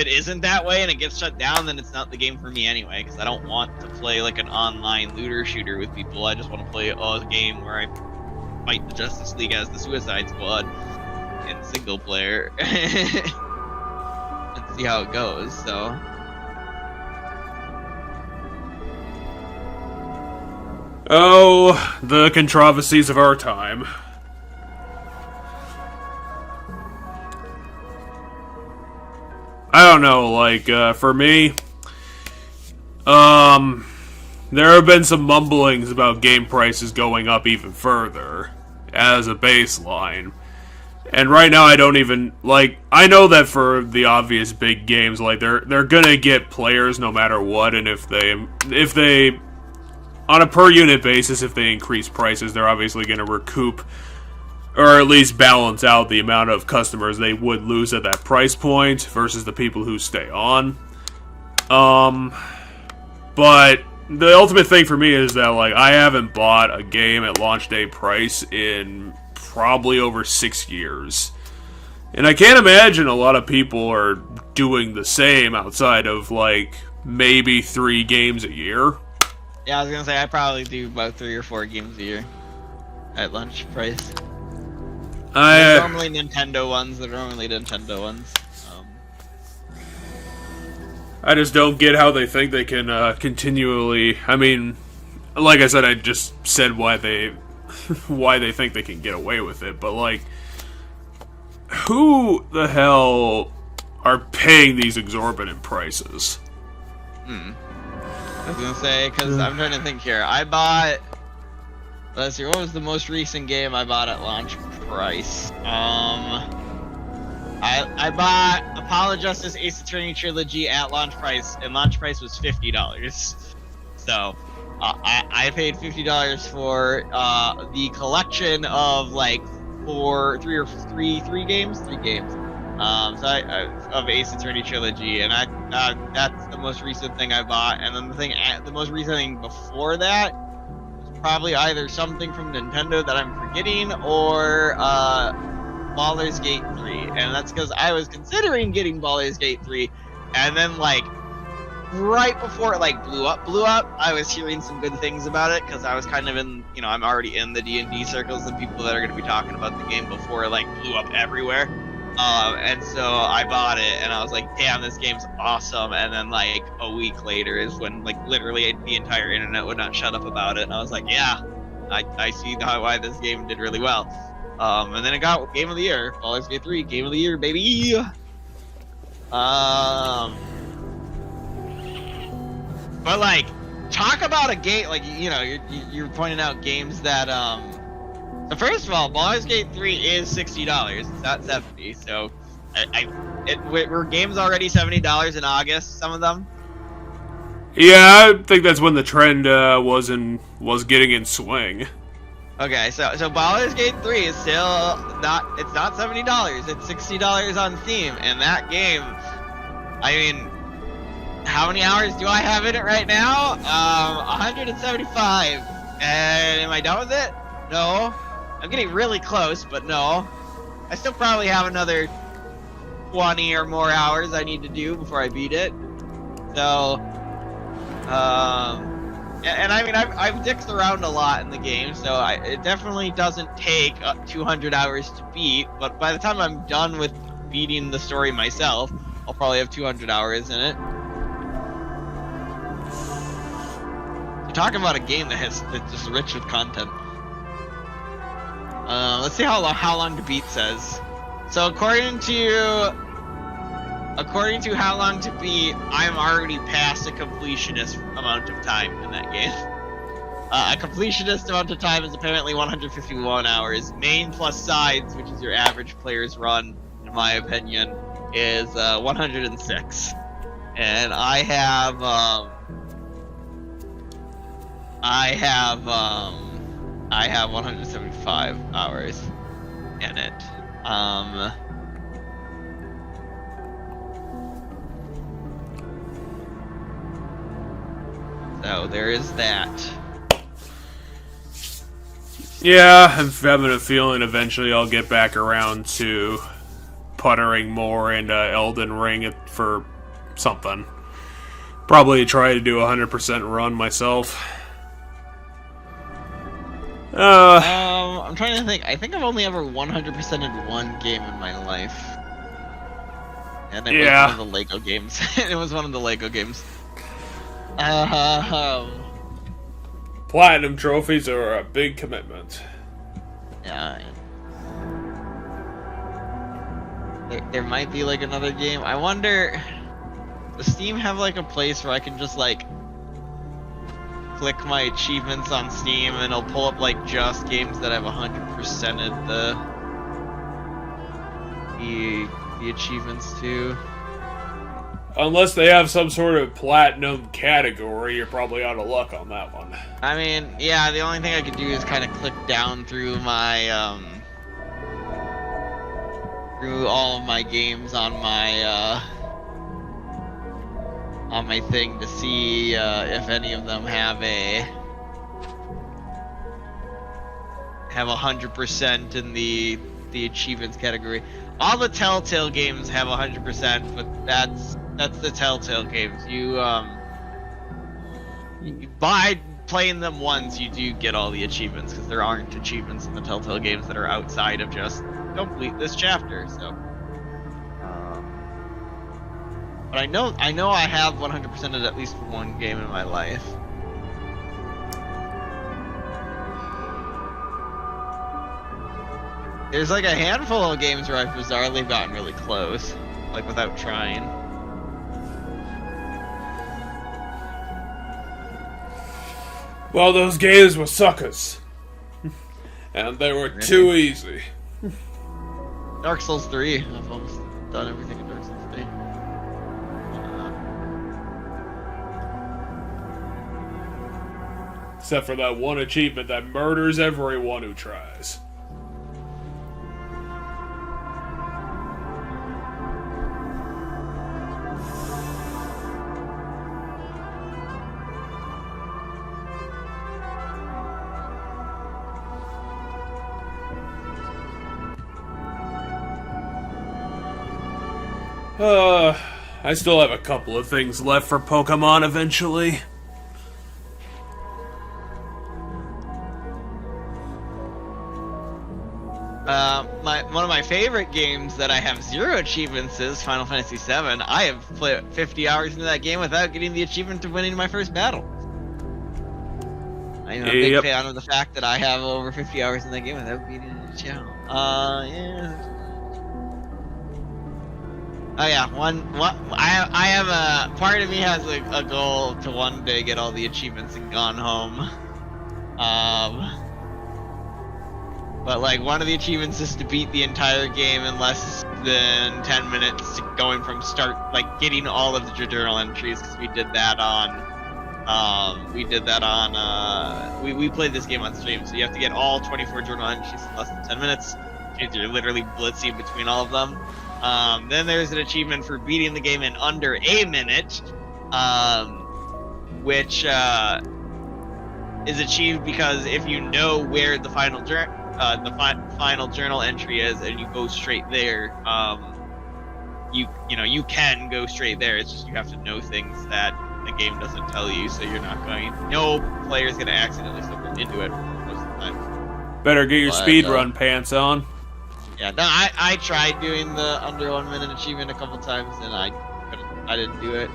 isn't that way and it gets shut down, then it's not the game for me anyway, because I don't want to play like an online looter shooter with people. I just want to play a game where I fight the Justice League as the Suicide Squad in single player and see how it goes. So the controversies of our time. I don't know, like, for me, there have been some mumblings about game prices going up even further as a baseline. And right now I don't even, like, I know that for the obvious big games, like, they're gonna get players no matter what, and if they, on a per unit basis, if they increase prices, they're obviously gonna recoup or at least balance out the amount of customers they would lose at that price point versus the people who stay on. But the ultimate thing for me is that, like, I haven't bought a game at launch day price in probably over 6 years. And I can't imagine a lot of people are doing the same outside of, like, maybe 3 games a year. yeah, I was gonna say I probably do about 3 or 4 games a year at launch price. They're normally Nintendo ones. I just don't get how they think they can continually. I mean, like I said, I just said why they think they can get away with it. But, like, who the hell are paying these exorbitant prices? I was gonna say, because I'm trying to think here. I bought. Let's see, what was the most recent game I bought at launch price? I bought Apollo Justice Ace Attorney Trilogy at launch price, and launch price was $50. So, I paid $50 for the collection of like three games. Of Ace Attorney Trilogy, and that's the most recent thing I bought. And then the most recent thing before that was probably either something from Nintendo that I'm forgetting, or Baldur's Gate 3, and that's because I was considering getting Baldur's Gate 3, and then like right before it like blew up, I was hearing some good things about it because I was kind of in, I'm already in the D&D circles and people that are going to be talking about the game before it like blew up everywhere. And so I bought it, and I was like, damn, this game's awesome. And then like a week later is when like literally the entire internet would not shut up about it, and I was like, yeah, I see why this game did really well. And then it got Game of the Year. Baldur's Gate 3, Game of the Year, baby. But like, talk about a game, like, you know, you're pointing out games that so first of all, Baldur's Gate 3 is $60. It's not $70. So were games already $70 in August, some of them? Yeah, I think that's when the trend was getting in swing. Okay, so Baldur's Gate 3 is still not $70. It's $60 on Steam, and that game, I mean, how many hours do I have in it right now? 175. And am I done with it? No. I'm getting really close, but no. I still probably have another 20 or more hours I need to do before I beat it. So, and I mean, I've dicked around a lot in the game, so it definitely doesn't take 200 hours to beat, but by the time I'm done with beating the story myself, I'll probably have 200 hours in it. So talking about a game that's just rich with content. Let's see how long to beat says. So according to how long to beat, I'm already past a completionist amount of time in that game. A completionist amount of time is apparently 151 hours. Main plus sides, which is your average player's run, in my opinion, is 106. And I have 175 hours in it. So there is that. Yeah, I'm having a feeling eventually I'll get back around to puttering more into Elden Ring for something. Probably try to do a 100% run myself. I'm trying to think. I think I've only ever 100%ed one game in my life. And it was one of the Lego games. It was one of the Lego games. Platinum trophies are a big commitment. Yeah. There might be like another game. I wonder, does Steam have like a place where I can just like click my achievements on Steam and it'll pull up like just games that I've 100%ed the achievements to? Unless they have some sort of platinum category, you're probably out of luck on that one. I mean, yeah, the only thing I could do is kind of click down through my, through all of my games on my thing to see, if any of them have 100% in the achievements category. All the Telltale games have 100%, but that's the Telltale games. By playing them once, you do get all the achievements, because there aren't achievements in the Telltale games that are outside of just complete this chapter. So, but I know I have 100% of at least one game in my life. There's like a handful of games where I've bizarrely gotten really close, like without trying. Well, those games were suckers. And they were too easy. Dark Souls 3. I've almost done everything in Dark Souls 3. Except for that one achievement that murders everyone who tries. I still have a couple of things left for Pokemon eventually. one of my favorite games that I have 0 achievements is Final Fantasy VII. I have played 50 hours into that game without getting the achievement of winning my first battle. I'm a big fan of the fact that I have over 50 hours in that game without beating the channel. Yeah. Oh yeah, I have a part of me has a goal to one day get all the achievements and gone home. But like one of the achievements is to beat the entire game in less than 10 minutes, going from start, like getting all of the journal entries, because we did that on we played this game on stream, so you have to get all 24 journal entries in less than 10 minutes. You're literally blitzing between all of them. Then there's an achievement for beating the game in under a minute, which is achieved because if you know where the final final journal entry is and you go straight there, you can go straight there. It's just you have to know things that the game doesn't tell you, so you're not going. No player's gonna accidentally stumble into it most of the time. Better get your speed run pants on. Yeah, no, I tried doing the under 1 minute achievement a couple times and I didn't do it.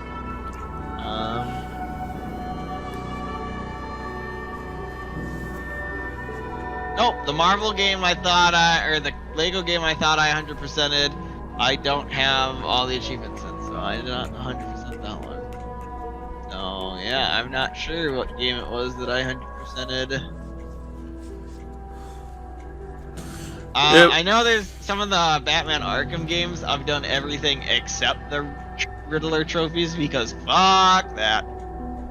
Oh, the Marvel game or the Lego game I thought I 100%ed. I don't have all the achievements in, so I did not 100% that one. So yeah, I'm not sure what game it was that I 100%ed. I know there's some of the Batman Arkham games I've done everything except the Riddler trophies because fuck that.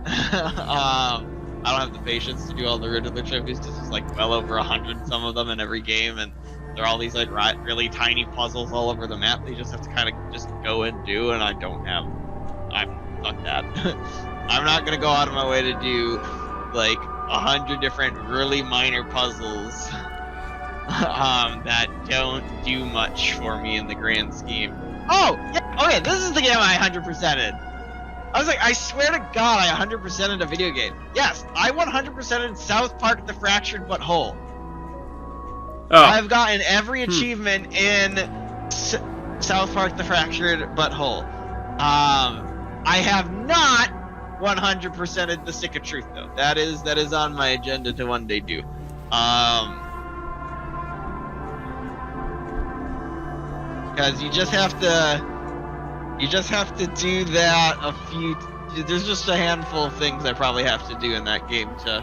I don't have the patience to do all the Riddler trophies because there's like well over 100 some of them in every game, and they're all these like really tiny puzzles all over the map. They just have to kind of just go and do, and I don't have. Fuck that. I'm not gonna go out of my way to do like 100 different really minor puzzles that don't do much for me in the grand scheme. Oh, yeah, okay, this is the game I 100%ed. I was like, I swear to God, I 100%ed a video game. Yes, I 100%ed South Park: The Fractured But Whole. Oh. I've gotten every achievement in South Park: The Fractured But Whole. I have not 100%ed The Stick of Truth though. That is on my agenda to one day do. Because you just have to do that a few. There's just a handful of things I probably have to do in that game to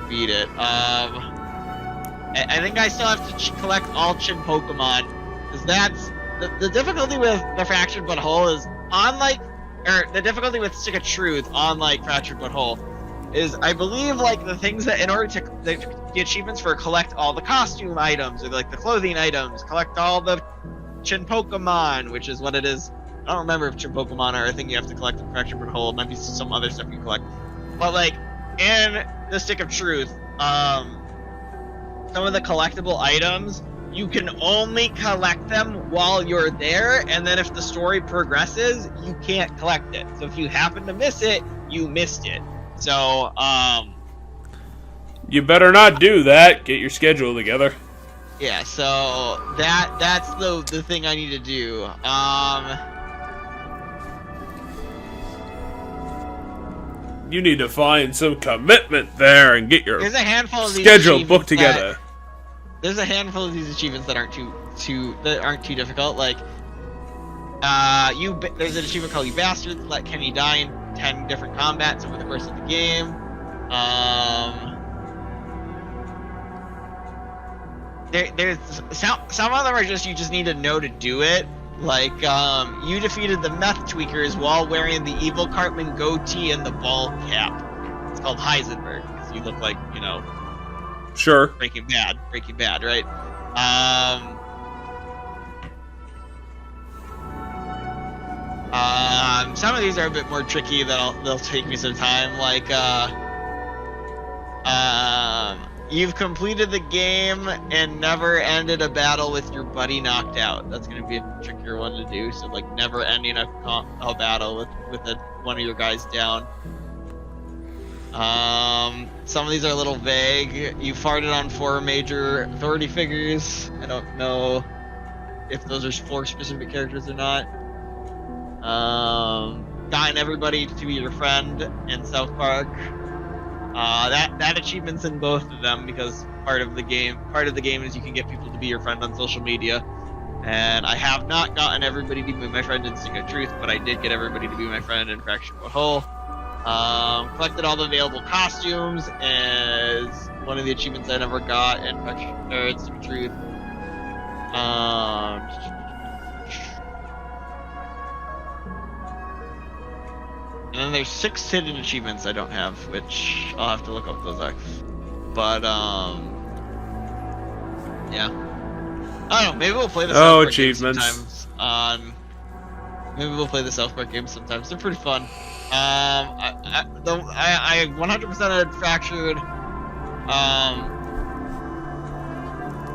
beat it. I think I still have to collect all Chin Pokemon, because that's the difficulty with the Fractured But Whole is the difficulty with Stick of Truth on like Fractured But Whole is I believe like the things that in order to the achievements for collect all the costume items or like the clothing items, collect all the Chin Pokemon, which is what it is. I don't remember if Chin Pokemon are a thing you have to collect in Fractured But Whole. It might be some other stuff you collect. But like in the Stick of Truth, some of the collectible items, you can only collect them while you're there, and then if the story progresses, you can't collect it. So if you happen to miss it, you missed it. So, you better not do that. Get your schedule together. Yeah, so that's the thing I need to do. You need to find some commitment there and get your there's a handful of these schedule booked together. There's a handful of these achievements that aren't too difficult. Like, there's an achievement called "You Bastards." Let Kenny die in 10 different combats over the course of the game. There's some of them are just you just need to know to do it. Like, you defeated the meth tweakers while wearing the evil Cartman goatee and the ball cap. It's called Heisenberg because you look like, sure. Breaking Bad, right? Some of these are a bit more tricky. They'll take me some time. Like, you've completed the game and never ended a battle with your buddy knocked out. That's gonna be a trickier one to do. So like never ending a battle with one of your guys down. Some of these are a little vague. You farted on 4 major authority figures. I don't know if those are 4 specific characters or not. Gotten everybody to be your friend in South Park. That achievement's in both of them because part of the game is you can get people to be your friend on social media. And I have not gotten everybody to be my friend in Stick of Truth, but I did get everybody to be my friend in Fractured But Whole. Collected all the available costumes as one of the achievements I never got in Stick of Truth. And then there's 6 hidden achievements I don't have, which I'll have to look up those are. But yeah. I don't know, maybe we'll play the South Park achievements. games sometimes maybe we'll play the South Park games sometimes. They're pretty fun. I 100% had Fractured.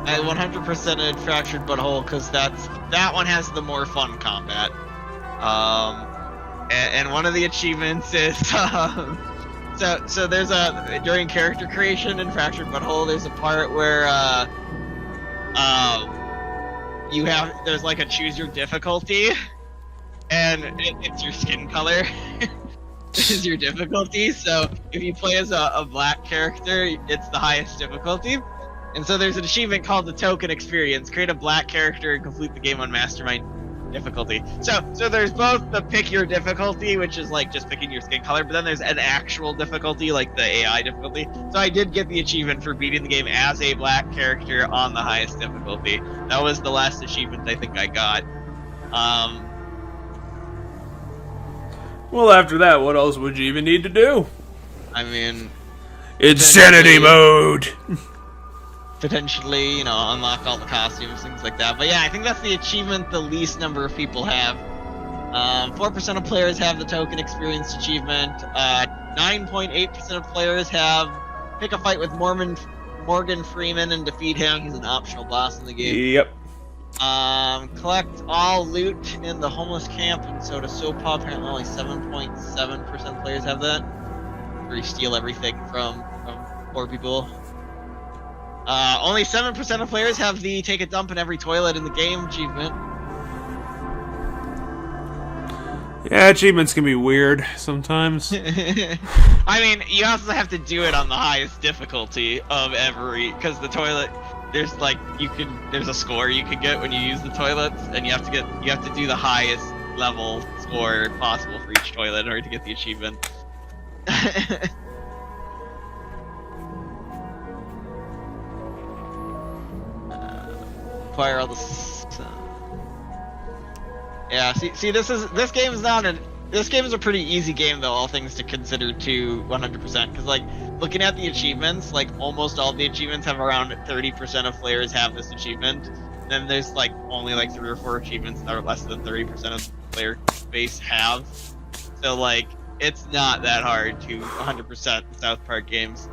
I 100% had Fractured But Whole because that one has the more fun combat. And one of the achievements is so there's during character creation in Fractured But Whole, there's a part where there's like a choose your difficulty, and it's your skin color is your difficulty. So if you play as a black character, it's the highest difficulty. And so there's an achievement called the Token Experience. Create a black character and complete the game on Mastermind difficulty. So there's both the pick your difficulty, which is like just picking your skin color, but then there's an actual difficulty, like the AI difficulty. So I did get the achievement for beating the game as a black character on the highest difficulty. That was the last achievement I think I got. Well, after that, what else would you even need to do? I mean, insanity mode. Potentially, unlock all the costumes, things like that. But yeah, I think that's the achievement the least number of people have. 4% of players have the Token Experience achievement. 9.8% of players have pick a fight with Morgan Freeman and defeat him. He's an optional boss in the game. Yep. Collect all loot in the homeless camp in Soda Sopa. Apparently only 7.7% of players have that. Where you steal everything from poor people. Only 7% of players have the take a dump in every toilet in the game achievement. Yeah, achievements can be weird sometimes. I mean, you also have to do it on the highest difficulty of every, because the toilet, there's a score you can get when you use the toilets, and you have to do the highest level score possible for each toilet in order to get the achievement. Acquire all the. Yeah, see, this game is a pretty easy game though, all things to consider to 100%. Because like looking at the achievements, like almost all the achievements have around 30% of players have this achievement. And then there's like only like 3 or 4 achievements that are less than 30% of the player base have. So like it's not that hard to 100% South Park games.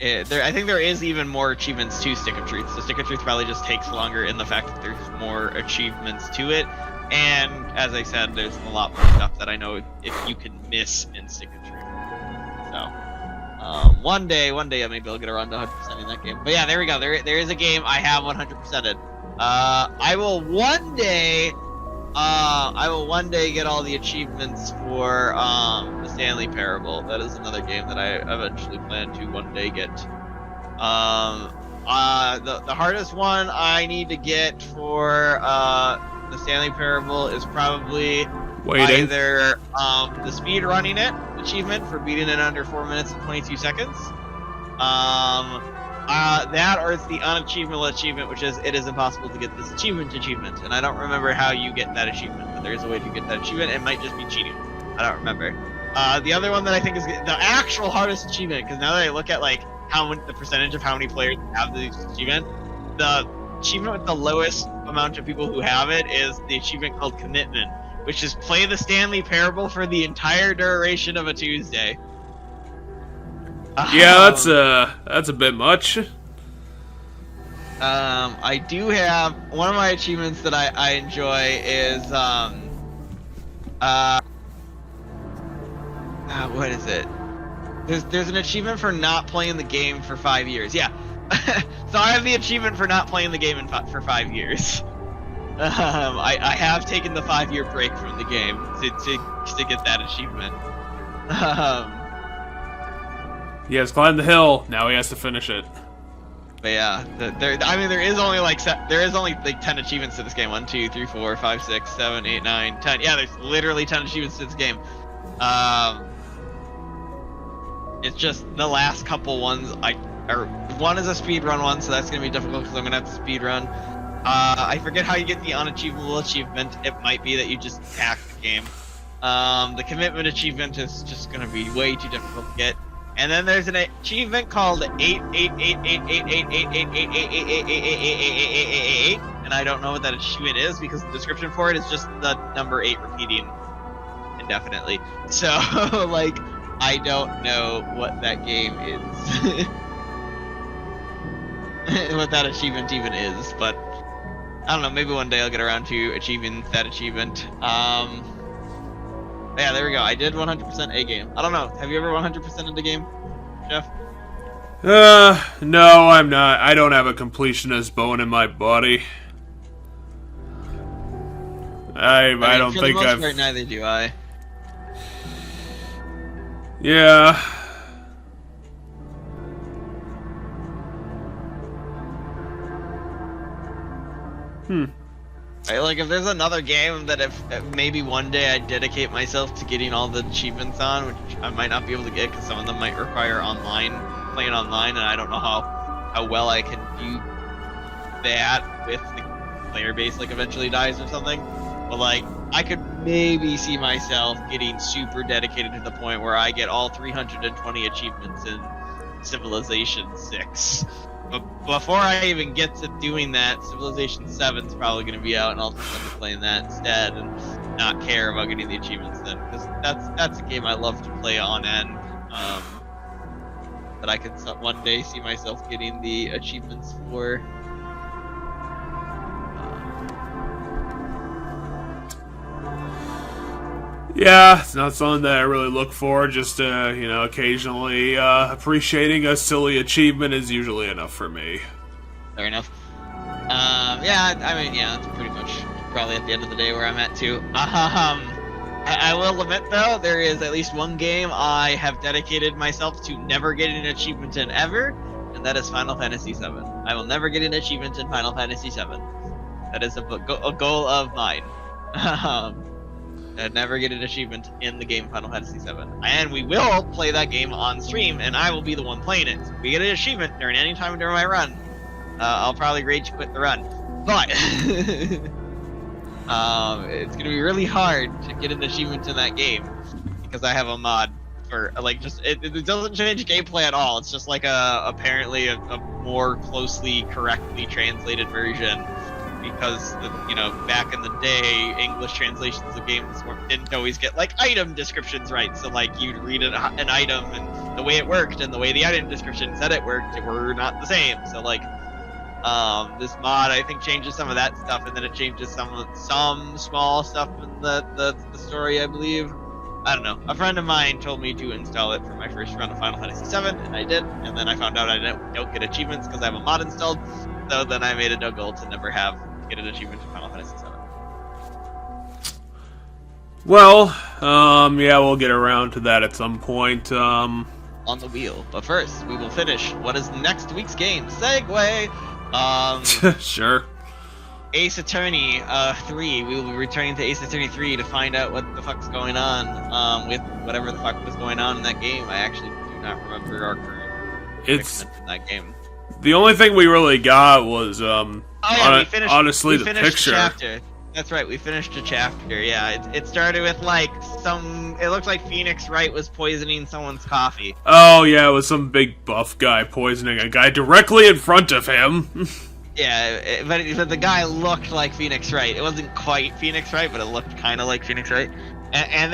I think there is even more achievements to Stick of Truth. So Stick of Truth probably just takes longer in the fact that there's more achievements to it. And as I said, there's a lot more stuff that I know if you can miss in Stick of Truth. So one day maybe I'll get around to 100% in that game. But yeah, there we go. There is a game I have 100%ed. I will one day get all the achievements for the Stanley Parable. That is another game that I eventually plan to one day get. The hardest one I need to get for the Stanley Parable is probably either the speed running it achievement for beating it under 4 minutes and 22 seconds. That or it's the unachievable achievement, which is it is impossible to get this achievement, and I don't remember how you get that achievement, but there is a way to get that achievement. It might just be cheating. I don't remember. The other one that I think is the actual hardest achievement, because now that I look at like the percentage of how many players have this achievement, the achievement with the lowest amount of people who have it is the achievement called Commitment, which is play the Stanley Parable for the entire duration of a Tuesday. Yeah, that's a bit much. I do have one of my achievements that I enjoy is What is it? There's an achievement for not playing the game for 5 years. Yeah. So I have the achievement for not playing the game for 5 years. I have taken the 5-year break from the game to get that achievement. He has climbed the hill. Now he has to finish it. But yeah, there is only like 10 achievements to this game. 1, 2, 3, 4, 5, 6, 7, 8, 9, 10. Yeah, there's literally 10 achievements to this game. It's just the last couple ones. One is a speedrun one, so that's gonna be difficult because I'm gonna have to speedrun. I forget how you get the unachievable achievement. It might be that you just hack the game. The commitment achievement is just gonna be way too difficult to get. And then there's an achievement called 8, and I don't know what that achievement is because the description for it is just the number 8 repeating indefinitely. So, like, I don't know what that game is. What that achievement even is, but I don't know, maybe one day I'll get around to achieving that achievement. Yeah, there we go. I did 100% a game. I don't know. Have you ever 100% in the game, Jeff? No, I'm not. I don't have a completionist bone in my body. I don't think for the most I've. part, neither do I. Yeah. Like, if there's another game that if maybe one day I dedicate myself to getting all the achievements on, which I might not be able to get because some of them might require playing online, and I don't know how well I can do that if the player base like eventually dies or something. But like, I could maybe see myself getting super dedicated to the point where I get all 320 achievements in Civilization 6. But before I even get to doing that, Civilization 7 is probably going to be out, and I'll just end up playing that instead and not care about getting the achievements then, because that's a game I love to play on end. That I could one day see myself getting the achievements for. Yeah, it's not something that I really look for. Just, occasionally appreciating a silly achievement is usually enough for me. Fair enough. Yeah, I mean, yeah, that's pretty much probably at the end of the day where I'm at too. I will admit though, there is at least one game I have dedicated myself to never getting an achievement in ever, and that is Final Fantasy VII. I will never get an achievement in Final Fantasy VII. That is a goal of mine. I'd never get an achievement in the game Final Fantasy VII. And we will play that game on stream, and I will be the one playing it. So if we get an achievement during any time during my run, I'll probably rage quit the run. But it's gonna be really hard to get an achievement in that game because I have a mod for like it doesn't change gameplay at all. It's just like apparently a more closely correctly translated version. Because back in the day, English translations of games didn't always get like item descriptions right. So like you'd read an item and the way it worked and the way the item description said it worked were not the same. So like this mod I think changes some of that stuff, and then it changes some small stuff in the story, I believe. I don't know. A friend of mine told me to install it for my first run of Final Fantasy VII, and I did. And then I found out I don't get achievements because I have a mod installed. So then I made it a goal to never get an achievement in Final Fantasy VII. Well, yeah, we'll get around to that at some point. On the wheel. But first, we will finish what is next week's game. Segway! Sure. Ace Attorney 3. We will be returning to Ace Attorney 3 to find out what the fuck's going on with whatever the fuck was going on in that game. I actually do not remember our current predicament in that game. The only thing we really got was, we finished the picture. The chapter. That's right, we finished a chapter, yeah. It started with, like, it looked like Phoenix Wright was poisoning someone's coffee. Oh, yeah, it was some big buff guy poisoning a guy directly in front of him. Yeah, but the guy looked like Phoenix Wright. It wasn't quite Phoenix Wright, but it looked kind of like Phoenix Wright. And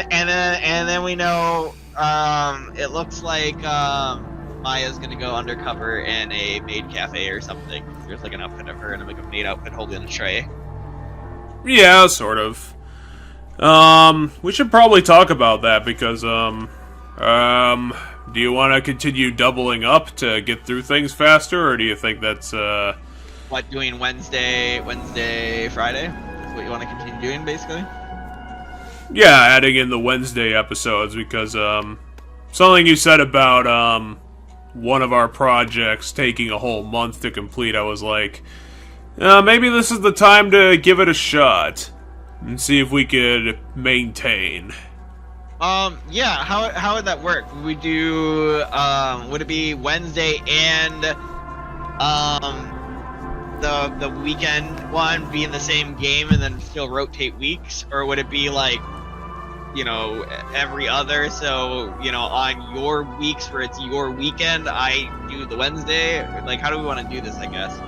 then we know, it looks like, Maya's gonna go undercover in a maid cafe or something. There's like an outfit of her in like a maid outfit holding a tray. Yeah, sort of. We should probably talk about that because, do you want to continue doubling up to get through things faster, or do you think that's, What, doing Wednesday, Friday? That's what you want to continue doing, basically? Yeah, adding in the Wednesday episodes because, something you said about, one of our projects taking a whole month to complete, I was like, maybe this is the time to give it a shot and see if we could maintain. Yeah, how would that work? Would we do, would it be Wednesday and, the weekend one be in the same game and then still rotate weeks? Or would it be like, you know, every other, so, you know, on your weeks where it's your weekend, I do the Wednesday? Like, how do we want to do this, I guess?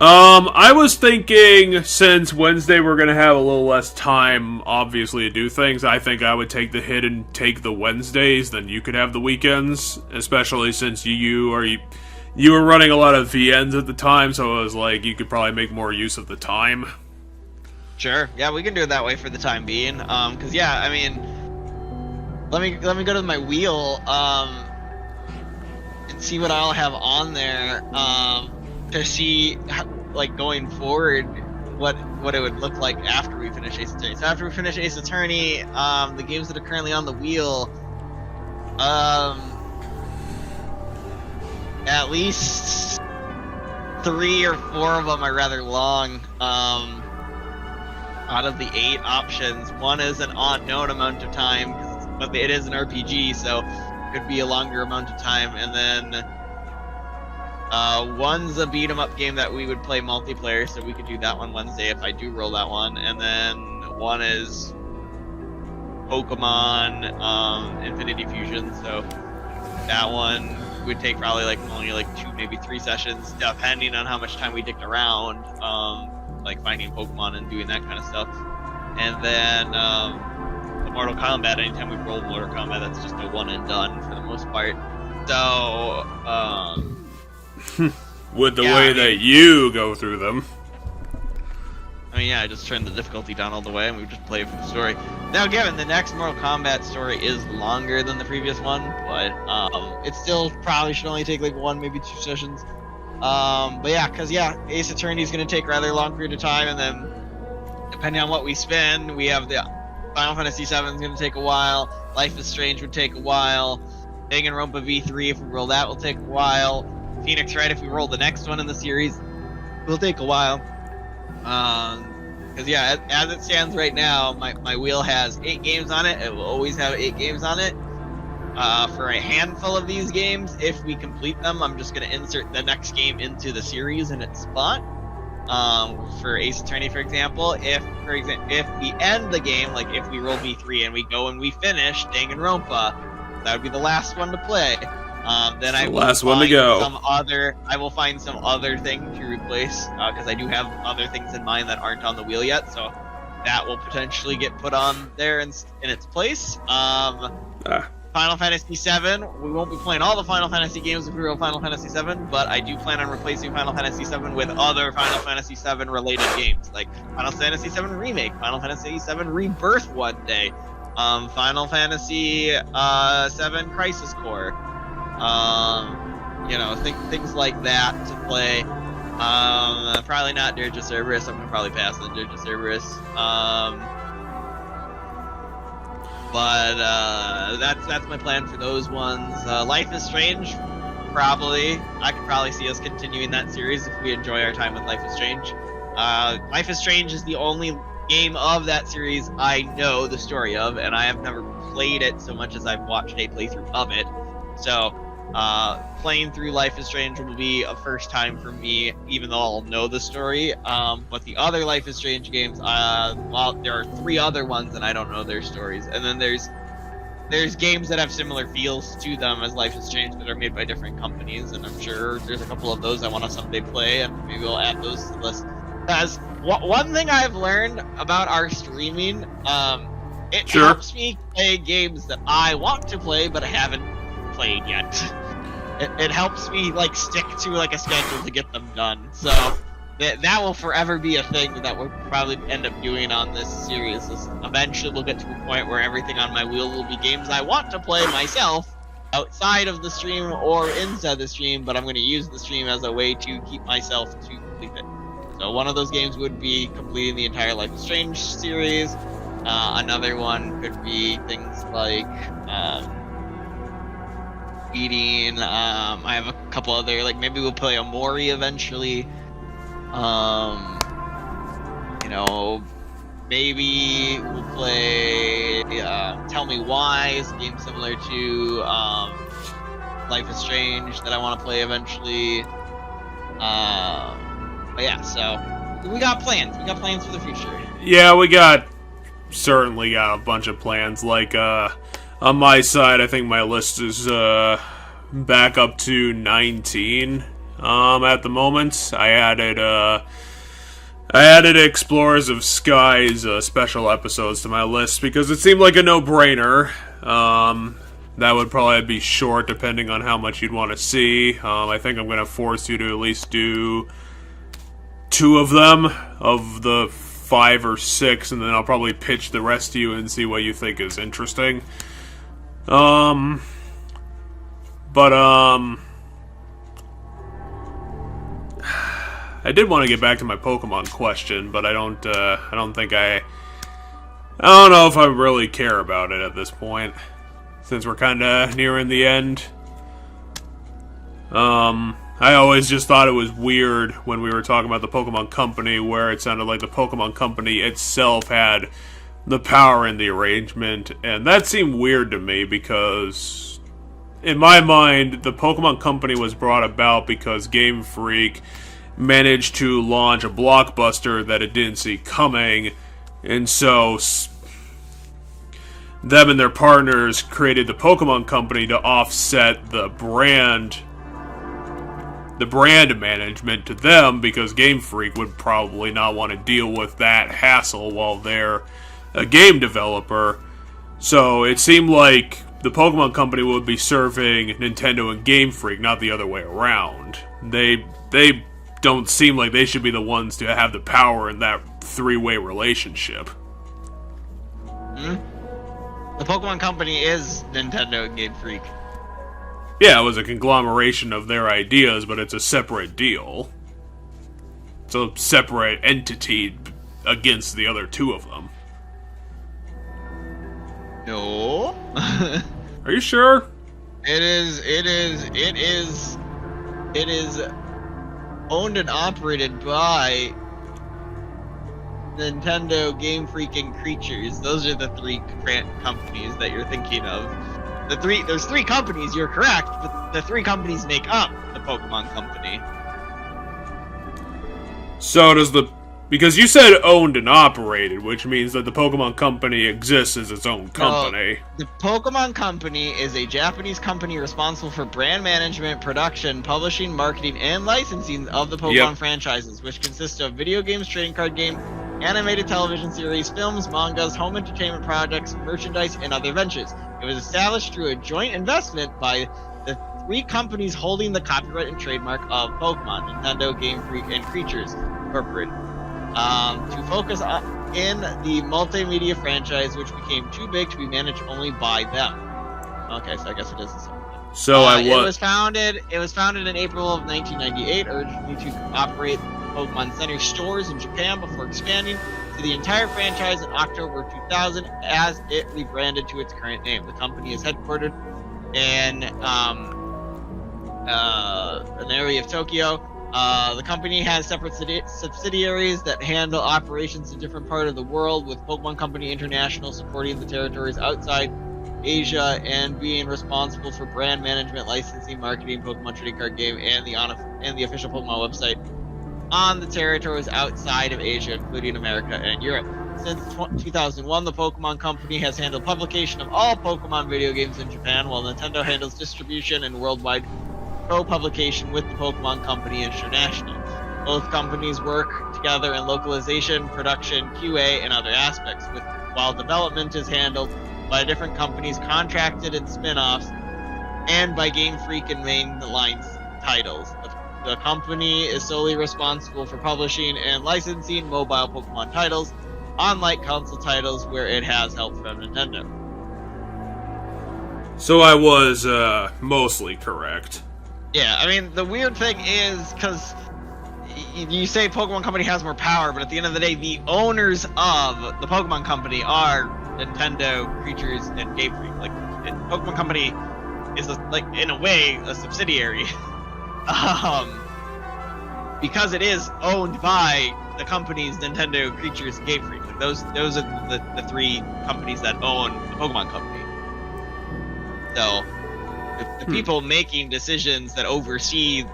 I was thinking since Wednesday we're gonna have a little less time, obviously, to do things, I think I would take the hit and take the Wednesdays, then you could have the weekends, especially since you were running a lot of VNs at the time, so it was like, you could probably make more use of the time. Sure. Yeah, we can do it that way for the time being. Cause yeah, I mean, let me go to my wheel, and see what I'll have on there, to see how, like, going forward what it would look like after we finish Ace Attorney. So after we finish Ace Attorney, the games that are currently on the wheel, at least 3 or 4 of them are rather long. Out of the 8 options, one is an unknown amount of time, but it is an RPG, so it could be a longer amount of time. And then one's a beat 'em up game that we would play multiplayer, so we could do that one Wednesday if I do roll that one. And then one is Pokemon Infinity Fusion, so that one would take probably like only like 2, maybe 3 sessions, depending on how much time we dicked around, like finding Pokemon and doing that kind of stuff. And then the Mortal Kombat, anytime we roll Mortal Kombat, that's just a one and done for the most part. So with the way that you go through them. I mean, yeah, I just turned the difficulty down all the way and we just play for the story. Now, given the next Mortal Kombat story is longer than the previous one, but it still probably should only take like 1, maybe 2 sessions. But yeah, because yeah, Ace Attorney is going to take a rather long period of time, and then depending on what we spend, we have the Final Fantasy VII is going to take a while, Life is Strange would take a while, Danganronpa V3, if we roll that, will take a while, Phoenix Wright, if we roll the next one in the series, will take a while. Because yeah, as it stands right now, my wheel has 8 games on it. It will always have 8 games on it. For a handful of these games, if we complete them, I'm just going to insert the next game into the series in its spot. For Ace Attorney, for example, if we end the game, like if we roll V3 and we go and we finish Danganronpa, that would be the last one to play. Then I will I will find some other thing to replace, because I do have other things in mind that aren't on the wheel yet, so that will potentially get put on there in its place. Final Fantasy VII, we won't be playing all the Final Fantasy games if we roll Final Fantasy VII, but I do plan on replacing Final Fantasy VII with other Final Fantasy VII related games, like Final Fantasy VII Remake, Final Fantasy VII Rebirth one day, Final Fantasy VII Crisis Core, you know, things like that to play. Probably not Dirge of Cerberus. I'm gonna probably pass on Dirge of Cerberus. But that's my plan for those ones. Life is Strange, probably. I could probably see us continuing that series if we enjoy our time with Life is Strange. Life is Strange is the only game of that series I know the story of, and I have never played it so much as I've watched a playthrough of it. So playing through Life is Strange will be a first time for me, even though I'll know the story. But the other Life is Strange games, well, there are 3 other ones and I don't know their stories. And then there's games that have similar feels to them as Life is Strange that are made by different companies, and I'm sure there's a couple of those I want to someday play, and maybe we'll add those to the list. Because one thing I've learned about our streaming, it helps me play games that I want to play but I haven't played yet. It helps me like stick to like a schedule to get them done. So that will forever be a thing that we'll probably end up doing on this series. Eventually we'll get to a point where everything on my wheel will be games I want to play myself outside of the stream or inside the stream, but I'm going to use the stream as a way to keep myself to complete it. So one of those games would be completing the entire Life is Strange series. Another one could be things like eating. I have a couple other, like maybe we'll play Amori eventually. Maybe we'll play Tell Me Why, it's a game similar to Life is Strange that I want to play eventually. But yeah, so we got plans. We got plans for the future. Yeah, certainly got a bunch of plans. Like, on my side, I think my list is back up to 19 at the moment. I added Explorers of Skies special episodes to my list because it seemed like a no-brainer. That would probably be short depending on how much you'd want to see. I think I'm going to force you to at least do 2 of them, of the 5 or 6, and then I'll probably pitch the rest to you and see what you think is interesting. I did want to get back to my Pokemon question, but I don't know if I really care about it at this point, since we're kind of nearing the end. I always just thought it was weird when we were talking about the Pokemon Company, where it sounded like the Pokemon Company itself had the power in the arrangement, and that seemed weird to me because, in my mind, the Pokemon Company was brought about because Game Freak managed to launch a blockbuster that it didn't see coming, and so them and their partners created the Pokemon Company to offset the brand management to them, because Game Freak would probably not want to deal with that hassle while they're a game developer. So it seemed like the Pokemon Company would be serving Nintendo and Game Freak, not the other way around. They don't seem like they should be the ones to have the power in that 3-way relationship. The Pokemon Company is Nintendo and Game Freak. Yeah, it was a conglomeration of their ideas, but it's a separate deal. It's a separate entity against the other 2 of them. No. Are you sure? It is owned and operated by Nintendo, Game Freak, and Creatures. Those are the 3 companies that you're thinking of. There's 3 companies, you're correct, but the 3 companies make up the Pokemon Company. So because you said owned and operated, which means that the Pokemon Company exists as its own company. The Pokemon Company is a Japanese company responsible for brand management, production, publishing, marketing, and licensing of the Pokemon franchises, which consist of video games, trading card game, animated television series, films, mangas, home entertainment projects, merchandise, and other ventures. It was established through a joint investment by the 3 companies holding the copyright and trademark of Pokemon, Nintendo, Game Freak, and Creatures Incorporated, to focus in the multimedia franchise, which became too big to be managed only by them. Okay, so I guess it is the same. It was founded in April of 1998, originally to operate Pokemon Center stores in Japan before expanding to the entire franchise in October 2000 as it rebranded to its current name. The company is headquartered in an area of Tokyo. The company has separate subsidiaries that handle operations in different parts of the world, with Pokemon Company International supporting the territories outside Asia and being responsible for brand management, licensing, marketing, Pokemon trading card game, and the official Pokemon website on the territories outside of Asia, including America and Europe. Since 2001, the Pokemon Company has handled publication of all Pokemon video games in Japan, while Nintendo handles distribution and worldwide co-publication with the Pokemon Company International. Both companies work together in localization, production, QA, and other aspects, while development is handled by different companies contracted and spin-offs, and by Game Freak and mainline titles. the company is solely responsible for publishing and licensing mobile Pokemon titles, unlike console titles where it has help from Nintendo. So I was mostly correct. Yeah, I mean, the weird thing is, because you say Pokemon Company has more power, but at the end of the day, the owners of the Pokemon Company are Nintendo, Creatures, and Game Freak. Like, Pokemon Company is, in a way, a subsidiary. Because it is owned by the companies Nintendo, Creatures, and Game Freak. Like, those are the three companies that own the Pokemon Company. So, the people making decisions that oversee,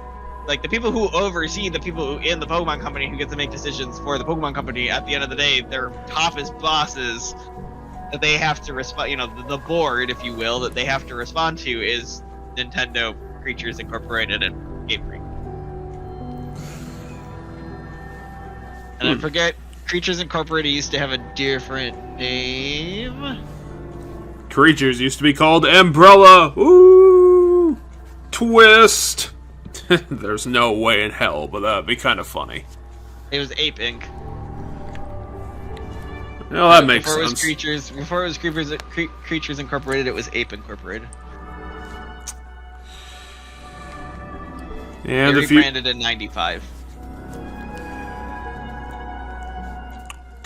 like the people who oversee the people in the Pokemon Company who get to make decisions for the Pokemon Company, at the end of the day, their toughest bosses that they have to respond, the board, if you will, that they have to respond to is Nintendo, Creatures Incorporated, and Game Freak. And I forget, Creatures Incorporated used to have a different name. Creatures used to be called Umbrella. Ooh, twist. There's no way in hell, but that'd be kind of funny. It was Ape Inc. Well, that makes before sense. Before it was Creatures Incorporated, it was Ape Incorporated. And they if you rebranded in '95.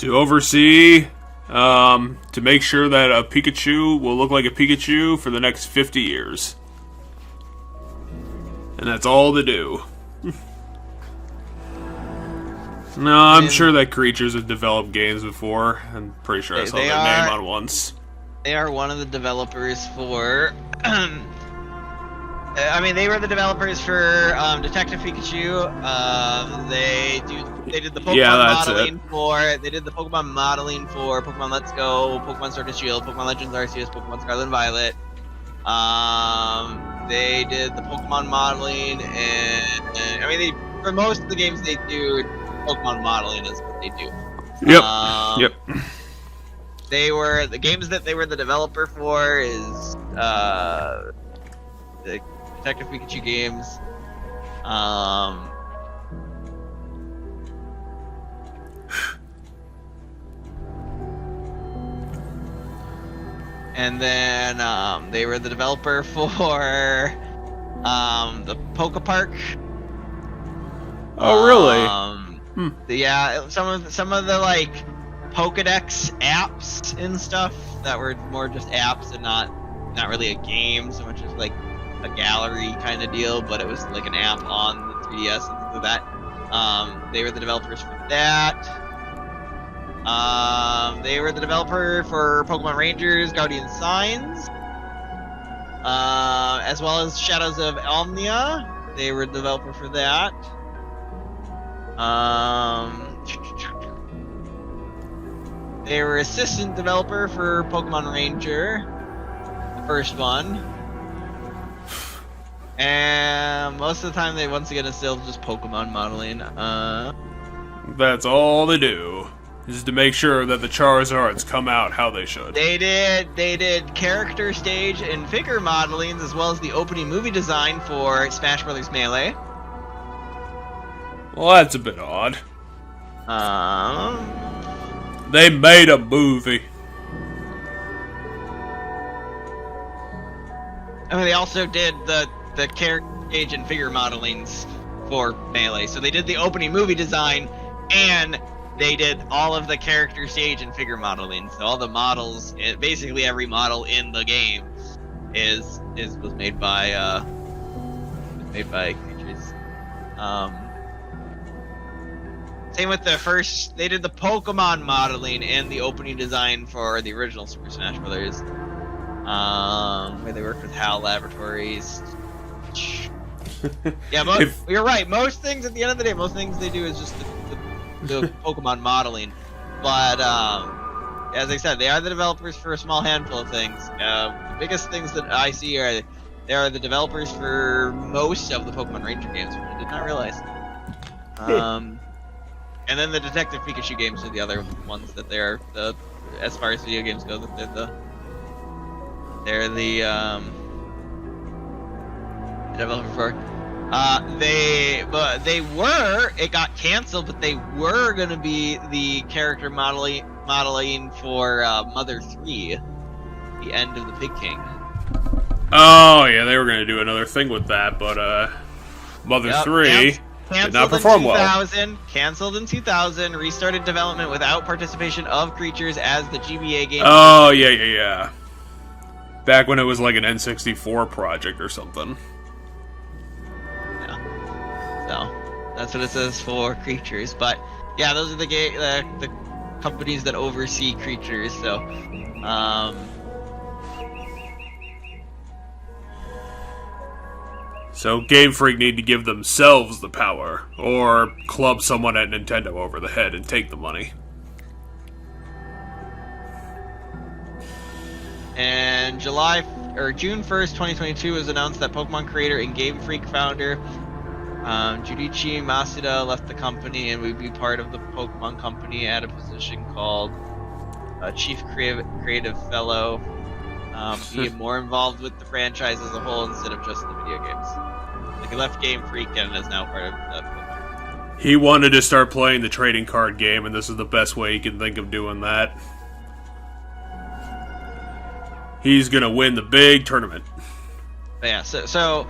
to oversee, to make sure that a Pikachu will look like a Pikachu for the next 50 years. And that's all they do. No, I'm sure that Creatures have developed games before. I'm pretty sure I saw their name on once. They are one of the developers for... I mean, they were the developers for Detective Pikachu. They did the Pokemon modeling for Pokemon Let's Go, Pokemon Sword and Shield, Pokemon Legends Arceus, Pokemon Scarlet and Violet. They did the Pokemon modeling, and I mean, for most of the games they do, Pokemon modeling is what they do. Yep. Yep. The games that they were the developer for is the Detective Pikachu games. And then they were the developer for the Poke Park. Oh, really? Yeah, some of the like Pokedex apps and stuff that were more just apps and not really a game so much as like a gallery kind of deal, but it was like an app on the 3DS and things like that. They were the developers for that. They were the developer for Pokemon Rangers, Guardian Signs, as well as Shadows of Omnia. They were the developer for that. They were assistant developer for Pokemon Ranger, the first one. And most of the time, they once again is still just Pokemon modeling. That's all they do, is to make sure that the Charizards come out how they should. They did character stage and figure modelings as well as the opening movie design for Smash Bros. Melee. Well, that's a bit odd. They made a movie. I mean, they also did the character stage and figure modelings for Melee. So they did the opening movie design, and they did all of the character stage and figure modeling. So all the models, basically every model in the game, was made by Creatures. Same with they did the Pokemon modeling and the opening design for the original Super Smash Bros. Where they worked with HAL Laboratories. Yeah, you're right. Most things, at the end of the day, most things they do is just the Pokemon modeling. But as I said, they are the developers for a small handful of things. The biggest things that I see are they are the developers for most of the Pokemon Ranger games, which I did not realize. And then the Detective Pikachu games are the other ones that they're as far as video games go, that they're the developer for. It got canceled, but they were gonna be the character modeling for Mother 3, the end of the Pig King. Oh yeah, they were gonna do another thing with that, but Mother 3 did not perform well. Canceled in 2000, restarted development without participation of creatures as the GBA game. Oh yeah. Back when it was like an N64 project or something. So that's what it says for creatures. But yeah, those are the companies that oversee creatures. So So Game Freak need to give themselves the power, or club someone at Nintendo over the head and take the money. And June 1st, 2022 was announced that Pokemon creator and Game Freak founder Junichi Masuda left the company and would be part of the Pokemon company at a position called Chief Creative Fellow, being more involved with the franchise as a whole instead of just the video games. Like, he left Game Freak and is now part of Pokemon. He wanted to start playing the trading card game, and this is the best way he can think of doing that. He's gonna win the big tournament. But yeah, so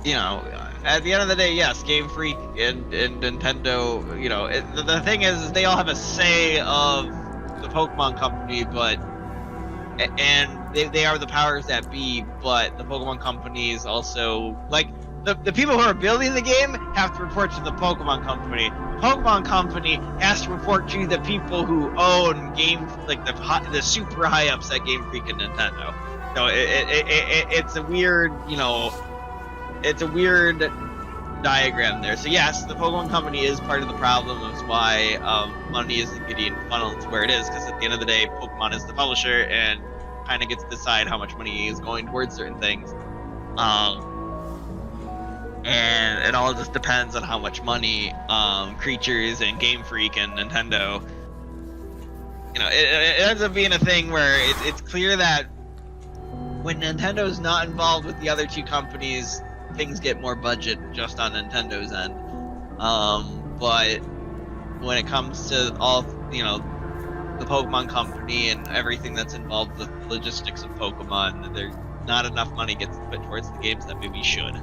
you know, at the end of the day, yes, Game Freak and Nintendo, you know, the thing is they all have a say of the Pokemon company, and they are the powers that be, but the Pokemon company is also, like, the people who are building the game have to report to the Pokemon company. The Pokemon company has to report to the people who own the super high ups at Game Freak and Nintendo. So it's a weird, you know, it's a weird diagram there. So yes, the Pokemon company is part of the problem. That's why money isn't getting funneled to where it is, because at the end of the day, Pokemon is the publisher and kind of gets to decide how much money is going towards certain things. And it all just depends on how much money Creatures and Game Freak and Nintendo, you know, it ends up being a thing where it's clear that when Nintendo's not involved with the other two companies, things get more budget just on Nintendo's end. But when it comes to all, you know, the Pokemon company and everything that's involved with the logistics of Pokemon, there's not enough money gets put towards the games that maybe should.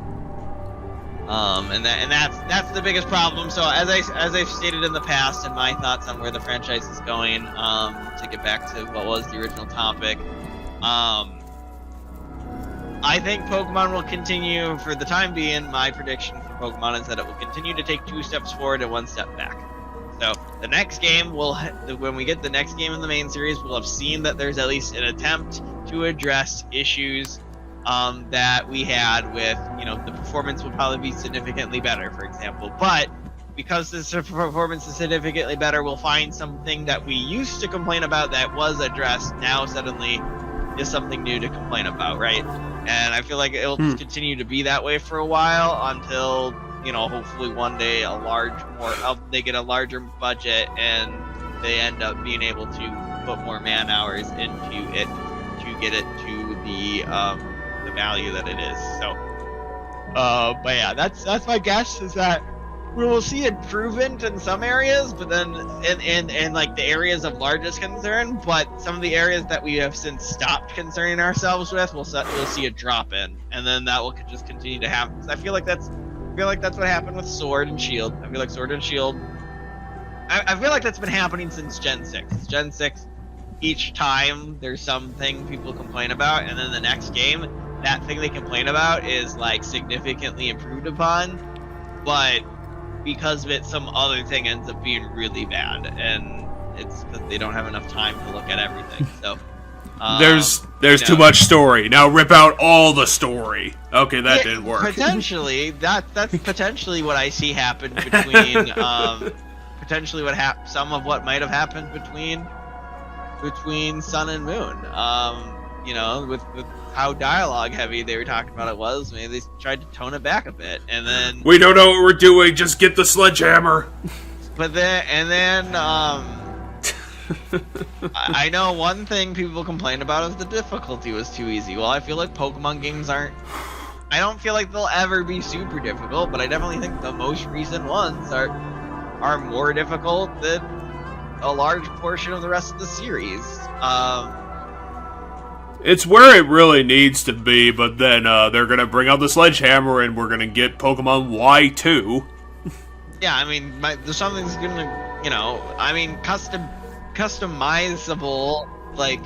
And that's the biggest problem. So as I've stated in the past, and my thoughts on where the franchise is going, to get back to what was the original topic, I think Pokemon will continue, for the time being, my prediction for Pokemon is that it will continue to take 2 steps forward and 1 step back. So the next game when we get the next game in the main series, we'll have seen that there's at least an attempt to address issues that we had with, you know, the performance will probably be significantly better, for example. But because this performance is significantly better, we'll find something that we used to complain about that was addressed now suddenly is something new to complain about, right? And I feel like it'll just continue to be that way for a while until, you know, hopefully one day they get a larger budget and they end up being able to put more man hours into it to get it to the value that it is. So, but yeah, that's my guess, is that we will see improvement in some areas, but then in like the areas of largest concern, but some of the areas that we have since stopped concerning ourselves with, we'll see a drop in, and then that will just continue to happen. I feel like that's what happened with Sword and Shield. I feel like Sword and Shield, I feel like that's been happening since Gen 6. Gen 6, each time there's something people complain about, and then the next game, that thing they complain about is like significantly improved upon, but because of it, some other thing ends up being really bad, and it's because they don't have enough time to look at everything. So there's too much story. Now rip out all the story. Okay, that didn't work. Potentially, that's potentially what I see happen between potentially some of what might have happened between Sun and Moon. You know, with how dialogue heavy they were talking about it was, maybe they tried to tone it back a bit, and then we don't know what we're doing. Just get the sledgehammer. But then I know one thing people complain about is the difficulty was too easy. Well, I feel like Pokemon games aren't. I don't feel like they'll ever be super difficult, but I definitely think the most recent ones are more difficult than a large portion of the rest of the series. It's where it really needs to be, but then they're gonna bring out the sledgehammer, and we're gonna get Pokemon Y2. Yeah, I mean, there's something's gonna, customizable. Like,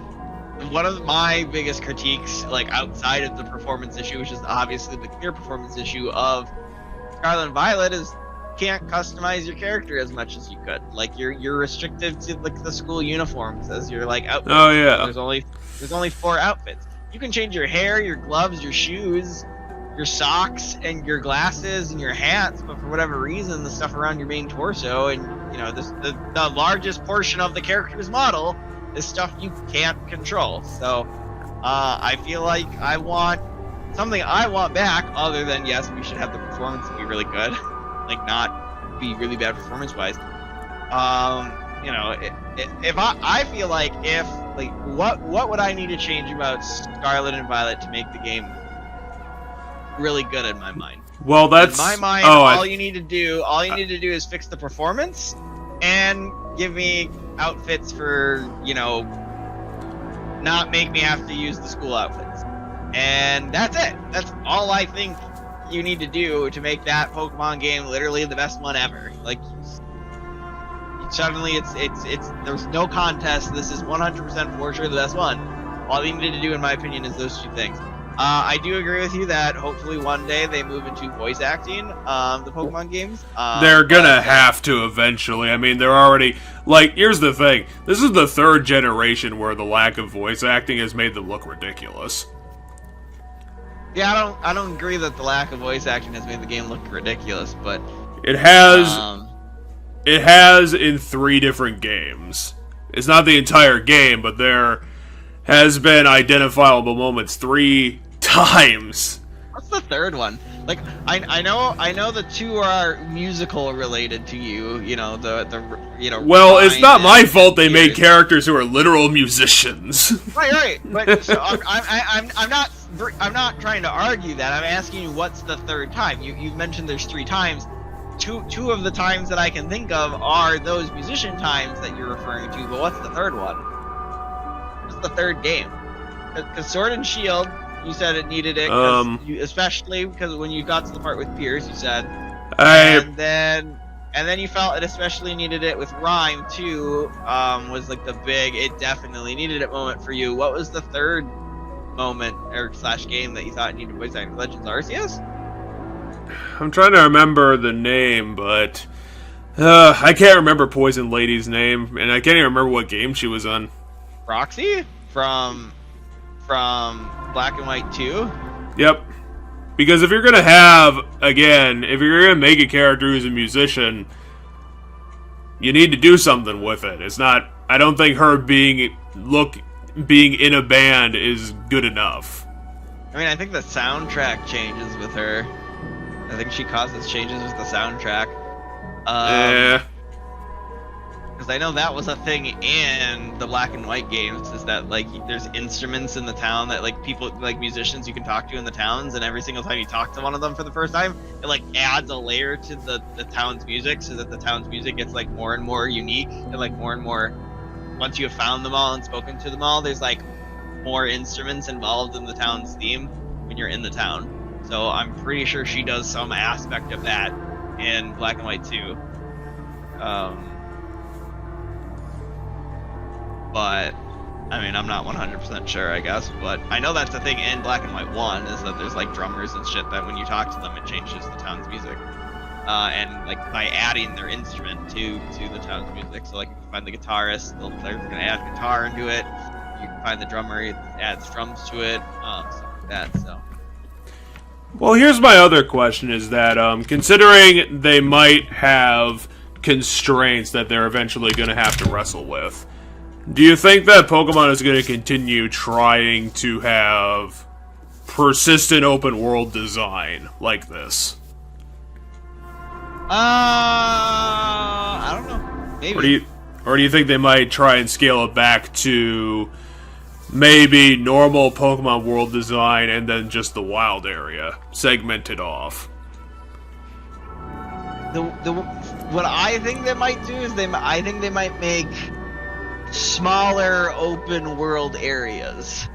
one of my biggest critiques, like outside of the performance issue, which is obviously the clear performance issue of Scarlet and Violet, is you can't customize your character as much as you could. Like, you're restricted to like the school uniforms as your like outfits. Oh yeah. There's only 4 outfits. You can change your hair, your gloves, your shoes, your socks, and your glasses, and your hats, but for whatever reason, the stuff around your main torso and, the largest portion of the character's model is stuff you can't control. So, I feel like I want back, other than, yes, we should have the performance be really good, like, not be really bad performance-wise. If I feel like what would I need to change about Scarlet and Violet to make the game really good in my mind? Well, that's in my mind. All you need to do is fix the performance and give me outfits for, not make me have to use the school outfits. And that's it. That's all I think you need to do to make that Pokemon game literally the best one ever. Like, suddenly it's there's no contest. This is 100% for sure the best one. All you need to do, in my opinion, is those 2 things. I do agree with you that hopefully one day they move into voice acting, the Pokemon games. They're gonna have to eventually. I mean, they're already... Like, here's the thing. This is the 3rd generation where the lack of voice acting has made them look ridiculous. Yeah, I don't agree that the lack of voice acting has made the game look ridiculous, but... It has in 3 different games. It's not the entire game, but there has been identifiable moments 3 times. What's the 3rd one? Like, I know the 2 are musical related to you. Well, it's not my fault they made characters who are literal musicians. Right. But so I'm not trying to argue that. I'm asking you, what's the 3rd time? You've mentioned there's 3 times. Two of the times that I can think of are those musician times that you're referring to, but what's the 3rd one? What's the 3rd game? Because Sword and Shield, you said it needed it, especially because when you got to the part with Pierce, you said, and then you felt it especially needed it with Rhyme too. Was like the big, it definitely needed it moment for you. What was the 3rd moment or / game that you thought needed voice acting? Legends Arceus? I'm trying to remember the name, but I can't remember Poison Lady's name, and I can't even remember what game she was on. Roxy from Black and White 2? Yep. Because if you're gonna if you're gonna make a character who's a musician, you need to do something with it. It's not. I don't think her being in a band is good enough. I mean, I think the soundtrack changes with her. I think she causes changes with the soundtrack. Because I know that was a thing in the Black and White games, is that, like, there's instruments in the town that, like, people, like, musicians you can talk to in the towns, and every single time you talk to one of them for the first time, it, like, adds a layer to the town's music, so that the town's music gets, like, more and more unique, and, like, more and more, once you have found them all and spoken to them all, there's, like, more instruments involved in the town's theme when you're in the town. So I'm pretty sure she does some aspect of that in Black and White 2. But, I mean, I'm not 100% sure, I guess. But I know that's the thing in Black and White 1, is that there's, like, drummers and shit that when you talk to them, it changes the town's music. And, like, by adding their instrument to the town's music. So, like, if you find the guitarist, the player's going to add guitar into it. You can find the drummer, it adds drums to it, stuff like that, so. Well, here's my other question, is that, considering they might have constraints that they're eventually going to have to wrestle with, do you think that Pokemon is going to continue trying to have persistent open world design like this? I don't know. Maybe. Or do you think they might try and scale it back to maybe normal Pokemon world design and then just the wild area segmented off. What I think they might do is I think they might make smaller open world areas,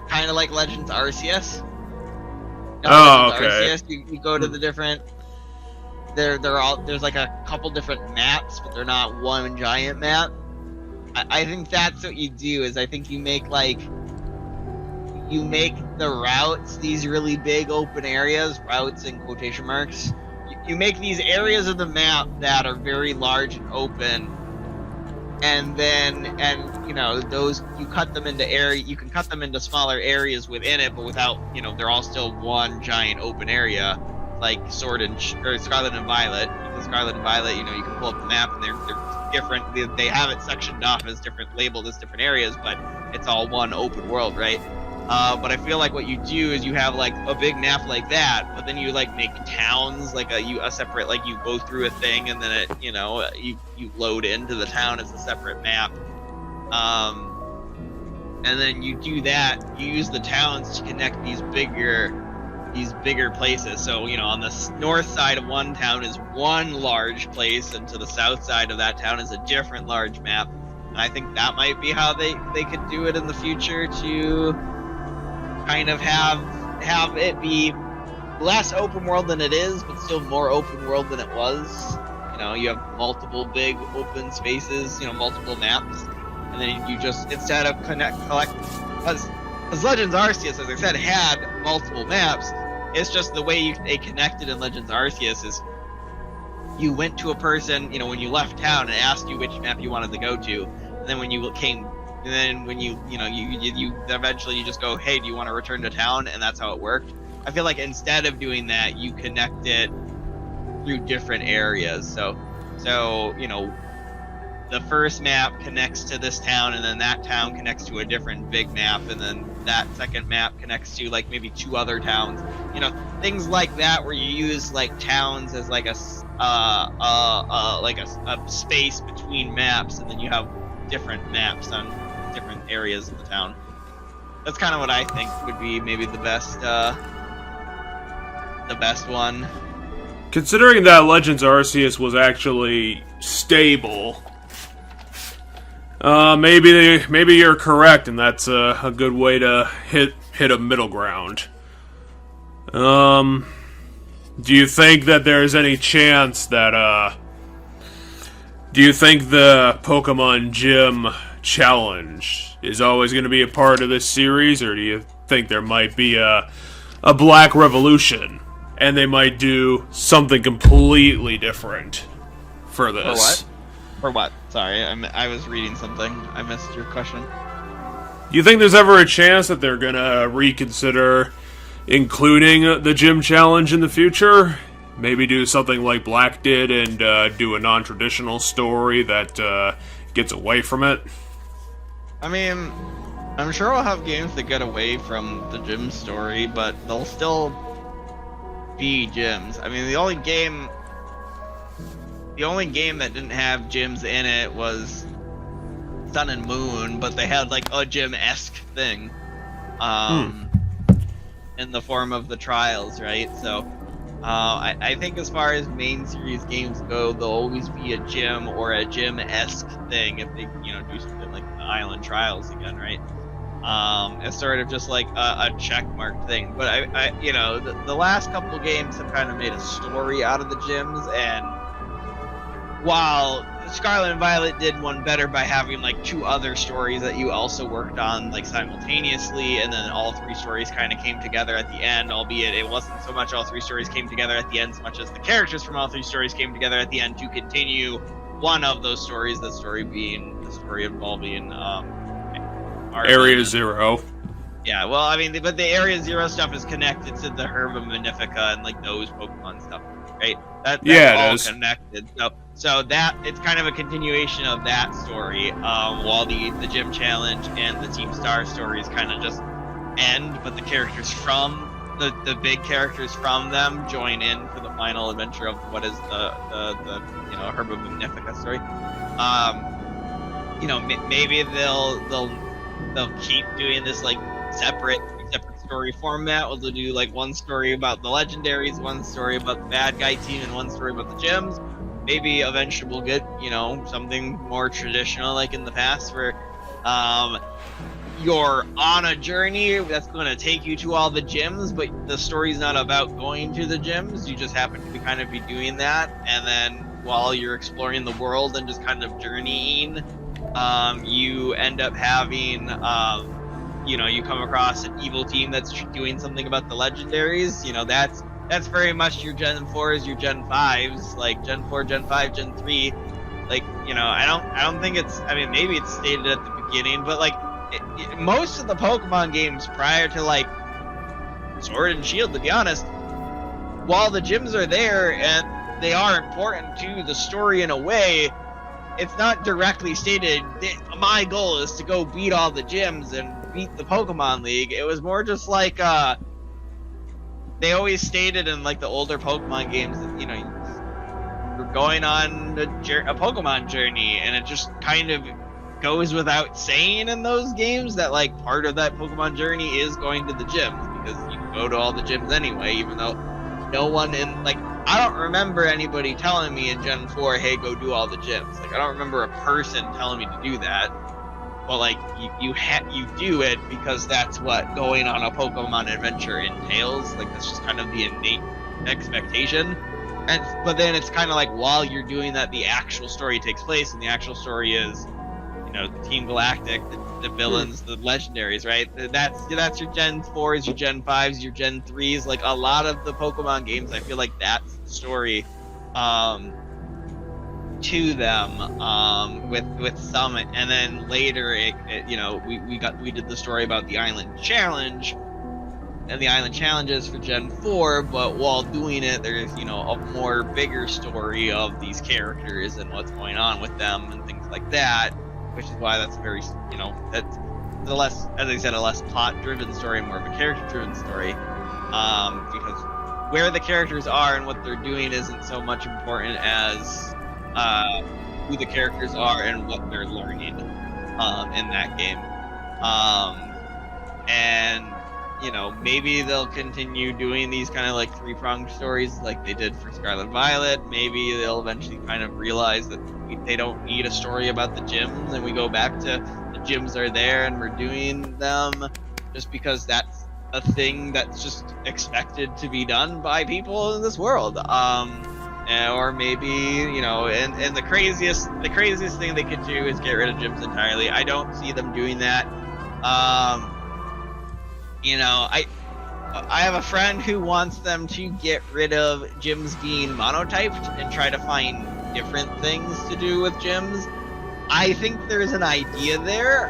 kind of like Legends Arceus. Arceus, you go to the different. There's like a couple different maps, but they're not one giant map. I think that's what you do. Is I think you make the routes these really big open areas, routes in quotation marks. You make these areas of the map that are very large and open, and those you cut them into you can cut them into smaller areas within it, but without, they're all still one giant open area, like Scarlet and Violet. Because Scarlet and Violet, you can pull up the map and they're different. They have it sectioned off as labeled as different areas, but it's all one open world, right? But I feel like what you do is you have like a big map like that, but then you like make towns like a separate, like you go through a thing and then it, you load into the town as a separate map. And then you do that, you use the towns to connect these bigger places. So, on the north side of one town is one large place, and to the south side of that town is a different large map. And I think that might be how they could do it in the future, to kind of have it be less open world than it is, but still more open world than it was. You have multiple big open spaces, multiple maps, and then you just, instead of collect, because Legends Arceus, as I said, had multiple maps. It's just the way they connected in Legends Arceus is you went to a person, when you left town, and asked you which map you wanted to go to, and then when you came. And then when you eventually you just go, hey, do you want to return to town? And that's how it worked. I feel like instead of doing that, you connect it through different areas. So the first map connects to this town, and then that town connects to a different big map, and then that second map connects to like maybe 2 other towns. Things like that, where you use like towns as like a space between maps, and then you have different maps on different areas of the town. That's kind of what I think would be maybe the best one. Considering that Legends Arceus was actually stable, maybe you're correct, and that's a good way to hit a middle ground. Do you think that there's any chance that do you think the Pokemon Gym Challenge is always going to be a part of this series, or do you think there might be a Black Revolution, and they might do something completely different for this? For what? Sorry, I was reading something. I missed your question. Do you think there's ever a chance that they're going to reconsider including the Gym Challenge in the future? Maybe do something like Black did and do a non-traditional story that gets away from it? I mean, I'm sure we'll have games that get away from the gym story, but they'll still be gyms. I mean, the only game that didn't have gyms in it was Sun and Moon, but they had like a gym-esque thing in the form of the trials, right? So I think as far as main series games go, there'll always be a gym or a gym-esque thing if they do something like the Island Trials again, right? It's sort of just like a checkmark thing. But the last couple of games have kind of made a story out of the gyms, and while Scarlet and Violet did one better by having like 2 other stories that you also worked on like simultaneously, and then all 3 stories kind of came together at the end, albeit it wasn't so much all 3 stories came together at the end so much as the characters from all 3 stories came together at the end to continue one of those stories, the story being the story involving Area Zero. Yeah, well, I mean, but the Area Zero stuff is connected to the Herb of Magnifica and like those Pokemon stuff, right? That's all connected. So that it's kind of a continuation of that story, while the Gym Challenge and the Team Star stories kind of just end, but the characters from the big characters from them join in for the final adventure of what is the Herb of Magnifica story. Maybe they'll they'll keep doing this like separate story format. Where they'll do like one story about the legendaries, one story about the bad guy team, and one story about the gyms. Maybe eventually we'll get, you know, something more traditional like in the past where you're on a journey that's going to take you to all the gyms, but the story's not about going to the gyms. You just happen to kind of be doing that, and then while you're exploring the world and just kind of journeying, you end up having, you know, you come across an evil team that's doing something about the legendaries. You know, that's very much your Gen 4s, your Gen 5s, like Gen 4, Gen 5, Gen 3. Like, you know, I don't think it's, I mean, maybe it's stated at the beginning, but like, most of the Pokemon games prior to like Sword and Shield, to be honest, while the gyms are there and they are important to the story in a way, it's not directly stated that my goal is to go beat all the gyms and beat the Pokemon League. It was more just like they always stated in like the older Pokemon games that, you know, you're going on a Pokemon journey, and it just kind of goes without saying in those games that like part of that Pokemon journey is going to the gyms, because you can go to all the gyms anyway, even though no one in, like, I don't remember anybody telling me in Gen 4, hey, go do all the gyms. Like, I don't remember a person telling me to do that. But like, you do it because that's what going on a Pokemon adventure entails. Like, that's just kind of the innate expectation. But then it's kind of like, while you're doing that, the actual story takes place, and the actual story is, you know, Team Galactic, the villains, the legendaries, right? That's your Gen 4s, your Gen 5s, your Gen 3s. Like, a lot of the Pokemon games, I feel like that's the story to them, with some, and then later you know, we did the story about the Island Challenge and the Island Challenges for Gen 4, but while doing it, there's, you know, a more bigger story of these characters and what's going on with them and things like that, which is why that's very, you know, that's a less, as I said, a less plot-driven story and more of a character-driven story, because where the characters are and what they're doing isn't so much important as who the characters are and what they're learning in that game. And, you know, maybe they'll continue doing these kind of like three-pronged stories like they did for Scarlet Violet. Maybe they'll eventually kind of realize that they don't need a story about the gyms, and we go back to the gyms are there and we're doing them just because that's a thing that's just expected to be done by people in this world. Or maybe, you know, and the craziest thing they could do is get rid of gyms entirely. I don't see them doing that. You know, I have a friend who wants them to get rid of gyms being monotyped and try to find different things to do with gyms. I think there's an idea there.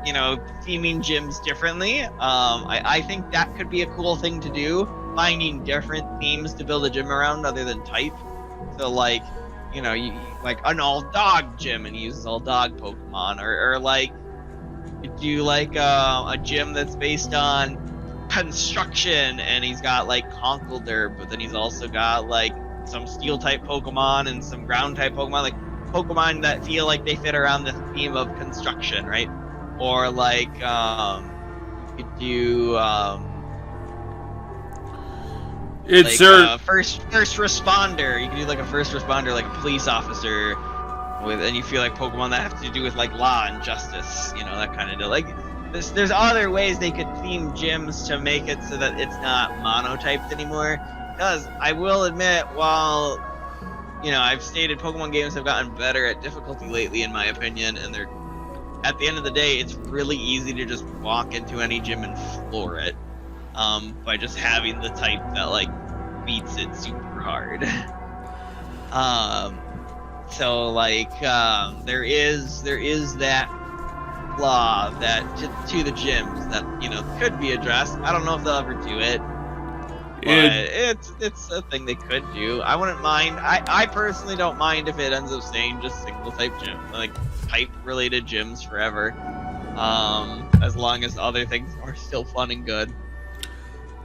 You know, theming gyms differently. I think that could be a cool thing to do. Finding different themes to build a gym around other than type. So like, you know, like an all dog gym and he uses all dog Pokemon, or like do like a gym that's based on construction and he's got like Conkeldurr, but then he's also got like some steel type Pokemon and some ground type Pokemon, like Pokemon that feel like they fit around the theme of construction, right? Or like you could do it's like first responder. You can do like a first responder, like a police officer, and you feel like Pokemon that have to do with like law and justice, you know, that kind of deal. Like there's other ways they could theme gyms to make it so that it's not monotyped anymore. Because I will admit, while, you know, I've stated Pokemon games have gotten better at difficulty lately, in my opinion, and they're, at the end of the day, it's really easy to just walk into any gym and floor it. By just having the type that like beats it super hard. So like there is that flaw that to the gyms that, you know, could be addressed. I don't know if they'll ever do it, but it's a thing they could do. I wouldn't mind. I personally don't mind if it ends up staying just single type gym, like type related gyms forever, as long as other things are still fun and good.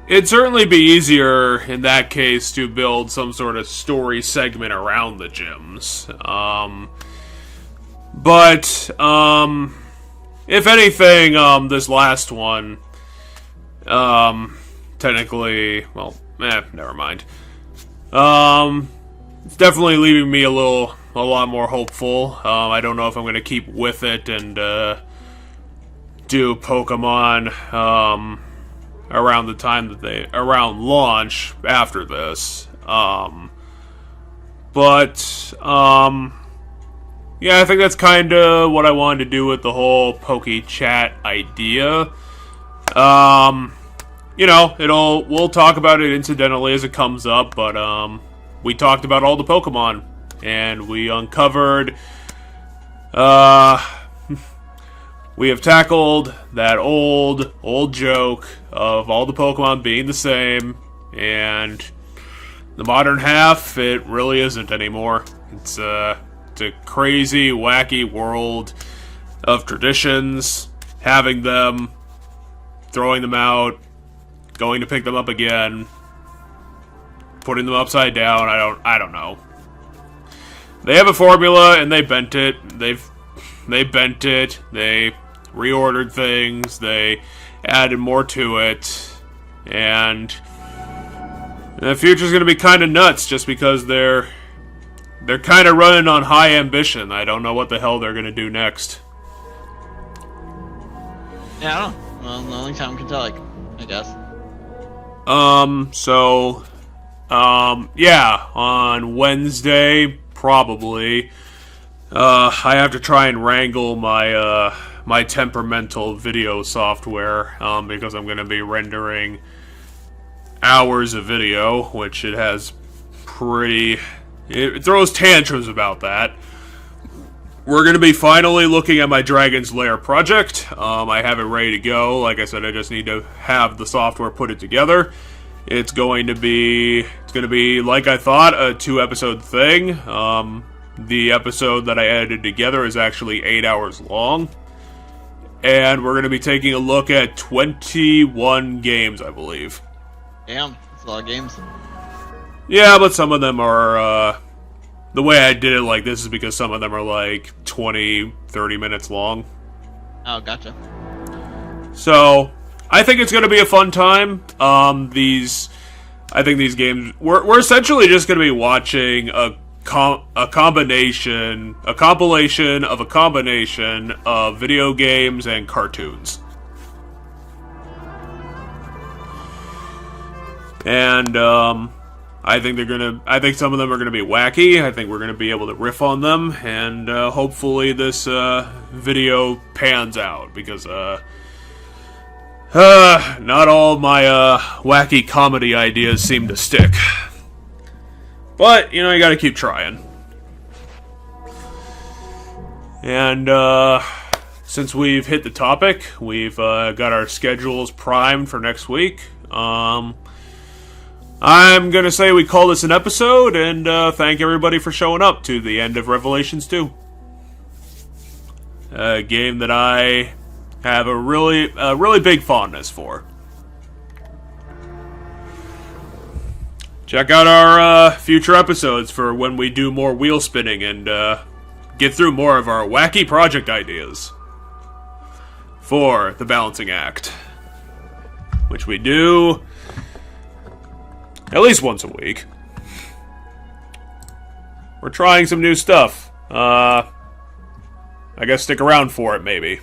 It'd certainly be easier in that case to build some sort of story segment around the gyms. But if anything, this last one, technically, well, never mind. It's definitely leaving me a lot more hopeful. I don't know if I'm going to keep with it and do Pokemon around the time that around launch after this. Yeah, I think that's kind of what I wanted to do with the whole Poke-Chat idea. We'll talk about it incidentally as it comes up, but we talked about all the Pokemon, and we uncovered, we have tackled that old joke of all the Pokemon being the same, and the modern half, it really isn't anymore. It's a crazy, wacky world of traditions, having them, throwing them out, going to pick them up again, putting them upside down. I don't know. They have a formula and they bent it. They bent it. They reordered things. They added more to it, and the future's going to be kind of nuts just because they're kind of running on high ambition. I don't know what the hell they're going to do next. Yeah, I don't know. Well, the only time can tell, I guess. Yeah, on Wednesday, probably, I have to try and wrangle my, my temperamental video software, because I'm going to be rendering hours of video, which it has it throws tantrums about that. We're going to be finally looking at my Dragon's Lair project. I have it ready to go. Like I said, I just need to have the software put it together. It's going to be, like I thought, a 2-episode thing. The episode that I edited together is actually 8 hours long. And we're going to be taking a look at 21 games, I believe. Damn, that's a lot of games. Yeah, but some of them are, the way I did it like this is because some of them are like 20, 30 minutes long. Oh, gotcha. So, I think it's going to be a fun time. I think these games, we're essentially just going to be watching a compilation of a combination of video games and cartoons. And, I think some of them are gonna be wacky. I think we're gonna be able to riff on them, and, hopefully this, video pans out, because, not all my, wacky comedy ideas seem to stick. But, you gotta keep trying. And, since we've hit the topic, we've, got our schedules primed for next week. I'm gonna say we call this an episode, and thank everybody for showing up to the end of Revelations 2. A game that I have a really big fondness for. Check out our future episodes for when we do more wheel spinning and get through more of our wacky project ideas for the Balancing Act, which we do at least once a week. We're trying some new stuff. I guess stick around for it, maybe.